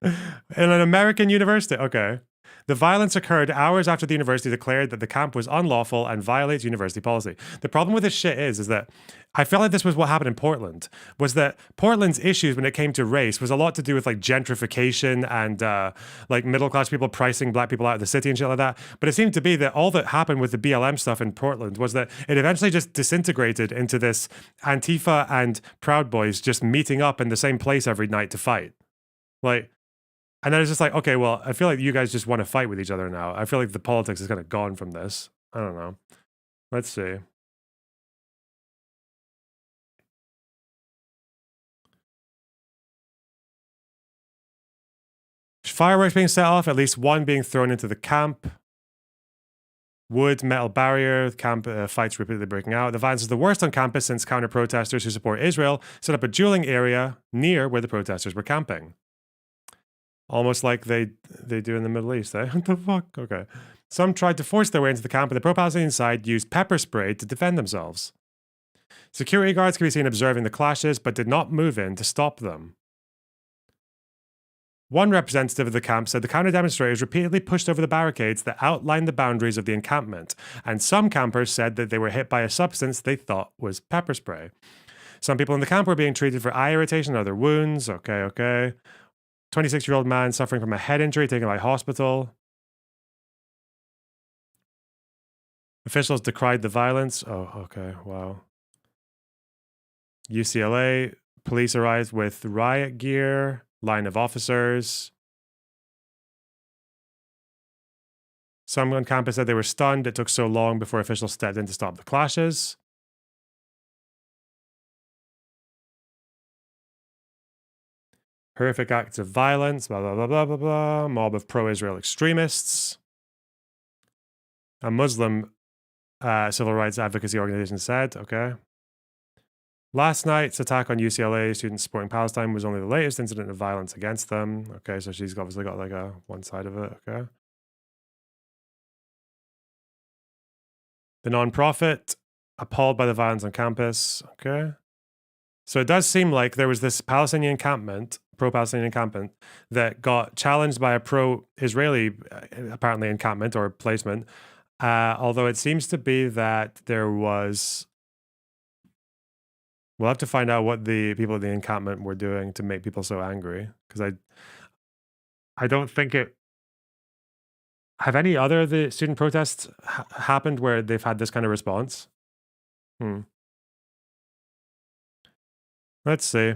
in an American university? Okay. The violence occurred hours after the university declared that the camp was unlawful and violates university policy. The problem with this shit is that I felt like this was what happened in Portland, was that Portland's issues when it came to race was a lot to do with like gentrification and like middle-class people pricing black people out of the city and shit like that. But it seemed to be that all that happened with the BLM stuff in Portland was that it eventually just disintegrated into this Antifa and Proud Boys just meeting up in the same place every night to fight. Like, and then it's just like, okay, well, I feel like you guys just want to fight with each other now. I feel like the politics is kind of gone from this. I don't know. Let's see. Fireworks being set off, at least one being thrown into the camp. Wood, metal barrier, camp fights repeatedly breaking out. The violence is the worst on campus since counter-protesters who support Israel set up a dueling area near where the protesters were camping. Almost like they do in the Middle East, eh? What the fuck? Okay. Some tried to force their way into the camp, but the pro-Palestinian side used pepper spray to defend themselves. Security guards could be seen observing the clashes, but did not move in to stop them. One representative of the camp said the counter-demonstrators repeatedly pushed over the barricades that outlined the boundaries of the encampment, and some campers said that they were hit by a substance they thought was pepper spray. Some people in the camp were being treated for eye irritation and other wounds. Okay. 26-year-old man suffering from a head injury taken by hospital. Officials decried the violence. Oh, okay, wow. UCLA, police arrived with riot gear, line of officers. Some on campus said they were stunned it took so long before officials stepped in to stop the clashes. Horrific acts of violence, blah, blah, blah, blah, blah, blah. Mob of pro-Israel extremists. A Muslim civil rights advocacy organization said, okay. Last night's attack on UCLA students supporting Palestine was only the latest incident of violence against them. Okay, so she's obviously got like a one side of it, okay. The nonprofit, appalled by the violence on campus, okay. So it does seem like there was this Palestinian encampment, pro-Palestinian encampment, that got challenged by a pro-Israeli, apparently, encampment or placement. Although it seems to be that there was... We'll have to find out what the people at the encampment were doing to make people so angry. Because I don't think it... Have any other of the student protests happened where they've had this kind of response? Let's see.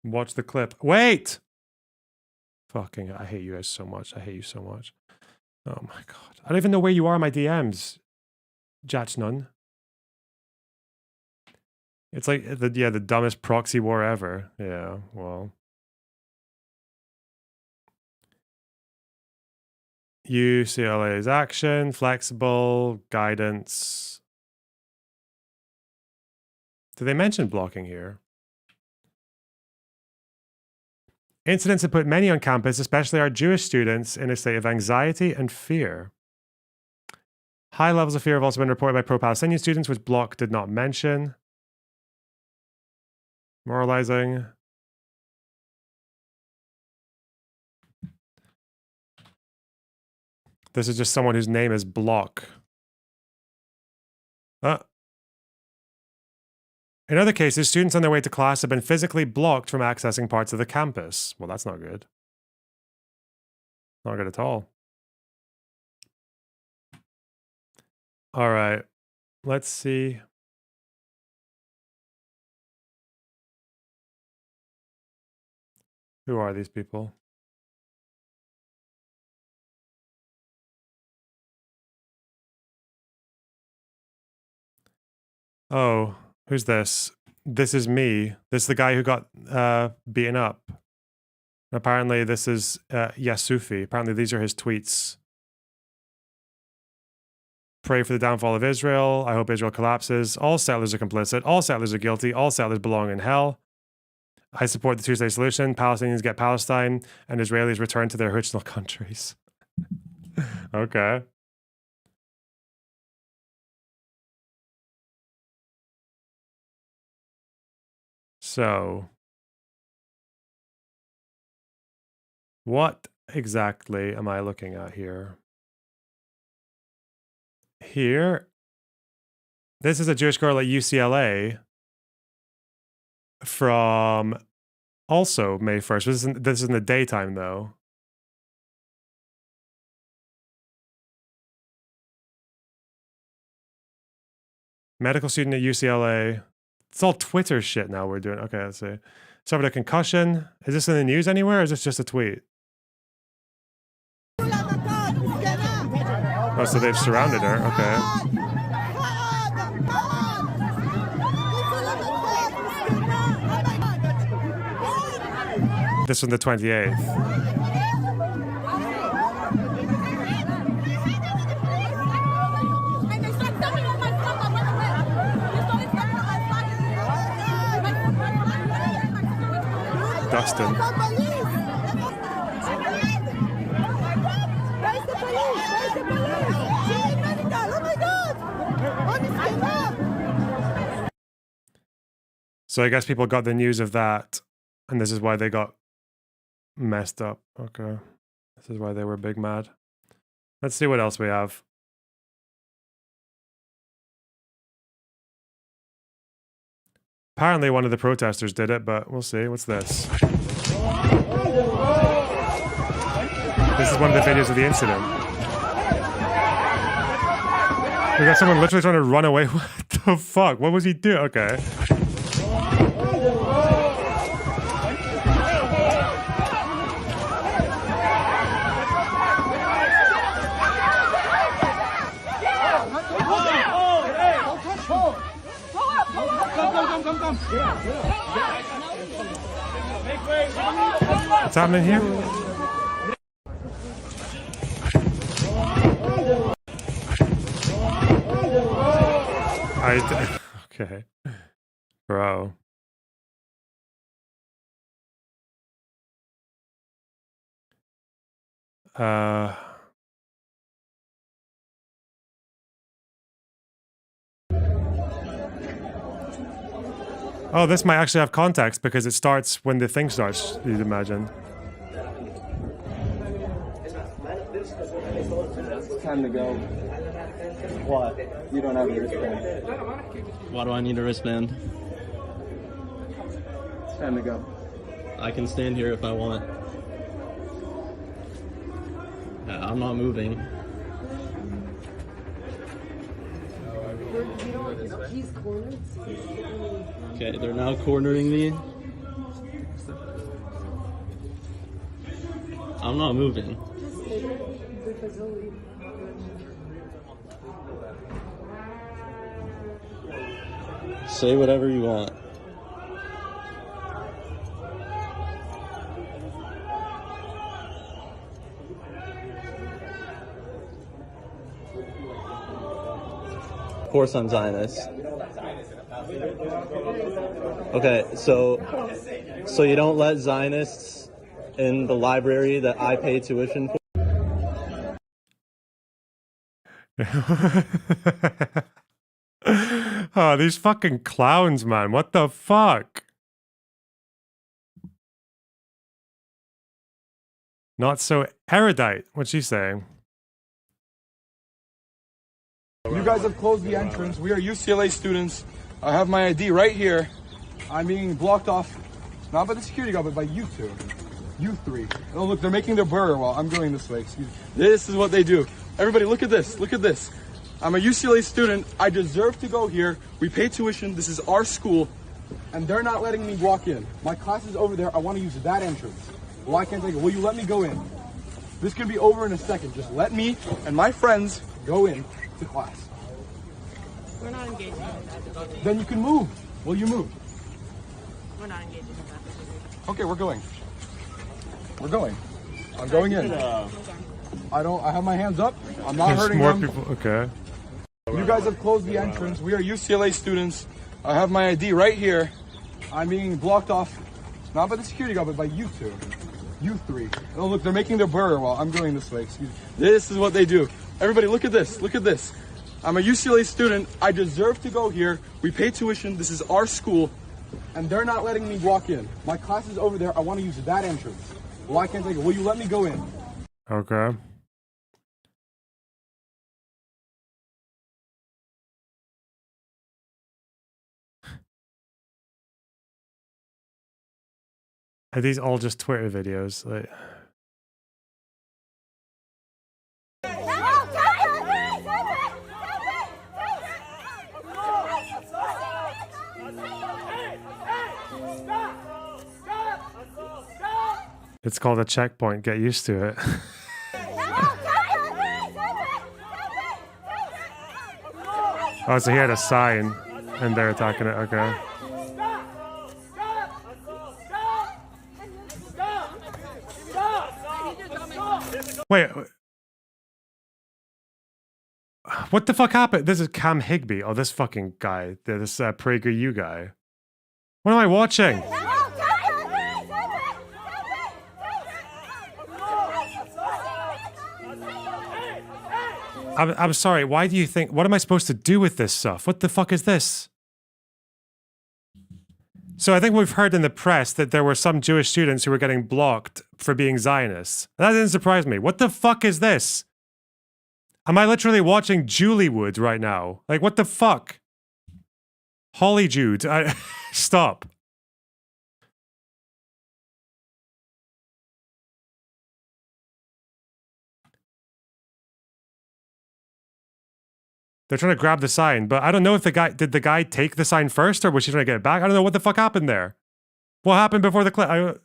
Watch the clip. Wait! Fucking, I hate you guys so much. I hate you so much. Oh my god. I don't even know where you are in my DMs, Jachnun. It's like, the dumbest proxy war ever. Yeah, well. UCLA's action, flexible, guidance. Did they mention blocking here? Incidents have put many on campus, especially our Jewish students, in a state of anxiety and fear. High levels of fear have also been reported by pro-Palestinian students, which Block did not mention. Moralizing. This is just someone whose name is Block. In other cases, students on their way to class have been physically blocked from accessing parts of the campus. Well, that's not good. Not good at all. All right. Let's see. Who are these people? Oh, who's this? This is me. This is the guy who got beaten up. Apparently, this is Yasufi. Apparently, these are his tweets. Pray for the downfall of Israel. I hope Israel collapses. All settlers are complicit. All settlers are guilty. All settlers belong in hell. I support the two-state solution. Palestinians get Palestine, and Israelis return to their original countries. Okay. So, what exactly am I looking at here? Here, this is a Jewish girl at UCLA from also May 1st. This is in the daytime, though. Medical student at UCLA. It's all Twitter shit now we're doing. Okay, let's see. Suffered a concussion. Is this in the news anywhere, or is this just a tweet? Oh, so they've surrounded her. Okay. This from the 28th. Dustin. So I guess people got the news of that, and this is why they got messed up. Okay. This is why they were big mad. Let's see what else we have. Apparently one of the protesters did it, but we'll see. What's this? This is one of the videos of the incident. We got someone literally trying to run away. What the fuck? What was he doing? Okay. What's happening here? Okay. Bro. Oh, this might actually have context because it starts when the thing starts, you'd imagine. It's time to go. What? You don't have a wristband. Why do I need a wristband? It's time to go. I can stand here if I want. I'm not moving. Okay, they're now cornering me. I'm not moving. Say whatever you want. Of course I'm Zionist. Okay, so you don't let Zionists in the library that I pay tuition for? Oh, these fucking clowns, man. What the fuck? Not so erudite. What's she saying? You guys have closed the entrance. We are UCLA students. I have my ID right here. I'm being blocked off, not by the security guard, but by you two. You three. Oh, look, they're making their burger while I'm going this way. Excuse me. This is what they do. Everybody, look at this. Look at this. I'm a UCLA student. I deserve to go here. We pay tuition. This is our school. And they're not letting me walk in. My class is over there. I want to use that entrance. Why can't they go? Will you let me go in? This can be over in a second. Just let me and my friends go in to class. We're not engaging with that. Then you can move. Will you move? We're not engaging with that. Okay, we're going. We're going. I'm going in. I have my hands up. I'm not hurting more them. people. Okay. You guys have closed the entrance. We are UCLA students. I have my ID right here. I'm being blocked off, not by the security guard, but by you two. You three. Oh, look, they're making their burger while I'm going this way. Excuse me. This is what they do. Everybody, look at this. Look at this. I'm a UCLA student. I deserve to go here. We pay tuition. This is our school. And they're not letting me walk in. My class is over there. I want to use that entrance. Why can't they go? Will you let me go in? Okay. Are these all just Twitter videos? Like, it's called a checkpoint. Get used to it. Oh, so he had a sign, and they're attacking it. Okay. Wait. What the fuck happened? This is Cam Higby. Oh, this fucking guy. This PragerU guy. What am I watching? I'm sorry. Why do you think... What am I supposed to do with this stuff? What the fuck is this? So I think we've heard in the press that there were some Jewish students who were getting blocked for being Zionists. That didn't surprise me. What the fuck is this? Am I literally watching Juliewood right now? Like, what the fuck? Holly Jude. Stop. They're trying to grab the sign, but I don't know if did the guy take the sign first or was she trying to get it back? I don't know what the fuck happened there. What happened before the clip? Okay,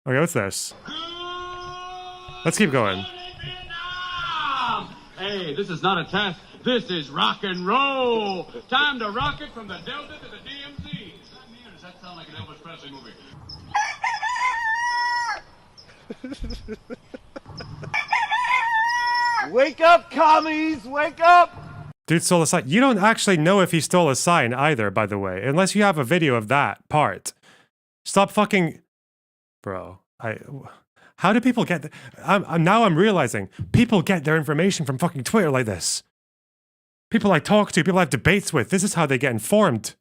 what's this? Let's keep going. Hey, this is not a test. This is rock and roll. Time to rock it from the Delta to the DMZ. Does that sound like an Elvis Presley movie? Wake up, commies! Wake up! Dude stole a sign. You don't actually know if he stole a sign either, by the way, unless you have a video of that part. Stop fucking... Bro, how do people get... now I'm realizing people get their information from fucking Twitter like this. People I talk to, people I have debates with, this is how they get informed.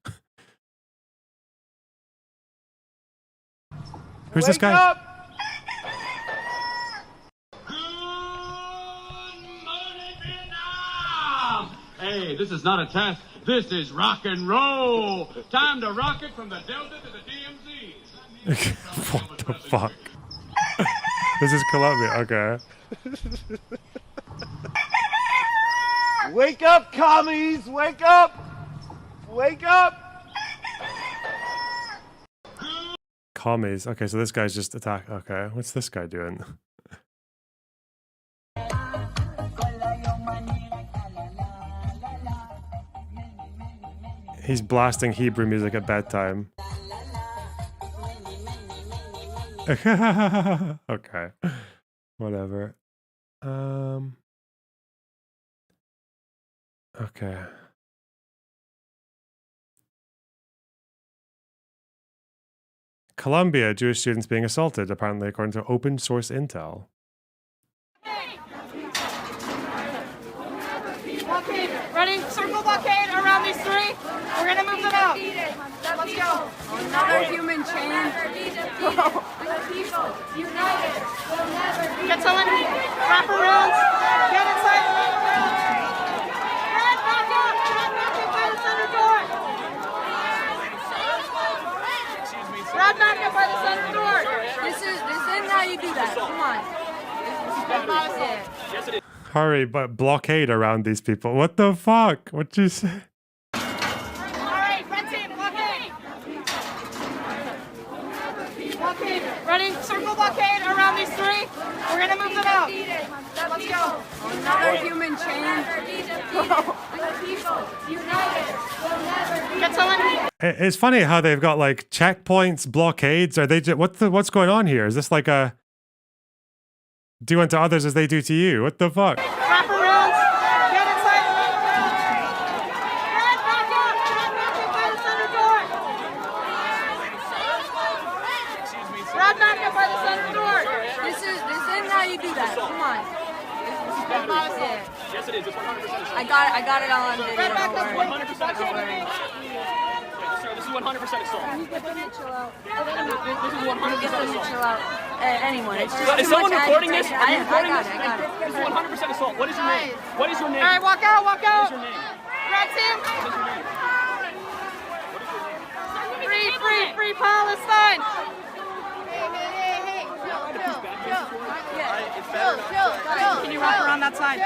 Who's this guy? Up! Hey, this is not a test. This is rock and roll. Time to rock it from the Delta to the DMZ. What the fuck? This is Colombia. Okay. Wake up, commies! Wake up! Wake up! Commies. Okay, so this guy's just attack. Okay, what's this guy doing? He's blasting Hebrew music at bedtime. Okay. Whatever. Okay. Colombia, Jewish students being assaulted, apparently according to open source intel. Blockade. Ready? Circle blockade around these three. We're gonna move them out. Let's go. Another human chain. Get someone. Wrap around. Get inside. Red, back up. Red, back up by the center door. Red, back up by the center door. This isn't how you do that. Come on. That's not a Yes, it is. Hurry, but blockade around these people. What the fuck? What'd you say? Alright, red team, blockade! Blockade, ready? Circle blockade around these three. We're gonna move them out. Let's go. Another human chain. Get someone. It's funny how they've got like checkpoints, blockades. Are they just, what's going on here? Is this like a do unto others as they do to you? What the fuck? Wrap around. Get inside. Red, back up. Red, back up by the center door. Red, back up by the center door. This isn't how you do that. Come on. That's not a Yes, it is. It's 100%. I got it all on video. Red, back up. 100% Sir, this is 100% assault. You get them to chill out. This is 100% assault. Chill out. Anyone. It's just Is too someone much recording this? agitation. Are you recording I this? got it. This is 100% assault. What is your name? What is your name? All right, walk out. What is your name? Red team. Free Palestine. Hey. Chill. Can you wrap around that side?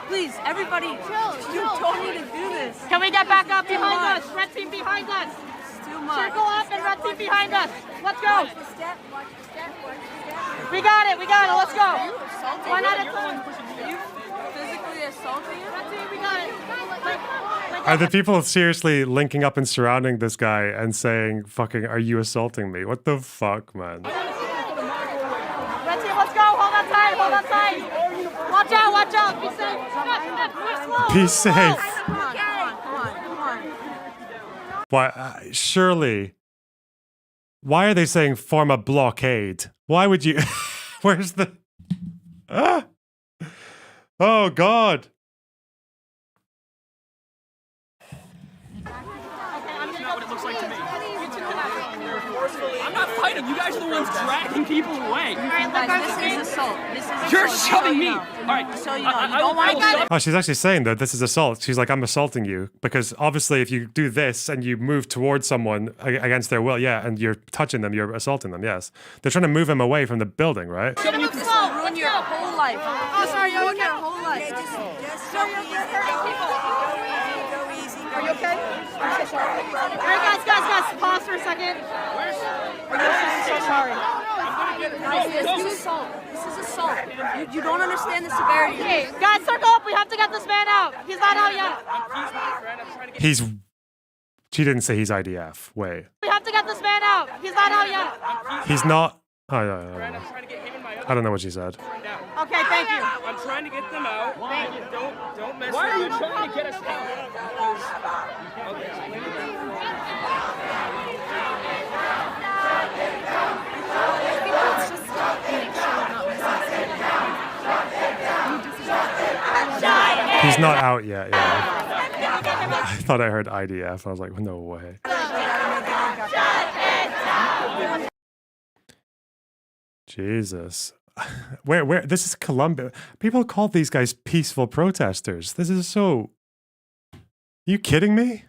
Please, everybody. You don't need to do this. Can we get back up behind us? Red team behind us. It's too much. Circle up and red team behind us. Let's go. We got it. Let's go. One at a time. Are you physically assaulting red team? We got it. Are the people seriously linking up and surrounding this guy and saying, fucking, are you assaulting me? What the fuck, man? Red team, let's go. Hold on tight. Watch out. Be safe. Move slow. Be safe. Come on. Why, surely. Why are they saying form a blockade? Why would you? Where's the? Ah! Oh God! I'm not fighting. You guys are the ones dragging people away. This is assault. You're shoving me. All right. So you know, you don't want to. Oh, she's actually saying that this is assault. She's like, I'm assaulting you because obviously, if you do this and you move towards someone against their will, yeah, and you're touching them, you're assaulting them. Yes, they're trying to move him away from the building, right? Ruin your whole life. Oh, sorry, you ruin your whole life. God. So you're hurting people. Are you okay? I'm so sorry. All right, guys, pause for a second. I'm so sorry. Guys, this is assault. This is assault. You don't understand the severity. Okay, guys, circle up. We have to get this man out. He's not out yet. He's. She didn't say he's IDF. Wait. We have to get this man out. He's not out yet. He's not. I don't know what she said. Okay, thank you. I'm trying to get them out. Thank you. Don't mess with them. Why are you trying to get us out? He's not out yet, yeah. I thought I heard IDF. I was like, no way. Jesus. Where? This is Colombia. People call these guys peaceful protesters. This is so... You kidding me?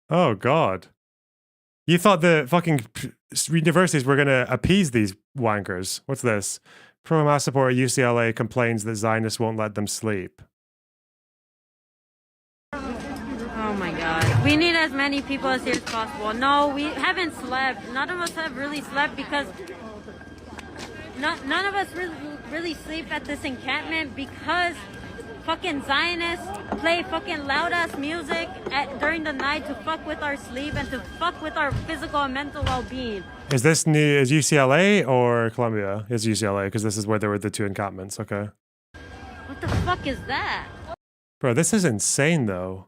Oh, God. You thought the fucking universities were going to appease these wankers. What's this? Pro-Hamas supporter UCLA complains that Zionists won't let them sleep. Oh my God. We need as many people as here as possible. No, we haven't slept. None of us have really slept because none of us really sleep at this encampment because fucking Zionists play fucking loud ass music during the night to fuck with our sleep and to fuck with our physical and mental well-being. Is this new? Is UCLA or Columbia? It's UCLA because this is where there were the two encampments. Okay. What the fuck is that? Bro, this is insane though.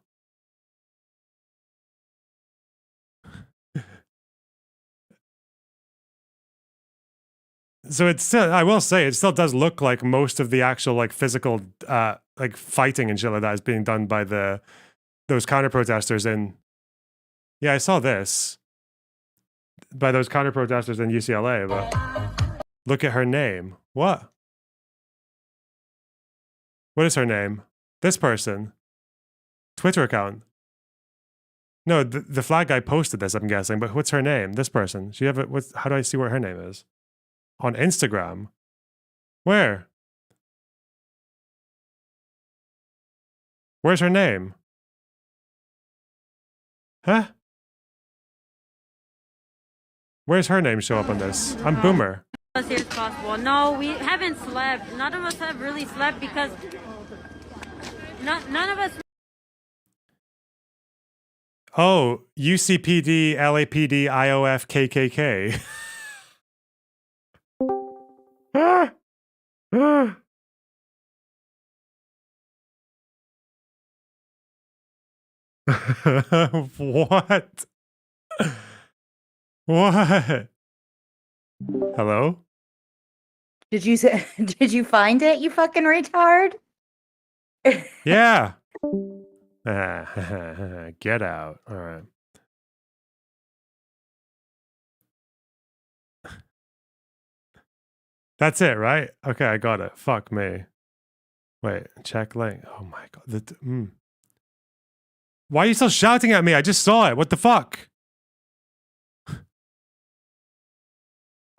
So it's still, I will say, it still does look like most of the actual like physical like fighting and shit like that is being done by those counter protesters in. Yeah, I saw this by those counter protesters in UCLA. But look at her name. What? What is her name? This person. Twitter account. No, the flag guy posted this. I'm guessing, but what's her name? This person. She have it. How do I see what her name is? On Instagram. Where? Where's her name? Huh? Where's her name show up on this? I'm Boomer. As here as possible. No, we haven't slept. None of us have really slept because none of us. Oh, UCPD, LAPD, IOF, KKK. What? What? Hello? Did you find it, you fucking retard? Yeah. Get out. All right. That's it, right? Okay, I got it. Fuck me. Wait, check link. Oh my God. Why are you still shouting at me? I just saw it. What the fuck?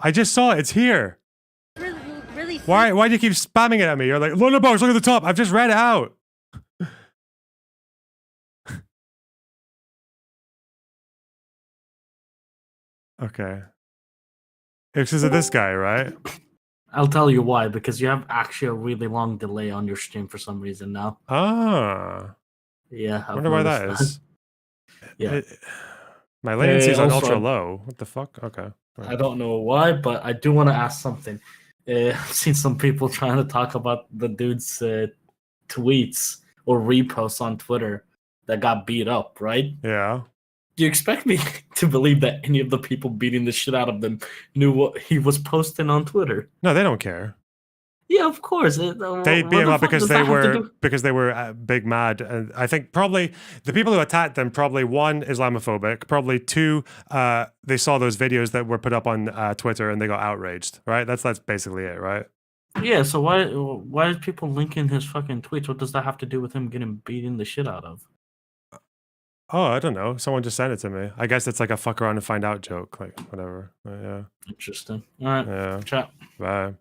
I just saw it. It's here. Really Why do you keep spamming it at me? You're like, Luna Box, look at the top. I've just read it out. Okay. It's because of this guy, right? I'll tell you why, because you have actually a really long delay on your stream for some reason now. Ah. Yeah. I wonder why that is. Yeah. My latency is on also, ultra low. What the fuck? Okay. I don't know why, but I do want to ask something. I've seen some people trying to talk about the dude's tweets or reposts on Twitter that got beat up, right? Yeah. Do you expect me to believe that any of the people beating the shit out of them knew what he was posting on Twitter? No, they don't care. Yeah, of course. They beat him up because they were big mad, and I think probably the people who attacked them probably one, Islamophobic, probably two, they saw those videos that were put up on Twitter and they got outraged. Right? That's basically it, right? Yeah. So why is people linking his fucking tweets? What does that have to do with him getting beaten the shit out of? Oh, I don't know. Someone just sent it to me. I guess it's like a fuck around and find out joke, like whatever. Yeah. Interesting. All right. Yeah. Chat. Bye.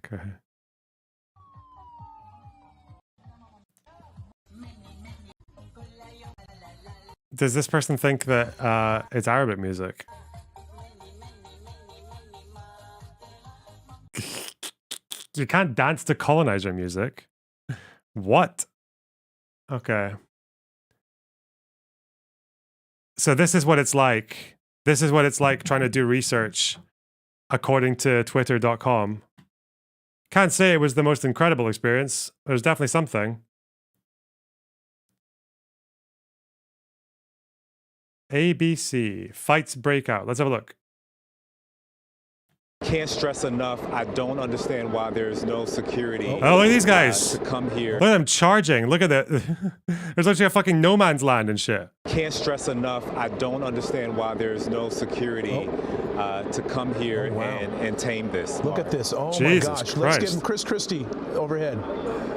Okay. Does this person think that it's Arabic music? You can't dance to colonizer music. What? Okay. So this is what it's like. This is what it's like trying to do research according to twitter.com. Can't say it was the most incredible experience. There's definitely something. ABC, fights break out. Let's have a look. Can't stress enough, I don't understand why there's no security. Oh, look at these guys. To come here. Look at them charging. Look at that. There's actually a fucking no man's land and shit. Can't stress enough, I don't understand why there's no security to come here and tame this. Look at this. Oh Jesus my gosh. Christ. Let's get Chris Christie overhead.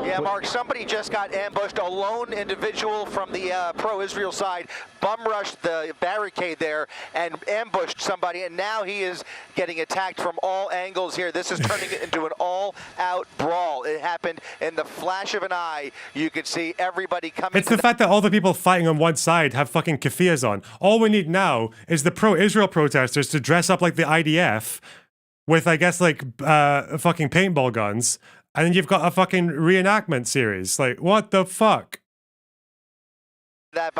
Yeah, Mark, somebody just got ambushed. A lone individual from the pro-Israel side bum rushed the barricade there and ambushed somebody, and now he is getting attacked from all angles here. This is turning it into an all-out brawl. It happened in the flash of an eye. You could see everybody coming. It's the fact that all the people fighting on one side have fucking keffiyehs on. All we need now is the pro-Israel protesters to dress up like the IDF with, I guess, like fucking paintball guns. And then you've got a fucking reenactment series. Like, what the fuck? That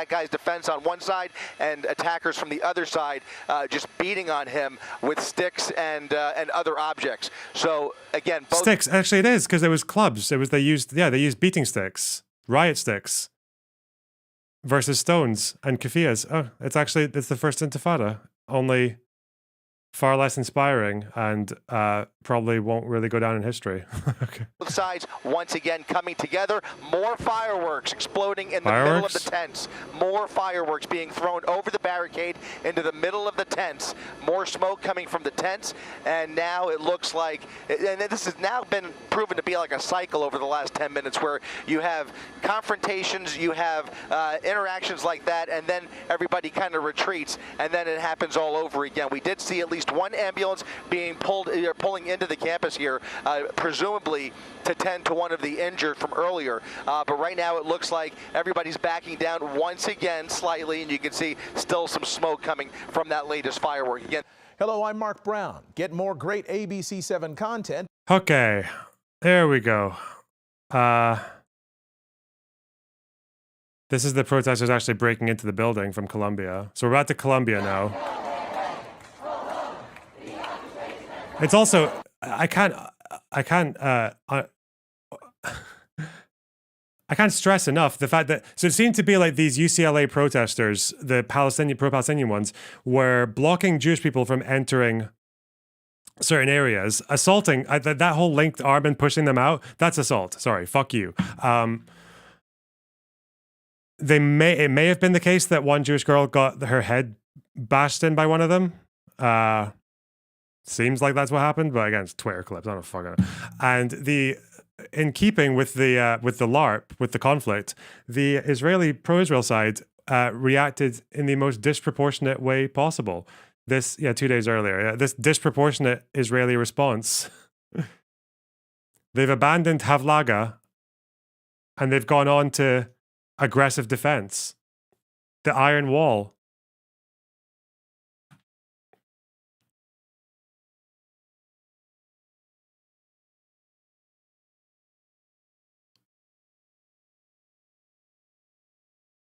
guy's defense on one side and attackers from the other side just beating on him with sticks and other objects. So again, both Sticks. Actually, it is because it was clubs. It was they used beating sticks, riot sticks, versus stones and keffiyehs. Oh, it's the first Intifada. Only far less inspiring and probably won't really go down in history. Okay. both sides once again coming together. More fireworks exploding in the middle of the tents. More fireworks being thrown over the barricade into the middle of the tents. More smoke coming from the tents, and now it looks like, and this has now been proven to be like a cycle over the last 10 minutes where you have confrontations, you have interactions like that, and then everybody kind of retreats, and then it happens all over again. We did see at least one ambulance being pulling into the campus here, presumably to tend to one of the injured from earlier. But right now it looks like everybody's backing down once again slightly, and you can see still some smoke coming from that latest firework. Again. Hello, I'm Mark Brown. Get more great ABC7 content. Okay, there we go. This is the protesters actually breaking into the building from Columbia. So we're back to Columbia now. It's also, I can't stress enough the fact that, so it seemed to be like these UCLA protesters, the pro-Palestinian ones, were blocking Jewish people from entering certain areas, assaulting, that whole linked arm and pushing them out, that's assault. Sorry, fuck you. It may have been the case that one Jewish girl got her head bashed in by one of them. Seems like that's what happened, but again, it's Twitter clips. I don't fucking know. And in keeping with the LARP, with the conflict, the Israeli pro-Israel side reacted in the most disproportionate way possible. 2 days earlier, this disproportionate Israeli response. They've abandoned Havlaga, and they've gone on to aggressive defense. The Iron Wall.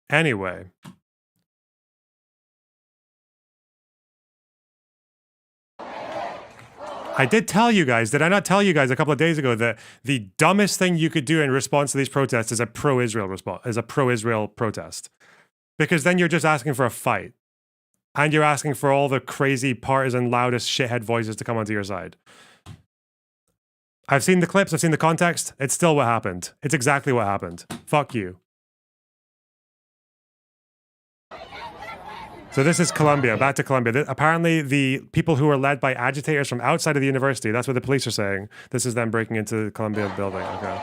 Anyway. I did tell you guys, did I not tell you guys a couple of days ago that the dumbest thing you could do in response to these protests is a pro-Israel protest? Because then you're just asking for a fight. And you're asking for all the crazy partisan loudest shithead voices to come onto your side. I've seen the clips, I've seen the context. It's still what happened. It's exactly what happened. Fuck you. So this is Columbia. Back to Columbia. Apparently, the people who were led by agitators from outside of the university. That's what the police are saying. This is them breaking into the Columbia building. Okay.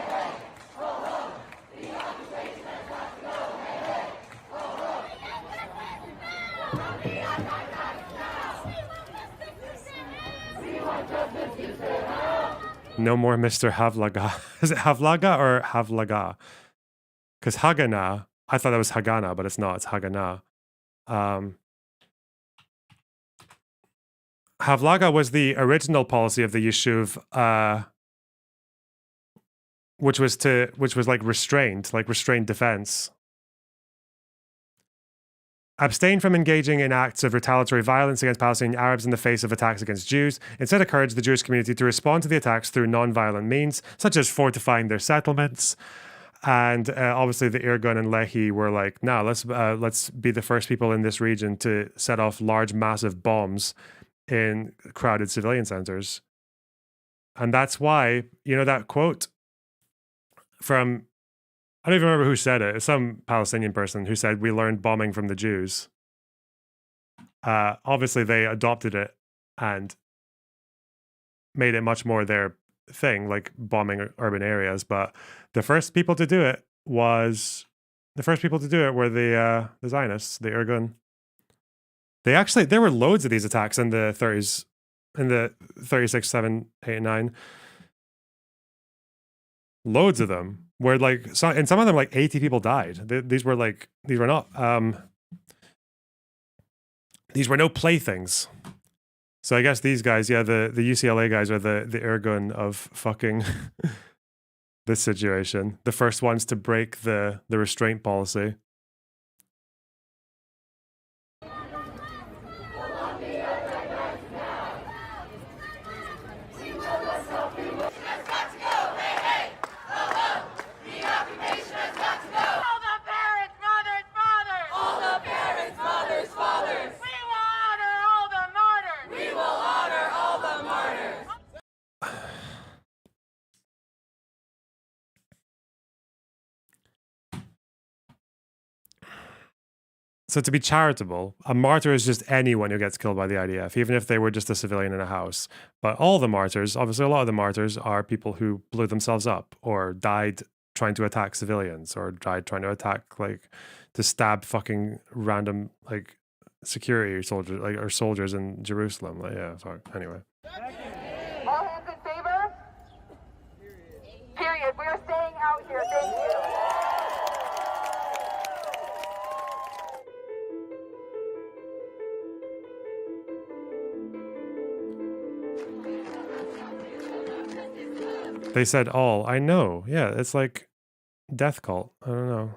No more Mr. Havlaga. Is it Havlaga or Havlaga? Because Haganah, I thought that was Haganah, but it's not. It's Haganah. Havlaga was the original policy of the Yishuv, which was like restrained defense. Abstain from engaging in acts of retaliatory violence against Palestinian Arabs in the face of attacks against Jews. Instead, encourage the Jewish community to respond to the attacks through non-violent means, such as fortifying their settlements. And obviously, the Irgun and Lehi were like, "No, let's be the first people in this region to set off large, massive bombs in crowded civilian centers." And that's why, you know, that quote from, I don't even remember who said it. It's some Palestinian person who said, "We learned bombing from the Jews." Obviously, they adopted it and made it much more their thing, like bombing urban areas. But the first people to do it were the Zionists, the Irgun. There were loads of these attacks in the 30s, in the 36, 7, 8, and 9. Loads of them. Where like some of them, like 80 people died. These were no playthings. So I guess these guys, yeah, the UCLA guys are the Irgun of fucking this situation. The first ones to break the restraint policy. So to be charitable, a martyr is just anyone who gets killed by the IDF, even if they were just a civilian in a house. But all the martyrs, obviously a lot of the martyrs are people who blew themselves up or died trying to attack civilians or died trying to attack, like, to stab fucking random, like, security soldiers, like, or soldiers in Jerusalem. Like, yeah, fuck. Anyway. All hands in favor? Period. We are staying out here. Thank you. They said all. I know. Yeah, it's like death cult. I don't know.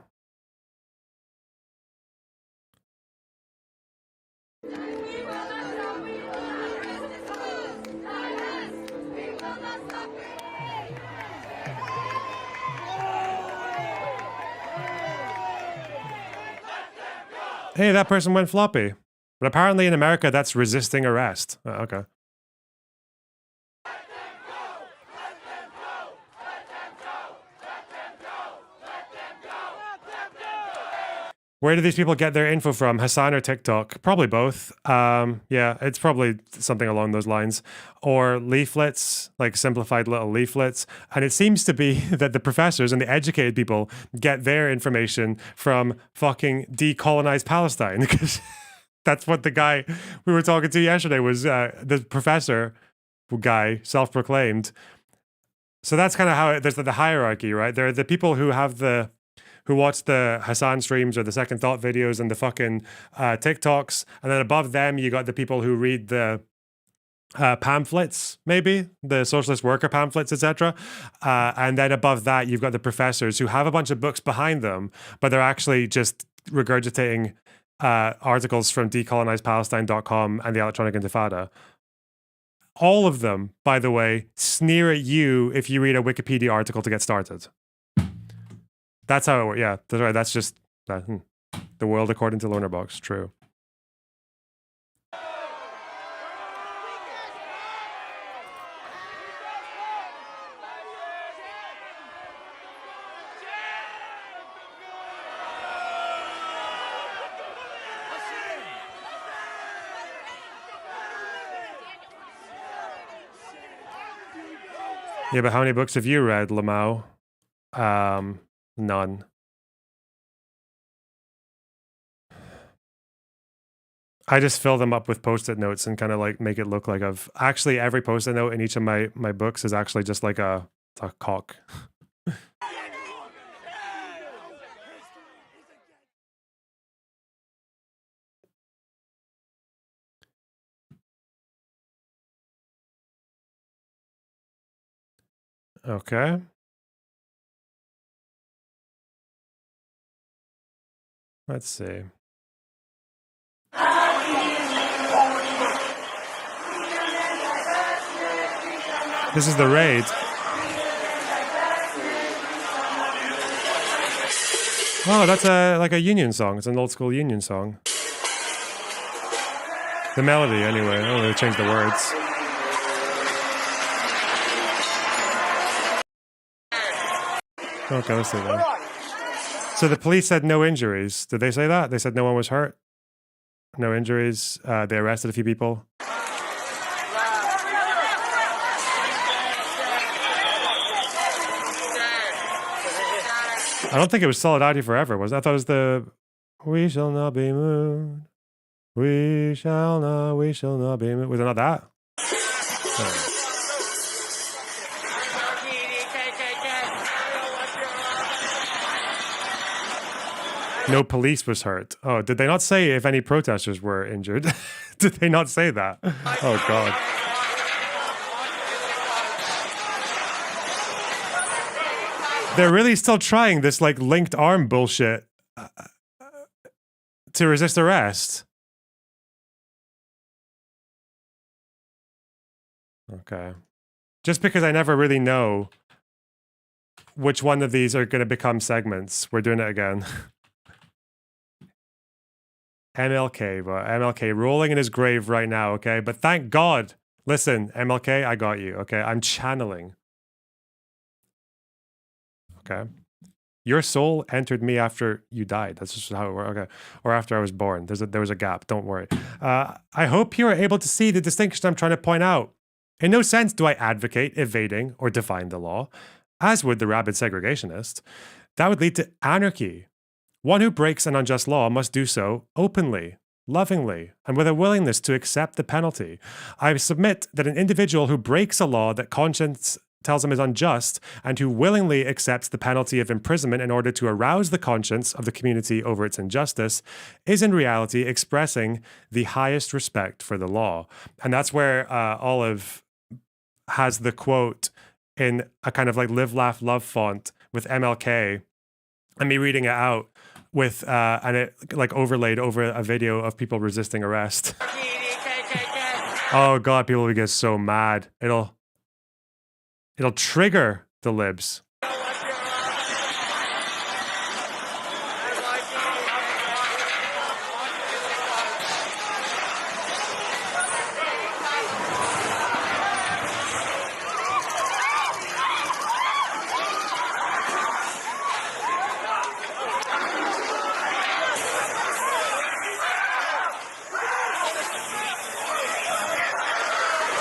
Hey, that person went floppy. But apparently in America, that's resisting arrest. Okay. Where do these people get their info from? Hassan or TikTok? Probably both. Yeah, it's probably something along those lines. Or leaflets, like simplified little leaflets. And it seems to be that the professors and the educated people get their information from fucking decolonized Palestine. Because that's what the guy we were talking to yesterday was, the professor guy, self-proclaimed. So that's kind of how there's the hierarchy, right? There are the people who have who watch the Hassan streams or the Second Thought videos and the fucking TikToks. And then above them, you got the people who read the pamphlets, maybe, the socialist worker pamphlets, etc. And then above that, you've got the professors who have a bunch of books behind them, but they're actually just regurgitating articles from decolonizedpalestine.com and the Electronic Intifada. All of them, by the way, sneer at you if you read a Wikipedia article to get started. That's how it works. Yeah, that's right. That's just the world according to Lonerbox. True. Yeah, but how many books have you read, Lamau? None. I just fill them up with post-it notes and kind of like make it look like I've actually every post-it note in each of my books is actually just like a cock. Okay. Let's see. This is the raid. Oh, that's like a union song. It's an old school union song. The melody, anyway. I don't really change the words. Okay, let's see that. So the police said no injuries. Did they say that? They said no one was hurt? No injuries. They arrested a few people. I don't think it was Solidarity Forever, was it? I thought it was the We Shall Not Be Moved. We shall not be moved. Was it not that? Oh. No police was hurt. Oh, did they not say if any protesters were injured? Did they not say that? Oh, God. They're really still trying this, like, linked arm bullshit to resist arrest. Okay. Just because I never really know which one of these are going to become segments, we're doing it again. MLK, but MLK rolling in his grave right now, okay? But thank God. Listen, MLK, I got you, okay? I'm channeling. Okay. Your soul entered me after you died. That's just how it works. Okay. Or after I was born. There was a gap. Don't worry. I hope you are able to see the distinction I'm trying to point out. In no sense do I advocate evading or defying the law, as would the rabid segregationist. That would lead to anarchy. One who breaks an unjust law must do so openly, lovingly, and with a willingness to accept the penalty. I submit that an individual who breaks a law that conscience tells him is unjust and who willingly accepts the penalty of imprisonment in order to arouse the conscience of the community over its injustice is in reality expressing the highest respect for the law. And that's where Olive has the quote in a kind of like live, laugh, love font with MLK and me reading it out with and it like overlaid over a video of people resisting arrest. Oh God, people will get so mad. It'll trigger the libs.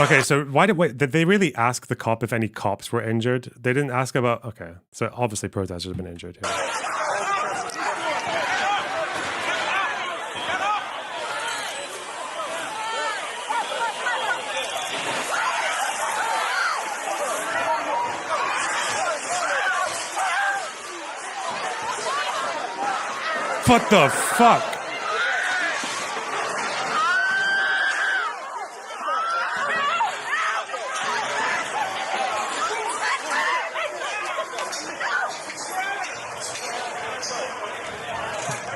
Okay, so wait, did they really ask the cop if any cops were injured? They didn't ask about, okay, so obviously protesters have been injured here. What the fuck?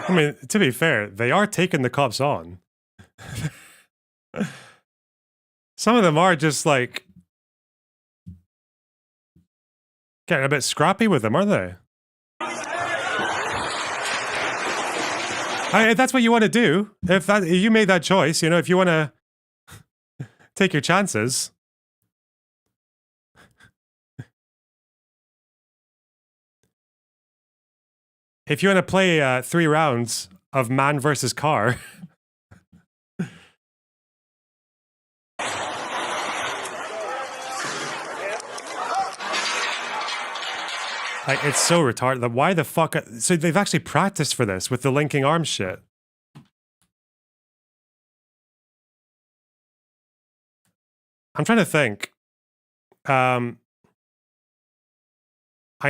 I mean, to be fair, they are taking the cops on. Some of them are just like getting a bit scrappy with them, aren't they? If that's what you want to do, if you made that choice, you know, if you want to take your chances. If you want to play 3 rounds of man versus car. Like, it's so retarded. Like, why the fuck? So they've actually practiced for this with the linking arms shit. I'm trying to think. I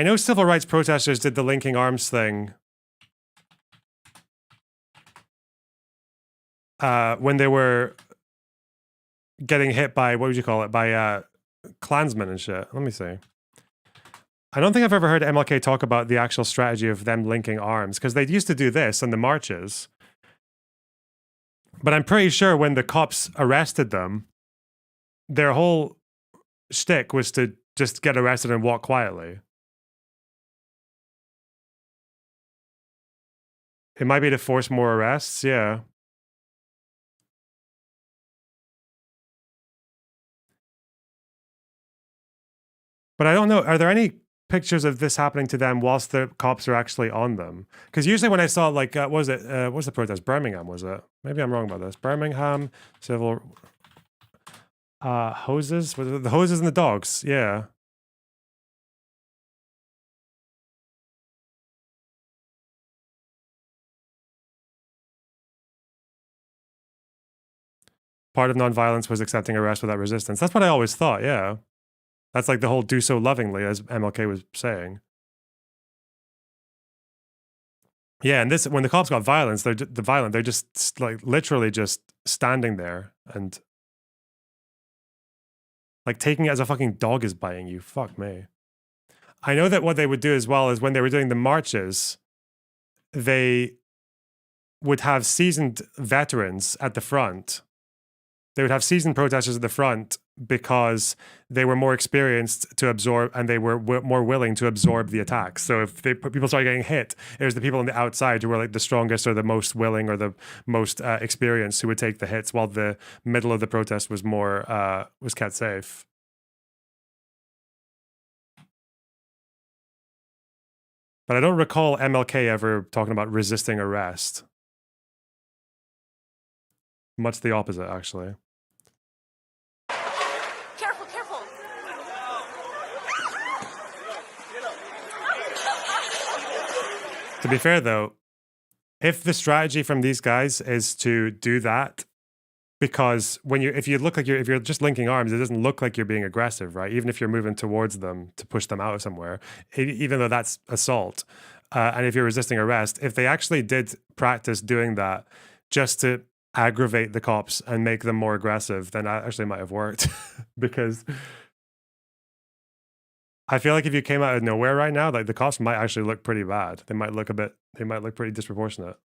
know civil rights protesters did the linking arms thing when they were getting hit by, what would you call it, by Klansmen and shit. Let me see. I don't think I've ever heard MLK talk about the actual strategy of them linking arms, because they used to do this in the marches. But I'm pretty sure when the cops arrested them, their whole shtick was to just get arrested and walk quietly. It might be to force more arrests, yeah. But I don't know, are there any pictures of this happening to them whilst the cops are actually on them? Because usually when I saw, like, what was the protest? Birmingham, was it? Maybe I'm wrong about this. Birmingham, civil... hoses? Was it the hoses and the dogs? Yeah. Part of nonviolence was accepting arrest without resistance. That's what I always thought, yeah. That's like the whole do so lovingly, as MLK was saying. Yeah, and this, when the cops got violence, they're just like literally just standing there and like taking it as a fucking dog is biting you. Fuck me. I know that what they would do as well is when they were doing the marches, they would have seasoned veterans at the front. They would have seasoned protesters at the front because they were more experienced to absorb, and they were more willing to absorb the attacks. So if people started getting hit, it was the people on the outside who were like the strongest or the most willing or the most experienced who would take the hits, while the middle of the protest was more was kept safe. But I don't recall MLK ever talking about resisting arrest. Much the opposite, actually. To be fair, though, if the strategy from these guys is to do that, because if you're just linking arms, it doesn't look like you're being aggressive, right? Even if you're moving towards them to push them out of somewhere, even though that's assault, and if you're resisting arrest, if they actually did practice doing that just to aggravate the cops and make them more aggressive, then that actually might have worked. Because I feel like if you came out of nowhere right now, like the cops might actually look pretty bad. They might look pretty disproportionate.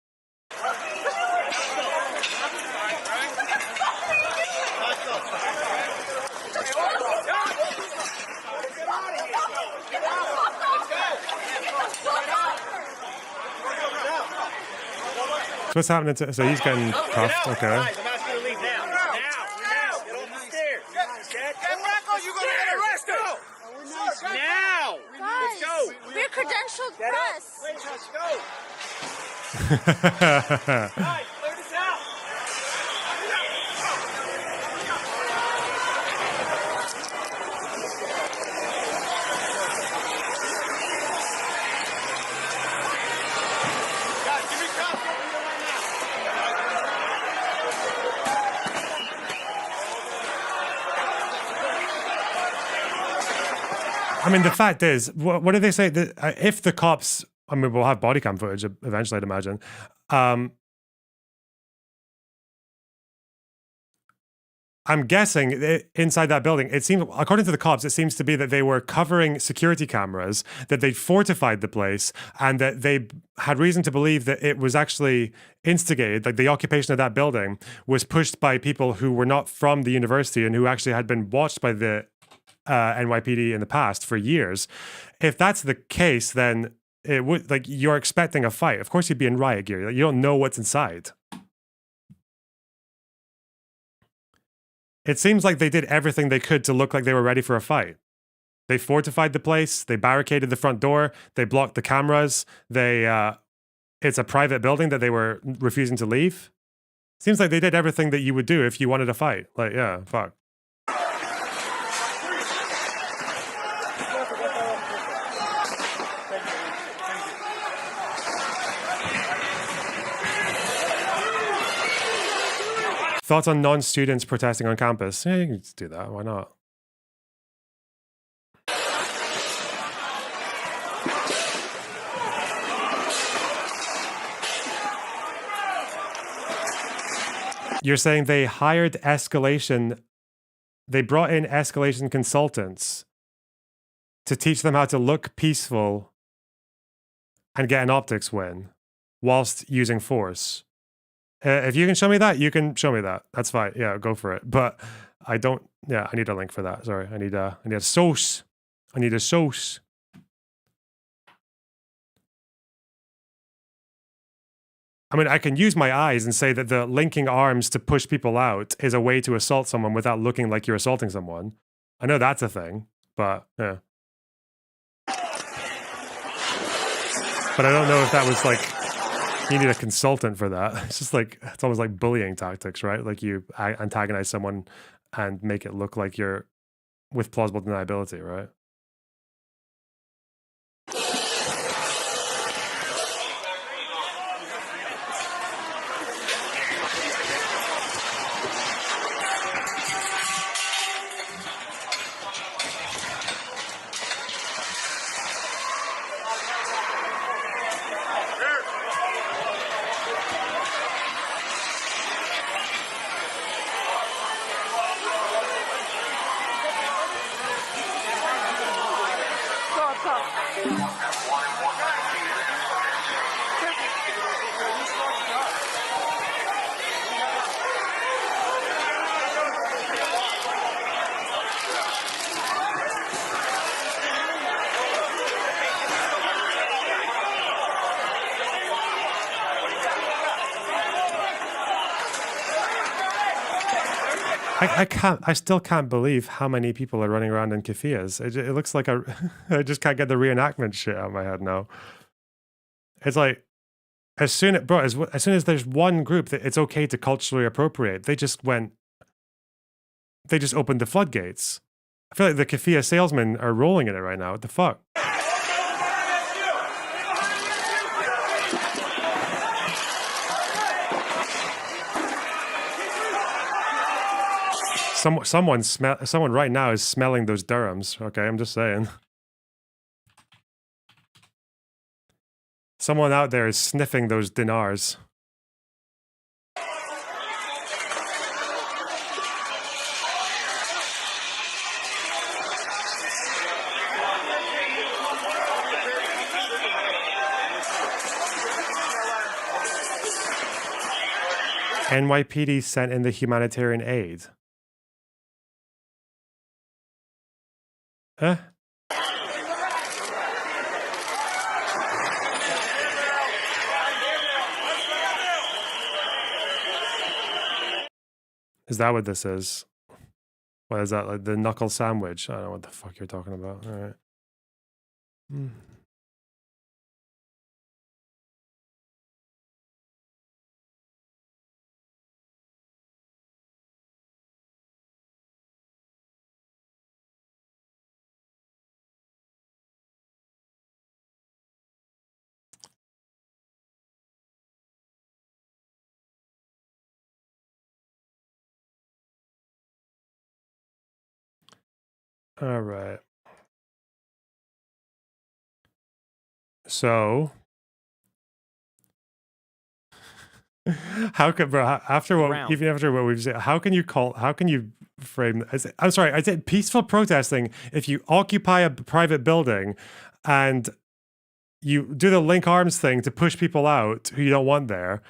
So what's happening to, so he's getting cuffed, okay. I'm asking you to leave now. Now. Get off the stairs. Hey, Rocco, you're going to get arrested. Now. Let's go. We're credentialed press. Let's go. Guys, clear this out. I mean, the fact is, what did they say? That if the cops, I mean, we'll have body cam footage eventually, I'd imagine. I'm guessing inside that building, it seems, according to the cops, it seems to be that they were covering security cameras, that they'd fortified the place, and that they had reason to believe that it was actually instigated, like the occupation of that building was pushed by people who were not from the university and who actually had been watched by the NYPD in the past for years. If that's the case, then it would, like, you're expecting a fight. Of course you'd be in riot gear. Like, you don't know what's inside. It seems like they did everything they could to look like they were ready for a fight. They fortified the place. They barricaded the front door. They blocked the cameras. It's a private building that they were refusing to leave. Seems like they did everything that you would do if you wanted a fight. Like, yeah, fuck. Thoughts on non-students protesting on campus? Yeah, you can just do that. Why not? You're saying they hired escalation, they brought in escalation consultants to teach them how to look peaceful and get an optics win whilst using force. If you can show me that, you can show me that. That's fine. Yeah, go for it. But I don't, yeah, I need a link for that. Sorry, I need a source. I need a source. I mean, I can use my eyes and say that the linking arms to push people out is a way to assault someone without looking like you're assaulting someone. I know that's a thing, but yeah. But I don't know if that was like, you need a consultant for that. It's just like, it's almost like bullying tactics, right? Like you antagonize someone and make it look like you're with plausible deniability, right? I still can't believe how many people are running around in keffiyehs. It looks like I just can't get the reenactment shit out of my head now. It's like, as soon as there's one group that it's okay to culturally appropriate, they just opened the floodgates. I feel like the keffiyeh salesmen are rolling in it right now. What the fuck? Someone right now is smelling those dirhams. Okay, I'm just saying. Someone out there is sniffing those dinars. NYPD sent in the humanitarian aid. Huh? Is that what this is? What is that, like the knuckle sandwich? I don't know what the fuck you're talking about. All right. All right. So, how could, bro? Even after what we've said, how can you frame? I'm sorry, I said peaceful protesting. If you occupy a private building, and you do the link arms thing to push people out who you don't want there,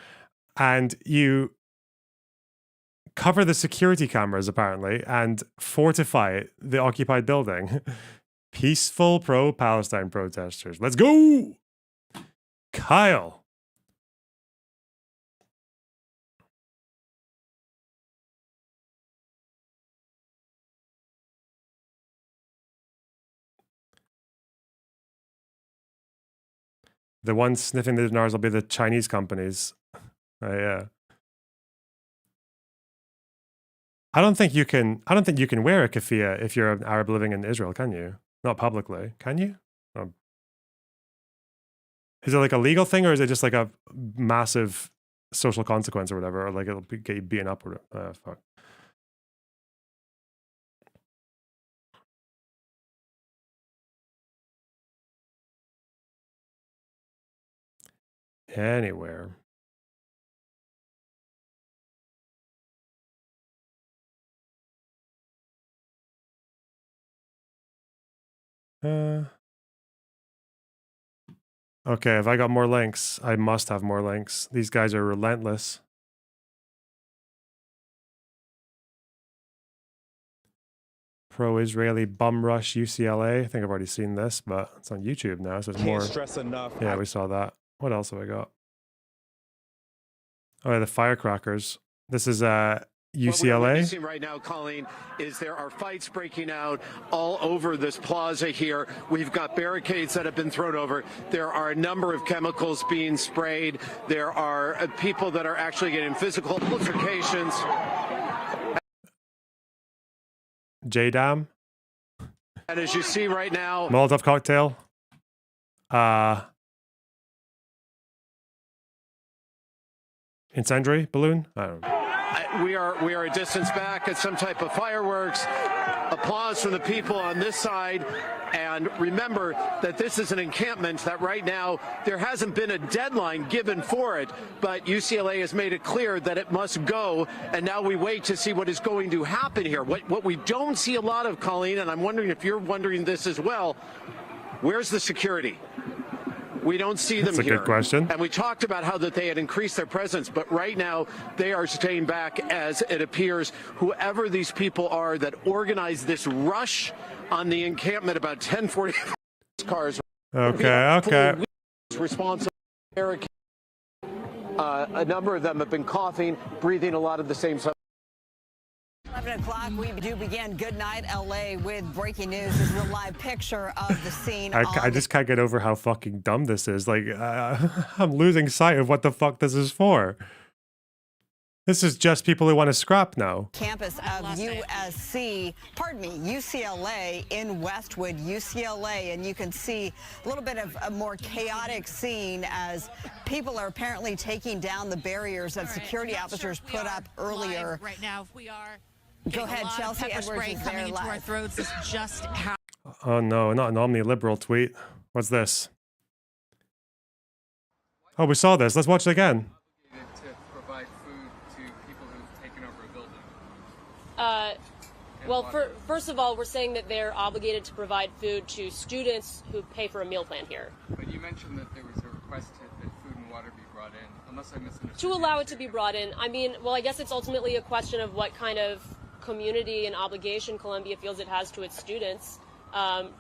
and you cover the security cameras apparently and fortify the occupied building. Peaceful pro-Palestine protesters. Let's go! Kyle. The ones sniffing the dinars will be the Chinese companies. Yeah. I don't think you can wear a keffiyeh if you're an Arab living in Israel, can you? Not publicly, can you? Is it like a legal thing, or is it just like a massive social consequence or whatever, or like it'll get you beaten up or fuck. Anywhere. Okay, if I got more links, I must have more links. These guys are relentless. Pro-Israeli bum rush UCLA. I think I've already seen this, but it's on YouTube now, so it's more. Can't stress enough. Yeah, we saw that. What else have I got? Oh, yeah, the firecrackers. This is What we're UCLA. witnessing right now, Colleen, is there are fights breaking out all over this plaza here. We've got barricades that have been thrown over. There are a number of chemicals being sprayed. There are people that are actually getting physical altercations. JDAM. And as you see right now, Molotov cocktail. Incendiary balloon? I don't know. we are a distance back at some type of fireworks. Applause from the people on this side. And remember that this is an encampment that right now there hasn't been a deadline given for it, but UCLA has made it clear that it must go. And now we wait to see what is going to happen here. What we don't see a lot of, Colleen, and I'm wondering if you're wondering this as well, where's the security? We don't see them here. That's a good question. And we talked about how that they had increased their presence, but right now they are staying back as it appears whoever these people are that organized this rush on the encampment about 10:40 cars. Okay. Responsible. A number of them have been coughing, breathing a lot of the same stuff. 11 o'clock, we do begin Good Night LA with breaking news. This is a live picture of the scene. I just can't get over how fucking dumb this is. Like, I'm losing sight of what the fuck this is for. This is just people who want to scrap now. Campus of UCLA in Westwood, UCLA. And you can see a little bit of a more chaotic scene as people are apparently taking down the barriers that security officers put up earlier. Right now, we are. Go ahead, Chelsea Pepper Edwards spray is coming there into our live. throats is just how. Oh no, not an omni-liberal tweet. What's this? Oh, we saw this. Let's watch it again. To provide food to people who've taken over a building. Well, first of all, we're saying that they're obligated to provide food to students who pay for a meal plan here. But you mentioned that there was a request that food and water be brought in, unless I misunderstood. To allow it to be brought in. I mean, well, I guess it's ultimately a question of what kind of community and obligation Columbia feels it has to its students.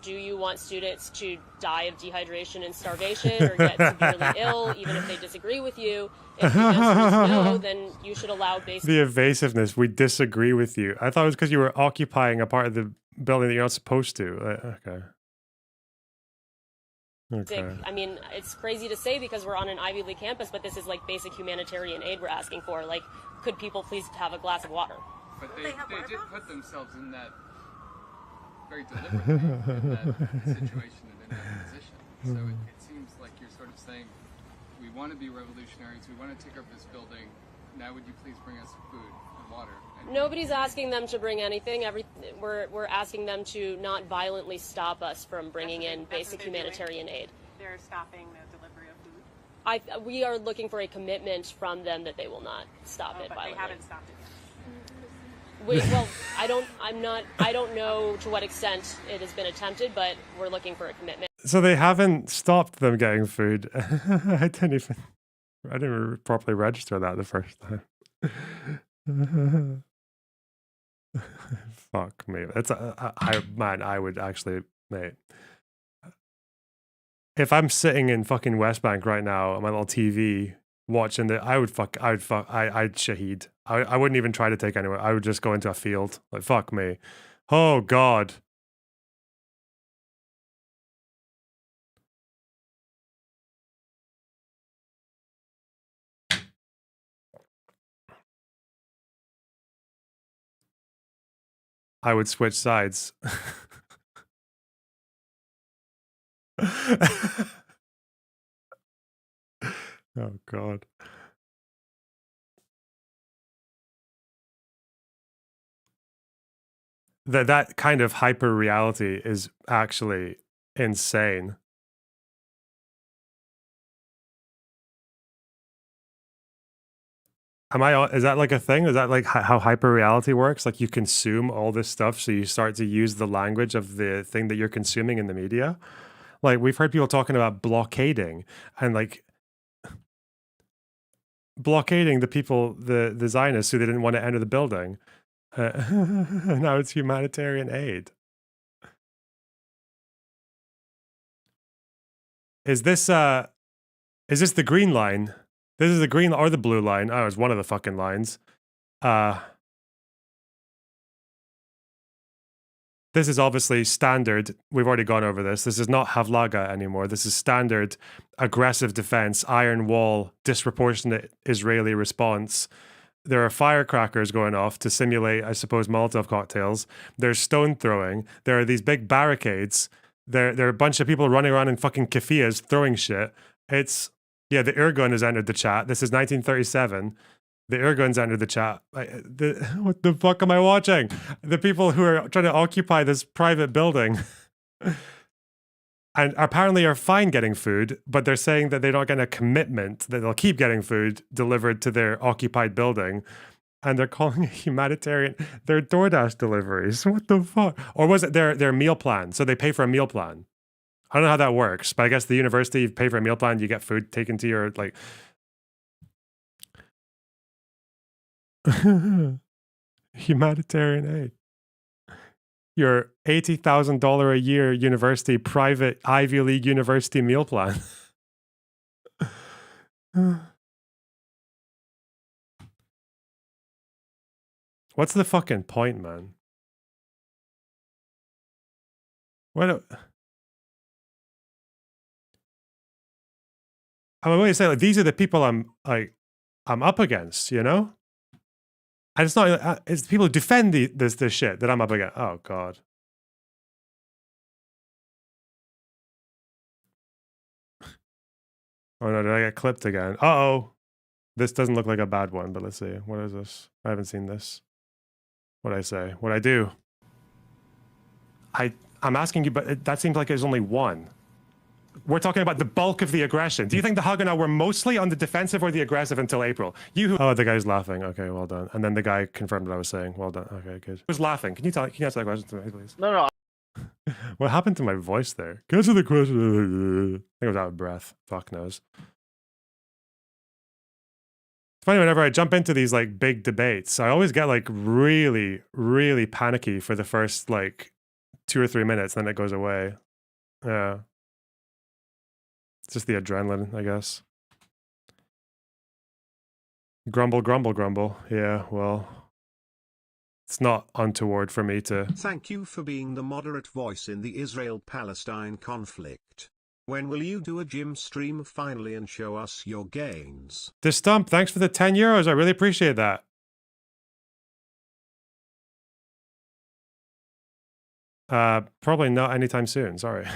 Do you want students to die of dehydration and starvation or get severely ill, even if they disagree with you? If the answer is no, then you should allow basic... The evasiveness. We disagree with you. I thought it was because you were occupying a part of the building that you're not supposed to. Okay. I mean, it's crazy to say because we're on an Ivy League campus, but this is like basic humanitarian aid we're asking for. Like, could people please have a glass of water? But they did put themselves in that very deliberately in that situation and in that position. So it seems like you're sort of saying, we want to be revolutionaries, we want to take over this building, now would you please bring us food and water? And Nobody's asking them to bring anything. We're asking them to not violently stop us from bringing in basic humanitarian aid. They're stopping the delivery of food. We are looking for a commitment from them that they will not stop it But violently. they haven't stopped it yet. Well, I don't know to what extent it has been attempted, but we're looking for a commitment. So they haven't stopped them getting food. I didn't even properly register that the first time. Fuck me. I would actually, mate. If I'm sitting in fucking West Bank right now on my little TV watching it, I'd shaheed. I wouldn't even try to take anywhere. I would just go into a field. Like, fuck me. Oh, God. I would switch sides. Oh, God. that kind of hyper reality is actually insane. Is that like a thing? Is that like how hyper reality works? Like you consume all this stuff, so you start to use the language of the thing that you're consuming in the media. Like we've heard people talking about blockading and like blockading the people, the Zionists who they didn't want to enter the building. Now it's humanitarian aid. Is this the green line? This is the green or the blue line. Oh, it's one of the fucking lines. This is obviously standard. We've already gone over this. This is not Havlaga anymore. This is standard aggressive defense, iron wall, disproportionate Israeli response. There are firecrackers going off to simulate, I suppose, Molotov cocktails. There's stone throwing. There are these big barricades. There are a bunch of people running around in fucking keffiyehs throwing shit. Yeah, the Irgun has entered the chat. This is 1937. The Irgun's entered the chat. What the fuck am I watching? The people who are trying to occupy this private building and apparently are fine getting food, but they're saying that they're not getting a commitment that they'll keep getting food delivered to their occupied building. And they're calling it humanitarian. They're DoorDash deliveries. What the fuck? Or was it their meal plan? So they pay for a meal plan. I don't know how that works, but I guess the university, you pay for a meal plan, you get food taken to your, like... Humanitarian aid. Your $80,000 a year university, private Ivy League university meal plan. What's the fucking point, man? I'm going to say, like, these are the people I'm up against, you know? And it's not, it's people who defend this shit that I'm up against. Oh, God. Oh, no, did I get clipped again? Uh-oh. This doesn't look like a bad one, but let's see. What is this? I haven't seen this. What'd I say? What'd I do? I'm asking you, but that seems like there's only one. We're talking about the bulk of the aggression. Do you think the Haganah were mostly on the defensive or the aggressive until April? Oh, the guy's laughing. Okay, well done. And then the guy confirmed what I was saying. Well done. Okay, good. Who's laughing? Can you answer that question to me, please? No. What happened to my voice there? Answer the question. I think I was out of breath. Fuck knows. It's funny, whenever I jump into these like big debates, I always get like really, really panicky for the first like 2 or 3 minutes, then it goes away. Yeah. It's just the adrenaline, I guess. Grumble, grumble, grumble. Yeah, well, it's not untoward for me to... Thank you for being the moderate voice in the Israel-Palestine conflict. When will you do a gym stream finally and show us your gains? The Stump, thanks for the 10 euros. I really appreciate that. Probably not anytime soon, sorry.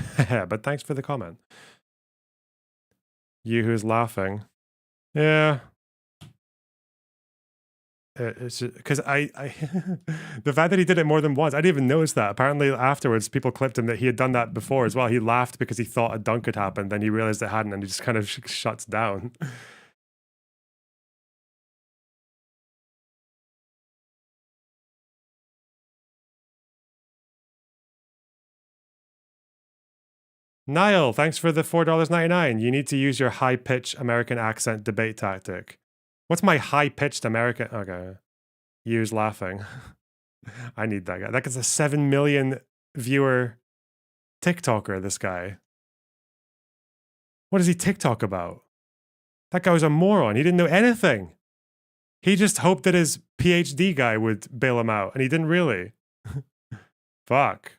But thanks for the comment. You who's laughing. Yeah. It's because I the fact that he did it more than once, I didn't even notice that. Apparently afterwards, people clipped him that he had done that before as well. He laughed because he thought a dunk had happened, then he realized it hadn't, and he just kind of shuts down. Niall, thanks for the $4.99. You need to use your high-pitched American accent debate tactic. What's my high-pitched American... Okay. Use laughing. I need that guy. That guy's a 7 million viewer TikToker, this guy. What does he TikTok about? That guy was a moron. He didn't know anything. He just hoped that his PhD guy would bail him out, and he didn't really. Fuck.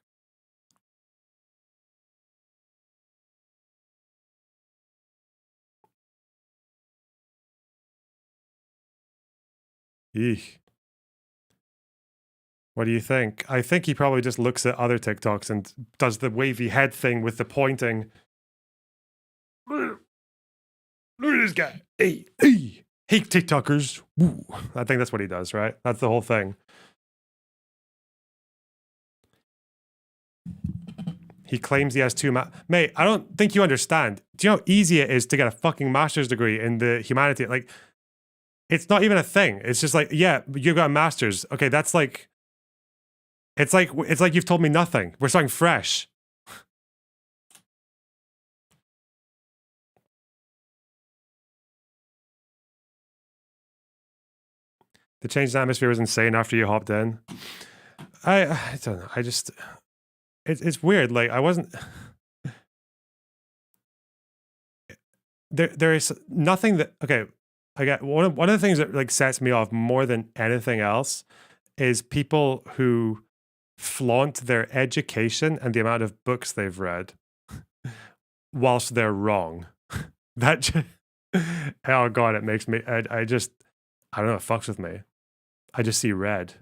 Eek. What do you think? I think he probably just looks at other TikToks and does the wavy head thing with the pointing. Look at this guy. Hey, hey, hey, TikTokers. Woo. I think that's what he does, right? That's the whole thing. He claims he has two mate, I don't think you understand. Do you know how easy it is to get a fucking master's degree in the humanity? Like, it's not even a thing. It's just like, yeah, you got a master's. Okay, that's like, it's like you've told me nothing. We're starting fresh. The change in atmosphere was insane after you hopped in. I don't know. I just, it's weird. Like, I wasn't. There is nothing that, okay, I get one of the things that like sets me off more than anything else is people who flaunt their education and the amount of books they've read whilst they're wrong. That just, oh god, it makes me, I don't know, it fucks with me. I just see red.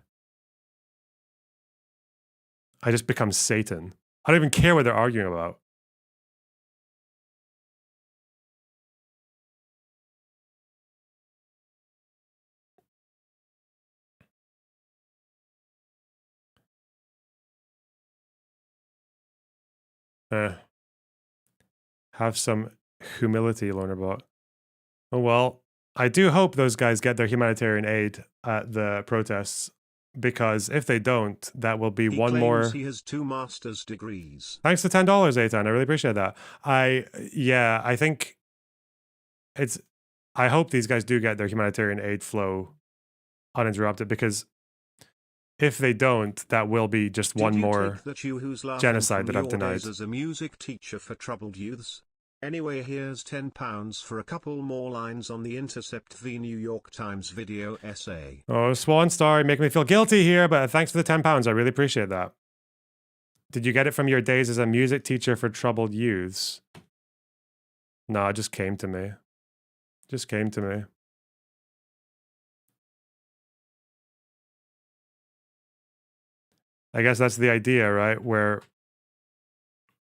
I just become Satan. I don't even care what they're arguing about. Have some humility, Lonerbot. Oh well, I do hope those guys get their humanitarian aid at the protests, because if they don't, that will be one more. He has 2 master's degrees. Thanks to $10, Eitan. I really appreciate that. I think it's. I hope these guys do get their humanitarian aid flow uninterrupted, because if they don't, that will be just one more genocide that I've denied. As a music teacher for troubled youths. Anyway, here's £10 for a couple more lines on the Intercept v New York Times video essay. Oh, Swan Star, you make me feel guilty here, but thanks for the £10. I really appreciate that. Did you get it from your days as a music teacher for troubled youths? No, it just came to me. Just came to me. I guess that's the idea, right? Where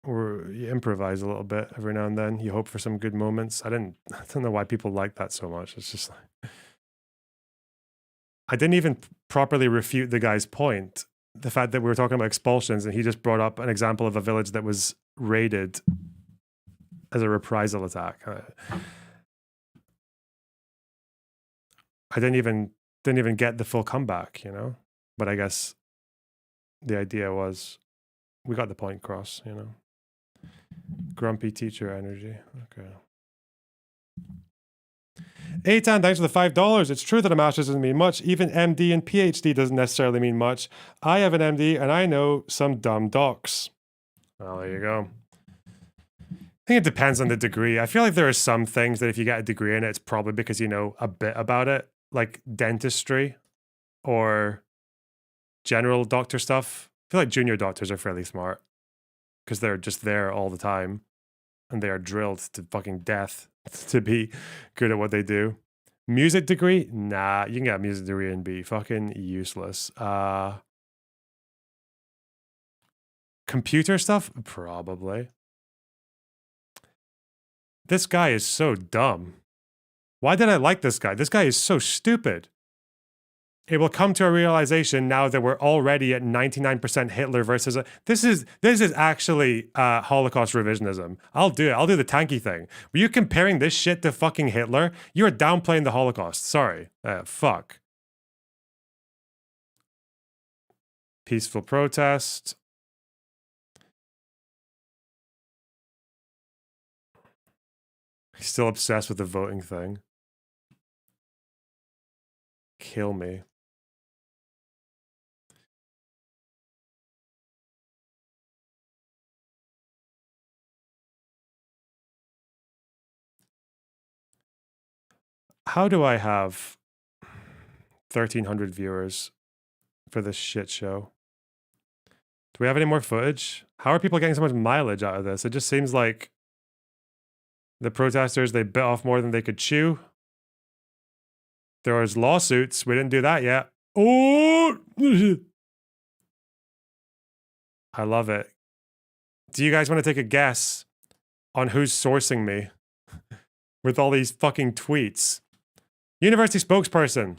you improvise a little bit every now and then. You hope for some good moments. I don't know why people like that so much. It's just like, I didn't even properly refute the guy's point. The fact that we were talking about expulsions and he just brought up an example of a village that was raided as a reprisal attack. I didn't even get the full comeback, you know? But I guess the idea was we got the point across, you know? Grumpy teacher energy. Okay. Eitan, thanks for the $5. It's true that a master's doesn't mean much. Even MD and PhD doesn't necessarily mean much. I have an MD and I know some dumb docs. Well, there you go. I think it depends on the degree. I feel like there are some things that if you get a degree in it, it's probably because you know a bit about it, like dentistry or general doctor stuff. I feel like junior doctors are fairly smart because they're just there all the time and they are drilled to fucking death to be good at what they do. Music degree? Nah, you can get a music degree and be fucking useless. Computer stuff? Probably. This guy is so dumb. Why did I like this guy? This guy is so stupid. It will come to a realization now that we're already at 99% Hitler versus this is actually Holocaust revisionism. I'll do it. I'll do the tanky thing. Were you comparing this shit to fucking Hitler? You are downplaying the Holocaust. Sorry. Fuck. Peaceful protest. He's still obsessed with the voting thing. Kill me. How do I have 1,300 viewers for this shit show? Do we have any more footage? How are people getting so much mileage out of this? It just seems like the protesters, they bit off more than they could chew. There was lawsuits. We didn't do that yet. Oh! I love it. Do you guys want to take a guess on who's sourcing me with all these fucking tweets? University spokesperson.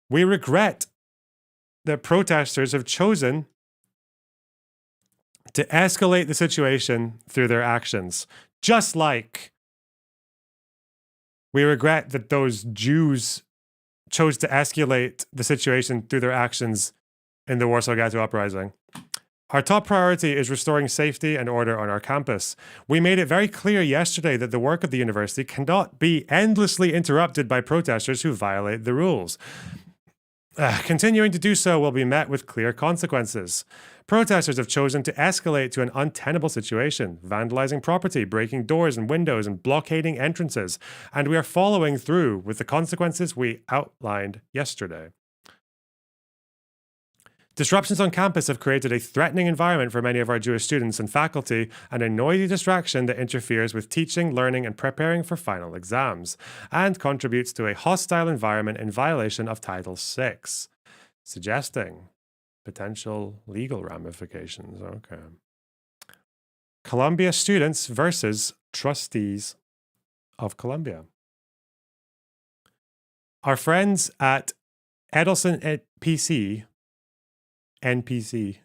We regret that protesters have chosen to escalate the situation through their actions. Just like we regret that those Jews chose to escalate the situation through their actions in the Warsaw Ghetto Uprising. Our top priority is restoring safety and order on our campus. We made it very clear yesterday that the work of the university cannot be endlessly interrupted by protesters who violate the rules. Continuing to do so will be met with clear consequences. Protesters have chosen to escalate to an untenable situation, vandalizing property, breaking doors and windows, and blockading entrances, and we are following through with the consequences we outlined yesterday. Disruptions on campus have created a threatening environment for many of our Jewish students and faculty, and a noisy distraction that interferes with teaching, learning, and preparing for final exams, and contributes to a hostile environment in violation of Title VI, suggesting potential legal ramifications. Okay. Columbia students versus trustees of Columbia. Our friends at Edelson NPC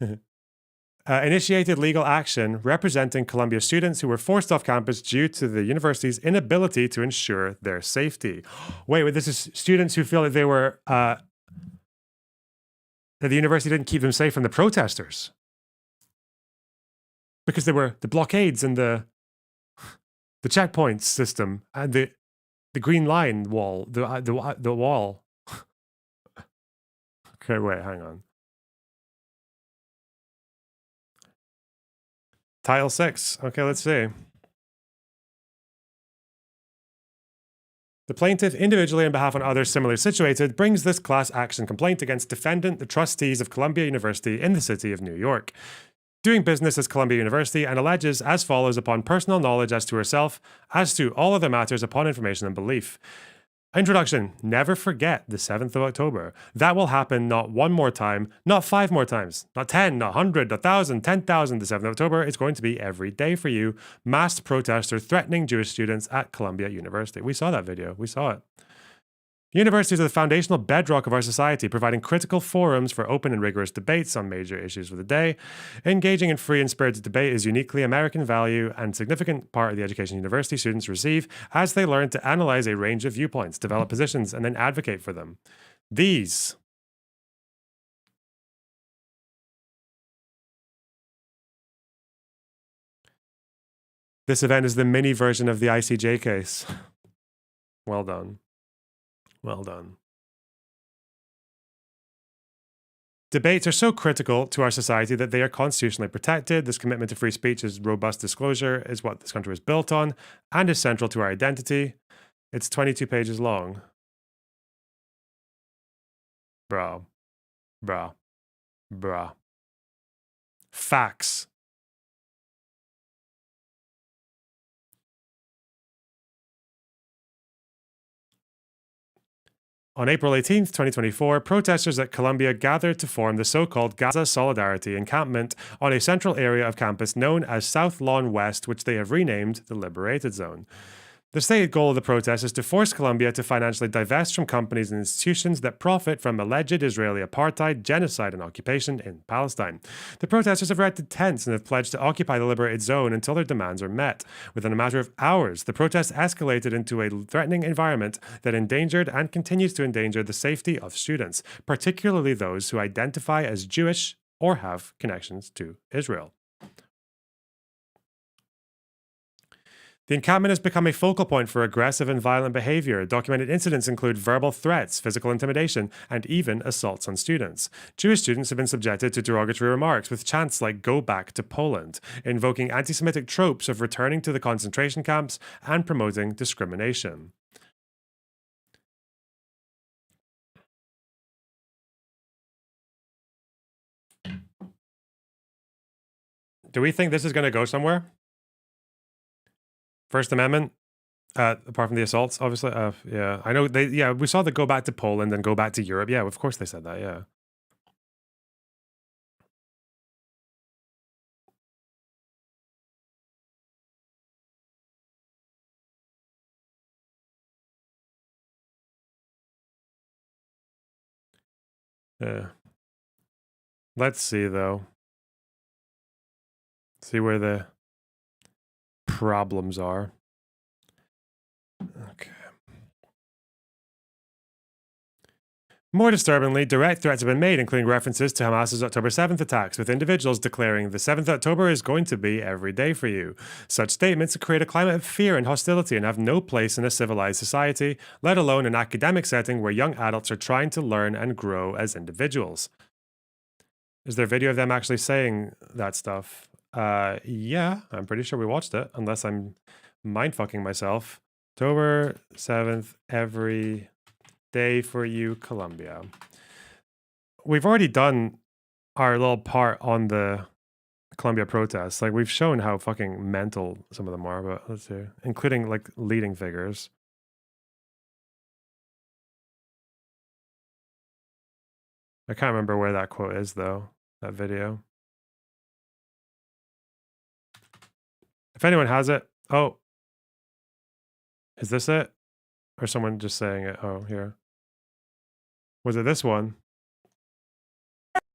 initiated legal action representing Columbia students who were forced off campus due to the university's inability to ensure their safety. Wait, this is students who feel that they were that the university didn't keep them safe from the protesters because there were the blockades and the checkpoints system and the green line wall, the wall. Okay, wait, hang on. Title VI. Okay, let's see. The plaintiff, individually and behalf of others similarly situated, brings this class action complaint against defendant, the trustees of Columbia University in the city of New York, doing business as Columbia University, and alleges as follows upon personal knowledge as to herself, as to all other matters upon information and belief. Introduction. Never forget the 7th of October. That will happen not one more time, not 5 more times, not 10, not 100, 1,000, 10,000. The 7th of October is going to be every day for you. Masked protester threatening Jewish students at Columbia University. We saw that video. We saw it. Universities are the foundational bedrock of our society, providing critical forums for open and rigorous debates on major issues of the day. Engaging in free and spirited debate is uniquely American value and significant part of the education university students receive as they learn to analyze a range of viewpoints, develop positions, and then advocate for them. This event is the mini version of the ICJ case. Well done. Well done. Debates are so critical to our society that they are constitutionally protected. This commitment to free speech is robust disclosure, is what this country was built on, and is central to our identity. It's 22 pages long. Bro. Facts. On April 18th, 2024, protesters at Columbia gathered to form the so-called Gaza Solidarity encampment on a central area of campus known as South Lawn West, which they have renamed the Liberated Zone. The stated goal of the protest is to force Columbia to financially divest from companies and institutions that profit from alleged Israeli apartheid, genocide, and occupation in Palestine. The protesters have erected tents and have pledged to occupy the liberated zone until their demands are met. Within a matter of hours, the protest escalated into a threatening environment that endangered and continues to endanger the safety of students, particularly those who identify as Jewish or have connections to Israel. The encampment has become a focal point for aggressive and violent behavior. Documented incidents include verbal threats, physical intimidation, and even assaults on students. Jewish students have been subjected to derogatory remarks with chants like "Go back to Poland," invoking anti-Semitic tropes of returning to the concentration camps and promoting discrimination. Do we think this is going to go somewhere? First Amendment, apart from the assaults, obviously. Yeah, I know they. Yeah, we saw the go back to Poland and go back to Europe. Yeah, of course they said that. Yeah. Yeah. Let's see though. See where the problems are. Okay. More disturbingly, direct threats have been made, including references to Hamas's October 7th attacks, with individuals declaring the 7th of October is going to be every day for you. Such statements create a climate of fear and hostility and have no place in a civilized society, let alone an academic setting where young adults are trying to learn and grow as individuals. Is there a video of them actually saying that stuff? Yeah, I'm pretty sure we watched it, unless I'm mind-fucking myself. October 7th, every day for you, Colombia. We've already done our little part on the Colombia protests. Like, we've shown how fucking mental some of them are, but let's see. Including, like, leading figures. I can't remember where that quote is, though, that video. If anyone has it. Oh. Is this it? Or someone just saying it? Oh, here. Was it this one?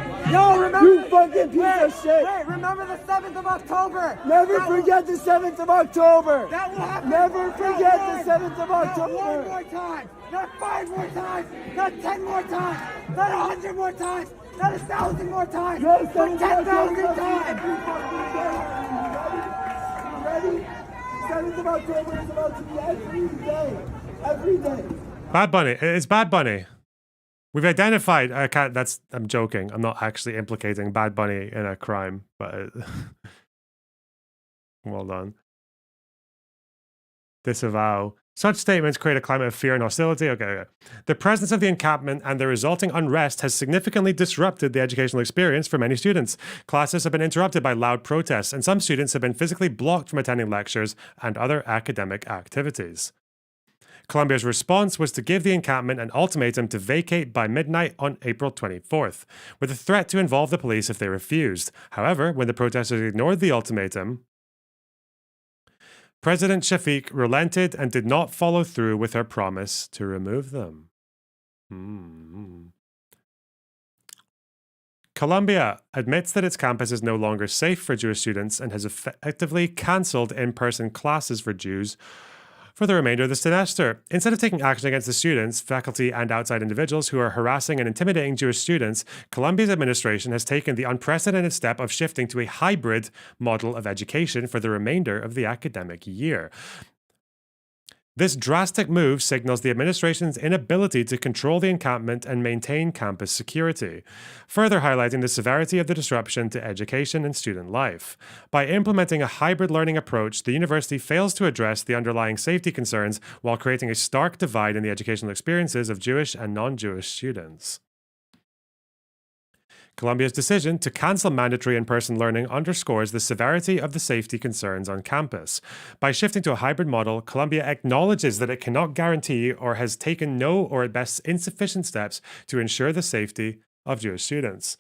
Yo, remember you fucking piece of shit. Hey, remember the 7th of October. Never forget the 7th of October. That will happen. Never forget the 7th of October. Not 1 more time. Not 5 more times. Not 10 more times. Not 100 more times. Not 1,000 more times. No, 10,000 times. Ready? 7th of October is about to be every day. Every day. Bad Bunny. It's Bad Bunny. We've identified. I can't. That's. I'm joking. I'm not actually implicating Bad Bunny in a crime, but well done. Disavow. Such statements create a climate of fear and hostility. Okay. The presence of the encampment and the resulting unrest has significantly disrupted the educational experience for many students. Classes have been interrupted by loud protests, and some students have been physically blocked from attending lectures and other academic activities. Colombia's response was to give the encampment an ultimatum to vacate by midnight on April 24th, with a threat to involve the police if they refused. However, when the protesters ignored the ultimatum, President Shafiq relented and did not follow through with her promise to remove them. Colombia admits that its campus is no longer safe for Jewish students and has effectively cancelled in-person classes for Jews for the remainder of the semester. Instead of taking action against the students, faculty, and outside individuals who are harassing and intimidating Jewish students, Colombia's administration has taken the unprecedented step of shifting to a hybrid model of education for the remainder of the academic year. This drastic move signals the administration's inability to control the encampment and maintain campus security, further highlighting the severity of the disruption to education and student life. By implementing a hybrid learning approach, the university fails to address the underlying safety concerns while creating a stark divide in the educational experiences of Jewish and non-Jewish students. Colombia's decision to cancel mandatory in-person learning underscores the severity of the safety concerns on campus. By shifting to a hybrid model, Colombia acknowledges that it cannot guarantee or has taken no or at best insufficient steps to ensure the safety of Jewish students.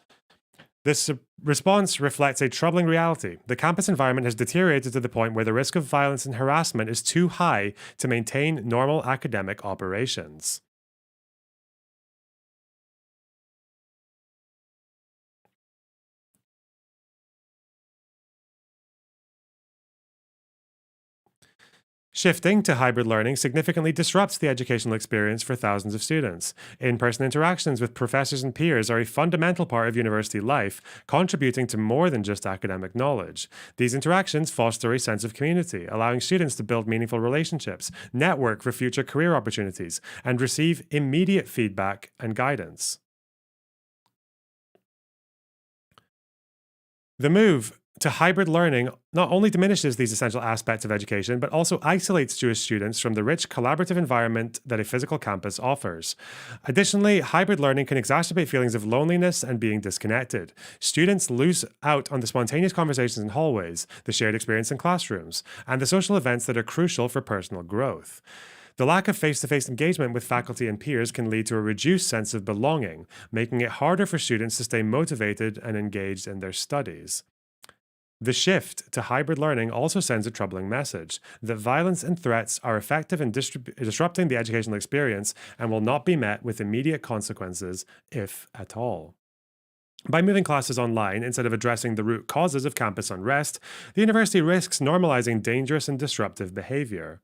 This response reflects a troubling reality. The campus environment has deteriorated to the point where the risk of violence and harassment is too high to maintain normal academic operations. Shifting to hybrid learning significantly disrupts the educational experience for thousands of students. In-person interactions with professors and peers are a fundamental part of university life, contributing to more than just academic knowledge. These interactions foster a sense of community, allowing students to build meaningful relationships, network for future career opportunities, and receive immediate feedback and guidance. The move to hybrid learning not only diminishes these essential aspects of education, but also isolates Jewish students from the rich collaborative environment that a physical campus offers. Additionally, hybrid learning can exacerbate feelings of loneliness and being disconnected. Students lose out on the spontaneous conversations in hallways, the shared experience in classrooms, and the social events that are crucial for personal growth. The lack of face-to-face engagement with faculty and peers can lead to a reduced sense of belonging, making it harder for students to stay motivated and engaged in their studies. The shift to hybrid learning also sends a troubling message that violence and threats are effective in disrupting the educational experience and will not be met with immediate consequences, if at all. By moving classes online instead of addressing the root causes of campus unrest, the university risks normalizing dangerous and disruptive behavior.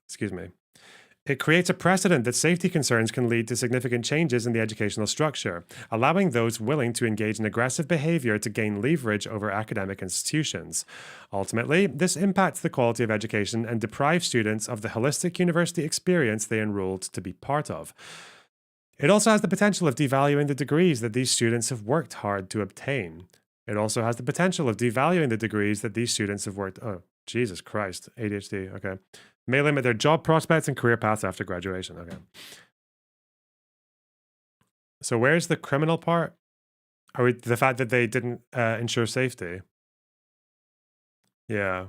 Excuse me. It creates a precedent that safety concerns can lead to significant changes in the educational structure, allowing those willing to engage in aggressive behavior to gain leverage over academic institutions. Ultimately, this impacts the quality of education and deprives students of the holistic university experience they enrolled to be part of. It also has the potential of devaluing the degrees that these students have worked hard to obtain. It also has the potential of devaluing the degrees that these students have worked... Oh, Jesus Christ. ADHD. Okay. May limit their job prospects and career paths after graduation. Okay. So where's the criminal part? Are we the fact that they didn't ensure safety? Yeah.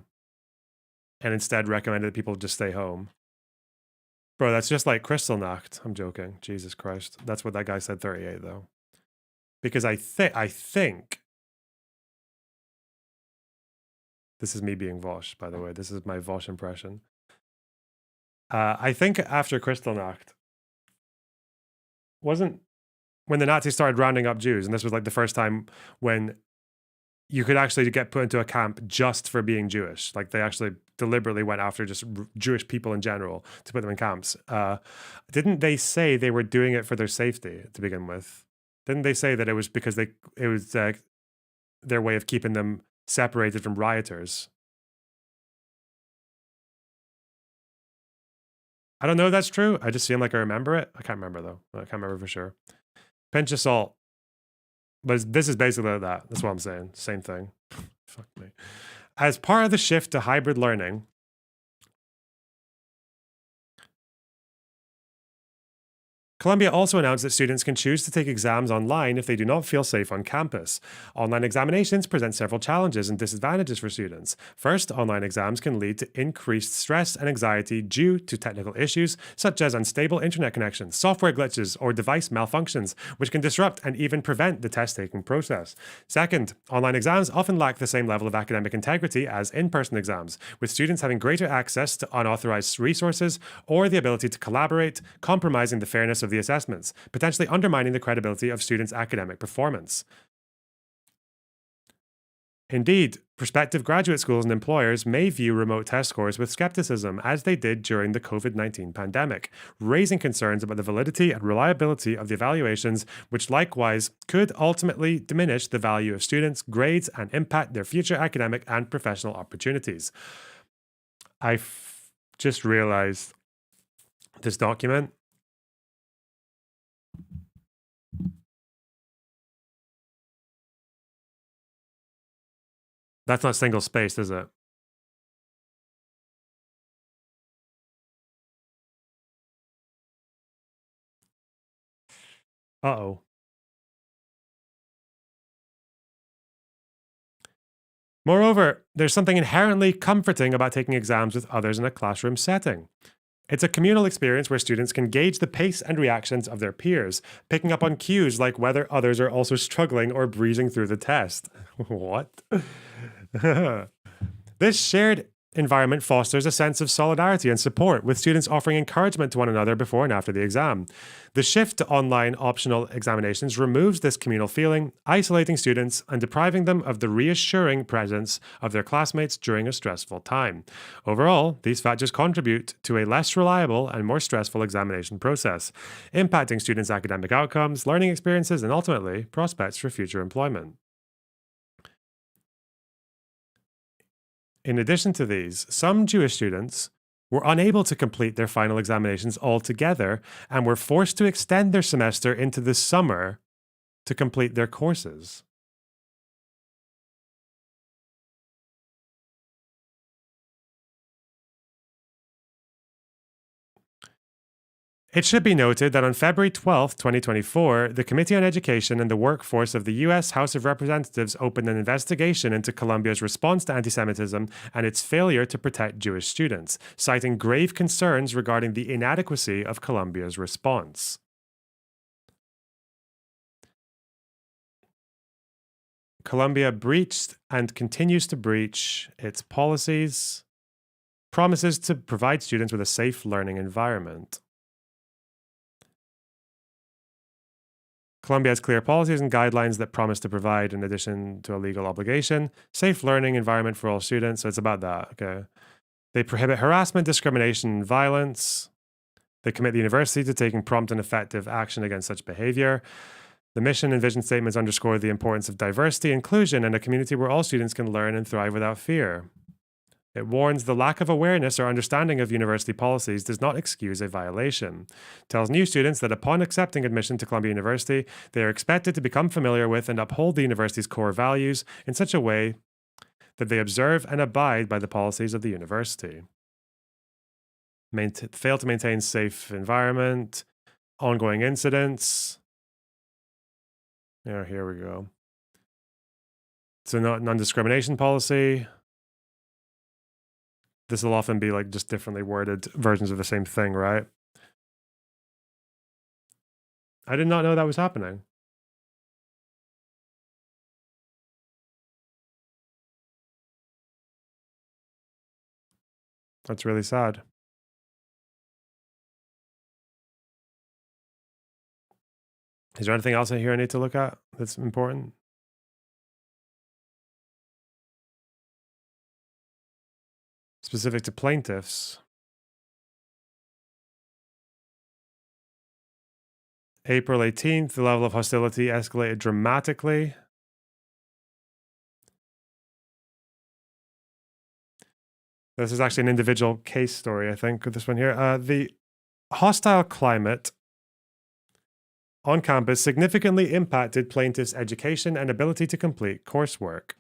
And instead recommended that people just stay home. Bro, that's just like Kristallnacht. I'm joking. Jesus Christ. That's what that guy said, 38, though. Because I think... This is me being Vosh, by the way. This is my Vosh impression. I think after Kristallnacht, wasn't when the Nazis started rounding up Jews, and this was like the first time when you could actually get put into a camp just for being Jewish. Like they actually deliberately went after just Jewish people in general to put them in camps. Didn't they say they were doing it for their safety to begin with? Didn't they say that it was because it was their way of keeping them separated from rioters? I don't know if that's true. I just seem like I remember it. I can't remember though. I can't remember for sure. Pinch of salt. But this is basically that. That's what I'm saying. Same thing. Fuck me. As part of the shift to hybrid learning, Columbia also announced that students can choose to take exams online if they do not feel safe on campus. Online examinations present several challenges and disadvantages for students. First, online exams can lead to increased stress and anxiety due to technical issues such as unstable internet connections, software glitches, or device malfunctions, which can disrupt and even prevent the test-taking process. Second, online exams often lack the same level of academic integrity as in-person exams, with students having greater access to unauthorized resources or the ability to collaborate, compromising the fairness of the assessments, potentially undermining the credibility of students' academic performance. Indeed, prospective graduate schools and employers may view remote test scores with skepticism, as they did during the COVID-19 pandemic, raising concerns about the validity and reliability of the evaluations, which likewise could ultimately diminish the value of students' grades and impact their future academic and professional opportunities. I just realized this document. That's not single spaced, is it? Uh-oh. Moreover, there's something inherently comforting about taking exams with others in a classroom setting. It's a communal experience where students can gauge the pace and reactions of their peers, picking up on cues like whether others are also struggling or breezing through the test. What? This shared environment fosters a sense of solidarity and support, with students offering encouragement to one another before and after the exam. The shift to online optional examinations removes this communal feeling, isolating students and depriving them of the reassuring presence of their classmates during a stressful time. Overall, these factors contribute to a less reliable and more stressful examination process, impacting students' academic outcomes, learning experiences, and ultimately prospects for future employment. In addition to these, some Jewish students were unable to complete their final examinations altogether and were forced to extend their semester into the summer to complete their courses. It should be noted that on February 12, 2024, the Committee on Education and the Workforce of the U.S. House of Representatives opened an investigation into Columbia's response to anti-Semitism and its failure to protect Jewish students, citing grave concerns regarding the inadequacy of Columbia's response. Columbia breached and continues to breach its policies, promises to provide students with a safe learning environment. Columbia has clear policies and guidelines that promise to provide, in addition to a legal obligation, safe learning environment for all students. So it's about that. Okay. They prohibit harassment, discrimination, and violence. They commit the university to taking prompt and effective action against such behavior. The mission and vision statements underscore the importance of diversity, inclusion, and a community where all students can learn and thrive without fear. It warns the lack of awareness or understanding of university policies does not excuse a violation. It tells new students that upon accepting admission to Columbia University, they are expected to become familiar with and uphold the university's core values in such a way that they observe and abide by the policies of the university. Fail to maintain safe environment, ongoing incidents. Yeah, here we go. So non-discrimination policy. This will often be like just differently worded versions of the same thing, right? I did not know that was happening. That's really sad. Is there anything else in here I need to look at that's important? Specific to plaintiffs. April 18th, the level of hostility escalated dramatically. This is actually an individual case story, I think, with this one here. The hostile climate on campus significantly impacted plaintiffs' education and ability to complete coursework.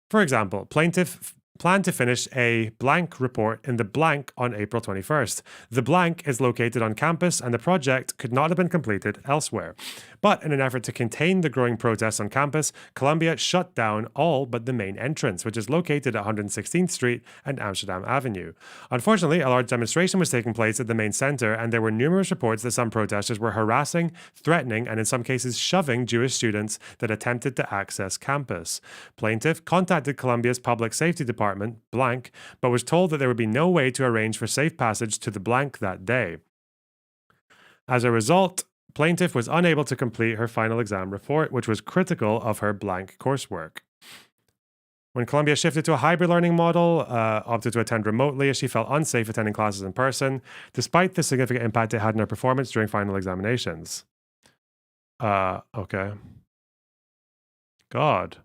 For example, plaintiff planned to finish a blank report in the blank on April 21st. The blank is located on campus and the project could not have been completed elsewhere. But in an effort to contain the growing protests on campus, Columbia shut down all but the main entrance, which is located at 116th Street and Amsterdam Avenue. Unfortunately, a large demonstration was taking place at the main center, and there were numerous reports that some protesters were harassing, threatening, and in some cases shoving Jewish students that attempted to access campus. Plaintiff contacted Columbia's Public Safety Department, blank, but was told that there would be no way to arrange for safe passage to the blank that day. As a result, plaintiff was unable to complete her final exam report, which was critical of her blank coursework. When Columbia shifted to a hybrid learning model, opted to attend remotely as she felt unsafe attending classes in person, despite the significant impact it had on her performance during final examinations. Okay. God.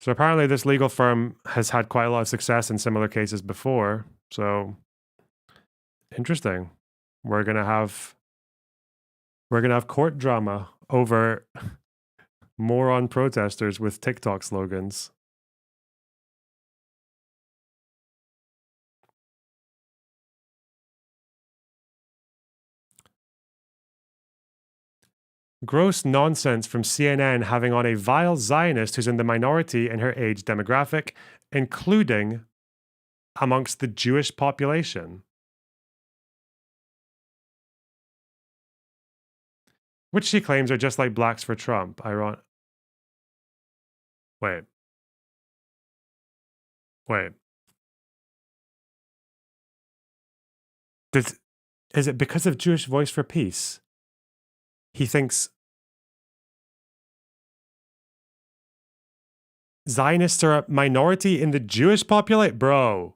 So apparently this legal firm has had quite a lot of success in similar cases before. So interesting. We're gonna have court drama over moron protesters with TikTok slogans. Gross nonsense from CNN having on a vile Zionist who's in the minority in her age demographic, including amongst the Jewish population. Which she claims are just like blacks for Trump. Wait. Is it because of Jewish Voice for Peace? He thinks Zionists are a minority in the Jewish population? Bro.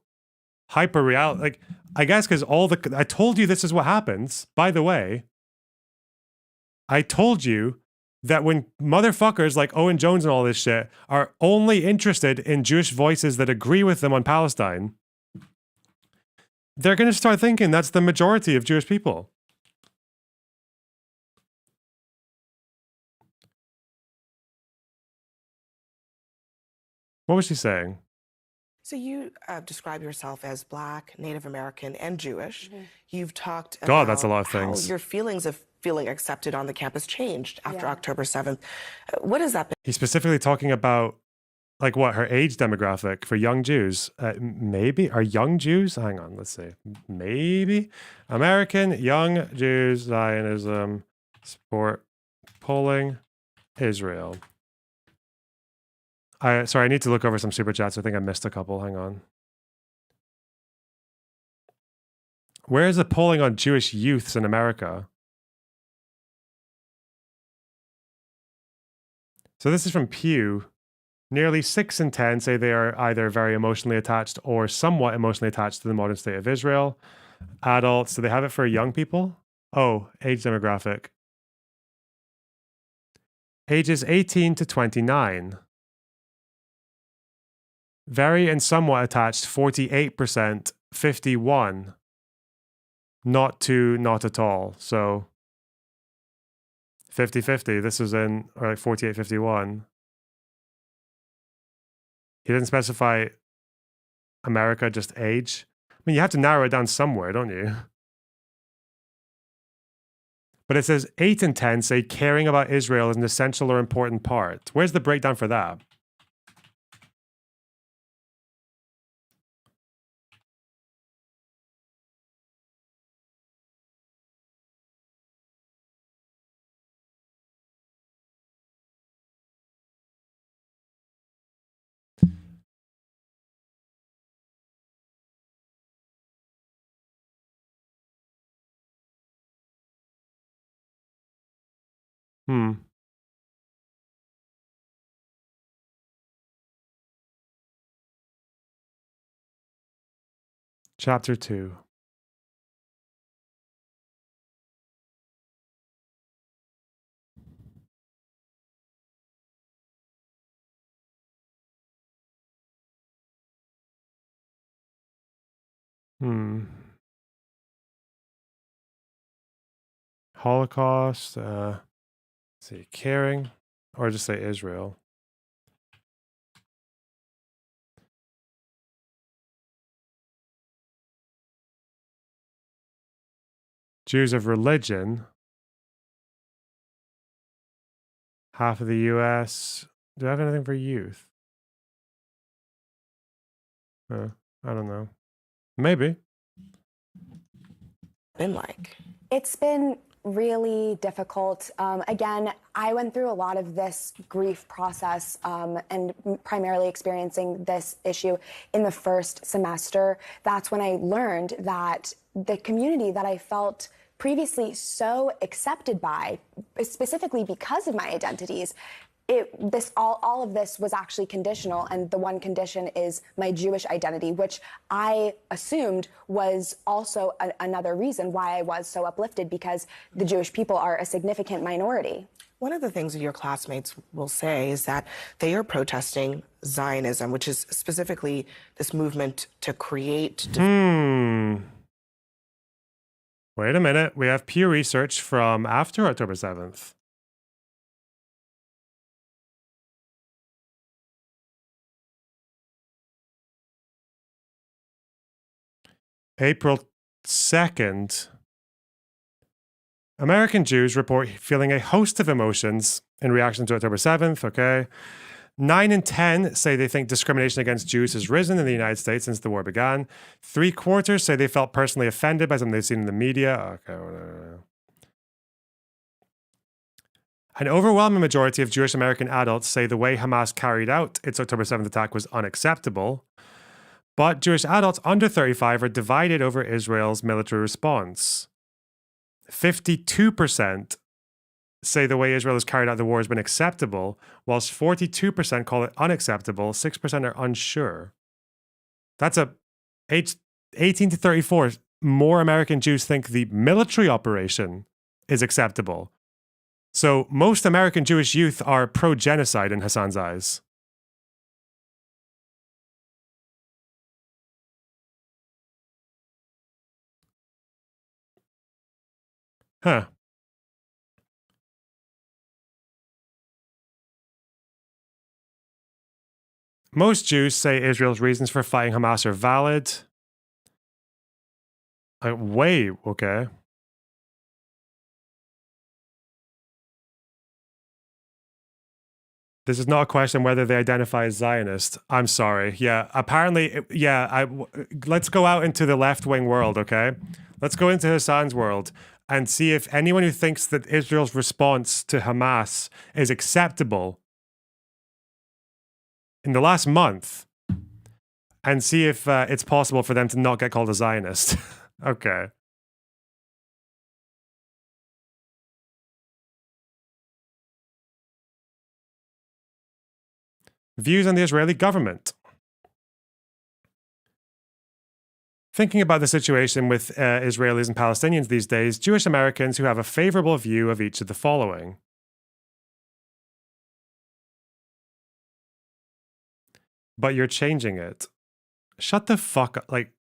Hyper reality. Like, I guess because I told you this is what happens. By the way, I told you that when motherfuckers like Owen Jones and all this shit are only interested in Jewish voices that agree with them on Palestine, they're going to start thinking that's the majority of Jewish people. What was she saying? So you describe yourself as Black, Native American, and Jewish. You've talked about God, that's a lot of things. How your feelings of feeling accepted on the campus changed after October 7th. What has that been? He's specifically talking about, like, what, her age demographic for young Jews. Maybe? Are young Jews? Hang on, let's see. Maybe? American young Jews, Zionism, support, polling, Israel. Sorry, I need to look over some super chats. I think I missed a couple. Hang on. Where is the polling on Jewish youths in America? So this is from Pew. Nearly 6 in 10 say they are either very emotionally attached or somewhat emotionally attached to the modern state of Israel. Adults, do they have it for young people? Oh, age demographic. Ages 18 to 29. Very and somewhat attached, 48%, 51. Not to, not at all. So 50-50. This was in, or like 48-51. He didn't specify America, just age. I mean, you have to narrow it down somewhere, don't you? But it says 8 in 10 say caring about Israel is an essential or important part. Where's the breakdown for that? Chapter 2. Holocaust, see, caring, or just say Israel. Jews of religion. Half of the US. Do I have anything for youth? I don't know. Maybe. Been like? It's been really difficult. Again, I went through a lot of this grief process and primarily experiencing this issue in the first semester. That's when I learned that the community that I felt previously so accepted by, specifically because of my identities, all of this was actually conditional, and the one condition is my Jewish identity, which I assumed was also another reason why I was so uplifted, because the Jewish people are a significant minority. One of the things that your classmates will say is that they are protesting Zionism, which is specifically this movement to create... Wait a minute. We have Pew Research from after October 7th. April 2nd. American Jews report feeling a host of emotions in reaction to October 7th, okay? 9 in 10 say they think discrimination against Jews has risen in the United States since the war began. 3/4 say they felt personally offended by something they've seen in the media. Okay, whatever. An overwhelming majority of Jewish American adults say the way Hamas carried out its October 7th attack was unacceptable. But Jewish adults under 35 are divided over Israel's military response. 52% say the way Israel has carried out the war has been acceptable, whilst 42% call it unacceptable, 6% are unsure. That's age 18 to 34. More American Jews think the military operation is acceptable. So most American Jewish youth are pro-genocide in Hassan's eyes. Huh. Most Jews say Israel's reasons for fighting Hamas are valid. Okay. This is not a question whether they identify as Zionist. I'm sorry. Yeah, apparently, yeah. Let's go out into the left-wing world, okay? Let's go into Hassan's world and see if anyone who thinks that Israel's response to Hamas is acceptable in the last month, and see if it's possible for them to not get called a Zionist. Okay. Views on the Israeli government. Thinking about the situation with Israelis and Palestinians these days, Jewish Americans who have a favorable view of each of the following. But you're changing it. Shut the fuck up. Like,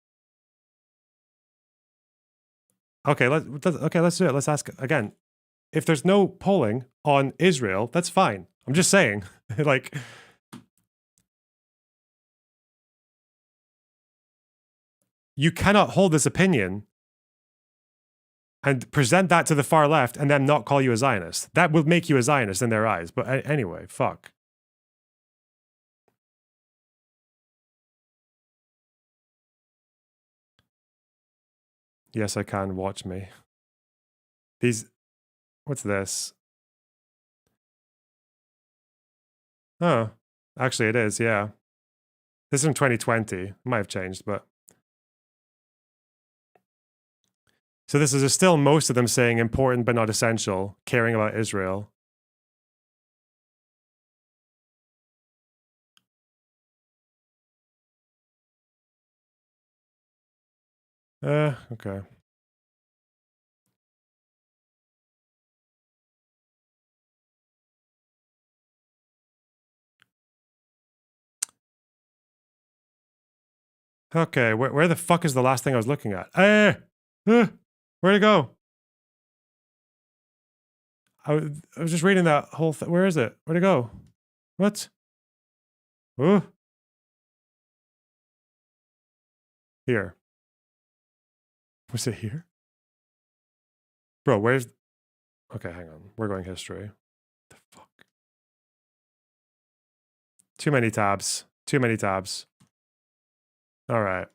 okay, let's do it. Let's ask again. If there's no polling on Israel, that's fine. I'm just saying, like, you cannot hold this opinion and present that to the far left and then not call you a Zionist. That will make you a Zionist in their eyes. But anyway, fuck. Yes, I can. Watch me. These... What's this? Oh, actually it is, yeah. This is from 2020. It might have changed, but... So this is still most of them saying important but not essential, caring about Israel. Okay. Okay, where the fuck is the last thing I was looking at? Where'd it go? I was just reading that whole thing. Where is it? Where'd it go? What? Here. Was it here? Bro, where's... Okay, hang on. We're going history. The fuck? Too many tabs. Too many tabs. All right.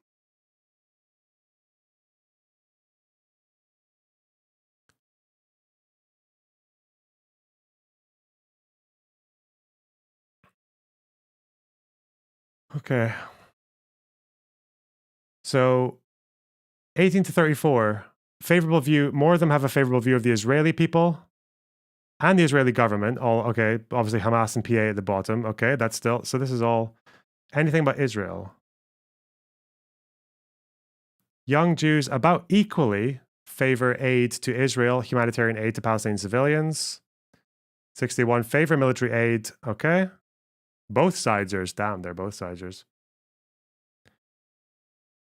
Okay. So 18 to 34, favorable view, more of them have a favorable view of the Israeli people and the Israeli government. All okay, obviously Hamas and PA at the bottom. Okay, that's still, so this is all anything but Israel. Young Jews about equally favor aid to Israel, humanitarian aid to Palestinian civilians. 61 favor military aid. Okay. Both sidesers. Damn, they're both sidesers.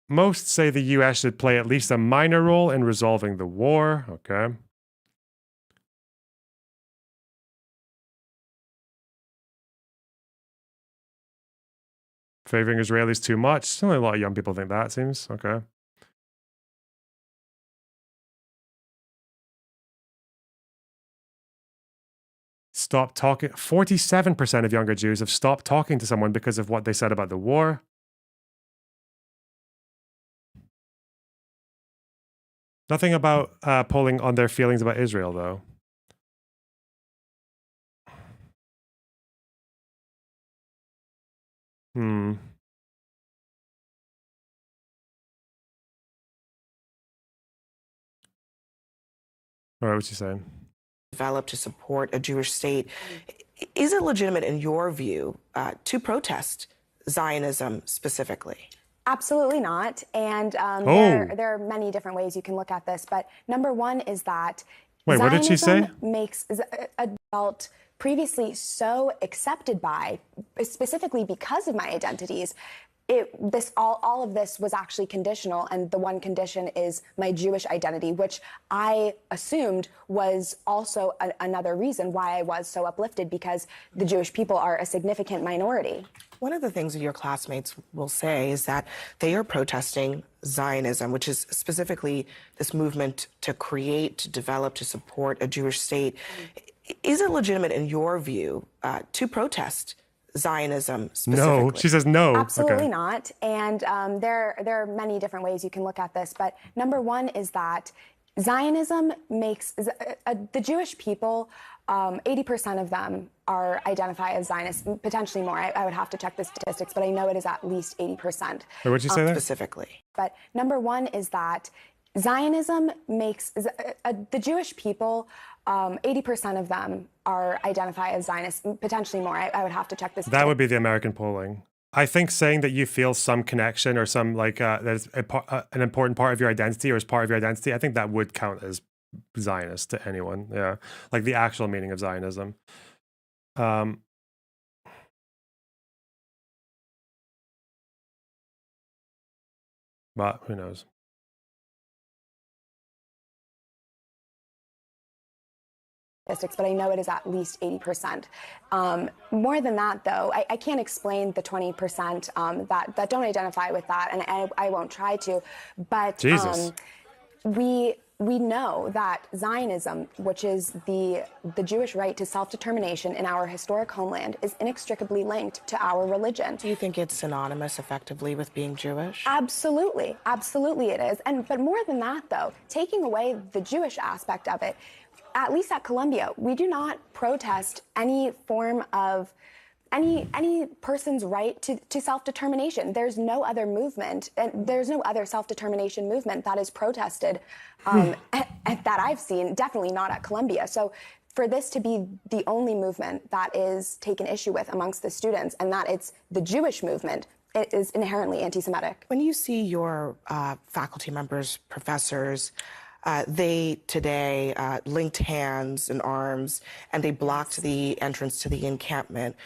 Most say the US should play at least a minor role in resolving the war. Okay. Favoring Israelis too much. Only a lot of young people think that, it seems. Okay. Stop talking. 47% of younger Jews have stopped talking to someone because of what they said about the war. Nothing about polling on their feelings about Israel, though. All right, what's he saying? Developed to support a Jewish state. Is it legitimate, in your view, to protest Zionism specifically? Absolutely not. And there are many different ways you can look at this. But number one is that Wait, what did she say? Makes adult previously so accepted by, specifically because of my identities. All of this was actually conditional, and the one condition is my Jewish identity, which I assumed was also another reason why I was so uplifted, because the Jewish people are a significant minority. One of the things that your classmates will say is that they are protesting Zionism, which is specifically this movement to create, to develop, to support a Jewish state. Is it legitimate, in your view, to protest Zionism specifically? No, she says no. Absolutely not. And there are many different ways you can look at this. But number one is that Zionism makes the Jewish people, 80% of them identify as Zionists, potentially more. I would have to check the statistics, but I know it is at least 80%. Wait, what'd you say there? Specifically. But number one is that Zionism makes the Jewish people, 80% of them are identify as Zionists, potentially more. I would have to check this. That would be the American polling. I think saying that you feel some connection or some like that's an important part of your identity or is part of your identity, I think that would count as Zionist to anyone. Yeah, like the actual meaning of Zionism. But who knows? But I know it is at least 80%. More than that, though, I can't explain the 20% that don't identify with that, and I won't try to. But we know that Zionism, which is the Jewish right to self-determination in our historic homeland, is inextricably linked to our religion. Do you think it's synonymous effectively with being Jewish? Absolutely. Absolutely it is. But more than that, though, taking away the Jewish aspect of it, at least at Columbia, we do not protest any form of any person's right to self-determination. There's no other movement, and there's no other self-determination movement that is protested that I've seen, definitely not at Columbia. So for this to be the only movement that is taken issue with amongst the students, and that it's the Jewish movement, it is inherently anti-Semitic. When you see your faculty members, professors, they today linked hands and arms, and they blocked the entrance to the encampment.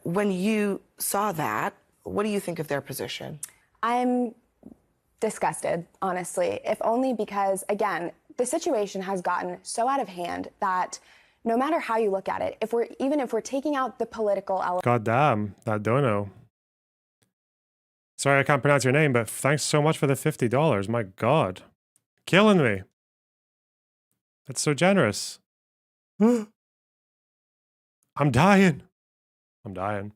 When you saw that, what do you think of their position? I'm disgusted, honestly, if only because, again, the situation has gotten so out of hand that no matter how you look at it, even if we're taking out the political element. God damn, that dono. Sorry, I can't pronounce your name, but thanks so much for the $50. My God. Killing me. That's so generous. I'm dying. I'm dying.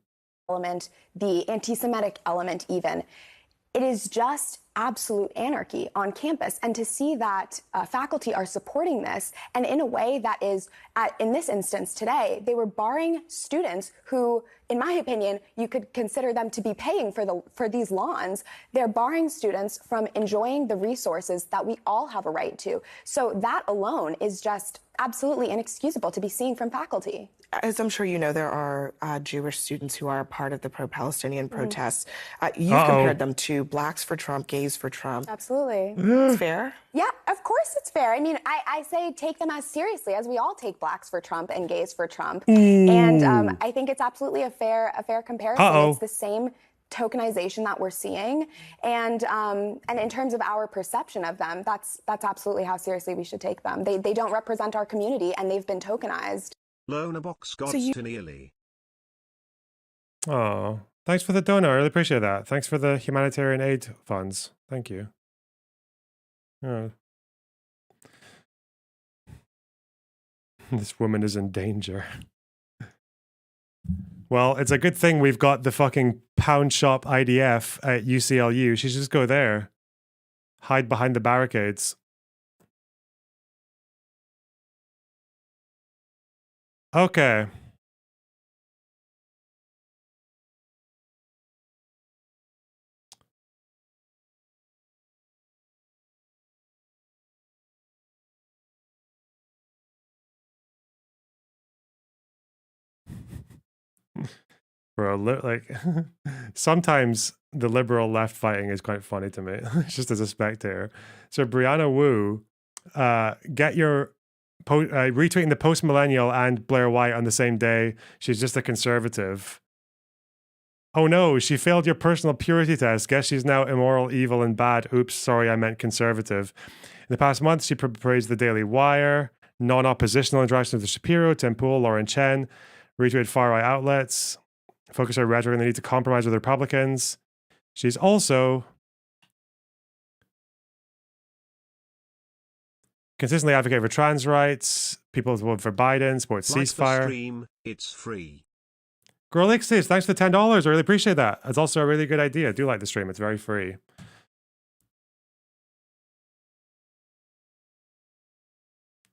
Element, the anti-Semitic element even. It is just absolute anarchy on campus. And to see that faculty are supporting this, and in a way that is, in this instance today, they were barring students who, in my opinion, you could consider them to be paying for these lawns. They're barring students from enjoying the resources that we all have a right to. So that alone is just absolutely inexcusable to be seeing from faculty. As I'm sure you know, there are Jewish students who are part of the pro-Palestinian protests. You've compared them to Blacks for Trump, Gays for Trump. Absolutely. It's fair? Yeah, of course it's fair. I mean, I say take them as seriously as we all take Blacks for Trump and Gays for Trump. And I think it's absolutely a fair comparison. It's the same tokenization that we're seeing, and in terms of our perception of them, that's absolutely how seriously we should take them. They don't represent our community, and they've been tokenized. Lona Box got to nearly. Oh, thanks for the donor. I really appreciate that. Thanks for the humanitarian aid funds. Thank you. Oh. This woman is in danger. Well, it's a good thing we've got the fucking pound shop IDF at UCLU. She should just go there. Hide behind the barricades. Okay. Bro, like, sometimes the liberal left fighting is quite funny to me, just as a spectator. So Brianna Wu, get your retweeting the post-millennial and Blair White on the same day. She's just a conservative. Oh no, she failed your personal purity test. Guess she's now immoral, evil, and bad. Oops, sorry, I meant conservative. In the past month, she praised the Daily Wire, non-oppositional interaction with Shapiro, Tim Pool, Lauren Chen, retweeted far-right outlets, focus her rhetoric on the need to compromise with Republicans. She's also consistently advocated for trans rights, people who vote for Biden, supports ceasefire. Stream, it's free. Girl X's, thanks for the $10. I really appreciate that. It's also a really good idea. I do like the stream. It's very free.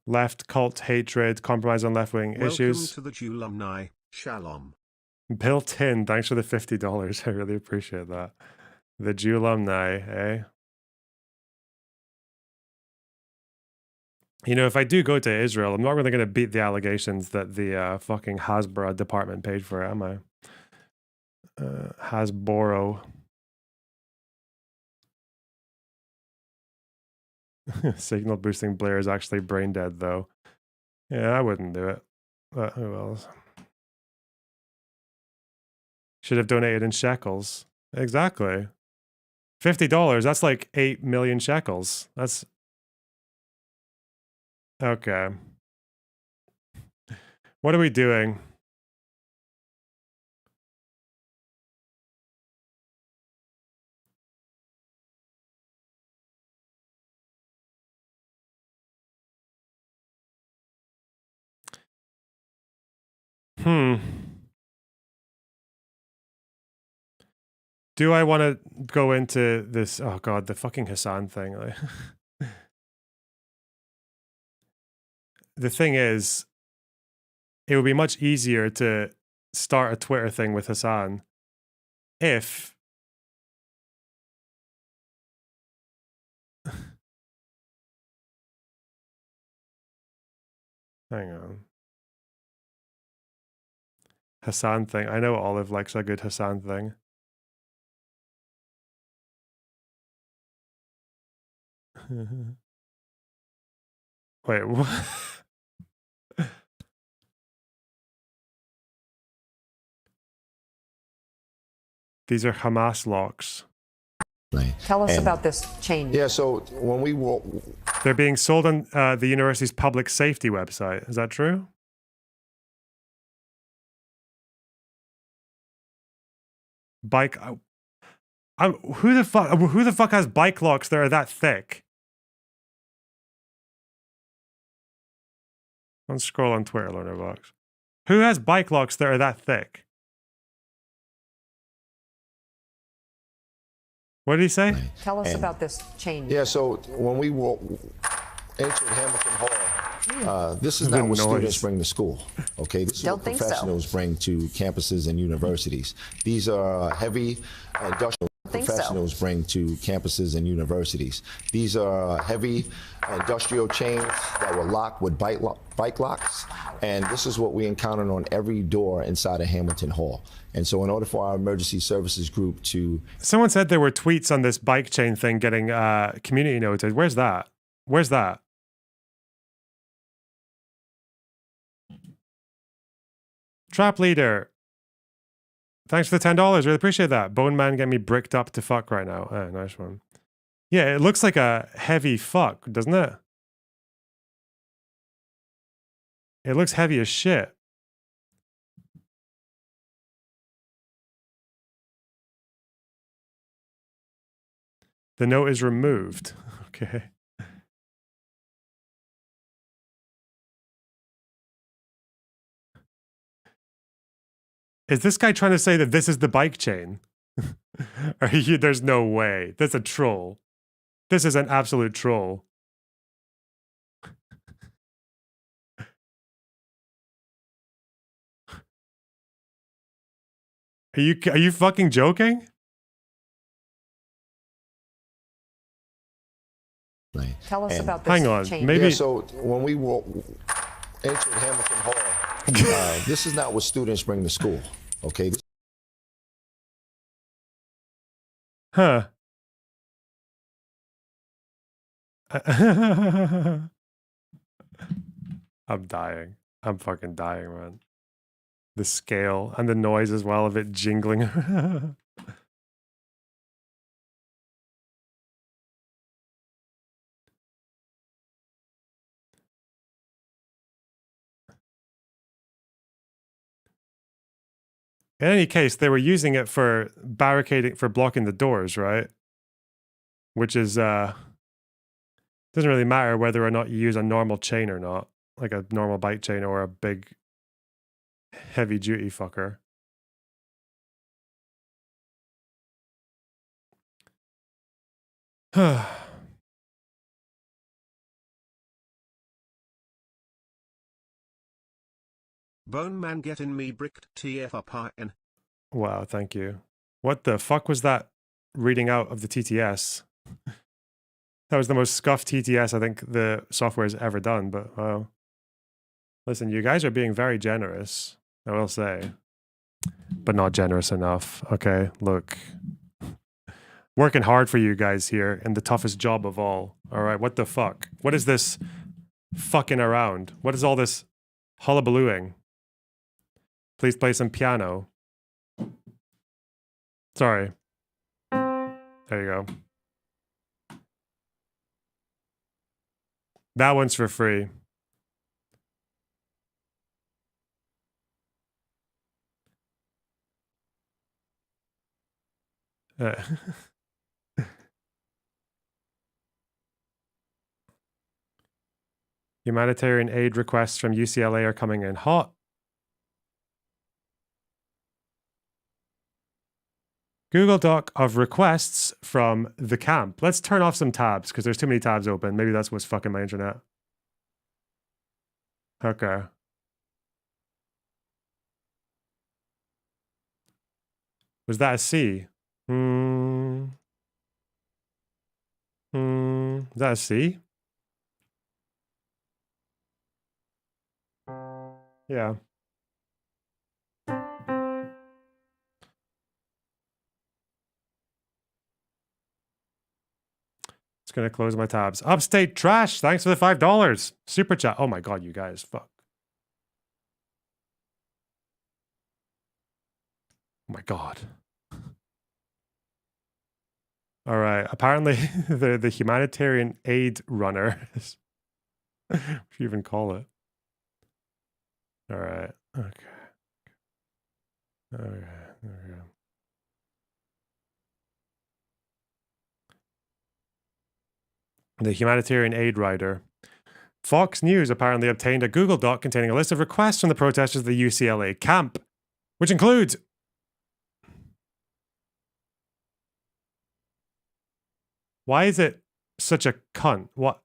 Left cult hatred, compromise on left-wing issues. Welcome to the Jew alumni. Shalom. Built in, thanks for the $50. I really appreciate that. The Jew alumni, eh? You know, if I do go to Israel, I'm not really going to beat the allegations that the fucking Hasbro department paid for it, am I? Hasbro. Signal boosting Blair is actually brain dead, though. Yeah, I wouldn't do it. But who else? Should have donated in shekels. Exactly. $50, that's like 8 million shekels. That's... Okay. What are we doing? Do I want to go into this? Oh god, the fucking Hassan thing. Like, the thing is, it would be much easier to start a Twitter thing with Hassan if hang on. Hassan thing. I know Olive likes a good Hassan thing. Wait, what? These are Hamas locks. Tell us about this change. Yeah, so when we will... They're being sold on the university's public safety website. Is that true? Bike... who the fuck has bike locks that are that thick? Don't scroll on Twitter, Learner Box. Who has bike locks that are that thick? What did he say? Tell us about this change. Yeah, so when we entered Hamilton Hall, this is not what students bring to school, okay? This is what professionals bring to campuses and universities. These are heavy industrial professionals bring to campuses and universities. These are heavy industrial chains that were locked with bike locks, and this is what we encountered on every door inside of Hamilton Hall. And so in order for our emergency services group to... Someone said there were tweets on this bike chain thing getting community noted. Where's that? Where's that? Trap leader. Thanks for the $10. Really appreciate that. Bone Man get me bricked up to fuck right now. Oh, nice one. Yeah, it looks like a heavy fuck, doesn't it? It looks heavy as shit. The note is removed. Okay. Is this guy trying to say that this is the bike chain? There's no way. That's a troll. This is an absolute troll. Are you fucking joking? Tell us about this Hang on, change. maybe... Yeah, so when we entered Hamilton Hall, this is not what students bring to school, okay? Huh. I'm dying. I'm fucking dying, man. The scale and the noise as well of it jingling. In any case, they were using it for barricading, for blocking the doors, right? Which is, doesn't really matter whether or not you use a normal chain or not. Like a normal bike chain or a big, heavy duty fucker. Bone Man getting me bricked TFUPIN. Wow, thank you. What the fuck was that reading out of the TTS? That was the most scuffed TTS I think the software's ever done, but wow. Listen, you guys are being very generous, I will say. But not generous enough, okay? Look. Working hard for you guys here in the toughest job of all. Alright, what the fuck? What is this fucking around? What is all this hullabalooing? Please play some piano. Sorry. There you go. That one's for free. Humanitarian aid requests from UCLA are coming in hot. Google Doc of requests from the camp. Let's turn off some tabs because there's too many tabs open. Maybe that's what's fucking my internet. Okay. Was that a C? Is that a C? Yeah. Just gonna close my tabs. Upstate Trash, thanks for the $5. Super chat. Oh my god, you guys. Fuck. Oh my god. All right. Apparently, the humanitarian aid runner. What do you even call it? All right. Okay. Okay. Okay. The humanitarian aid rider. Fox News apparently obtained a Google Doc containing a list of requests from the protesters of the UCLA camp, which includes why is it such a cunt? What?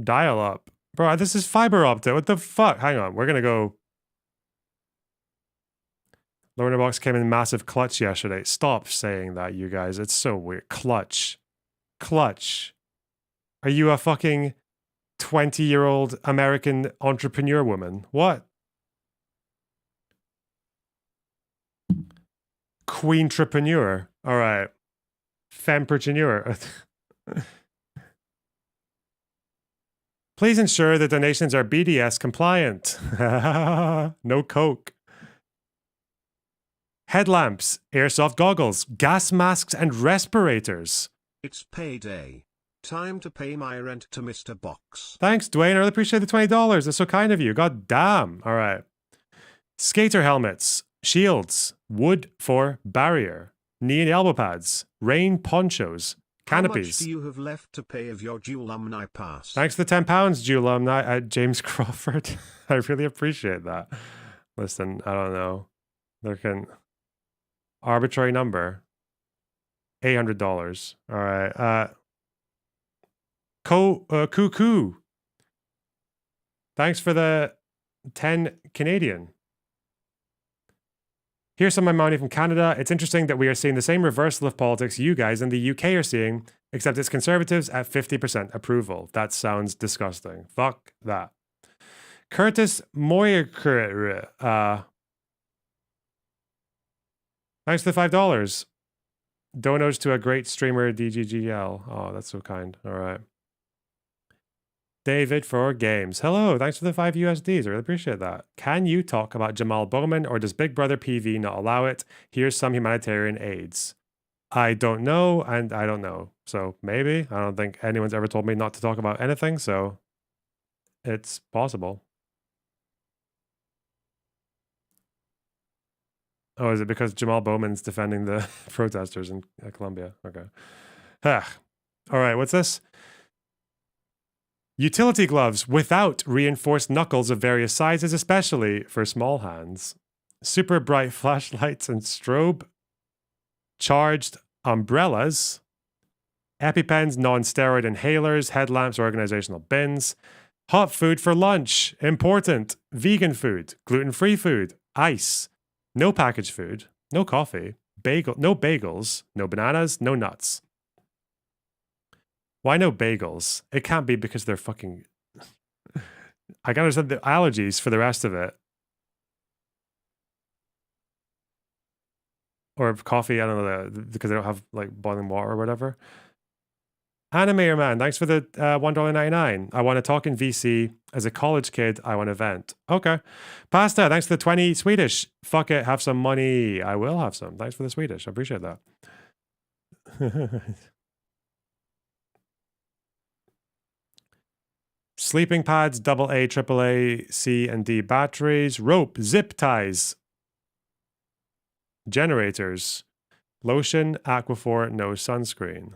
Dial up. Bro, this is fiber optic. What the fuck? Hang on. We're going to go. Lorna Box came in massive clutch yesterday. Stop saying that, you guys. It's so weird. Clutch. Clutch. Are you a fucking 20-year-old American entrepreneur woman? What? Queentrepreneur. All right. Fempreneur. Please ensure the donations are BDS compliant. No coke. Headlamps, airsoft goggles, gas masks, and respirators. It's payday. Time to pay my rent to Mr. Box. Thanks, Dwayne. I really appreciate the $20. That's so kind of you. God damn. All right. Skater helmets, shields, wood for barrier, knee and elbow pads, rain ponchos, canopies. How much do you have left to pay of your Dual Alumni Pass? Thanks for the £10, Dual Alumni, James Crawford. I really appreciate that. Listen, I don't know. There can... Arbitrary number. $800. All right. Cuckoo. Thanks for the 10 Canadian. Here's some of my money from Canada. It's interesting that we are seeing the same reversal of politics you guys in the UK are seeing, except it's Conservatives at 50% approval. That sounds disgusting. Fuck that. Curtis Moyer. Thanks for the $5. Donos to a great streamer, DGGL. Oh, that's so kind. All right. David for Games. Hello, thanks for the 5 USDs. I really appreciate that. Can you talk about Jamal Bowman, or does Big Brother PV not allow it? Here's some humanitarian aids. I don't know, and I don't know. So maybe. I don't think anyone's ever told me not to talk about anything, so it's possible. Oh, is it because Jamal Bowman's defending the protesters in Colombia? Okay. All right, what's this? Utility gloves without reinforced knuckles of various sizes, especially for small hands. Super bright flashlights and strobe. Charged umbrellas. EpiPens, non-steroid inhalers, headlamps, organizational bins. Hot food for lunch. Important. Vegan food. Gluten-free food. ice, no packaged food, no coffee, no bagels, no bananas, no nuts. Why no bagels? It can't be because they're fucking... I can understand the allergies for the rest of it. Or coffee, I don't know, because they don't have like boiling water or whatever. Animator Man, thanks for the $1.99. I want to talk in VC. As a college kid, I want to vent. Okay. Pasta, thanks for the 20 Swedish. Fuck it, have some money. I will have some. Thanks for the Swedish. I appreciate that. Sleeping pads, AA, AAA, C and D batteries, rope, zip ties, generators, lotion, Aquaphor, no sunscreen.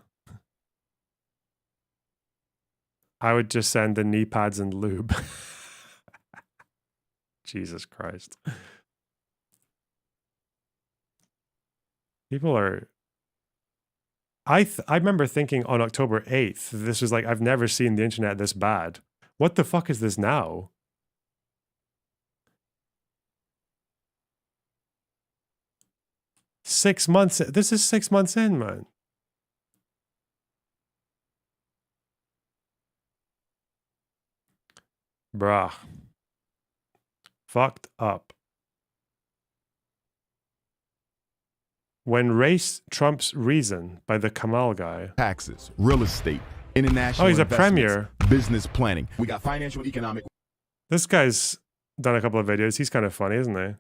I would just send the knee pads and lube. Jesus Christ. People are... I remember thinking on October 8th, this was like, I've never seen the internet this bad. What the fuck is this now? Six months. This is 6 months in, man. Bruh. Fucked up. When race trumps reason by the Kamal guy. Taxes, real estate, international. Oh, he's a premier. Business planning. We got financial, economic. This guy's done a couple of videos. He's kind of funny, isn't he?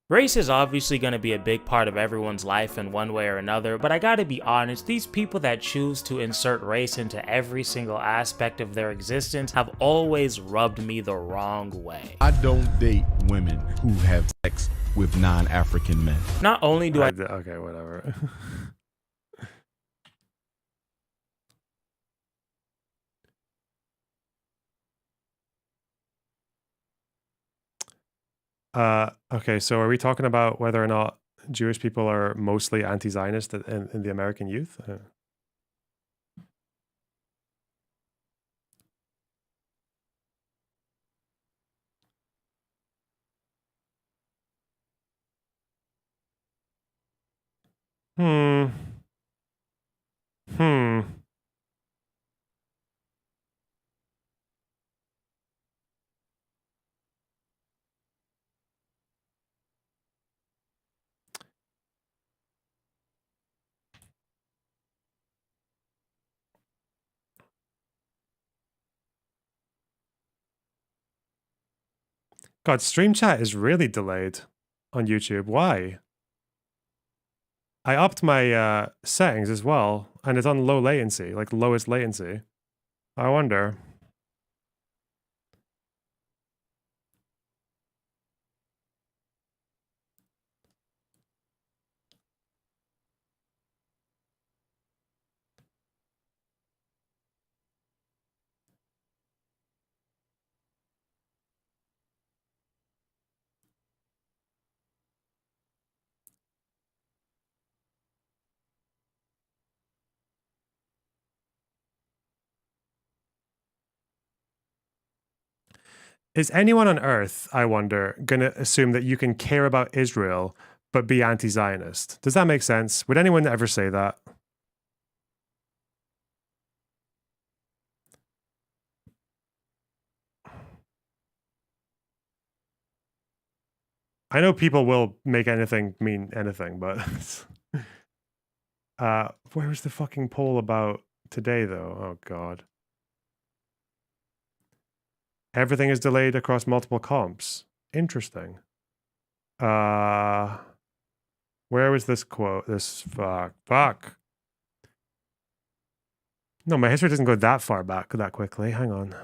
Race is obviously going to be a big part of everyone's life in one way or another, but I gotta be honest, these people that choose to insert race into every single aspect of their existence have always rubbed me the wrong way. I don't date women who have sex with non-African men. Not only do I... Okay, whatever. Okay, so are we talking about whether or not Jewish people are mostly anti-Zionist in the American youth? Hmm. God, stream chat is really delayed on YouTube. Why? I upped my settings as well, and it's on low latency, like lowest latency. I wonder. Is anyone on Earth, I wonder, going to assume that you can care about Israel but be anti-Zionist? Does that make sense? Would anyone ever say that? I know people will make anything mean anything, but... where was the fucking poll about today, though? Oh, God. Everything is delayed across multiple comps. Interesting. Where was this quote? This fuck. No, my history doesn't go that far back that quickly. Hang on.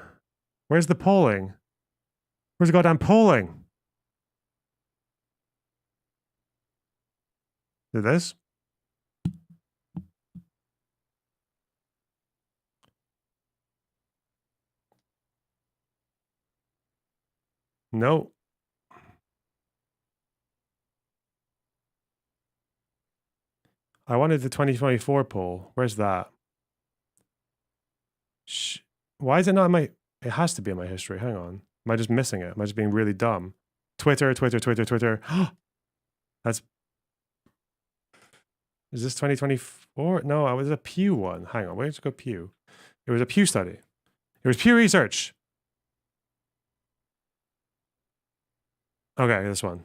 Where's the polling? Where's the goddamn polling? Did this? No. I wanted the 2024 poll. Where's that? Why is it not in my... It has to be in my history. Hang on. Am I just missing it? Am I just being really dumb? Twitter. That's... Is this 2024? No, it was a Pew one. Hang on. Where'd you go, Pew? It was a Pew study. It was Pew Research. Okay, this one.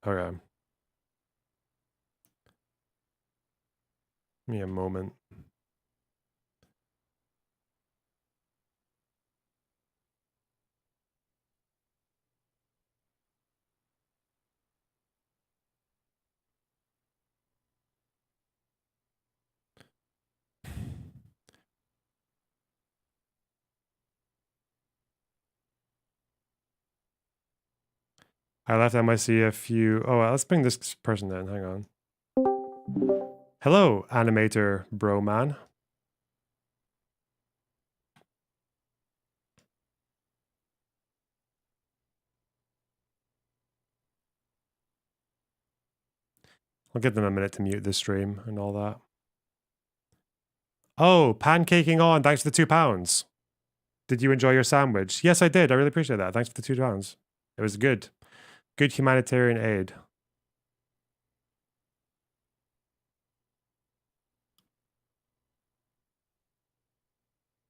Okay. Give me a moment. I left MIC a few... Oh, let's bring this person in. Hang on. Hello, animator bro man. I'll give them a minute to mute this stream and all that. Oh, pancaking on. Thanks for the £2. Did you enjoy your sandwich? Yes, I did. I really appreciate that. Thanks for the £2. It was good. Good humanitarian aid.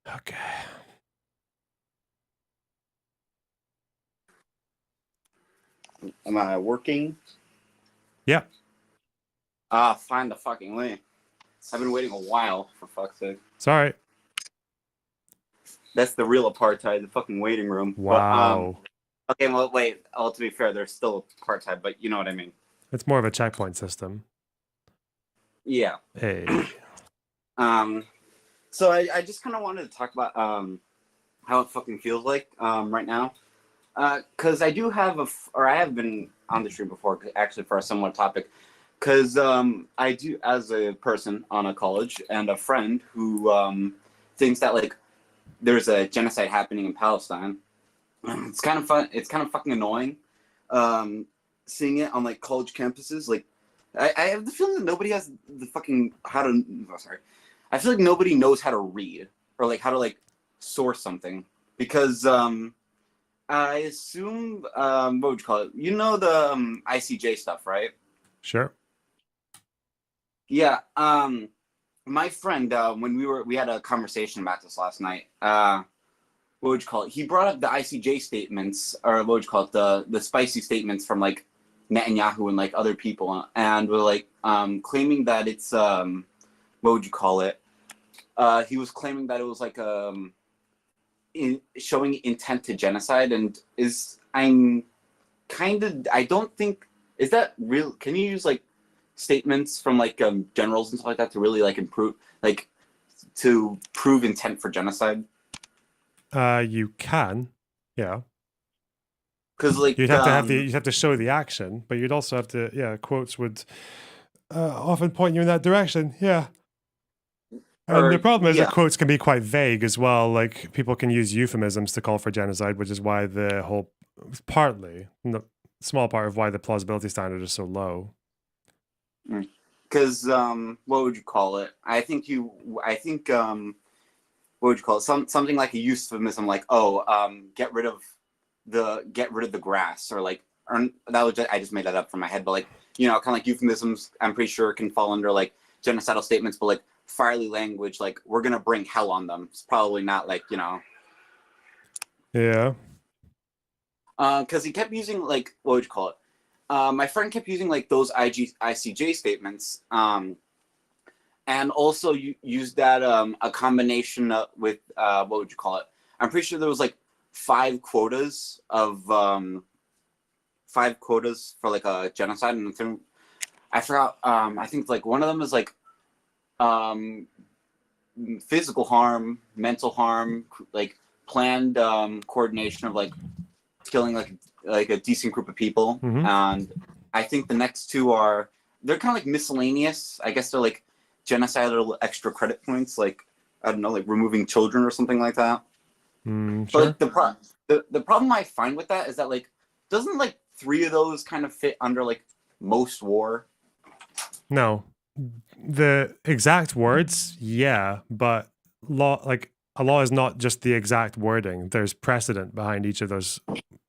Okay. Am I working? Yep. Find the fucking link. I've been waiting a while, for fuck's sake. Sorry. That's the real apartheid, the fucking waiting room. Wow. But, okay, well, wait. To be fair, there's still apartheid, but you know what I mean. It's more of a checkpoint system. Yeah. Hey. So I just kind of wanted to talk about how it fucking feels like right now. Because I do have I have been on the stream before, actually, for a similar topic. Because I do, as a person on a college and a friend who thinks that, like, there's a genocide happening in Palestine. It's kind of fun. It's kind of fucking annoying seeing it on, like, college campuses. Like, I have the feeling that nobody has the fucking I feel like nobody knows how to read or, like, how to, like, source something. Because I assume, what would you call it? You know the ICJ stuff, right? Sure. Yeah, my friend, when we had a conversation about this last night. What would you call it? He brought up the ICJ statements, or what would you call it? The spicy statements from, like, Netanyahu and, like, other people, and we're like claiming that it's what would you call it? He was claiming that it was like showing intent to genocide, and I don't think, is that real? Can you use, like, statements from, like, generals and stuff like that to really, like, to prove intent for genocide? You can, yeah. Because, like, you'd have to show the action, but you'd also have to, yeah. Quotes would often point you in that direction, yeah. And the problem is that quotes can be quite vague as well. Like, people can use euphemisms to call for genocide, which is why the whole, small part of why the plausibility standard is so low. Because what would you call it? I think what would you call it? Something like a euphemism, like, get rid of the grass, or like, or that was I just made that up from my head, but, like, you know, kind of like euphemisms, I'm pretty sure can fall under, like, genocidal statements, but, like, fiery language, like, we're gonna bring hell on them. It's probably not, like, you know. Yeah. Because he kept using, like, what would you call it? My friend kept using, like, those ICJ statements, and also used that a combination with what would you call it? I'm pretty sure there was, like, 5 quotas for, like, a genocide, and I forgot. I think, like, one of them is, like, physical harm, mental harm, like, planned coordination of, like, killing, like a decent group of people. And I think the next 2 they're kind of, like, miscellaneous. I guess they're, like, genocidal extra credit points, like, I don't know, like removing children or something like that. Sure. But the problem I find with that is that, like, doesn't, like, 3 of those kind of fit under, like, most war? No. The exact words, yeah, but like, a law is not just the exact wording. There's precedent behind each of those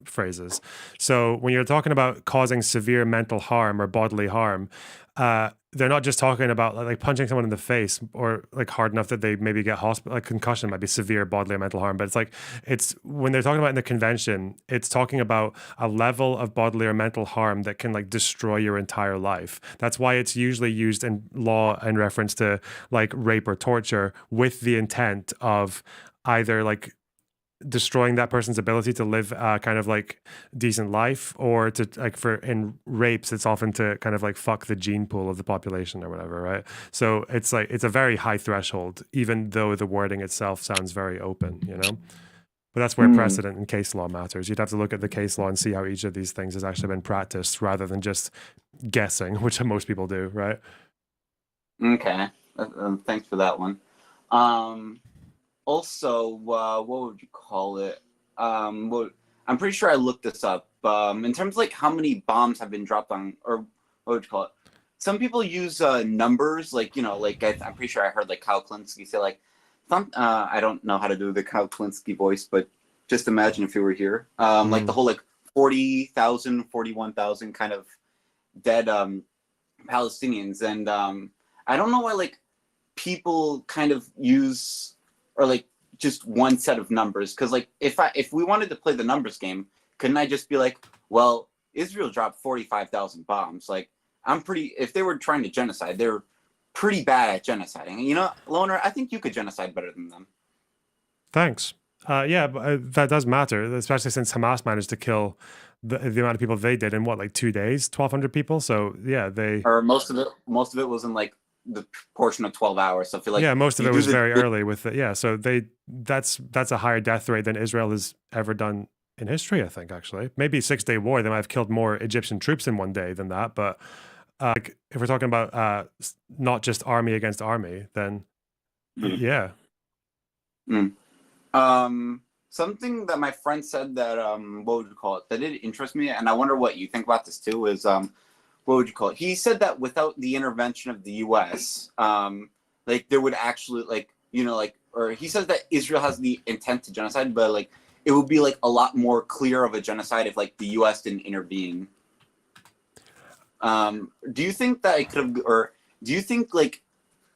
phrases. So when you're talking about causing severe mental harm or bodily harm, they're not just talking about like punching someone in the face or like hard enough that they maybe get hospital, like concussion might be severe bodily or mental harm. But it's when they're talking about in the convention, it's talking about a level of bodily or mental harm that can like destroy your entire life. That's why it's usually used in law in reference to like rape or torture with the intent of either like destroying that person's ability to live kind of like decent life, or to like for in rapes it's often to kind of like fuck the gene pool of the population or whatever, right? So it's like it's a very high threshold, even though the wording itself sounds very open, you know. But that's where precedent and case law matters. You'd have to look at the case law and see how each of these things has actually been practiced rather than just guessing, which most people do, right? Okay, thanks for that one. Also, what would you call it? I'm pretty sure I looked this up. In terms of like how many bombs have been dropped on, or what would you call it? Some people use numbers, like, you know, like I'm pretty sure I heard like Kyle Klinsky say like, I don't know how to do the Kyle Klinsky voice, but just imagine if you were here. Like the whole like 40,000, 41,000 kind of dead Palestinians. And I don't know why like people kind of use or like just one set of numbers, because like if we wanted to play the numbers game, couldn't I just be like, well, Israel dropped 45,000 bombs. Like if they were trying to genocide, they're pretty bad at genociding. You know, Loner, I think you could genocide better than them. Thanks. Yeah, but that does matter, especially since Hamas managed to kill the amount of people they did in what, like 2 days, 1,200 people. So yeah, or most of it was in like the portion of 12 hours. So I feel like most of it was very early with it. Yeah, so that's a higher death rate than Israel has ever done in history, I think. Actually, maybe 6-day war, they might have killed more Egyptian troops in one day than that. But like if we're talking about not just army against army, then yeah. Something that my friend said that what would you call it, that did interest me, and I wonder what you think about this too, is what would you call it? He said that without the intervention of the U.S., like there would actually, like, you know, like, or he says that Israel has the intent to genocide, but like it would be like a lot more clear of a genocide if like the U.S. didn't intervene. Do you think that it could have, or do you think like,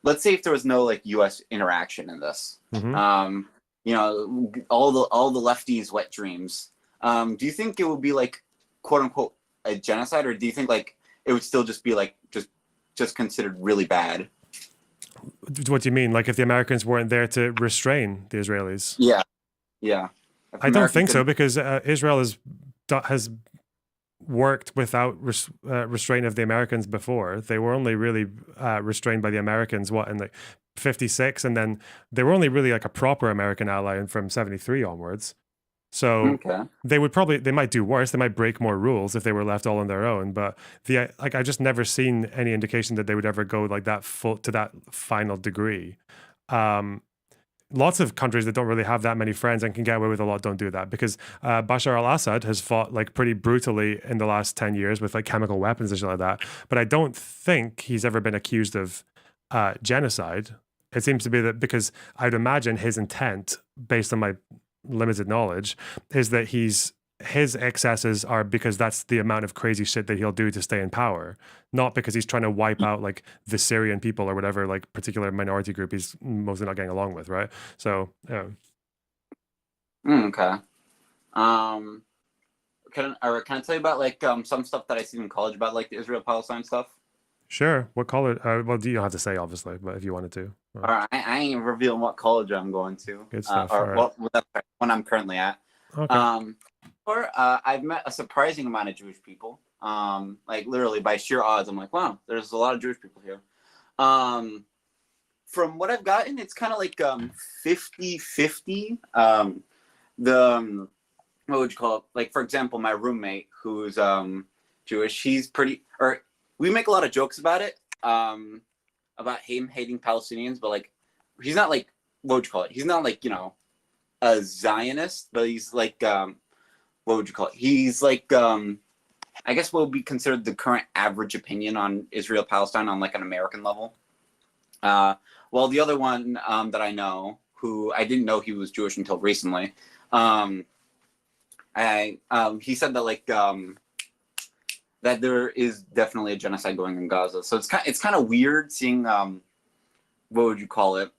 let's say if there was no like U.S. interaction in this, you know, all the lefties' wet dreams, do you think it would be like quote unquote a genocide, or do you think like it would still just be like just considered really bad? What do you mean? Like if the Americans weren't there to restrain the Israelis? Yeah. I don't think so, because Israel has worked without restraint of the Americans before. They were only really restrained by the Americans in like 56, and then they were only really like a proper American ally from 73 onwards. So they might do worse. They might break more rules if they were left all on their own. But I just never seen any indication that they would ever go like that to that final degree. Lots of countries that don't really have that many friends and can get away with a lot don't do that, because Bashar al-Assad has fought like pretty brutally in the last 10 years with like chemical weapons and shit like that. But I don't think he's ever been accused of genocide. It seems to be that, because I'd imagine his intent, based on my limited knowledge, is that his excesses are because that's the amount of crazy shit that he'll do to stay in power, not because he's trying to wipe out like the Syrian people or whatever like particular minority group he's mostly not getting along with, right? So yeah. Okay. Can I tell you about like some stuff that I see in college about like the Israel-Palestine stuff? Sure. What college? Well, you don't have to say, obviously, but if you wanted to. All right. I ain't revealing what college I'm going to. Good stuff. Or what one I'm currently at. Okay. I've met a surprising amount of Jewish people. Like literally by sheer odds, I'm like, wow, there's a lot of Jewish people here. From what I've gotten, it's kind of like 50-50. What would you call it? Like, for example, my roommate who's Jewish, we make a lot of jokes about it, about him hating Palestinians, but like, he's not like, what would you call it? He's not like, you know, a Zionist, but he's like, what would you call it? He's like, I guess what would be considered the current average opinion on Israel-Palestine on like an American level. Well, the other one that I know, who I didn't know he was Jewish until recently. He said that like that there is definitely a genocide going in Gaza. So it's kind of weird seeing what would you call it?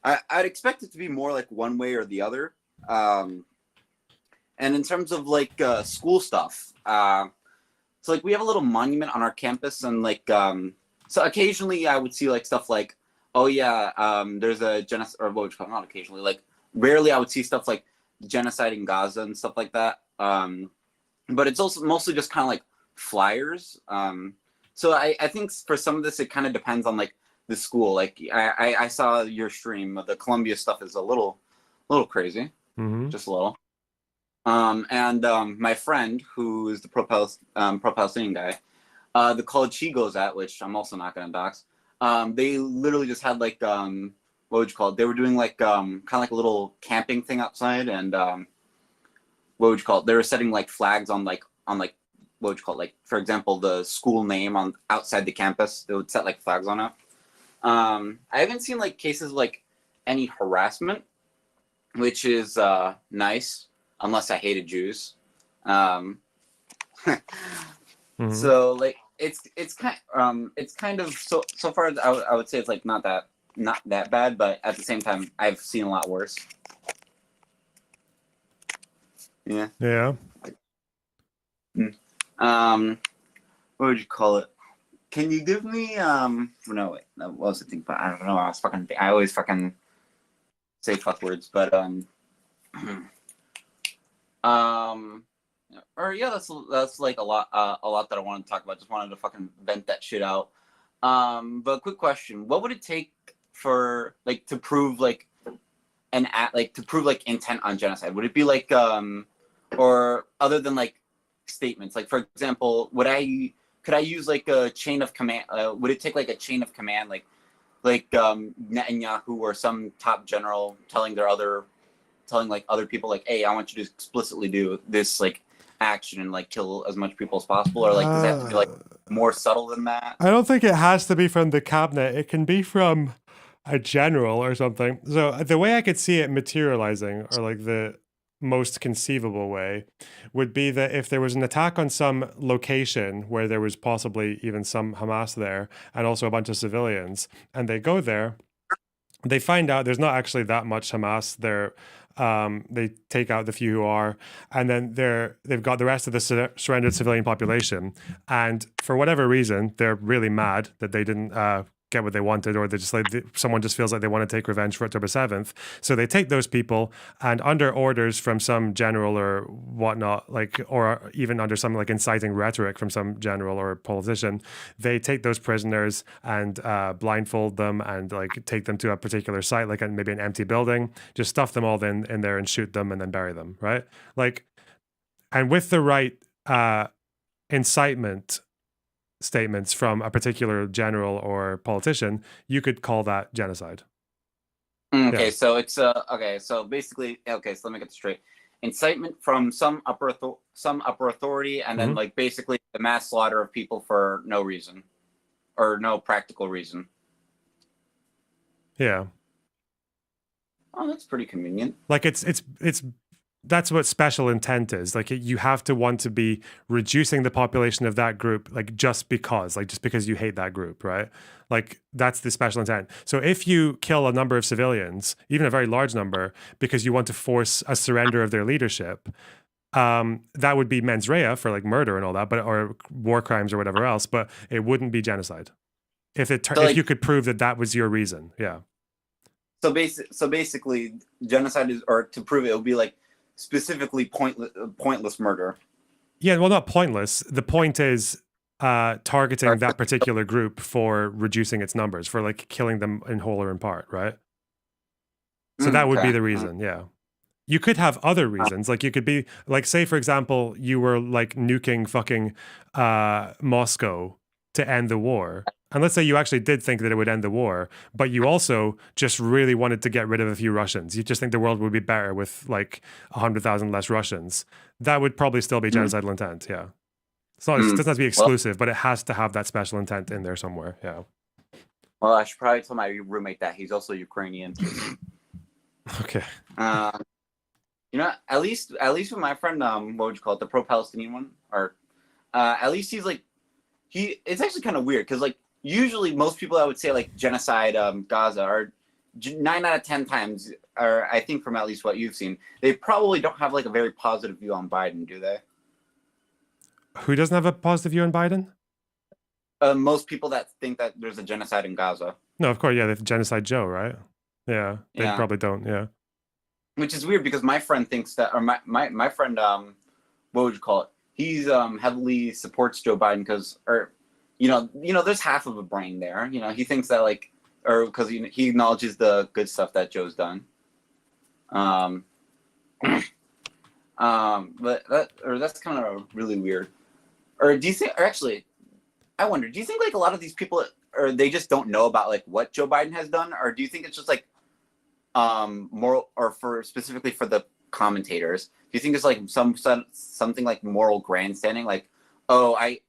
I'd expect it to be more like one way or the other. And in terms of like school stuff, so like we have a little monument on our campus, and like so occasionally I would see like stuff like, oh yeah, there's a genocide, or what would you call it? Not occasionally, like rarely I would see stuff like genocide in Gaza and stuff like that. But it's also mostly just kind of like flyers. So I think for some of this it kind of depends on like the school. Like I saw your stream. The Columbia stuff is a little crazy, just a little. And my friend who is the pro-Palestinian guy, the college he goes at, which I'm also not going to dox. They literally just had like what would you call it? They were doing like kind of like a little camping thing outside, and what would you call it? They were setting like flags on like what would you call it? Like for example, the school name on outside the campus. They would set like flags on it. I haven't seen like cases of, like any harassment, which is nice, unless I hated Jews. So like it's kind of so far I would say it's like not that bad, but at the same time I've seen a lot worse. Yeah. Yeah. What would you call it? Can you give me no wait, that was the thing, but I don't know. I always fucking say fuck words, but or yeah, that's like a lot that I wanted to talk about. Just wanted to fucking vent that shit out. But quick question: what would it take for like to prove like to prove like intent on genocide? Would it be like or other than like statements? Like for example, could I use like a chain of command? Would it take like a chain of command, like Netanyahu or some top general telling like other people like, hey, I want you to explicitly do this like action and like kill as much people as possible, or like does it have to be like more subtle than that? I don't think it has to be from the cabinet. It can be from a general or something. So the way I could see it materializing, or like the most conceivable way, would be that if there was an attack on some location where there was possibly even some Hamas there and also a bunch of civilians, and they go there, they find out there's not actually that much Hamas there. They take out the few who are, and then they've got the rest of the surrendered civilian population, and for whatever reason they're really mad that they didn't get what they wanted, or they just like someone just feels like they want to take revenge for October 7th. So they take those people, and under orders from some general or whatnot, like, or even under some like inciting rhetoric from some general or politician, they take those prisoners and blindfold them and like take them to a particular site, like maybe an empty building, just stuff them all in there and shoot them and then bury them, right? Like, and with the right incitement statements from a particular general or politician, you could call that genocide. Okay, Yeah. so it's so basically, so let me get this straight. Incitement from some upper authority, and then like basically the mass slaughter of people for no reason or no practical reason. Yeah. Oh, that's pretty convenient. Like it's that's what special intent is. Like you have to want to be reducing the population of that group, like just because you hate that group, right? Like that's the special intent. So if you kill a number of civilians, even a very large number, because you want to force a surrender of their leadership, that would be mens rea for like murder and all that, but or war crimes or whatever else. But it wouldn't be genocide if if you could prove that was your reason. Yeah. So basically, genocide is, or to prove it, would be like specifically pointless murder. Yeah, well, not pointless. The point is targeting that particular group for reducing its numbers, for like killing them in whole or in part, right? So that would be the reason, yeah. You could have other reasons. Like you could be, like say, for example, you were like nuking fucking Moscow to end the war. And let's say you actually did think that it would end the war, but you also just really wanted to get rid of a few Russians. You just think the world would be better with like 100,000 less Russians. That would probably still be genocidal intent, yeah. It's not, it doesn't have to be exclusive, but it has to have that special intent in there somewhere, yeah. Well, I should probably tell my roommate that. He's also Ukrainian. Okay. You know, at least with my friend, what would you call it, the pro-Palestinian one, or at least he's like, it's actually kind of weird because like usually most people I would say like genocide, Gaza, are 9 out of 10 times, or I think from at least what you've seen, they probably don't have like a very positive view on Biden, do they? Who doesn't have a positive view on Biden? Most people that think that there's a genocide in Gaza. No, of course, yeah, they have Genocide Joe, right? Yeah, they probably don't, yeah. Which is weird because my friend thinks that, or my friend, what would you call it? He's heavily supports Joe Biden because, or you know, there's half of a brain there. You know, he thinks that like, or because he acknowledges the good stuff that Joe's done. But that's kind of really weird. Or do you think, or actually, I wonder, do you think like a lot of these people, or they just don't know about like what Joe Biden has done, or do you think it's just like moral, or for specifically for the commentators, do you think it's like something like moral grandstanding, like I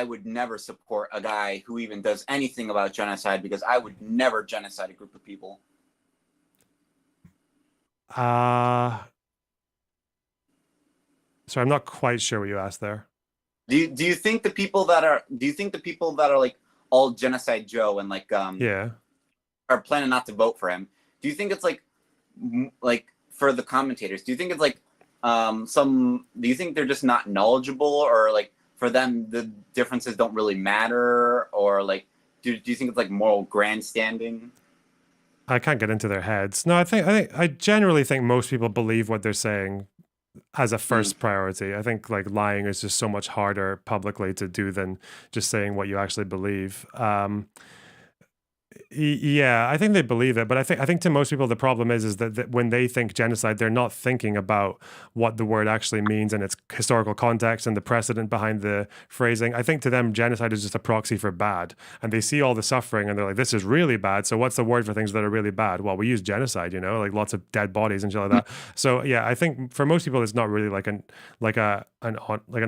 would never support a guy who even does anything about genocide because I would never genocide a group of people? Sorry, I'm not quite sure what you asked there. Do you think the people that are like all Genocide Joe and like are planning not to vote for him, do you think it's like for the commentators, do you think it's like do you think they're just not knowledgeable, or like for them the differences don't really matter, or like do you think it's like moral grandstanding? I can't get into their heads. No, I generally think most people believe what they're saying as a first priority. I think like lying is just so much harder publicly to do than just saying what you actually believe. Yeah, I think they believe it, but I think to most people the problem is that when they think genocide, they're not thinking about what the word actually means and its historical context and the precedent behind the phrasing. I think to them genocide is just a proxy for bad, and they see all the suffering and they're like, this is really bad. So what's the word for things that are really bad? Well, we use genocide, like lots of dead bodies and shit like that. So yeah, I think for most people it's not really like an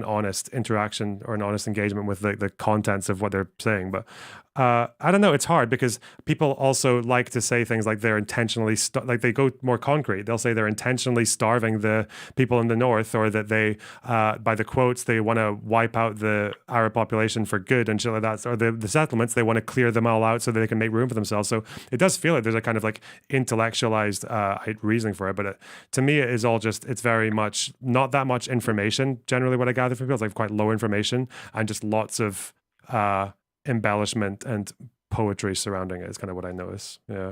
honest interaction or an honest engagement with the contents of what they're saying. But I don't know. It's hard because people also like to say things like they're intentionally like they go more concrete. They'll say they're intentionally starving the people in the north, or that they, by the quotes, they want to wipe out the Arab population for good and shit like that. Or the settlements, they want to clear them all out so that they can make room for themselves. So it does feel like there's a kind of like intellectualized reasoning for it. But to me, it is all just, it's very much not that much information. Generally, what I gather from people is like quite low information and just lots of embellishment and poetry surrounding it is kind of what I notice. Yeah.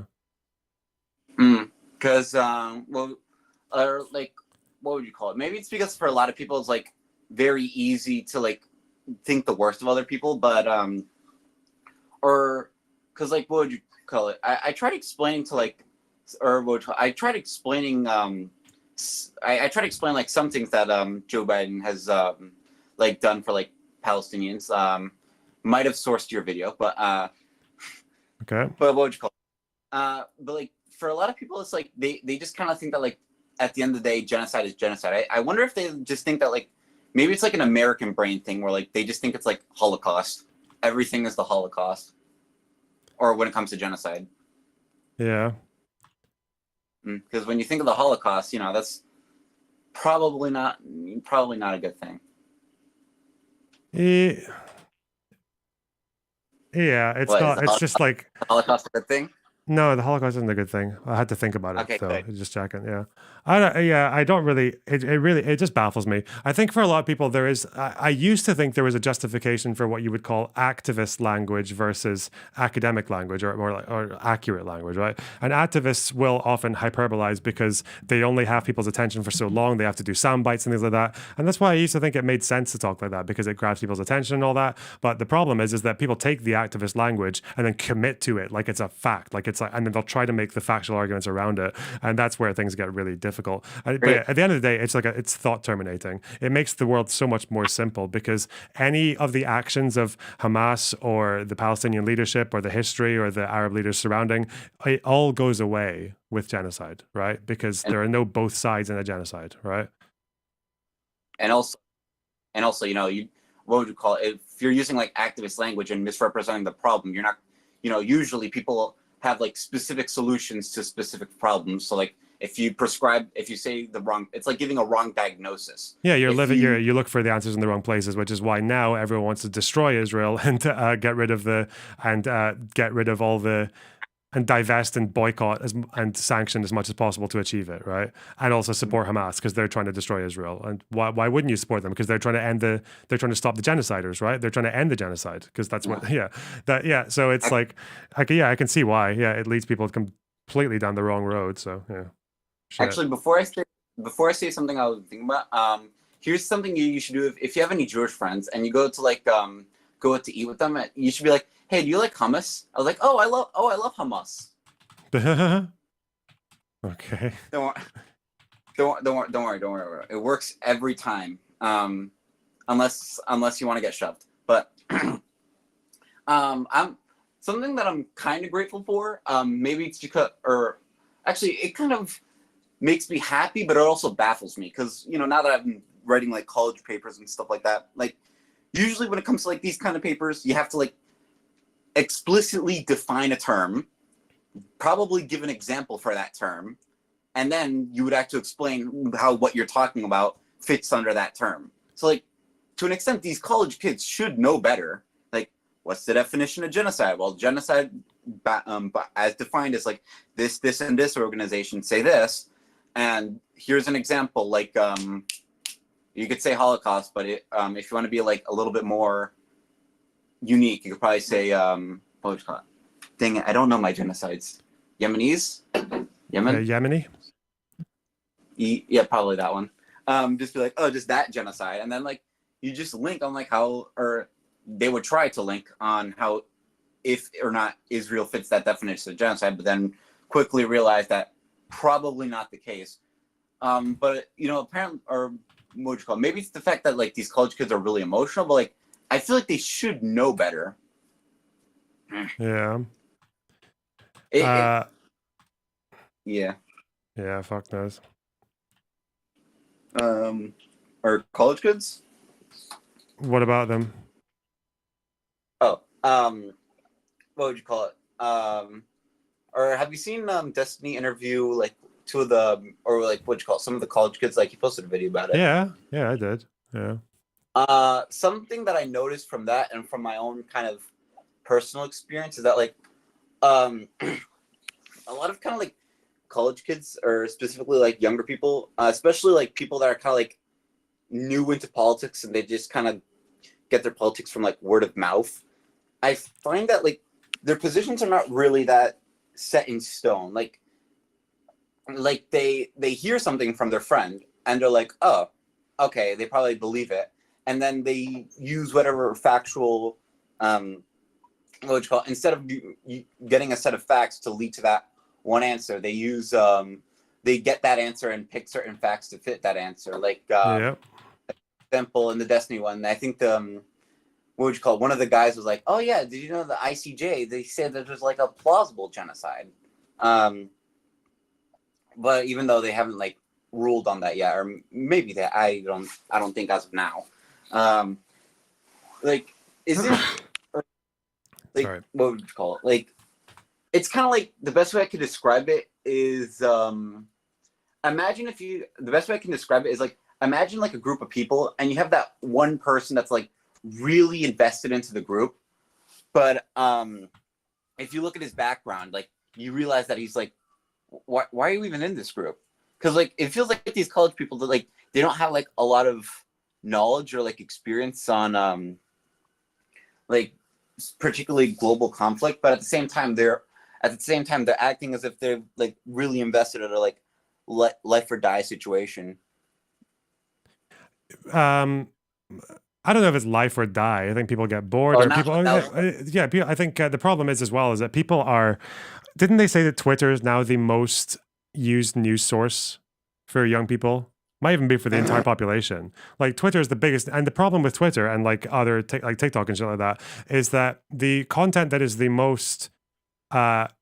Because like what would you call it? Maybe it's because for a lot of people it's like very easy to like think the worst of other people, but or because like what would you call it? I tried explaining to like, or I tried explaining I tried to explain like some things that Joe Biden has like done for like Palestinians. Might have sourced your video, but okay. But what would you call it? But like for a lot of people, it's like they just kind of think that like at the end of the day, genocide is genocide. I wonder if they just think that like maybe it's like an American brain thing where like they just think it's like Holocaust. Everything is the Holocaust, or when it comes to genocide. Yeah. Because when you think of the Holocaust, that's probably not a good thing. Yeah, it's not. It's just like the Holocaust a good thing. No, the Holocaust isn't a good thing. I had to think about it. Okay, so good. Just checking. Yeah, I don't really. It just baffles me. I think for a lot of people there is. I used to think there was a justification for what you would call activist language versus academic language, or accurate language, right? And activists will often hyperbolize because they only have people's attention for so long. They have to do sound bites and things like that. And that's why I used to think it made sense to talk like that, because it grabs people's attention and all that. But the problem is that people take the activist language and then commit to it like it's a fact, like it's like, and then they'll try to make the factual arguments around it, and that's where things get really difficult. But at the end of the day, it's thought terminating. It makes the world so much more simple, because any of the actions of Hamas or the Palestinian leadership or the history or the Arab leaders surrounding, it all goes away with genocide, right? Because there are no both sides in a genocide, right? And also, what would you call it? If you're using like activist language and misrepresenting the problem, you're not, usually people have like specific solutions to specific problems. So like If you say the wrong, it's like giving a wrong diagnosis. Yeah, you look for the answers in the wrong places, which is why now everyone wants to destroy Israel and get rid of all the and divest and boycott and sanction as much as possible to achieve it, right? And also support Hamas because they're trying to destroy Israel. And why wouldn't you support them? Because they're trying to stop the genociders, right? They're trying to end the genocide because that's what. So it's I can see why. Yeah, it leads people completely down the wrong road. So yeah. Shit. Actually, before I say something I was thinking about, here's something you should do if you have any Jewish friends and you go to go out to eat with them. You should be like, hey, do you like hummus? I was like, I love hummus. Okay. Don't worry. It works every time. Unless you want to get shoved. But I'm something that I'm kind of grateful for. Maybe it's because, or actually, it kind of makes me happy, but it also baffles me because now that I've been writing like college papers and stuff like that, like usually when it comes to like these kind of papers, you have to like explicitly define a term, probably give an example for that term, and then you would have to explain how what you're talking about fits under that term. So like to an extent, these college kids should know better. Like, what's the definition of genocide? Well, genocide as defined as like this and this organization say this, and here's an example. Like you could say Holocaust, but if you want to be like a little bit more unique, you could probably say what would you call it? Dang it, I don't know my genocides. Yemenis? Yemen? Yemeni? Yeah, probably that one. Just be like, just that genocide. And then like you just link on like how, or they would try to link on how if or not Israel fits that definition of genocide, but then quickly realize that probably not the case. But apparently, or what would you call it? Maybe it's the fact that like these college kids are really emotional, but like I feel like they should know better. Yeah. Yeah. Yeah, fuck knows. Or college kids? What about them? What would you call it? Or have you seen Destiny interview like two of the, or like what you call it, some of the college kids? Like he posted a video about it. Yeah, I did. Yeah. Something that I noticed from that and from my own kind of personal experience is that like a lot of kind of like college kids, or specifically like younger people, especially like people that are kind of like new into politics and they just kind of get their politics from like word of mouth. I find that like their positions are not really that set in stone. Like they hear something from their friend and they're like, oh, okay, they probably believe it. And then they use whatever factual, what would you call it? Instead of getting a set of facts to lead to that one answer, they use, they get that answer and pick certain facts to fit that answer. Like, example in the Destiny one, I think what would you call it? One of the guys was like, oh yeah, did you know the ICJ? They said that there's like a plausible genocide. But even though they haven't like ruled on that yet, or maybe that I don't think as of now. Like, is it like Sorry. What would you call it? Like, it's kind of like the best way I could describe it is imagine the best way I can describe it is like imagine like a group of people and you have that one person that's like really invested into the group, but if you look at his background, like you realize that he's like, why are you even in this group? Because like it feels like these college people that like they don't have like a lot of knowledge or like experience on like particularly global conflict, but at the same time they're acting as if they're like really invested in a like life or die situation. I don't know if it's life or die. I think people get bored. Or people, I think the problem is as well is that people are. Didn't they say that Twitter is now the most used news source for young people? Might even be for the entire population. Like Twitter is the biggest, and the problem with Twitter and like other like TikTok and shit like that is that the content that is the most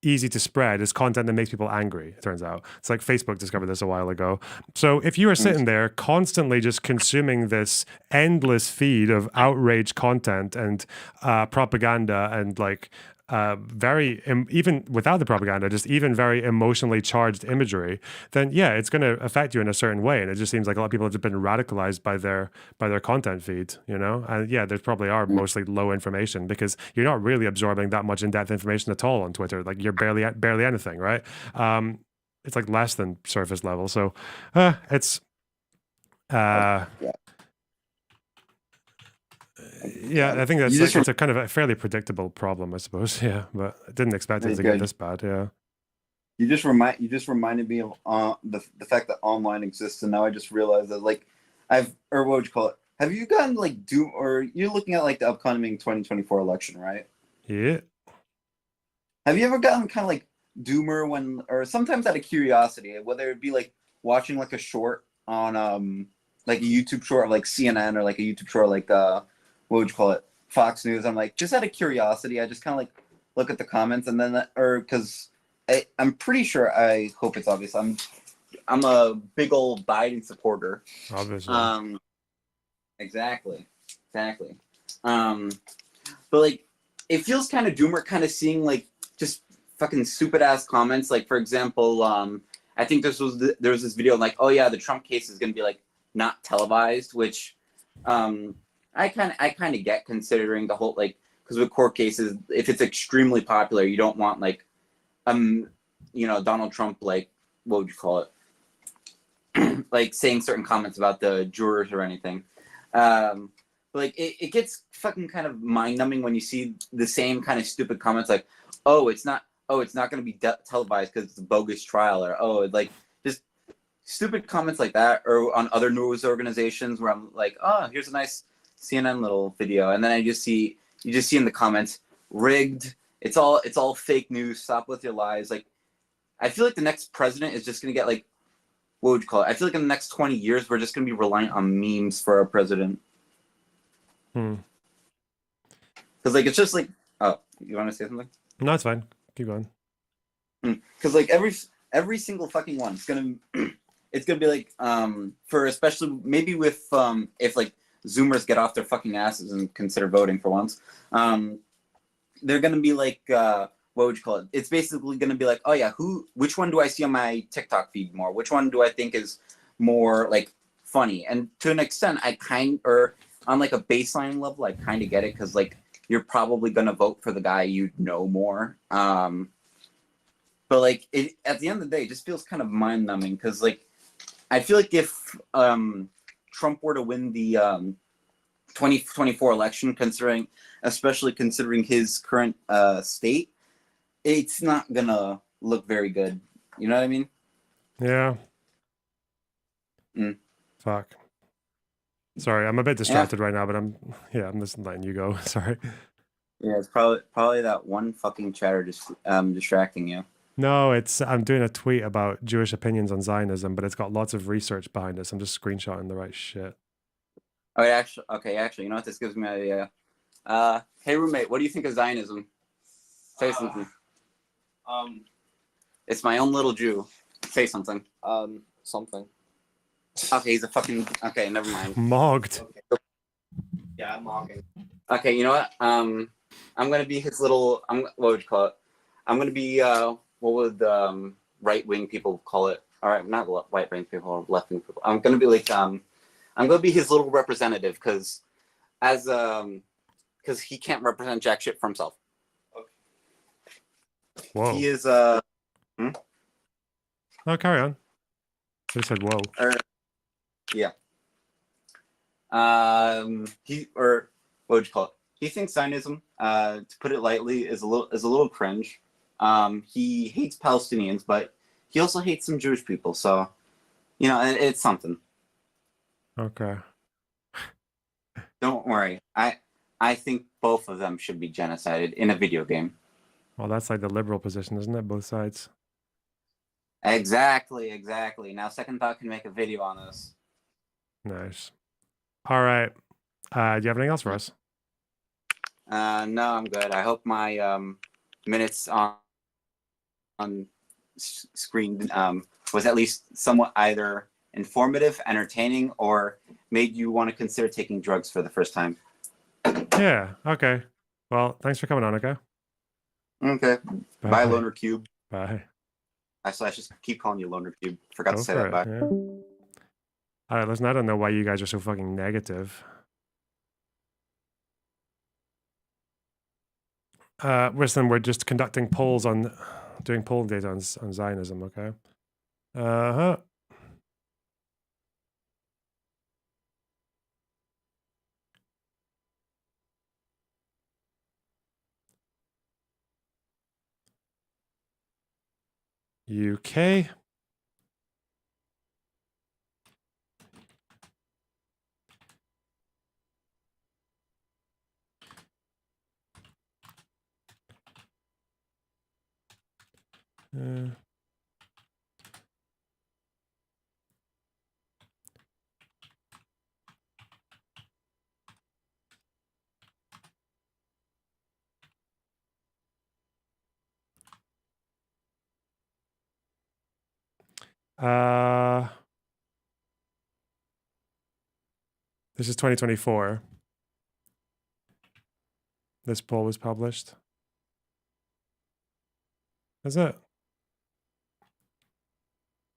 easy to spread is content that makes people angry, it turns out. It's like Facebook discovered this a while ago. So if you are sitting there constantly just consuming this endless feed of outrage content and propaganda and like even without the propaganda, just even very emotionally charged imagery, then yeah, it's going to affect you in a certain way. And it just seems like a lot of people have just been radicalized by their content feed, you know? And yeah, there probably are mostly low information because you're not really absorbing that much in-depth information at all on Twitter. Like you're barely anything, right? It's like less than surface level. So it's yeah, I think that's it's a kind of a fairly predictable problem, I suppose. Yeah, but I didn't expect it to get this bad. Yeah. You just reminded me of the fact that online exists, and now I just realized that what would you call it? Have you gotten like doom, or you're looking at like the upcoming 2024 election, right? Yeah. Have you ever gotten kind of like doomer or sometimes out of curiosity, whether it be like watching like a short on like a YouTube short of like CNN or like a YouTube short like what would you call it? Fox News. I'm like, just out of curiosity, I just kind of like look at the comments and then, because I'm pretty sure, I hope it's obvious, I'm a big old Biden supporter. Obviously. Exactly. But like, it feels kind of doomer, kind of seeing like just fucking stupid ass comments. Like for example, I think there was this video like, oh yeah, the Trump case is gonna be like not televised, which I kind of get, considering the whole, like, because with court cases, if it's extremely popular, you don't want like Donald Trump, like, what would you call it, like saying certain comments about the jurors or anything. Like it gets fucking kind of mind numbing when you see the same kind of stupid comments like, oh it's not going to be televised because it's a bogus trial, or like just stupid comments like that, or on other news organizations where I'm like, oh, here's a nice CNN little video, and then you just see in the comments, rigged, it's all fake news, stop with your lies. Like I feel like the next president is just gonna get like, what would you call it? I feel like in the next 20 years we're just gonna be reliant on memes for our president. Because like it's just like, oh, you want to say something? No, it's fine. Keep going. Because like every single fucking one, it's gonna be like for especially maybe with if like Zoomers get off their fucking asses and consider voting for once, they're gonna be like, what would you call it? It's basically gonna be like, oh yeah, which one do I see on my TikTok feed more? Which one do I think is more like funny? And to an extent, or on like a baseline level, I kind of get it, because like you're probably gonna vote for the guy you know more. But like at the end of the day, it just feels kind of mind numbing, because like I feel like if Trump were to win the 2024 election, especially considering his current state, it's not gonna look very good. You know what I mean? Yeah. Fuck. Sorry, I'm a bit distracted right now, but I'm just letting you go. Sorry. Yeah, it's probably that one fucking chatter just distracting you. No, I'm doing a tweet about Jewish opinions on Zionism, but it's got lots of research behind it, so I'm just screenshotting the right shit. Oh, actually, you know what? This gives me an idea. Hey, roommate, what do you think of Zionism? Say something. It's my own little Jew. Say something. Something. Okay, he's a fucking... Okay, never mind. Mogged. Okay. Yeah, I'm mogging. Okay, you know what? I'm gonna be his little... what would you call it? I'm gonna be... what would right-wing people call it? All right, not right-wing people, left-wing people. I'm gonna be like... I'm gonna be his little representative, because he can't represent jack shit for himself. Okay. Whoa. He is... Oh, carry on. Who said whoa? Yeah. What would you call it? He thinks Zionism, to put it lightly, is a little cringe. He hates Palestinians, but he also hates some Jewish people. So, you know, it's something. Okay. Don't worry. I think both of them should be genocided in a video game. Well, that's like the liberal position, isn't it? Both sides. Exactly. Now, Second Thought can make a video on this. Nice. All right. Do you have anything else for us? No, I'm good. I hope my minutes on screen was at least somewhat either informative, entertaining, or made you want to consider taking drugs for the first time. Yeah. Okay. Well, thanks for coming on, okay? Okay. Bye, Loner Cube. Bye. I just keep calling you Loner Cube. Forgot to say that. Bye. Yeah. All right, listen, I don't know why you guys are so fucking negative. Listen, we're just conducting polls on, doing poll data on Zionism, okay? Uh-huh. UK. This is 2024. This poll was published. Is it?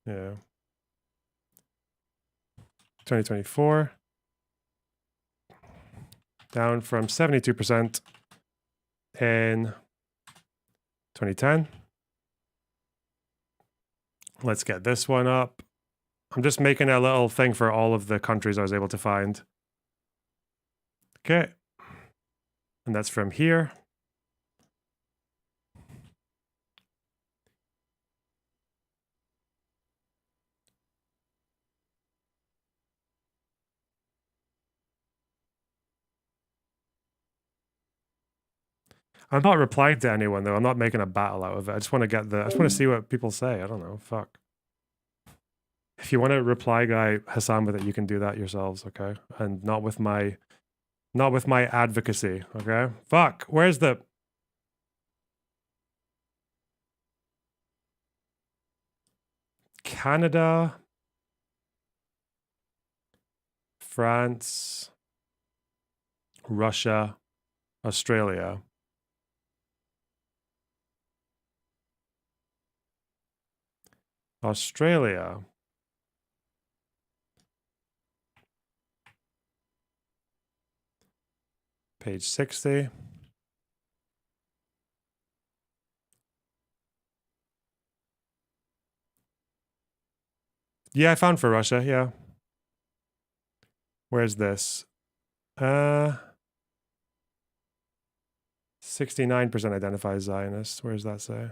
Yeah. 2024. Down from 72% in 2010. Let's get this one up. I'm just making a little thing for all of the countries I was able to find. Okay. And that's from here. I'm not replying to anyone though. I'm not making a battle out of it. I just want to get I just want to see what people say. I don't know. Fuck. If you want to reply guy Hassan with it, you can do that yourselves, okay? And not with my advocacy, okay? Fuck. Where's the Canada, France, Russia, Australia. Australia. Page 60. Yeah, I found for Russia, yeah. Where's this? 69% identify as Zionist. Where does that say?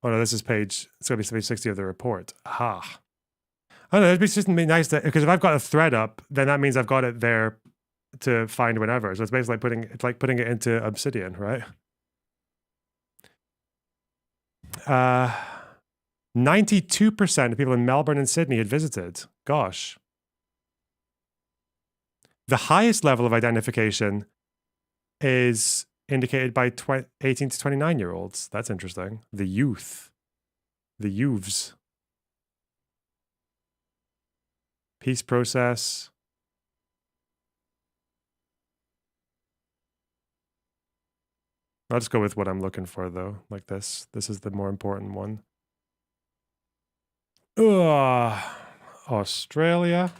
Oh no, this is page, it's gonna be page 60 of the report. Aha. I don't know, it'd be just nice to, because if I've got a thread up, then that means I've got it there to find whenever. So it's basically like putting it into Obsidian, right? 92% of people in Melbourne and Sydney had visited. Gosh. The highest level of identification is indicated by 18 to 29-year-olds. That's interesting. The youth. The youths. Peace process. I'll just go with what I'm looking for, though, like this. This is the more important one. Australia.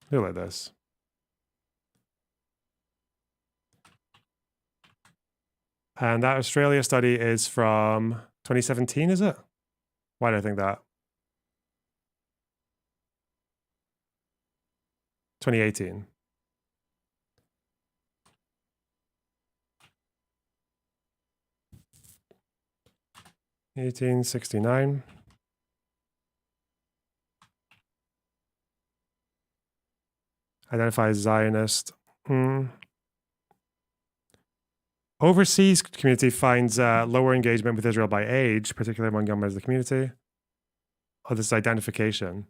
Do like this. And that Australia study is from 2017, is it? Why do I think that? 2018. $1869. Identifies Zionist. Overseas community finds lower engagement with Israel by age, particularly among young members of the community. Oh, this is identification.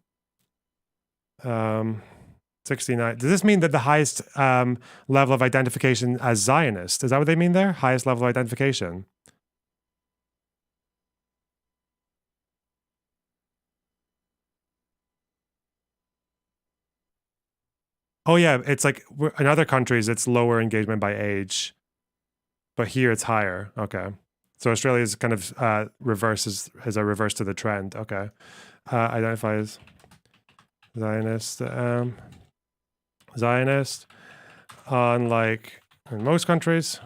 69. Does this mean that the highest level of identification as Zionist? Is that what they mean there? Highest level of identification? Oh yeah, it's like in other countries it's lower engagement by age, but here it's higher. Okay, so Australia is kind of reverse a reverse to the trend. Okay, identifies Zionist. Zionist, unlike in most countries,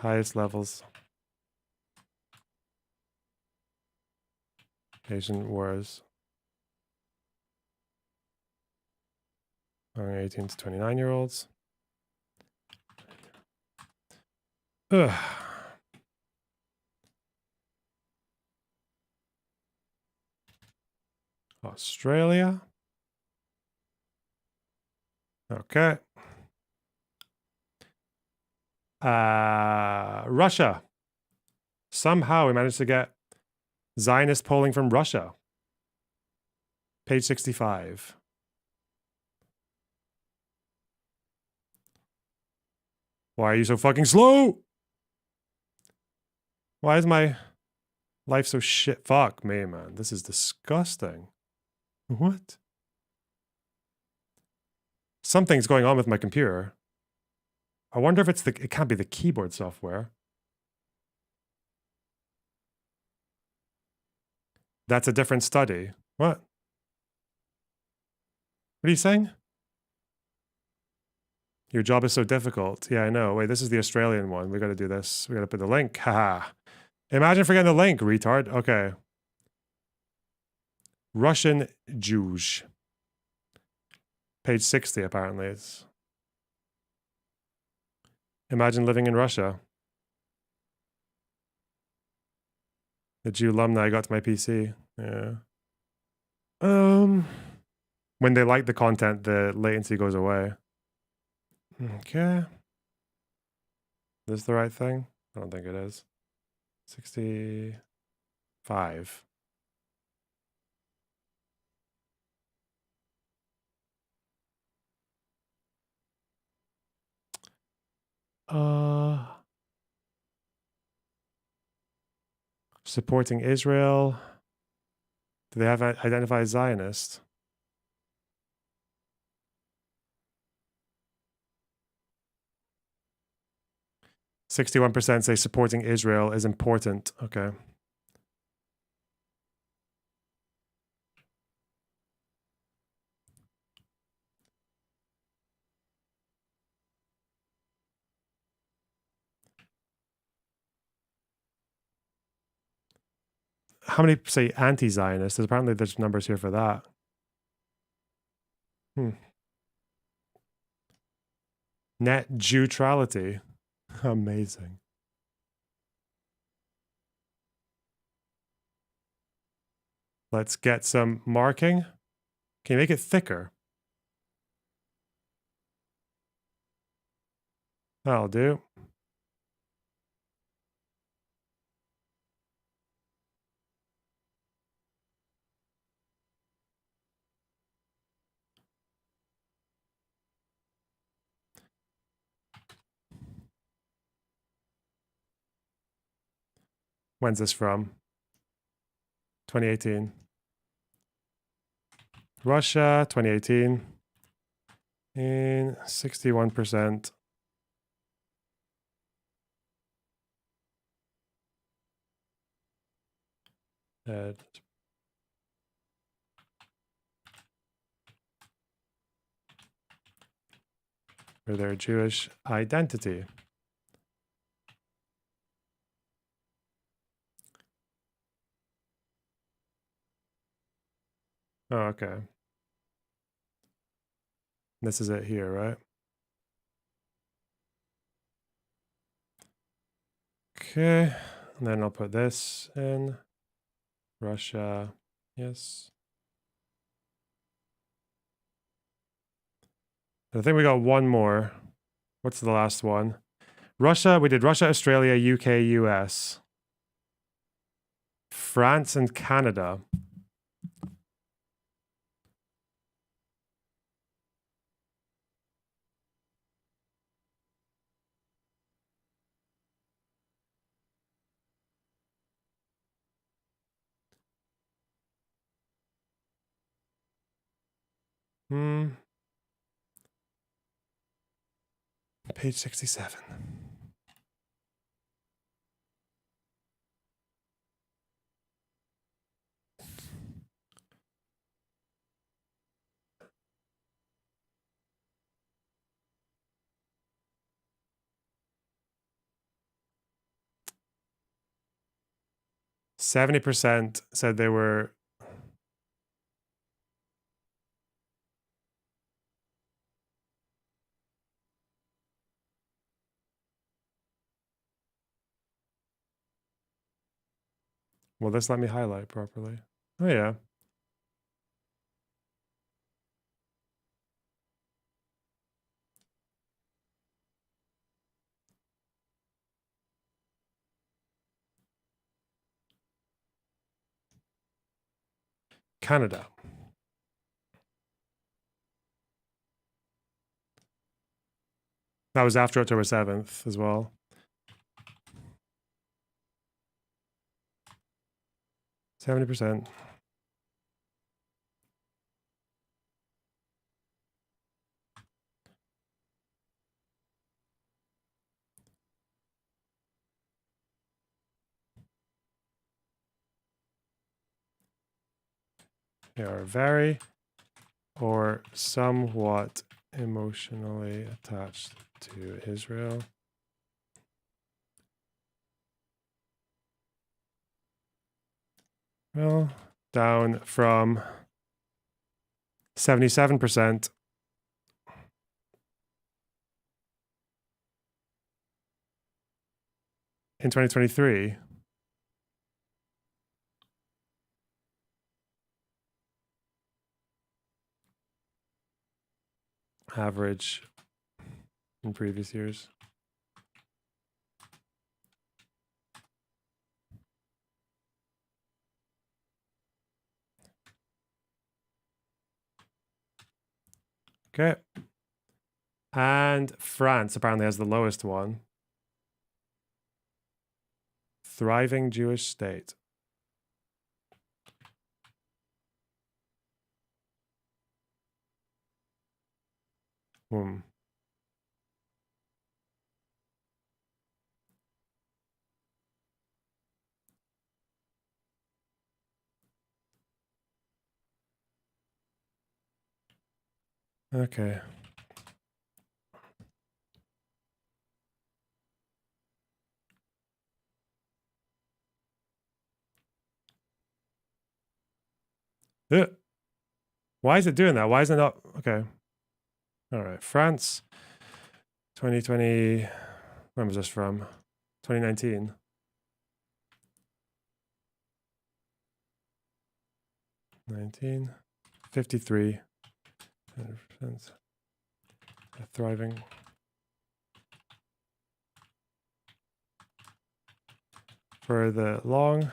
highest levels. Asian wars. 18 to 29-year-olds. Ugh. Australia. Okay. Russia. Somehow we managed to get Zionist polling from Russia. Page 65. Why are you so fucking slow? Why is my life so shit? Fuck me, man. This is disgusting. What? Something's going on with my computer. I wonder if it's it can't be the keyboard software. That's a different study. What? What are you saying? Your job is so difficult. Yeah, I know. Wait, this is the Australian one. We got to do this. We got to put the link. Haha. Imagine forgetting the link, retard. Okay. Russian Jews. Page 60, apparently. It's... Imagine living in Russia. The Jew alumni got to my PC. Yeah. When they like the content, the latency goes away. Okay. Is this the right thing? I don't think it is. 65. Supporting Israel. Do they have identified Zionist? %61% say supporting Israel is important. Okay. How many say anti-Zionist? Apparently there's numbers here for that. Net neutrality. Amazing. Let's get some marking. Can you make it thicker? That'll do. When's this from? 2018. Russia, 2018. And 61%. For their Jewish identity. Oh, okay. This is it here, right? Okay, and then I'll put this in. Russia, yes. I think we got one more. What's the last one? Russia, we did Russia, Australia, UK, US. France and Canada. Page 67. %70 said they were. Will this let me highlight properly? Oh, yeah. Canada. That was after October 7th as well. %70. They are very or somewhat emotionally attached to Israel. Well, down from 77% in 2023. Average in previous years. Okay. And France apparently has the lowest one. Thriving Jewish state. Hmm. Okay. Why is it doing that? Why is it not? Okay. All right. France, 2020. When was this from? 2019. $19, 53. 100%. Thriving. For the long.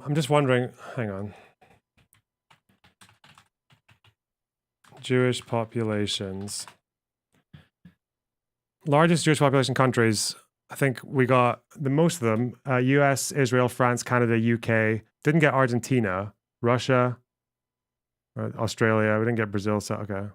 I'm just wondering, hang on. Jewish populations. Largest Jewish population countries, I think we got the most of them. US, Israel, France, Canada, UK. Didn't get Argentina, Russia, Australia. We didn't get Brazil, so okay.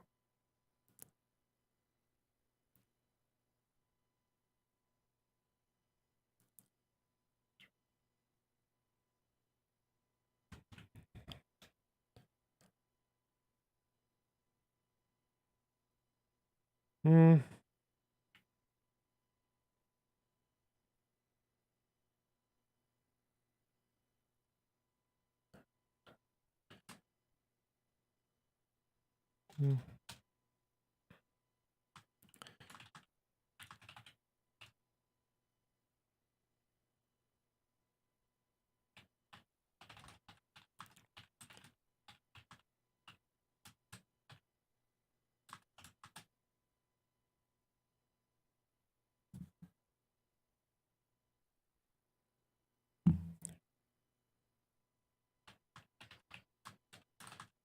Hmm. Hmm.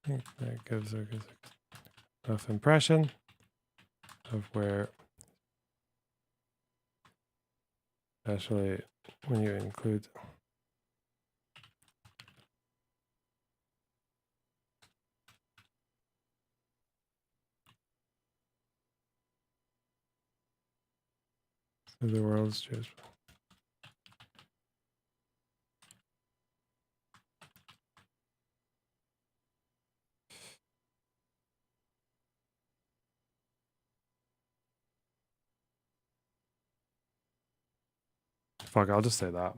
I think that gives a good enough impression of where, especially when you include the world's Jewish. Fuck, I'll just say that.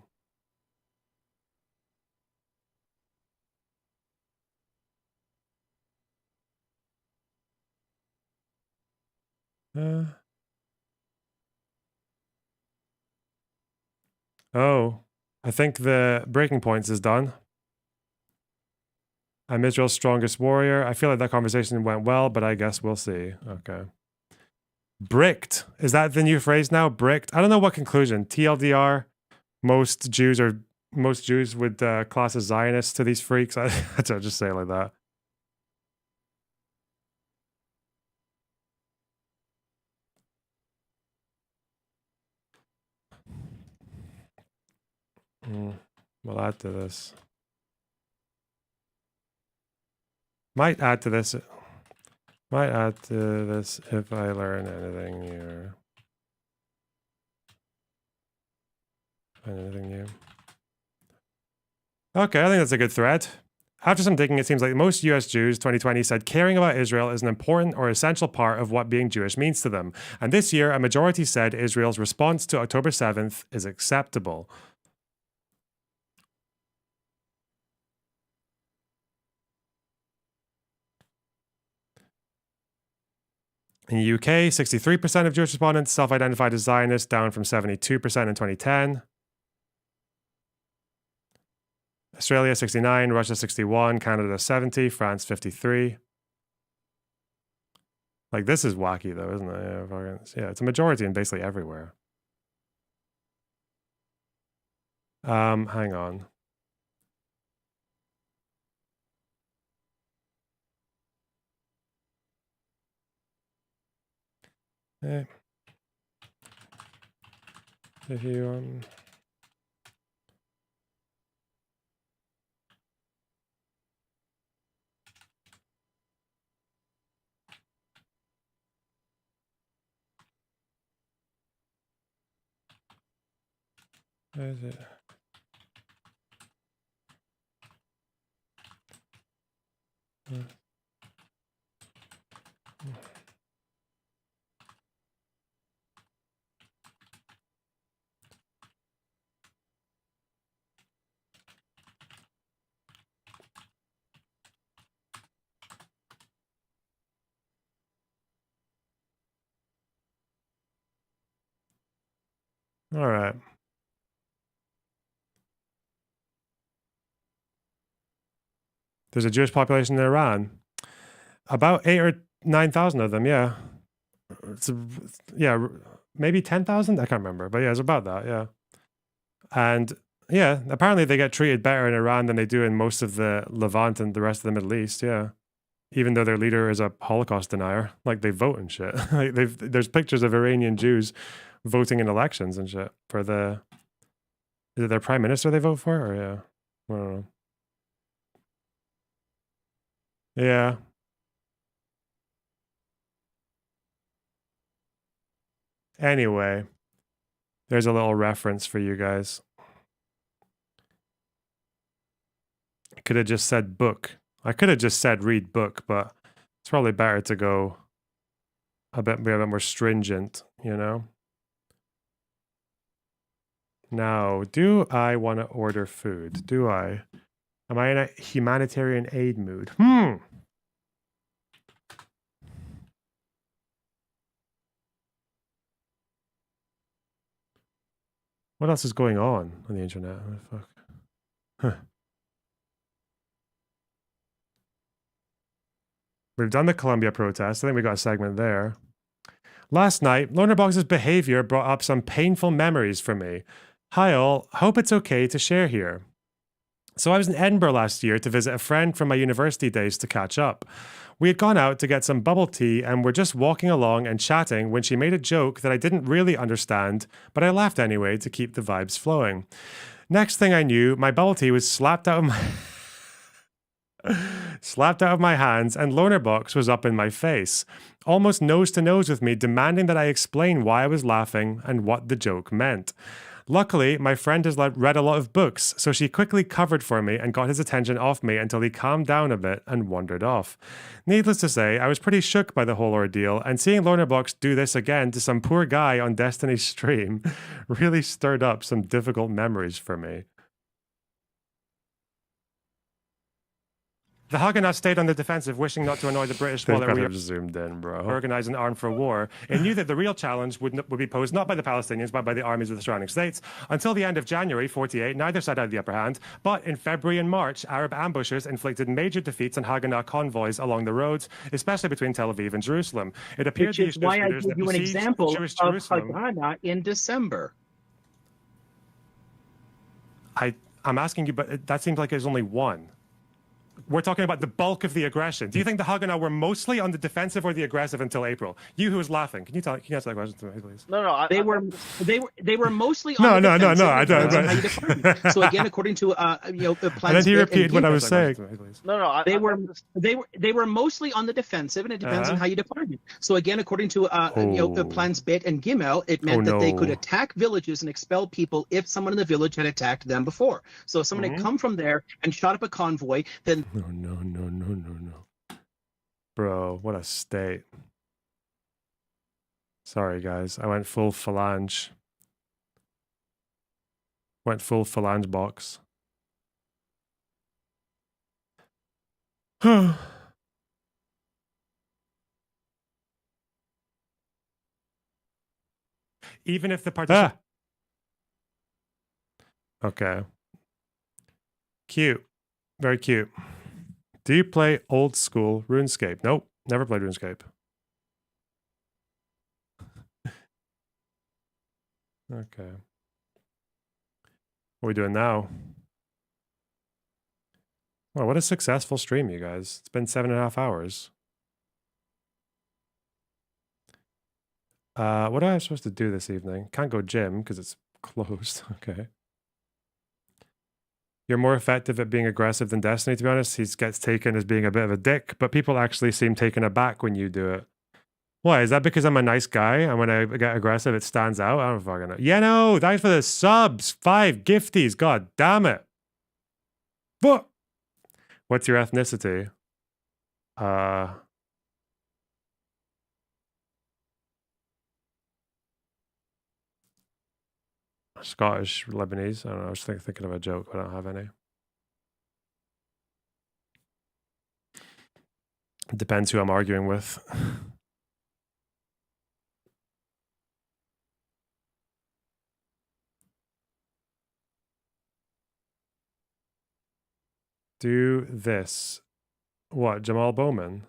Oh, I think the breaking points is done. I'm Israel's strongest warrior. I feel like that conversation went well, but I guess we'll see. Okay. Bricked. Is that the new phrase now? Bricked. I don't know what conclusion. TLDR. Most Jews would class as Zionists to these freaks. I'll just say it like that. We'll add to this. Might add to this. Might add to this if I learn anything new. Anything new? Okay, I think that's a good thread. After some digging, it seems like most US Jews 2020 said caring about Israel is an important or essential part of what being Jewish means to them. And this year, a majority said Israel's response to October 7th is acceptable. In the UK, 63% of Jewish respondents self-identified as Zionists, down from 72% in 2010. Australia 69, Russia 61, Canada 70, France 53. Like, this is wacky though, isn't it? Yeah, it's a majority in basically everywhere. Hang on. If you where is it? All right. There's a Jewish population in Iran. About 8 or 9,000 of them, yeah. Yeah, maybe 10,000? I can't remember. But yeah, it's about that, yeah. And yeah, apparently they get treated better in Iran than they do in most of the Levant and the rest of the Middle East, yeah. Even though their leader is a Holocaust denier. Like, they vote and shit. Like, there's pictures of Iranian Jews voting in elections and shit for the... Is it their prime minister they vote for? Or yeah, I don't know. Yeah. Anyway, there's a little reference for you guys. I could have just said book. I could have just said read book, but it's probably better to go a bit more stringent, you know? Now, do I want to order food? Do I? Am I in a humanitarian aid mood? What else is going on the internet? Oh, fuck. Huh. We've done the Columbia protest. I think we got a segment there. Last night, Lonerbox's behavior brought up some painful memories for me. Hi all, hope it's okay to share here. So I was in Edinburgh last year to visit a friend from my university days to catch up. We had gone out to get some bubble tea and were just walking along and chatting when she made a joke that I didn't really understand, but I laughed anyway to keep the vibes flowing. Next thing I knew, my bubble tea was slapped out of my hands and Lonerbox was up in my face, almost nose to nose with me, demanding that I explain why I was laughing and what the joke meant. Luckily, my friend has read a lot of books, so she quickly covered for me and got his attention off me until he calmed down a bit and wandered off. Needless to say, I was pretty shook by the whole ordeal, and seeing Lonerbox do this again to some poor guy on Destiny's stream really stirred up some difficult memories for me. The Haganah stayed on the defensive, wishing not to annoy the British while they were zoomed in, bro. Organized an arm for war. It knew that the real challenge would be posed not by the Palestinians, but by the armies of the surrounding states. Until the end of January 48, neither side had the upper hand. But in February and March, Arab ambushers inflicted major defeats on Haganah convoys along the roads, especially between Tel Aviv and Jerusalem. It appeared Which is why I gave you an example of Haganah in December. I'm asking you, but that seems like there's only one. We're talking about the bulk of the aggression. Do you think the Haganah were mostly on the defensive or the aggressive until April? You who was laughing, can you answer that question to me, please? No. They were mostly No. on the defensive. I don't. So again, according to the plans. And then he repeated what I was saying. They were mostly on the defensive, and it depends on how you define it. So again, according to the plans Bet and Gimel, it meant that they could attack villages and expel people if someone in the village had attacked them before. So if someone had come from there and shot up a convoy, then No. Bro, what a state. Sorry, guys. I went full phalange. Went full phalange box. Even if the partition... Okay. Cute. Very cute. Do you play old school RuneScape? Nope, never played RuneScape. Okay. What are we doing now? Well, what a successful stream, you guys. It's been 7.5 hours. What am I supposed to do this evening? Can't go gym because it's closed. Okay. You're more effective at being aggressive than Destiny, to be honest. He gets taken as being a bit of a dick, but people actually seem taken aback when you do it. Why? Is that because I'm a nice guy and when I get aggressive it stands out? I don't fucking know. Yeah, no, thanks for the subs. 5 gifties. God damn it. What? What's your ethnicity? Scottish, Lebanese. I don't know. I was thinking of a joke. I don't have any. It depends who I'm arguing with. Do this. What? Jamal Bowman?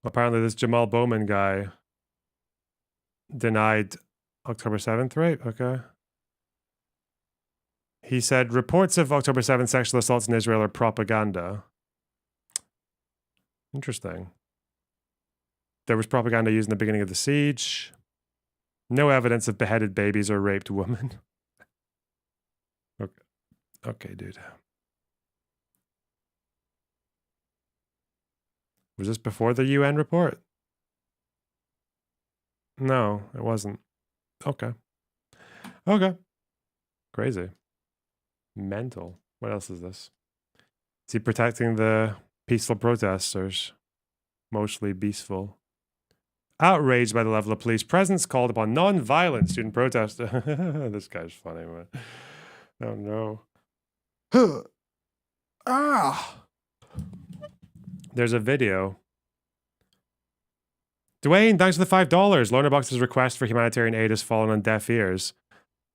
Apparently this Jamal Bowman guy denied October 7th, right? Okay. He said reports of October 7th sexual assaults in Israel are propaganda. Interesting. There was propaganda used in the beginning of the siege. No evidence of beheaded babies or raped women. Okay, dude. Was this before the UN report? No, it wasn't. Okay. Crazy. Mental. What else is this? Is he protecting the peaceful protesters? Mostly peaceful. outraged by the level of police presence, called upon non-violent student protest. This guy's funny, man. Oh no. There's a video. Dwayne, thanks for the $5. Lonerbox's request for humanitarian aid has fallen on deaf ears.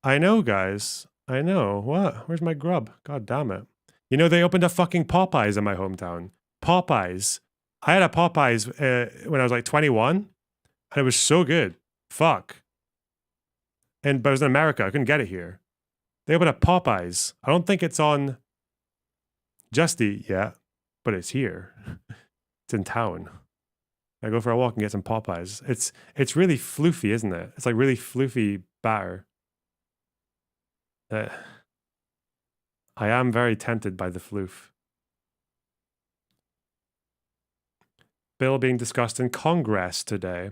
I know, guys. I know. What? Where's my grub? God damn it. You know, they opened a fucking Popeyes in my hometown. Popeyes. I had a Popeyes when I was like 21, and it was so good. Fuck. But I was in America. I couldn't get it here. They opened a Popeyes. I don't think it's on Just Eat yet, but it's here. It's in town. I go for a walk and get some Popeyes. It's really floofy, isn't it? It's like really floofy batter. I am very tempted by the floof. Bill being discussed in Congress today.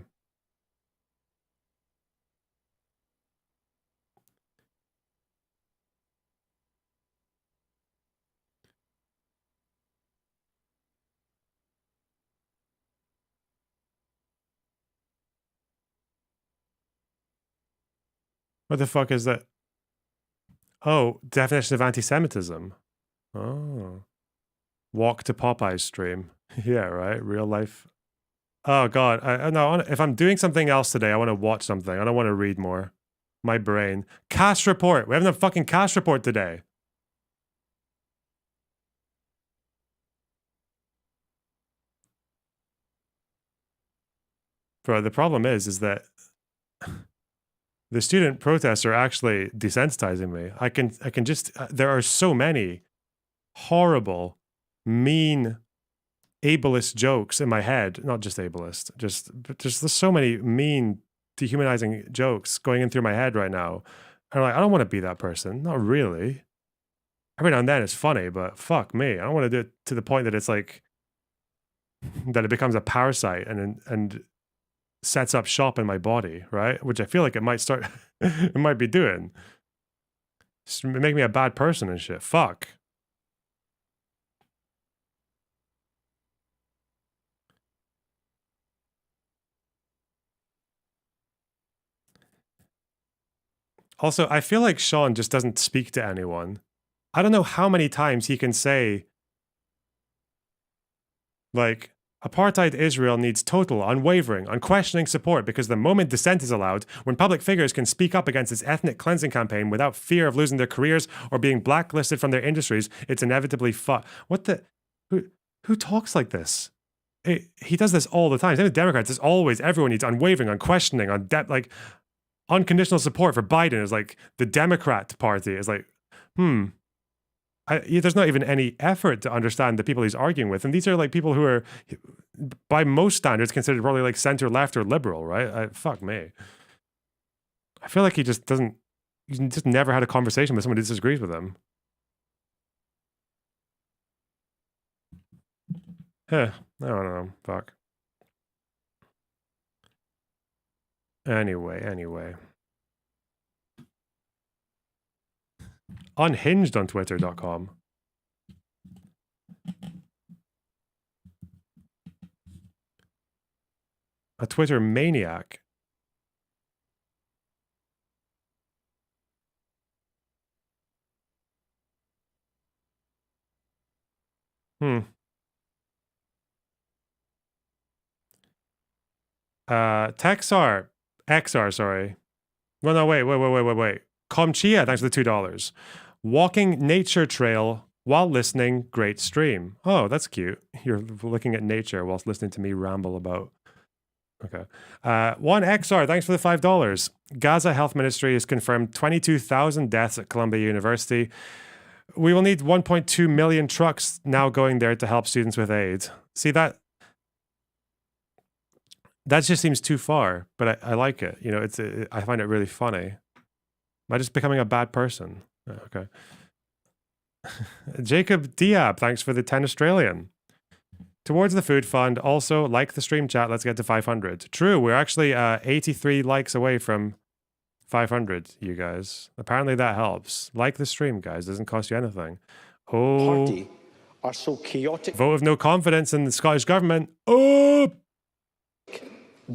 What the fuck is that? Oh, definition of anti-Semitism. Oh. Walk to Popeye's stream. Yeah, right? Real life. Oh, God. No, if I'm doing something else today, I want to watch something. I don't want to read more. My brain. Cast report. We haven't a fucking cast report today. Bro, the problem is that the student protests are actually desensitizing me. I can just, there are so many horrible, mean, ableist jokes in my head. Not just ableist, just there's so many mean, dehumanizing jokes going in through my head right now. And I'm like, I don't want to be that person. Not really. Every now and then it's funny, but fuck me. I don't want to do it to the point that it's like, that it becomes a parasite and sets up shop in my body, right? Which I feel like it might start, it might be doing. Just make me a bad person and shit. Fuck. Also, I feel like Sean just doesn't speak to anyone. I don't know how many times he can say, like, apartheid Israel needs total, unwavering, unquestioning support because the moment dissent is allowed, when public figures can speak up against its ethnic cleansing campaign without fear of losing their careers or being blacklisted from their industries, it's inevitably what the... Who talks like this? He does this all the time. Same with Democrats. It's always, everyone needs unwavering, unquestioning, like, unconditional support for Biden is like the Democrat Party is like, there's not even any effort to understand the people he's arguing with. And these are like people who are, by most standards, considered probably like center left or liberal, right? Fuck me. I feel like he just never had a conversation with someone who disagrees with him. I don't know. Fuck. Anyway. Unhinged on Twitter.com. A Twitter maniac. XR, sorry. Well, no, wait. Comchia, thanks for the $2. Walking nature trail while listening, great stream. Oh, that's cute. You're looking at nature whilst listening to me ramble about. Okay. 1XR, thanks for the $5. Gaza Health Ministry has confirmed 22,000 deaths at Columbia University. We will need 1.2 million trucks now going there to help students with aid. See, that just seems too far, but I like it. You know, I find it really funny. Am I just becoming a bad person? Okay. Jacob Diab, thanks for the 10 Australian. Towards the food fund. Also, like the stream chat, let's get to 500. True, we're actually 83 likes away from 500, you guys. Apparently that helps. Like the stream, guys. Doesn't cost you anything. Oh. Party are so chaotic. Vote of no confidence in the Scottish government. Oh.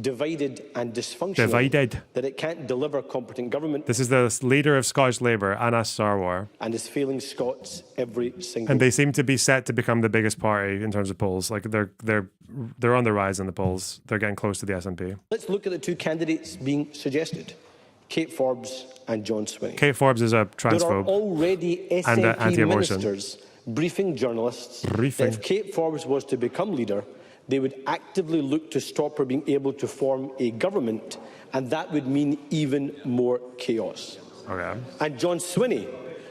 divided and dysfunctional that it can't deliver competent government. This is the leader of Scottish Labour, Anas Sarwar. And is failing Scots every single And they seem to be set to become the biggest party in terms of polls. Like they're on the rise in the polls. They're getting close to the SNP. Let's look at the two candidates being suggested, Kate Forbes and John Swinney. Kate Forbes is a transphobe. There are already and SNP anti-abortion. ministers briefing journalists that if Kate Forbes was to become leader, they would actively look to stop her being able to form a government, and that would mean even more chaos. Okay. And John Swinney,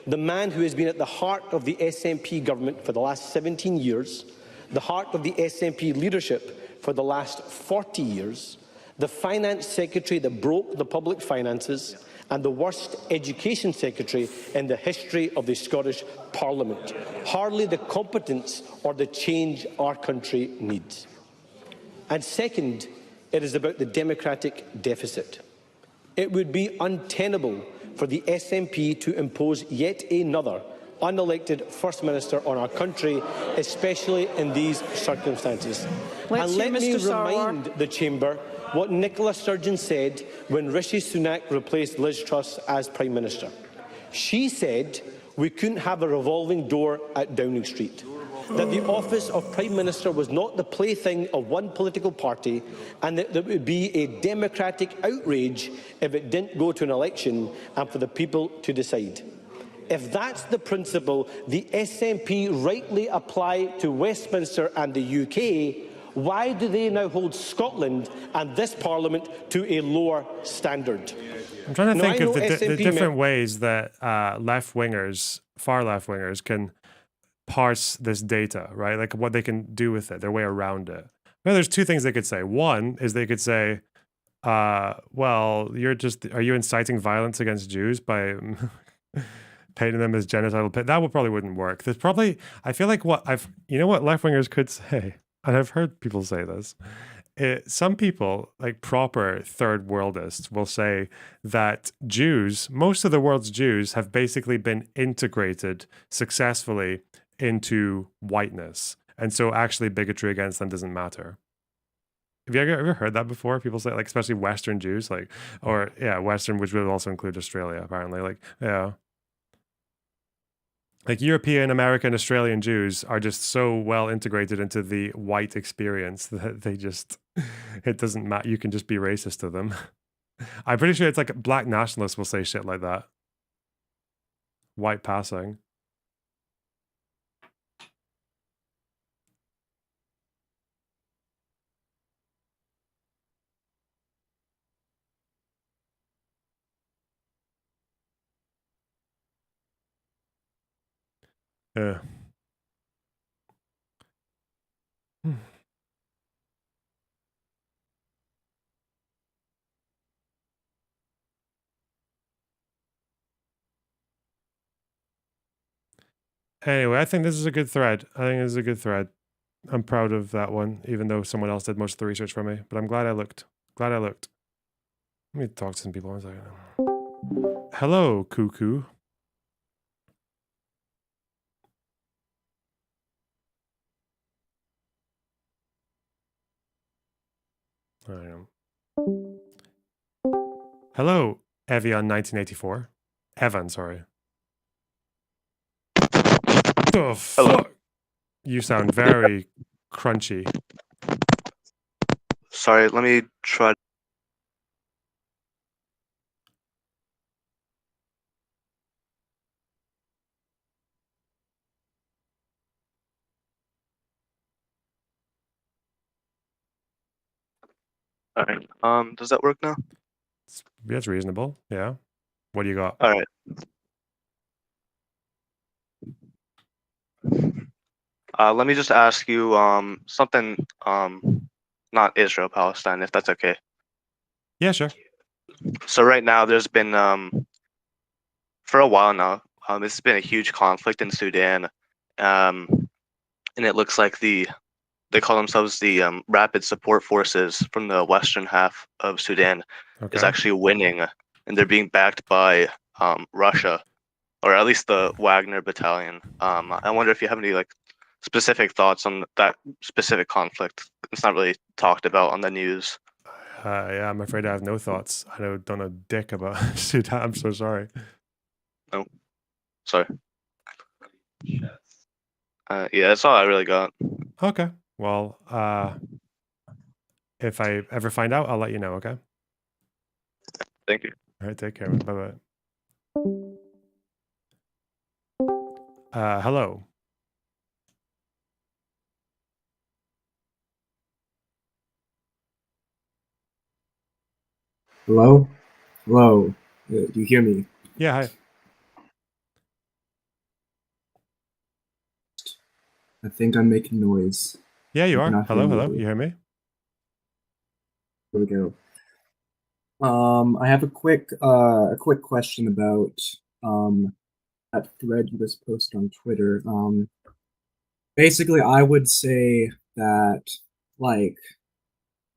the man who has been at the heart of the SNP government for the last 17 years, the heart of the SNP leadership for the last 40 years, the finance secretary that broke the public finances, and the worst education secretary in the history of the Scottish Parliament. Hardly the competence or the change our country needs. And second, it is about the democratic deficit. It would be untenable for the SNP to impose yet another unelected First Minister on our country, especially in these circumstances. And let me remind the Chamber what Nicola Sturgeon said when Rishi Sunak replaced Liz Truss as Prime Minister. She said we couldn't have a revolving door at Downing Street, that the office of Prime Minister was not the plaything of one political party, and that there would be a democratic outrage if it didn't go to an election and for the people to decide. If that's the principle the SNP rightly apply to Westminster and the UK, why do they now hold Scotland and this Parliament to a lower standard? I'm trying to think of the different ways that left-wingers, far left-wingers, can parse this data, right? Like what they can do with it, their way around it. Well, there's two things they could say. One is they could say, well, are you inciting violence against Jews by painting them as genocidal? That probably wouldn't work. There's probably, I feel like what left-wingers could say, and I've heard people say this, some people, like proper third worldists, will say that Jews, most of the world's Jews, have basically been integrated successfully into whiteness. And so actually bigotry against them doesn't matter. Have you ever heard that before? People say, like, especially Western Jews, like, or yeah, Western, which would also include Australia, apparently. Like, yeah. Like European, American, Australian Jews are just so well integrated into the white experience that it doesn't matter. You can just be racist to them. I'm pretty sure it's like black nationalists will say shit like that. White passing. Yeah. Anyway, I think this is a good thread. I'm proud of that one, even though someone else did most of the research for me. But I'm glad I looked. Let me talk to some people one second. Hello, Cuckoo. Hello, Evian 1984. Evan, sorry. The fuck? You sound very crunchy. Sorry, let me try. All right. Does that work now? That's reasonable. Yeah. What do you got? All right. Let me just ask you something not Israel, Palestine, if that's okay. Yeah, sure. So right now there's been for a while now, it's been a huge conflict in Sudan. And it looks like they call themselves the Rapid Support Forces from the western half of Sudan is actually winning, and they're being backed by Russia, or at least the Wagner battalion. I wonder if you have any like specific thoughts on that specific conflict. It's not really talked about on the news. Yeah, I'm afraid I have no thoughts. I don't know dick about Sudan. I'm so sorry. No, sorry. Yeah, that's all I really got. Okay. Well, if I ever find out, I'll let you know. Okay. Thank you. All right. Take care. Bye bye. Hello. Hello? Hello? Do you hear me? Yeah. Hi. I think I'm making noise. Yeah, you are. cannot hear Hello. me, Hello. though. You hear me? Here we go. I have a quick question about that thread you just posted on Twitter. Basically, I would say that like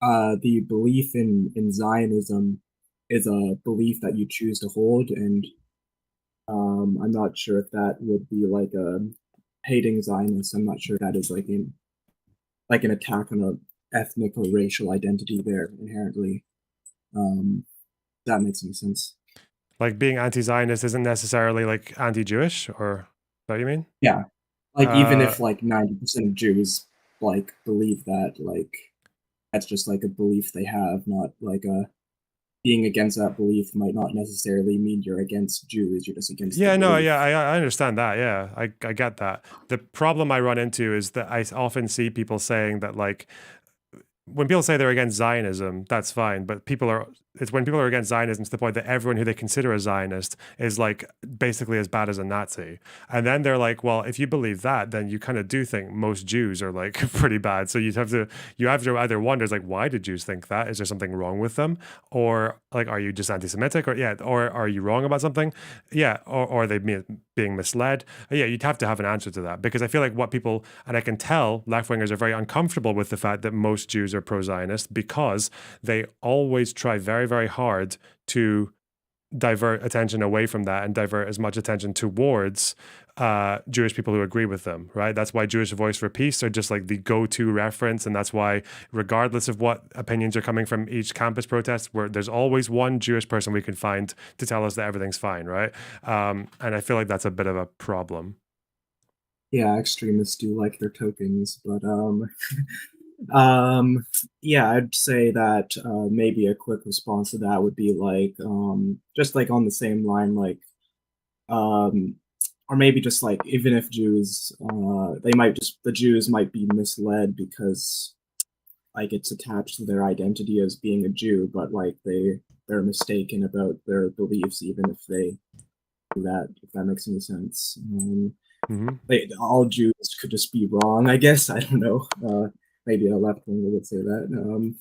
the belief in Zionism is a belief that you choose to hold, and I'm not sure if that would be like a hating Zionists. I'm not sure that is like an attack on a ethnic or racial identity there inherently. That makes any sense. Like being anti-Zionist isn't necessarily like anti-Jewish, or is that what you mean? Yeah, like even if like 90% of Jews like believe that, like that's just like a belief they have, not like a being against that belief might not necessarily mean you're against Jews. You're just against. Yeah, the no, belief. yeah, I understand that. Yeah, I get that. The problem I run into is that I often see people saying that like when people say they're against Zionism, that's fine. But it's when people are against Zionism to the point that everyone who they consider a Zionist is like basically as bad as a Nazi. And then they're like, well, if you believe that, then you kind of do think most Jews are like pretty bad. So you have to either wonder, is like, why did Jews think that? Is there something wrong with them? Or like, are you just anti-Semitic? Or are you wrong about something? Yeah. Or are they being misled? Yeah, you'd have to have an answer to that, because I feel like what people, and I can tell left-wingers are very uncomfortable with the fact that most Jews are pro-Zionist, because they always try very, very hard to divert attention away from that and divert as much attention towards Jewish people who agree with them, right? That's why Jewish Voice for Peace are just like the go-to reference, and that's why regardless of what opinions are coming from each campus protest, where there's always one Jewish person we can find to tell us that everything's fine, right? And I feel like that's a bit of a problem. Yeah, extremists do like their tokens, but yeah, I'd say that maybe a quick response to that would be like just like on the same line, like or maybe just like even if Jews the Jews might be misled because like it's attached to their identity as being a Jew, but like they're mistaken about their beliefs even if they do that, if that makes any sense. All Jews could just be wrong, I guess. I don't know. Maybe a left winger would say that.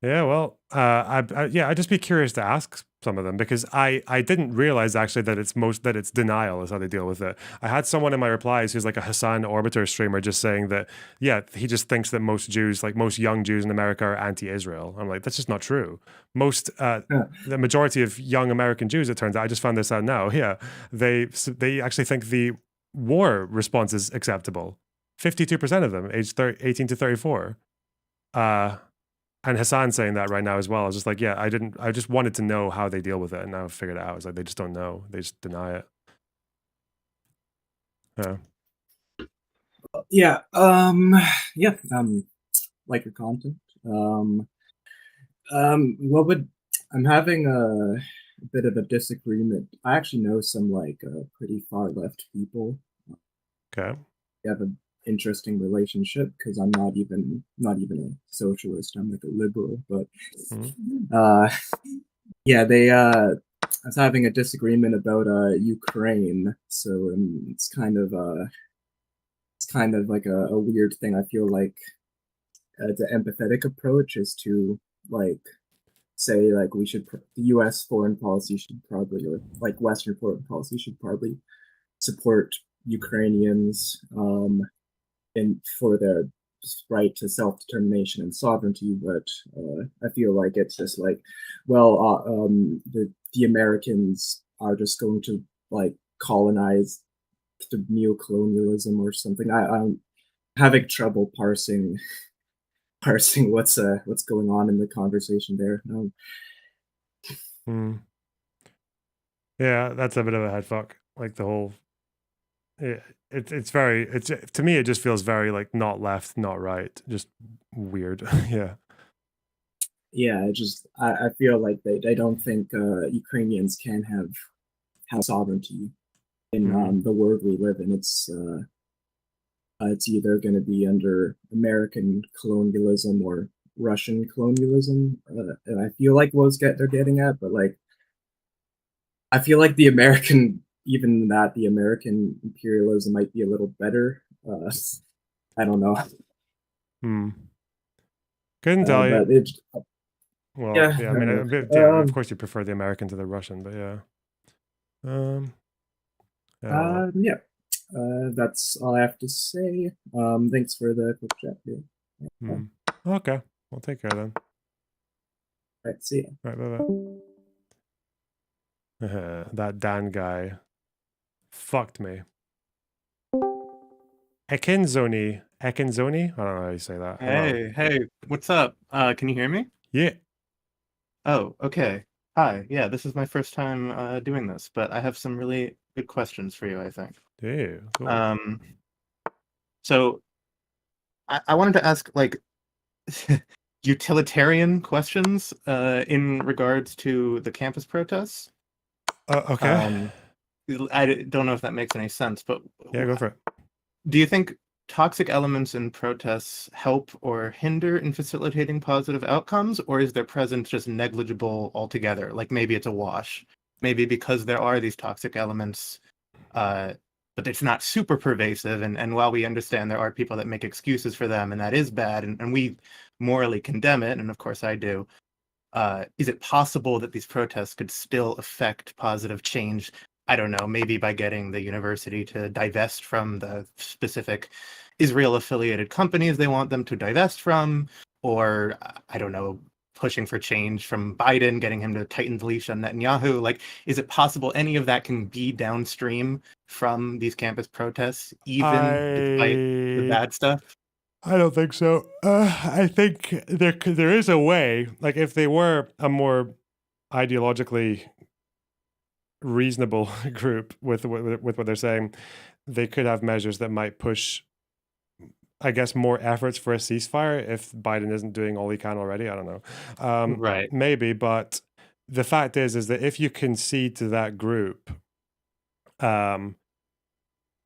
Yeah, well, I'd just be curious to ask some of them, because I didn't realize actually that it's denial is how they deal with it. I had someone in my replies who's like a Hassan Orbiter streamer just saying that, yeah, he just thinks that most Jews, like most young Jews in America, are anti-Israel. I'm like, that's just not true. The majority of young American Jews, it turns out, I just found this out now. Yeah, they actually think the war response is acceptable. 52% of them, aged 18 to 34. And Hassan saying that right now as well. I was just like, yeah, I just wanted to know how they deal with it, and now I've figured it out. It's like they just don't know. They just deny it. Yeah. Like your content. I'm having a bit of a disagreement. I actually know some like pretty far left people. Okay. They have an interesting relationship because I'm not even a socialist. I'm like a liberal, but yeah, they I was having a disagreement about Ukraine, so it's kind of like a weird thing. I feel like the empathetic approach is to like say like the U.S. foreign policy should probably, or like Western foreign policy should probably support Ukrainians and for their right to self-determination and sovereignty, but I feel like it's just like, well, the Americans are just going to like colonize the neocolonialism or something. I'm having trouble parsing parsing what's going on in the conversation there. Yeah, that's a bit of a head fuck. Like the whole, it's very, to me, it just feels very like not left, not right, just weird. Yeah. Yeah, I feel like they don't think Ukrainians can have sovereignty in the world we live in. It's either going to be under American colonialism or Russian colonialism, and I feel like they're getting at, but like I feel like the American imperialism might be a little better. I don't know. Couldn't tell you. Well, yeah, I mean, of course you prefer the American to the Russian, but yeah. That's all I have to say. Thanks for the quick chat. Yeah. Okay, we'll take care then. All right, see ya. All right, bye-bye. That Dan guy fucked me. Ekinzoni. I don't know how you say that. Hey, what's up? Can you hear me? Yeah. Oh, okay. Hi. Yeah, this is my first time doing this, but I have some really good questions for you, I think. Yeah. Cool. So I wanted to ask like utilitarian questions in regards to the campus protests. Okay. I don't know if that makes any sense, but yeah, go for it. Do you think toxic elements in protests help or hinder in facilitating positive outcomes, or is their presence just negligible altogether? Like maybe it's a wash. Maybe because there are these toxic elements, but it's not super pervasive. And while we understand there are people that make excuses for them, and that is bad, and we morally condemn it, and of course I do, is it possible that these protests could still affect positive change? I don't know, maybe by getting the university to divest from the specific Israel-affiliated companies they want them to divest from, or, I don't know, pushing for change from Biden, getting him to tighten the leash on Netanyahu. Like, is it possible any of that can be downstream from these campus protests, even despite the bad stuff? I don't think so. I think there is a way, like if they were a more ideologically reasonable group with what they're saying, they could have measures that might push, I guess, more efforts for a ceasefire if Biden isn't doing all he can already. I don't know. Right. Maybe, but the fact is that if you concede to that group, the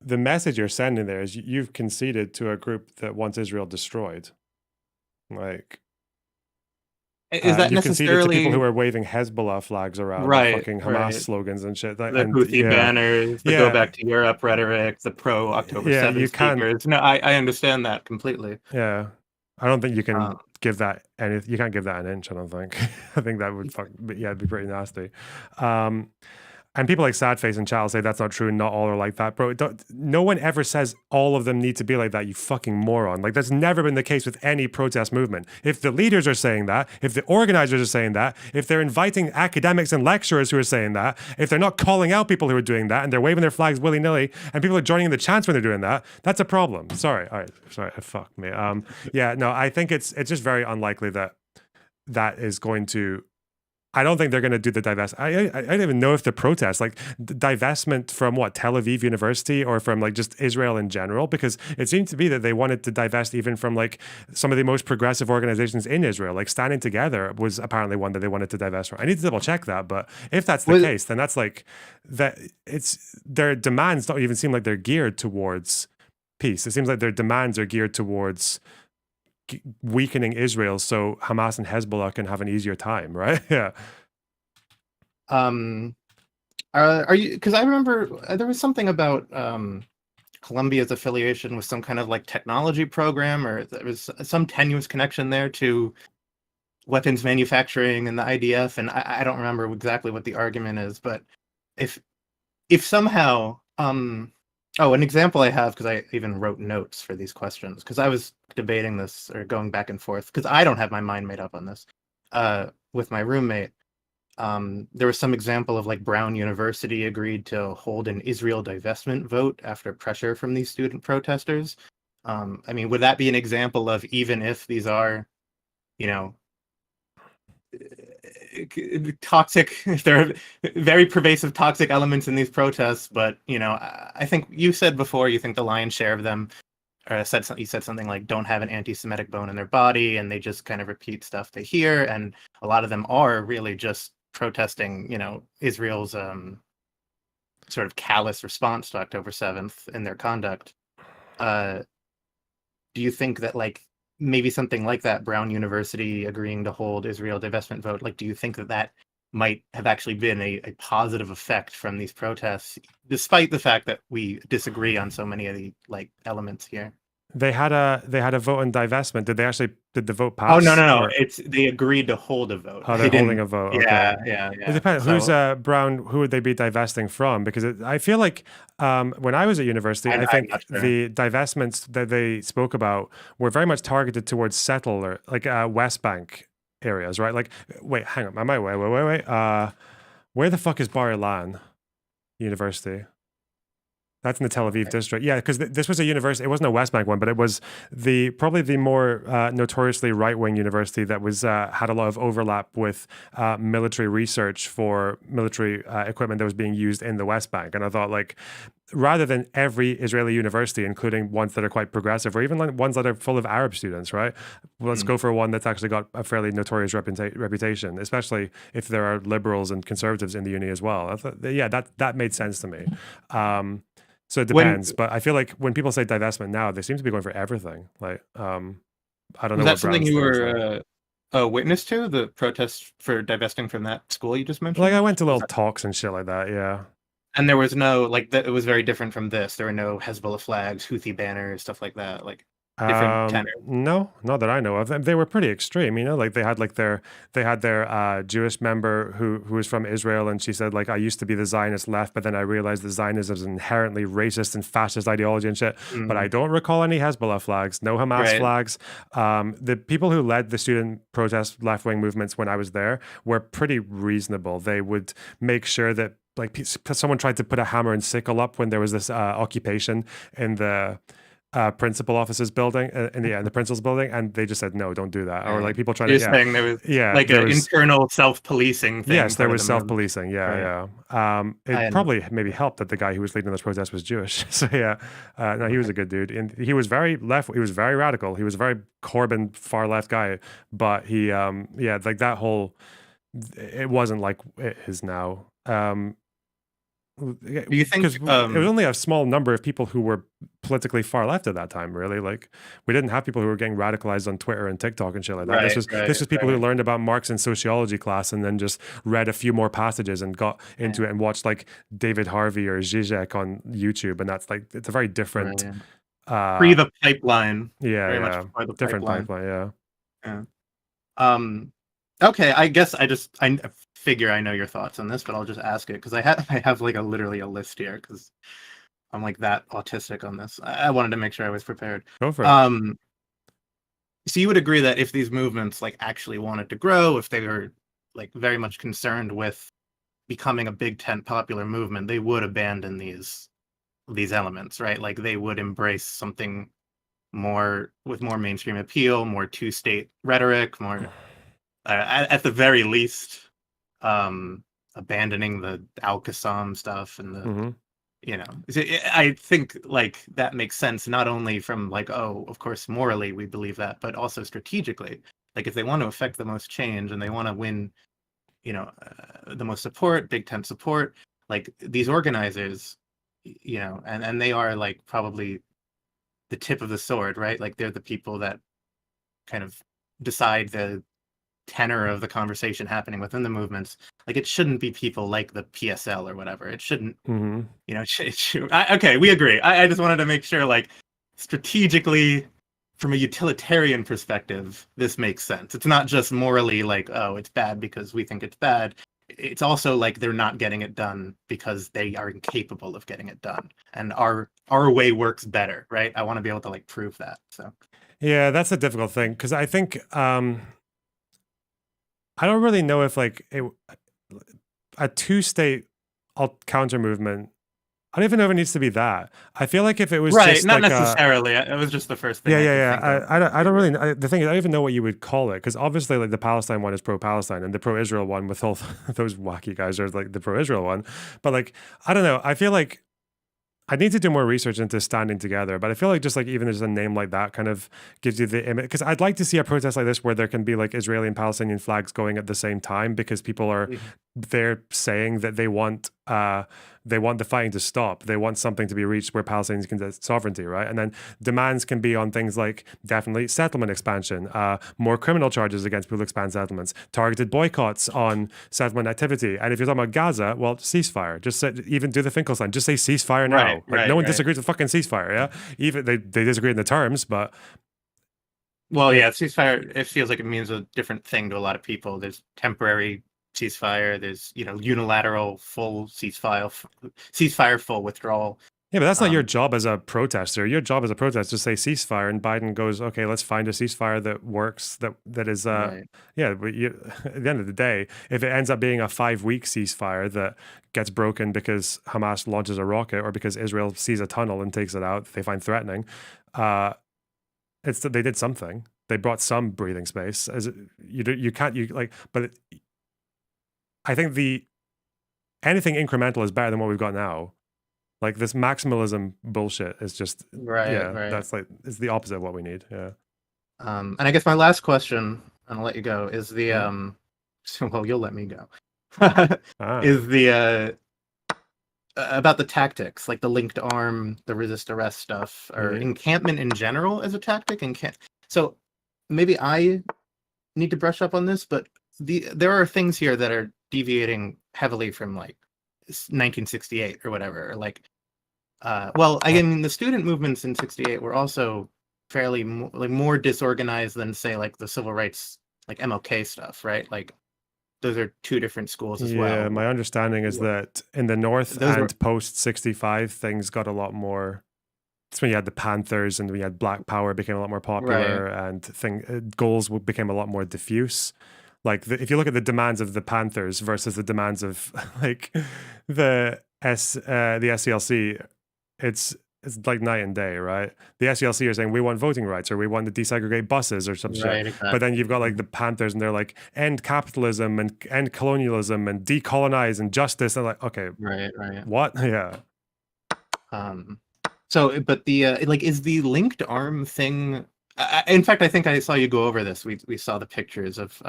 message you're sending there is you've conceded to a group that wants Israel destroyed. Like, is that you necessarily conceded to people who are waving Hezbollah flags around, right, fucking Hamas slogans and shit. The Houthi banners, the Go Back to Europe rhetoric, the pro-October 7th speakers. No, I understand that completely. Yeah. I don't think you can give that you can't give that an inch, I don't think. I think that would it'd be pretty nasty. And people like Sadface and Chal say that's not true and not all are like that. Bro, no one ever says all of them need to be like that, you fucking moron. Like, that's never been the case with any protest movement. If the leaders are saying that, if the organizers are saying that, if they're inviting academics and lecturers who are saying that, if they're not calling out people who are doing that and they're waving their flags willy-nilly and people are joining the chants when they're doing that, that's a problem. Sorry. All right. Sorry. Fuck me. Yeah, no, I think it's just very unlikely that is going to... I don't think they're going to do the divest. I don't even know if the protest, like divestment from Tel Aviv University or from like just Israel in general, because it seemed to be that they wanted to divest even from like some of the most progressive organizations in Israel. Like Standing Together was apparently one that they wanted to divest from. I need to double check that, but if that's the case, then that's like that. It's their demands don't even seem like they're geared towards peace. It seems like their demands are geared towards weakening Israel so Hamas and Hezbollah can have an easier time, right? Yeah. Are you, because I remember there was something about Columbia's affiliation with some kind of like technology program, or there was some tenuous connection there to weapons manufacturing and the IDF, and I don't remember exactly what the argument is, but if somehow an example I have, because I even wrote notes for these questions, because I was debating this or going back and forth, because I don't have my mind made up on this, with my roommate. There was some example of like Brown University agreed to hold an Israel divestment vote after pressure from these student protesters. I mean, would that be an example of, even if these are toxic. There are very pervasive toxic elements in these protests, but I think you said before you think the lion's share of them you said something like don't have an anti-Semitic bone in their body, and they just kind of repeat stuff they hear, and a lot of them are really just protesting, Israel's sort of callous response to October 7th in their conduct. Do you think that maybe something like that, Brown University agreeing to hold Israel divestment vote, do you think that might have actually been a positive effect from these protests, despite the fact that we disagree on so many of the elements here? They had a vote on divestment. Did the vote pass? Oh no! Or? They agreed to hold a vote. Oh, they're holding a vote. Okay. Yeah. It depends. Who's Brown? Who would they be divesting from? Because I feel like when I was at university, I think the divestments that they spoke about were very much targeted towards settler, West Bank areas, right? Wait, hang on. Wait. Where the fuck is Bar Ilan University? That's in the Tel Aviv district. Yeah, because this was a university. It wasn't a West Bank one, but it was probably the more notoriously right-wing university that was had a lot of overlap with military research for military equipment that was being used in the West Bank. And I thought, rather than every Israeli university, including ones that are quite progressive, or even ones that are full of Arab students, right? Let's go for one that's actually got a fairly notorious reputation, especially if there are liberals and conservatives in the uni as well. I thought, that made sense to me. So it depends, but I feel like when people say divestment now, they seem to be going for everything. I don't know. Was that something you were a witness to, the protests for divesting from that school you just mentioned? I went to little talks and shit like that, yeah. And there was no it was very different from this. There were no Hezbollah flags, Houthi banners, stuff like that. Different tenor. No, not that I know of. They were pretty extreme, they had their Jewish member who was from Israel, and she said I used to be the Zionist left, but then I realized that Zionism is an inherently racist and fascist ideology and shit. Mm-hmm. But I don't recall any Hezbollah flags, no Hamas flags. The people who led the student protest left-wing movements when I was there were pretty reasonable. They would make sure that someone tried to put a hammer and sickle up when there was this occupation in the principal office's building, in the principal's building, and they just said no, don't do that. Or people trying to saying there was an internal self-policing thing. Yes, there was self-policing. It probably maybe helped that the guy who was leading those protests was Jewish. So no, he was a good dude, and he was very left. He was very radical. He was a very Corbyn far left guy, but he that whole, it wasn't like it is now. Do you think it was only a small number of people who were politically far left at that time, really? We didn't have people who were getting radicalized on Twitter and TikTok and shit like that. This was people who learned about Marx in sociology class and then just read a few more passages and got into it and watched David Harvey or Zizek on YouTube, and that's it's a very different pre the pipeline. Very much before the different pipeline. Okay, I guess I figure I know your thoughts on this, but I'll just ask it because I have literally a list here because I'm that autistic on this. I wanted to make sure I was prepared. Go for it. So you would agree that if these movements actually wanted to grow, if they were very much concerned with becoming a big tent popular movement, they would abandon these elements, right? They would embrace something more with more mainstream appeal, more two-state rhetoric, more at the very least. Abandoning the Al-Qassam stuff and the I think that makes sense, not only from of course morally we believe that, but also strategically. If they want to affect the most change and they want to win the most support, big tent support, these organizers, and they are probably the tip of the sword, right? They're the people that kind of decide the tenor of the conversation happening within the movements. It shouldn't be people like the PSL or whatever. It shouldn't, okay, we agree. I just wanted to make sure, strategically, from a utilitarian perspective, this makes sense. It's not just morally oh, it's bad because we think it's bad. It's also they're not getting it done because they are incapable of getting it done. And our way works better, right? I want to be able to prove that. So yeah, that's a difficult thing because I think I don't really know if a two-state counter movement I don't even know if it needs to be that. I feel like if it was Right, just not like necessarily. It was just the first thing. I don't really. The thing is, I don't even know what you would call it, because obviously, like the Palestine one is pro-Palestine, and the pro-Israel one with all those wacky guys are like the pro-Israel one. But like, I don't know. I feel like I need to do more research into standing together, but I feel like just like even there's a name like that kind of gives you the image. Because I'd like to see a protest like this where there can be like Israeli and Palestinian flags going at the same time, because people are they're saying that they want the fighting to stop. They want something to be reached where Palestinians can get sovereignty, right? And then demands can be on things like definitely settlement expansion, more criminal charges against people who expand settlements, targeted boycotts on settlement activity. And if you're talking about Gaza, well, ceasefire. Just say, even do the Finkelstein. Just say ceasefire now. No one disagrees with fucking ceasefire, yeah? Even they disagree in the terms, but... Well, yeah, ceasefire, it feels like it means a different thing to a lot of people. There's temporary ceasefire, there's unilateral full ceasefire full withdrawal. Yeah, but that's not your job as a protester. Your job as a protester is to say ceasefire, and Biden goes, okay, let's find a ceasefire that works, that is yeah, but at the end of the day, if it ends up being a 5-week ceasefire that gets broken because Hamas launches a rocket or because Israel sees a tunnel and takes it out, they find threatening, it's that they did something. They brought some breathing space. But I think anything incremental is better than what we've got now. Like this maximalism bullshit is just that's like it's the opposite of what we need. Yeah. And I guess my last question, and I'll let you go, is the well, you'll let me go. Is the about the tactics, like the linked arm, the resist arrest stuff, or encampment in general as a tactic. So maybe I need to brush up on this, but there are things here that are deviating heavily from like 1968 or whatever. Like, the student movements in '68 were also fairly more disorganized than say like the civil rights, like MLK stuff, right? Like those are two different schools as well. Yeah, my understanding is that in the North post 65, things got a lot more. That's when you had the Panthers and we had Black Power became a lot more popular, and goals became a lot more diffuse. Like if you look at the demands of the Panthers versus the demands of like the SCLC, it's like night and day, right? The SCLC are saying we want voting rights or we want to desegregate buses or some shit. Exactly. But then you've got like the Panthers and they're like end capitalism and end colonialism and decolonize and justice, and like okay, what? Yeah. So, but the is the linked arm thing? In fact, I think I saw you go over this. We saw the pictures of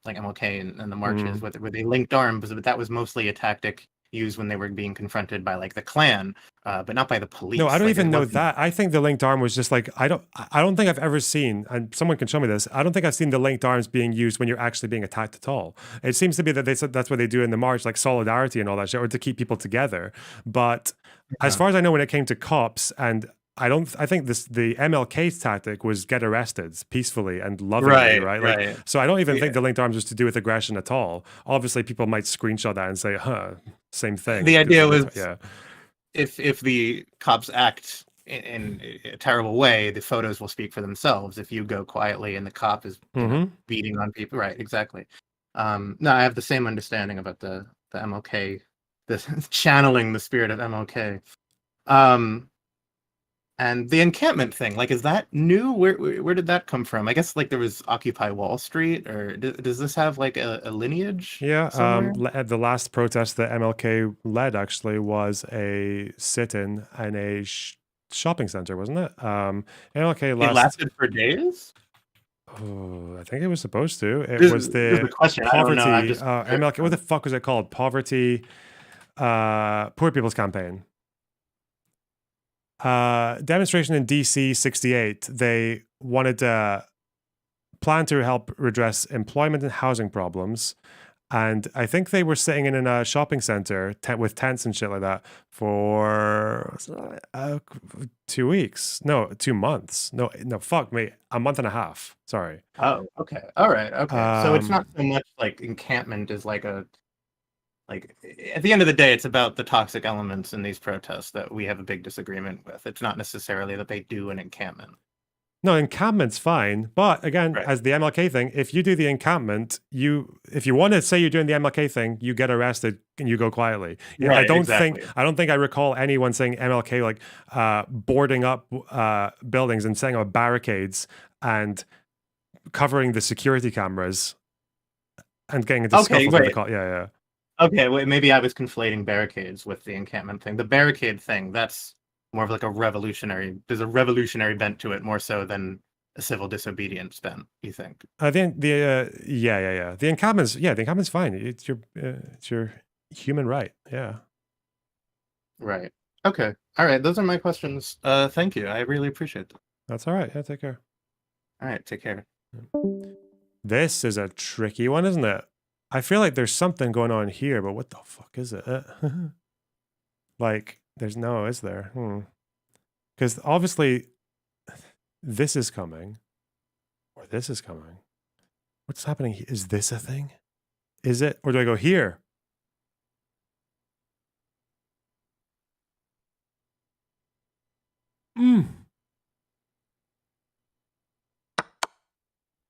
like MLK and the marches where they linked arms, but that was mostly a tactic used when they were being confronted by like the Klan, but not by the police. No, I don't even know that. I think the linked arm was just like I don't think I've ever seen, and someone can show me this. I don't think I've seen the linked arms being used when you're actually being attacked at all. It seems to be that that's what they do in the march, like solidarity and all that shit, or to keep people together. But as far as I know, when it came to cops, and I think the MLK's tactic was get arrested peacefully and lovingly, right? So I don't even think the linked arms was to do with aggression at all. Obviously, people might screenshot that and say, same thing. The idea was, if the cops act in a terrible way, the photos will speak for themselves. If you go quietly and the cop is beating on people, right? Exactly. No, I have the same understanding about the MLK, the channeling the spirit of MLK. And the encampment thing, like, is that new? Where did that come from? I guess like there was Occupy Wall Street, or does this have like a lineage? Yeah, the last protest that MLK led actually was a sit-in in a shopping center, wasn't it? MLK It lasted for days. Oh, I think it was supposed to. It was the question. poverty. I don't know. MLK. What the fuck was it called? Poverty, Poor People's Campaign. Demonstration in DC 68. They wanted to plan to help redress employment and housing problems, and I think they were sitting in a shopping center with tents and shit like that for 2 weeks. No, 2 months. No, fuck me, a month and a half. Sorry. Oh, okay. All right. Okay. So it's not so much like encampment is like at the end of the day, it's about the toxic elements in these protests that we have a big disagreement with. It's not necessarily that they do an encampment. No, encampment's fine, but again, as the MLK thing, if you do the encampment, if you want to say you're doing the MLK thing, you get arrested and you go quietly. Right, I don't exactly. think I recall anyone saying MLK like boarding up buildings and setting up barricades and covering the security cameras and getting into scuffles with the cop. Yeah. Okay, wait, maybe I was conflating barricades with the encampment thing. The barricade thing, that's more of like there's a revolutionary bent to it more so than a civil disobedience bent, you think? I think the encampment's fine. It's your human right. Yeah. Right. Okay. All right. Those are my questions. Thank you. I really appreciate them. That's all right. Yeah, take care. All right. Take care. This is a tricky one, isn't it? I feel like there's something going on here, but what the fuck is it? Like, is there? Because obviously this is coming, or this is coming. What's happening? Is this a thing? Is it? Or do I go here?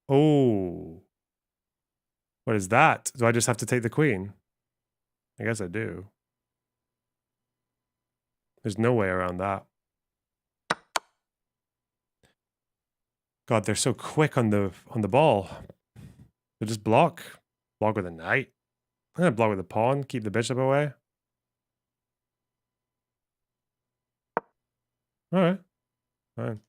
Oh. What is that? Do I just have to take the queen? I guess I do. There's no way around that. God, they're so quick on the ball. They just block. Block with a knight. I'm gonna block with a pawn, keep the bishop away. Alright. Fine.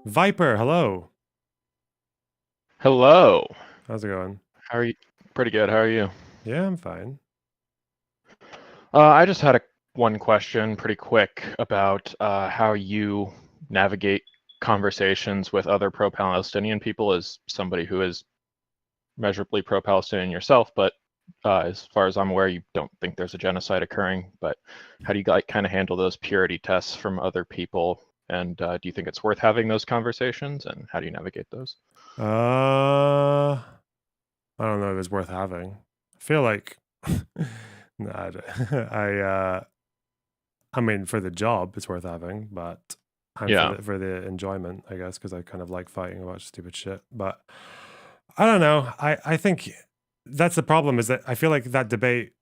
Viper, hello. Hello. How's it going? How are you? Pretty good. How are you? Yeah, I'm fine. I just had one question, pretty quick, about how you navigate conversations with other pro-Palestinian people as somebody who is measurably pro-Palestinian yourself, but as far as I'm aware, you don't think there's a genocide occurring. But how do you kind of handle those purity tests from other people? And do you think it's worth having those conversations? And how do you navigate those? I don't know if it's worth having. I feel like I mean, for the job, it's worth having, but for the enjoyment, I guess, because I kind of like fighting about stupid shit. But I don't know. I think that's the problem, is that I feel like that debate,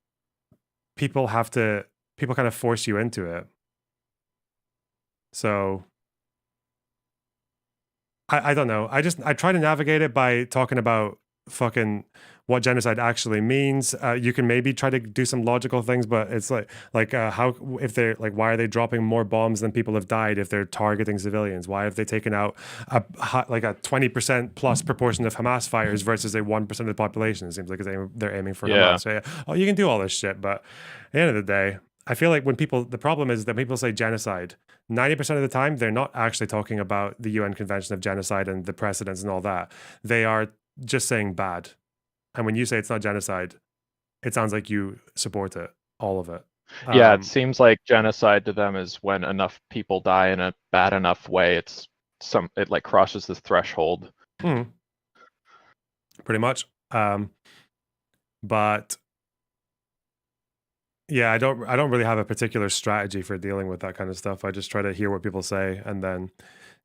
people kind of force you into it. So I don't know. I try to navigate it by talking about fucking what genocide actually means. You can maybe try to do some logical things, but it's like how, if they're like, why are they dropping more bombs than people have died if they're targeting civilians? Why have they taken out a 20% plus proportion of Hamas fighters versus a 1% of the population? It seems like they're aiming for Hamas. So oh, you can do all this shit, but at the end of the day, I feel like when the problem is that people say genocide, 90% of the time, they're not actually talking about the UN Convention of Genocide and the precedents and all that. They are just saying bad. And when you say it's not genocide, it sounds like you support it, all of it. Yeah, it seems like genocide to them is when enough people die in a bad enough way. It like crosses this threshold. Pretty much. But yeah, I don't really have a particular strategy for dealing with that kind of stuff. I just try to hear what people say and then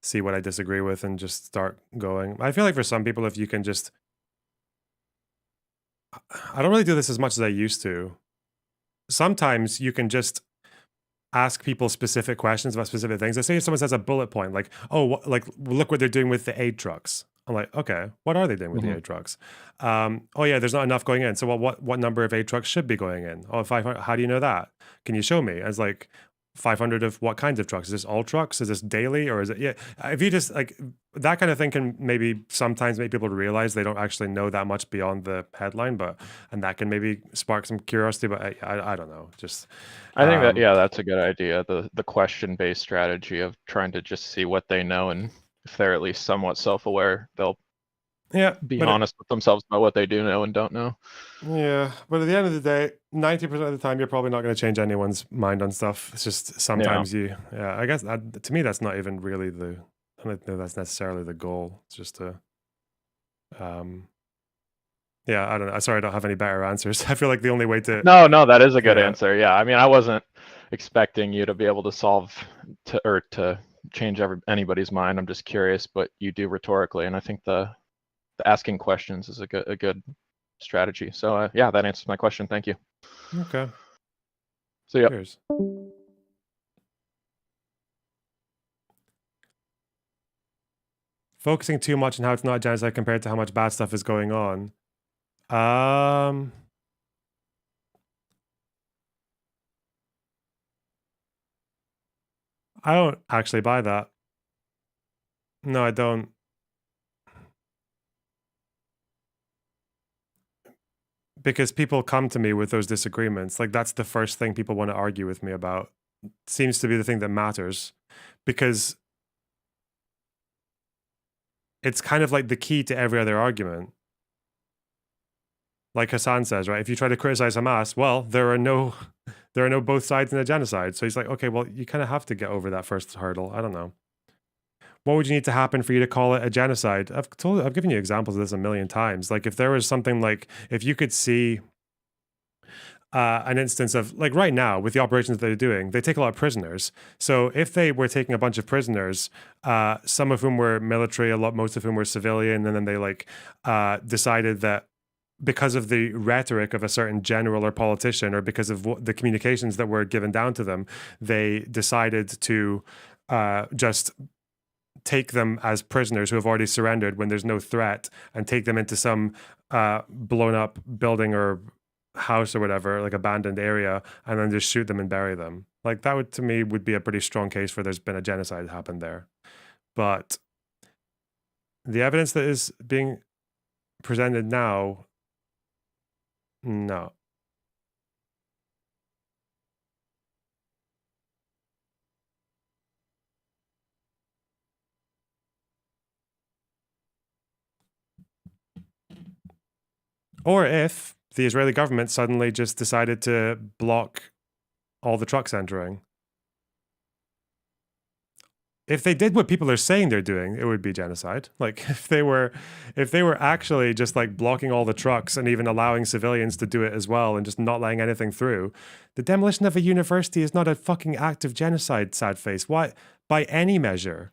see what I disagree with and just start going. I feel like for some people, if you can just, I don't really do this as much as I used to. Sometimes you can just ask people specific questions about specific things. Let's say if someone says a bullet point, like, oh, look what they're doing with the aid trucks. I'm like, okay, what are they doing with the aid trucks? Oh yeah, there's not enough going in. So what number of aid trucks should be going in? Oh, 500. How do you know that? Can you show me? As like 500 of what kinds of trucks? Is this all trucks? Is this daily? Or is it, yeah? If you just like, that kind of thing can maybe sometimes make people realize they don't actually know that much beyond the headline, and that can maybe spark some curiosity, but I don't know. Just, I think that, yeah, that's a good idea. The question-based strategy of trying to just see what they know, and if they're at least somewhat self-aware, they'll be honest with themselves about what they do know and don't know. Yeah, but at the end of the day, 90% of the time, you're probably not going to change anyone's mind on stuff. It's just sometimes I guess to me, that's not even really I don't know that's necessarily the goal. It's just to, yeah, I don't know. Sorry, I don't have any better answers. I feel like the only way to... No, that is a good answer. Yeah, I mean, I wasn't expecting you to be able to solve to change anybody's mind. I'm just curious, but you do rhetorically, and I think the asking questions is a good strategy. So yeah, that answers my question. Thank you. Okay. So yeah. Cheers. Focusing too much on how it's not genocide compared to how much bad stuff is going on. I don't actually buy that. No, I don't. Because people come to me with those disagreements. Like, that's the first thing people want to argue with me about. Seems to be the thing that matters. Because it's kind of like the key to every other argument. Like Hassan says, right? If you try to criticize Hamas, well, there are no both sides in a genocide. So he's like, okay, well, you kind of have to get over that first hurdle. I don't know. What would you need to happen for you to call it a genocide? I've given you examples of this a million times. Like, if there was something like, if you could see an instance of, like, right now with the operations that they're doing, they take a lot of prisoners. So if they were taking a bunch of prisoners, some of whom were military, most of whom were civilian, and then they decided that because of the rhetoric of a certain general or politician, or because of the communications that were given down to them, they decided to just take them as prisoners who have already surrendered when there's no threat, and take them into some blown up building or house or whatever, like abandoned area, and then just shoot them and bury them. Like, that would, to me, would be a pretty strong case for there's been a genocide happened there. But the evidence that is being presented now, no. Or if the Israeli government suddenly just decided to block all the trucks entering. If they did what people are saying they're doing, it would be genocide. Like, if they were actually just like blocking all the trucks and even allowing civilians to do it as well and just not letting anything through, the demolition of a university is not a fucking act of genocide, sad face. Why? By any measure.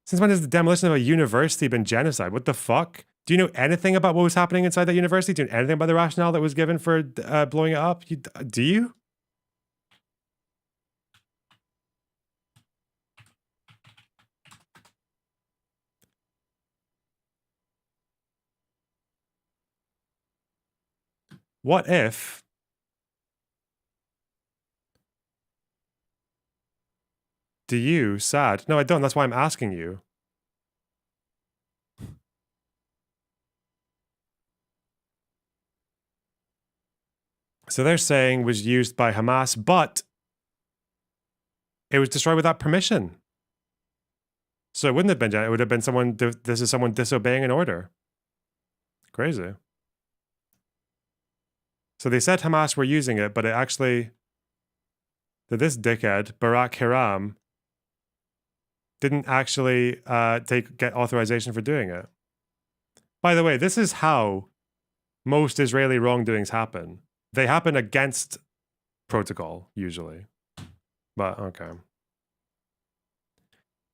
Since when has the demolition of a university been genocide? What the fuck? Do you know anything about what was happening inside that university? Do you know anything about the rationale that was given for blowing it up? Do you? What if do you, sad? No, I don't. That's why I'm asking you. So they're saying was used by Hamas, but it was destroyed without permission. So it wouldn't have been, it would have been someone, this is someone disobeying an order. Crazy. So they said Hamas were using it, but it actually, that this dickhead, Barak Hiram, didn't actually get authorization for doing it. By the way, this is how most Israeli wrongdoings happen. They happen against protocol, usually. But, okay.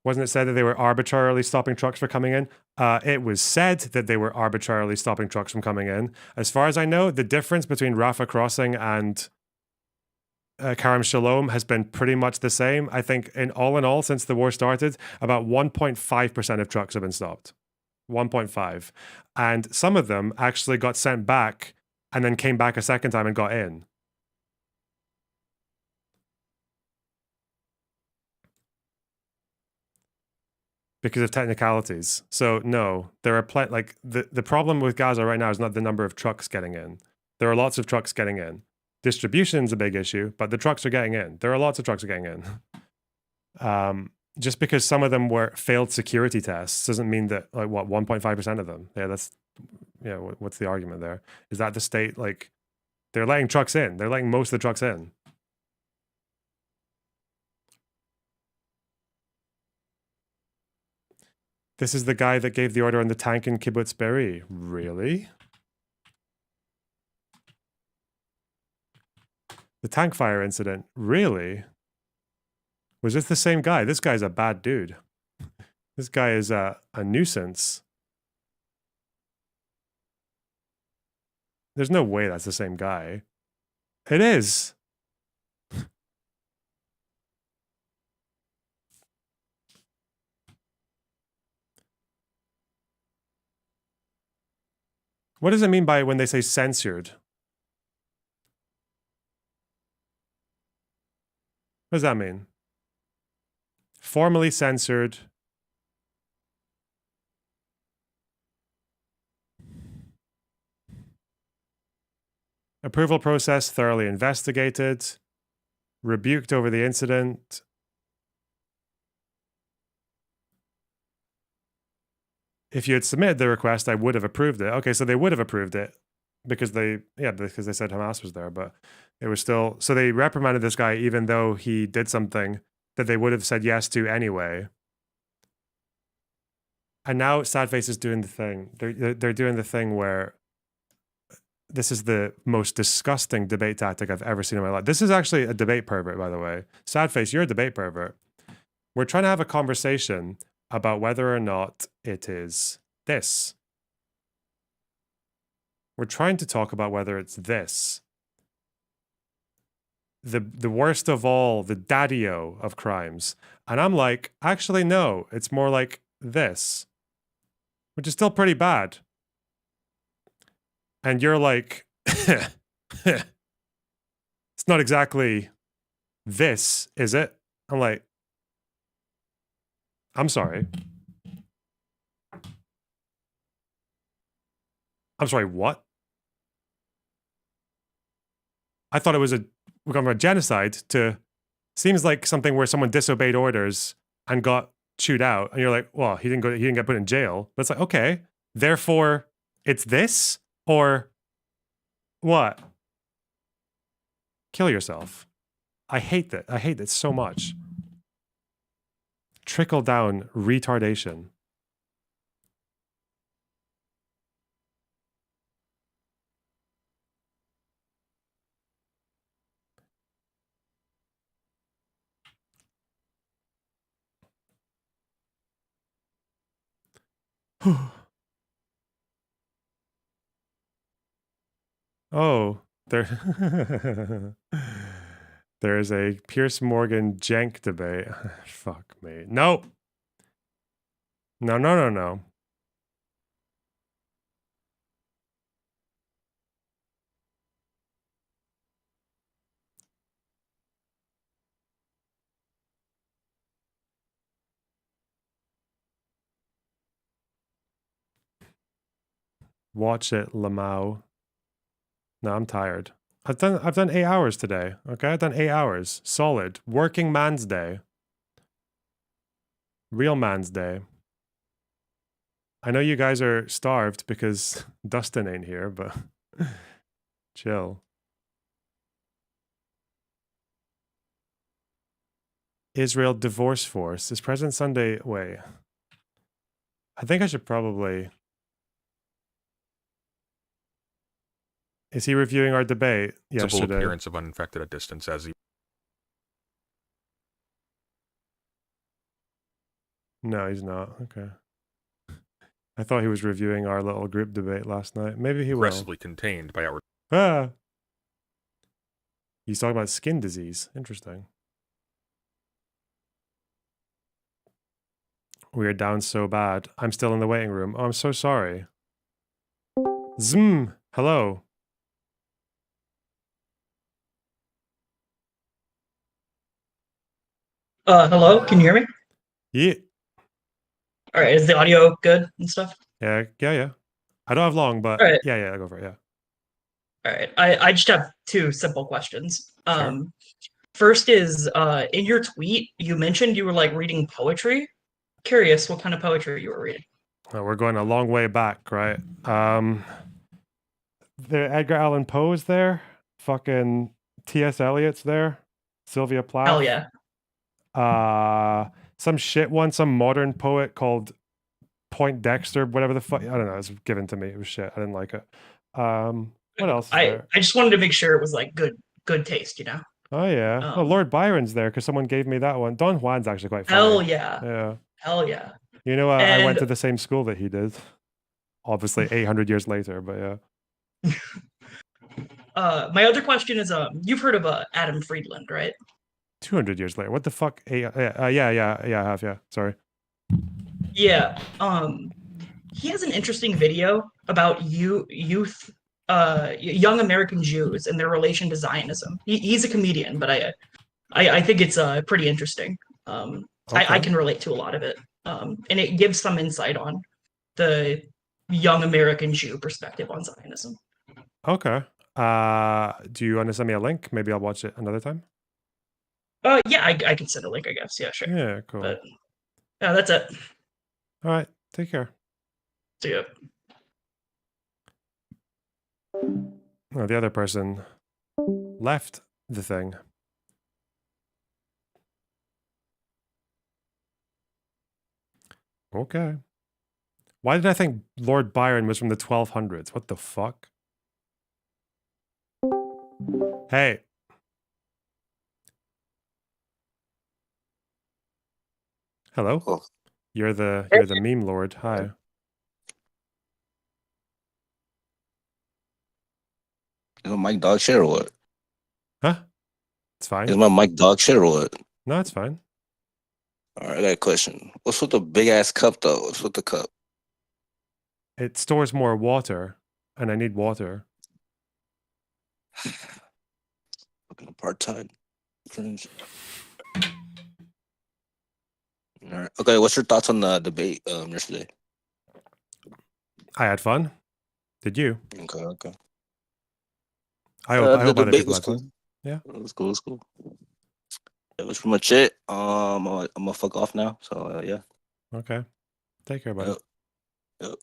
Wasn't it said that they were arbitrarily stopping trucks from coming in? It was said that they were arbitrarily stopping trucks from coming in. As far as I know, the difference between Rafah Crossing and Kerem Shalom has been pretty much the same. I think in all, since the war started, about 1.5% of trucks have been stopped. 1.5. And some of them actually got sent back and then came back a second time and got in. Because of technicalities. So no, there are like the problem with Gaza right now is not the number of trucks getting in. There are lots of trucks getting in. Distribution's a big issue, but the trucks are getting in. There are lots of trucks getting in. Just because some of them were failed security tests doesn't mean that, like, what, 1.5% of them. Yeah, that's, yeah, what's the argument there? Is that the state, like, they're letting trucks in. They're letting most of the trucks in. This is the guy that gave the order on the tank in Kibbutz Be'eri. Really? The tank fire incident. Really? Was this the same guy? This guy's a bad dude. This guy is a nuisance. There's no way that's the same guy. It is. What does it mean by when they say censored? What does that mean? Formally censored. Approval process thoroughly investigated. Rebuked over the incident. If you had submitted the request, I would have approved it. Okay, so they would have approved it because they said Hamas was there, but it was still, so they reprimanded this guy even though he did something that they would have said yes to anyway. And now Sadface is doing the thing. They're doing the thing where this is the most disgusting debate tactic I've ever seen in my life. This is actually a debate pervert, by the way. Sadface, you're a debate pervert. We're trying to have a conversation about whether or not it is this. We're trying to talk about whether it's this. The worst of all, the daddy-o of crimes. And I'm like, actually, no, it's more like this, which is still pretty bad. And you're like, it's not exactly this, is it? I'm like, I'm sorry. I'm sorry, what? I thought it was we're going from a genocide to, seems like something where someone disobeyed orders and got chewed out. And you're like, well, he didn't get put in jail. But it's like, okay, therefore it's this or what? Kill yourself. I hate that. I hate that so much. Trickle down retardation. Oh, there is a Pierce Morgan Jenk debate. Fuck me. No. No, no, no, no. Watch it, Lamau. No, I'm tired. I've done 8 hours today. Okay, I've done 8 hours. Solid. Working man's day. Real man's day. I know you guys are starved because Dustin ain't here, but chill. Israel Divorce Force. Is President Sunday... Wait. I think I should probably... Is he reviewing our debate yesterday? Visible appearance of uninfected at distance as he... No, he's not. Okay. I thought he was reviewing our little group debate last night. Maybe he will. aggressively contained by our... Ah! He's talking about skin disease. Interesting. We are down so bad. I'm still in the waiting room. Oh, I'm so sorry. Zm! Hello. Hello, can you hear me? Yeah. All right, is the audio good and stuff? Yeah. I don't have long, but All right. yeah, go for it, yeah. All right, I just have 2 simple questions. Sure. First is, in your tweet, you mentioned you were like reading poetry. Curious what kind of poetry you were reading. Oh, we're going a long way back, right? The Edgar Allan Poe's there. Fucking T.S. Eliot's there. Sylvia Plath. Hell yeah. Some shit one, some modern poet called Point Dexter, whatever the fuck. I don't know. It was given to me. It was shit. I didn't like it. What else? Is there? I just wanted to make sure it was like good good taste, you know. Oh yeah. Oh, Lord Byron's there because someone gave me that one. Don Juan's actually quite funny. Hell yeah. Yeah. Hell yeah. You know, I went And- to the same school that he did. Obviously, 800 years later, but yeah. My other question is, you've heard of Adam Friedland, right? 200 years later. What the fuck? Yeah, I have. Yeah. Sorry. Yeah. He has an interesting video about youth, young American Jews and their relation to Zionism. He's a comedian, but I think it's pretty interesting. I Okay. can relate to a lot of it, and it gives some insight on the young American Jew perspective on Zionism. Okay. Do you want to send me a link? Maybe I'll watch it another time. Yeah, I can send a link, I guess. Yeah, sure. Yeah, cool. But yeah, that's it. All right. Take care. See ya. Oh, the other person left the thing. Okay. Why did I think Lord Byron was from the 1200s? What the fuck? Hey. Hello. Oh. You're the meme lord. Hi. Is my mic dog shit or what? Huh? It's fine. Is my mic dog shit or what? No, it's fine. All right, I got a question. What's with the big ass cup though? What's with the cup? It stores more water, and I need water. Fucking apartheid. Fringe. All right. Okay, what's your thoughts on the debate yesterday? I had fun. Did you? Okay. I hope the other debate people was had cool. fun. Yeah. It was cool. That was pretty much it. I'm gonna fuck off now. So yeah. Okay. Take care, buddy. Yep.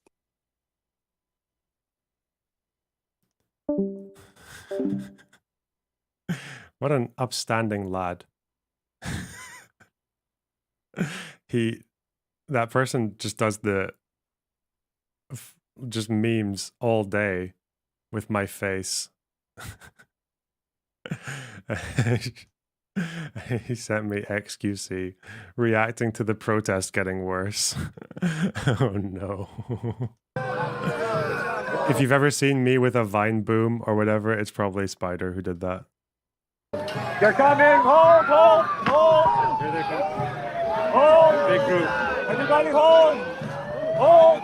What an upstanding lad. That person just does just memes all day with my face. He sent me XQC reacting to the protest getting worse. Oh no. If you've ever seen me with a Vine boom or whatever, it's probably Spider who did that. They're coming! Hold! Here they come. Hold! Big group. Everybody hold! Hold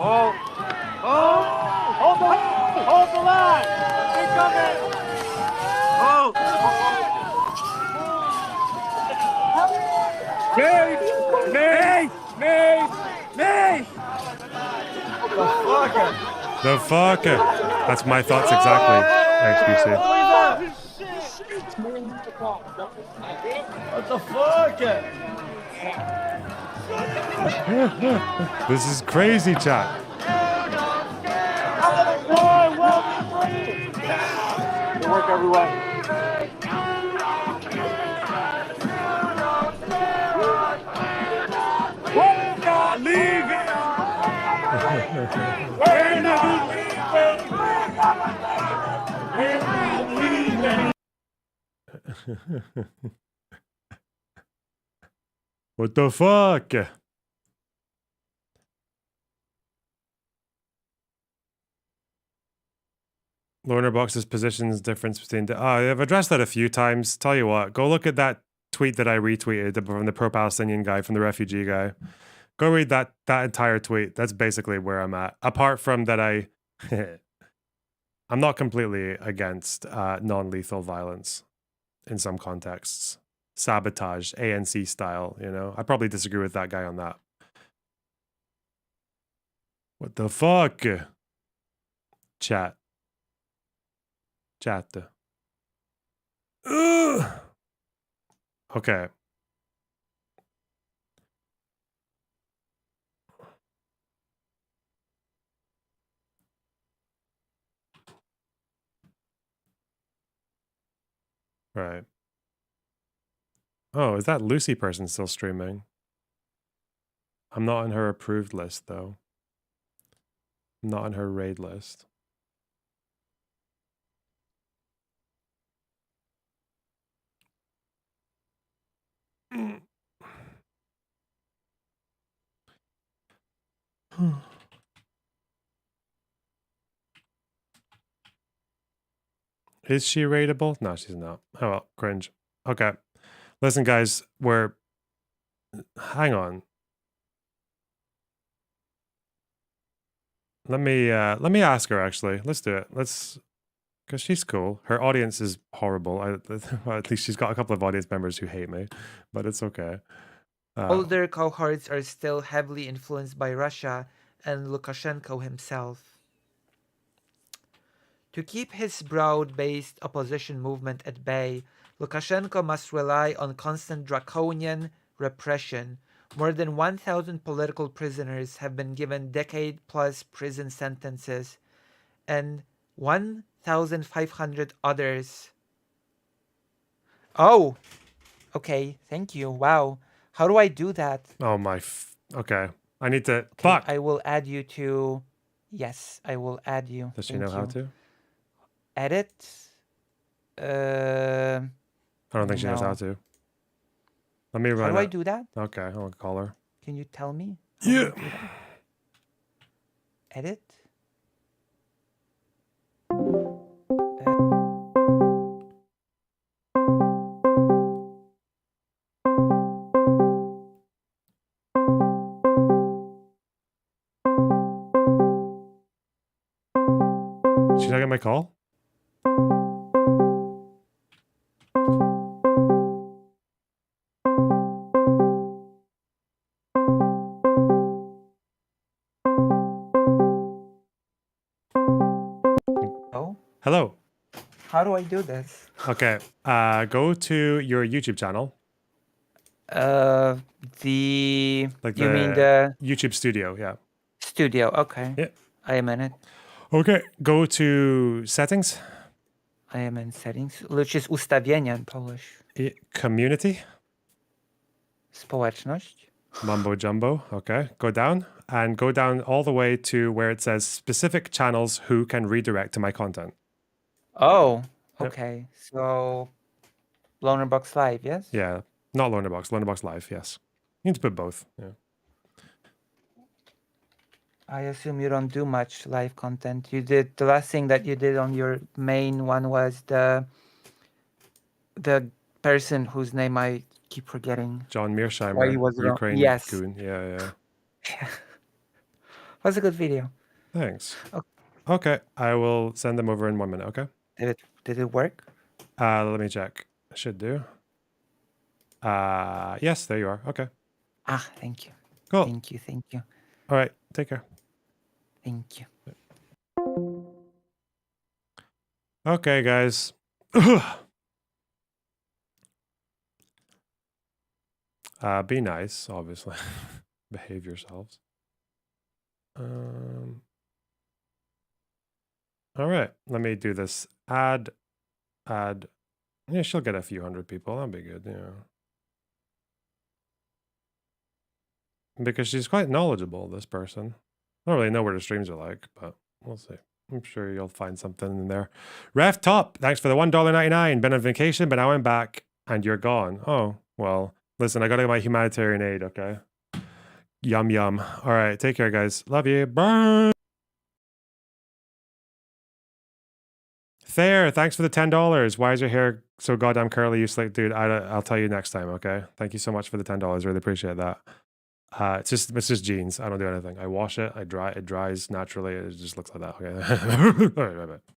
the line! They're coming! Hold! May! The fucker. That's my thoughts exactly, XQC. What the fuck? This is crazy, chat. Good work, everyone. We're not leaving. We're not leaving. What the fuck? Lorna Box's positions difference between I've addressed that a few times. Tell you what, go look at that tweet that I retweeted from the pro-Palestinian guy, from the refugee guy. Go read that entire tweet. That's basically where I'm at. Apart from that, I'm not completely against non-lethal violence in some contexts. Sabotage, ANC style, you know? I probably disagree with that guy on that. What the fuck? Chat. Ugh. Okay. Right. Oh, is that Lucy person still streaming? I'm not on her approved list, though. I'm not on her raid list. Is she rateable? No, she's not. Oh well, cringe. Okay. Listen, guys, hang on. Let me ask her actually. Let's do it. Because she's cool. Her audience is horrible. Well, at least she's got a couple of audience members who hate me, but it's okay. Older cohorts are still heavily influenced by Russia and Lukashenko himself. To keep his broad-based opposition movement at bay, Lukashenko must rely on constant draconian repression. More than 1,000 political prisoners have been given decade-plus prison sentences, and 1,500 others. Oh, okay, thank you. Wow. How do I do that? Oh my. Okay. I need to. Okay, Fuck. I will add you to. Yes, I will add you. Does she Thank know how you. to? Edit. I don't think she knows how No. to. Let me run. How do I it. do that? Okay, I'll call her. Can you tell me? How do I Yeah. do that? Edit. She's not getting my call? Oh, Hello. how do I do this? Okay. Go to your YouTube channel. The Like you mean the YouTube studio, yeah. studio? Okay. Yeah. I am in it. Okay. Go to settings. I am in settings, which is ustawienia in Polish. Community. Społeczność. Mumbo jumbo. Okay. Go down and go down all the way to where it says specific channels who can redirect to my content. Oh, Yep. okay. So, Lonerbox Live, yes? Yeah. Not Lonerbox. Lonerbox Live, yes. You need to put both. Yeah. I assume you don't do much live content. You did the last thing that you did on your main one was the person whose name I keep forgetting. John Mearsheimer. Why he was wrong. Ukraine Yes. goon. Yeah. Was a good video. Thanks. Okay. Okay. I will send them over in 1 minute, okay? Did it work? Let me check. Should do. Yes, there you are. Okay. Ah, thank you. Cool. Thank you. All right. Take care. Thank you. Okay, guys. Be nice, obviously. Behave yourselves. All right. Let me do this. Add. Yeah, she'll get a few hundred people. That'll be good. Yeah. Because she's quite knowledgeable, this person. I don't really know what her streams are like, but we'll see. I'm sure you'll find something in there. Ref Top, thanks for the $1.99. Been on vacation, but now I'm back and you're gone. Oh, well, listen, I gotta get my humanitarian aid, okay? Yum, yum. All right, take care, guys. Love you. Bye. Thayer, thanks for the $10. Why is your hair so goddamn curly, you slick dude? I'll tell you next time, okay? Thank you so much for the $10. Really appreciate that. It's just jeans. I don't do anything. I wash it. I dry. It dries naturally. It just looks like that. Okay. All right, bye.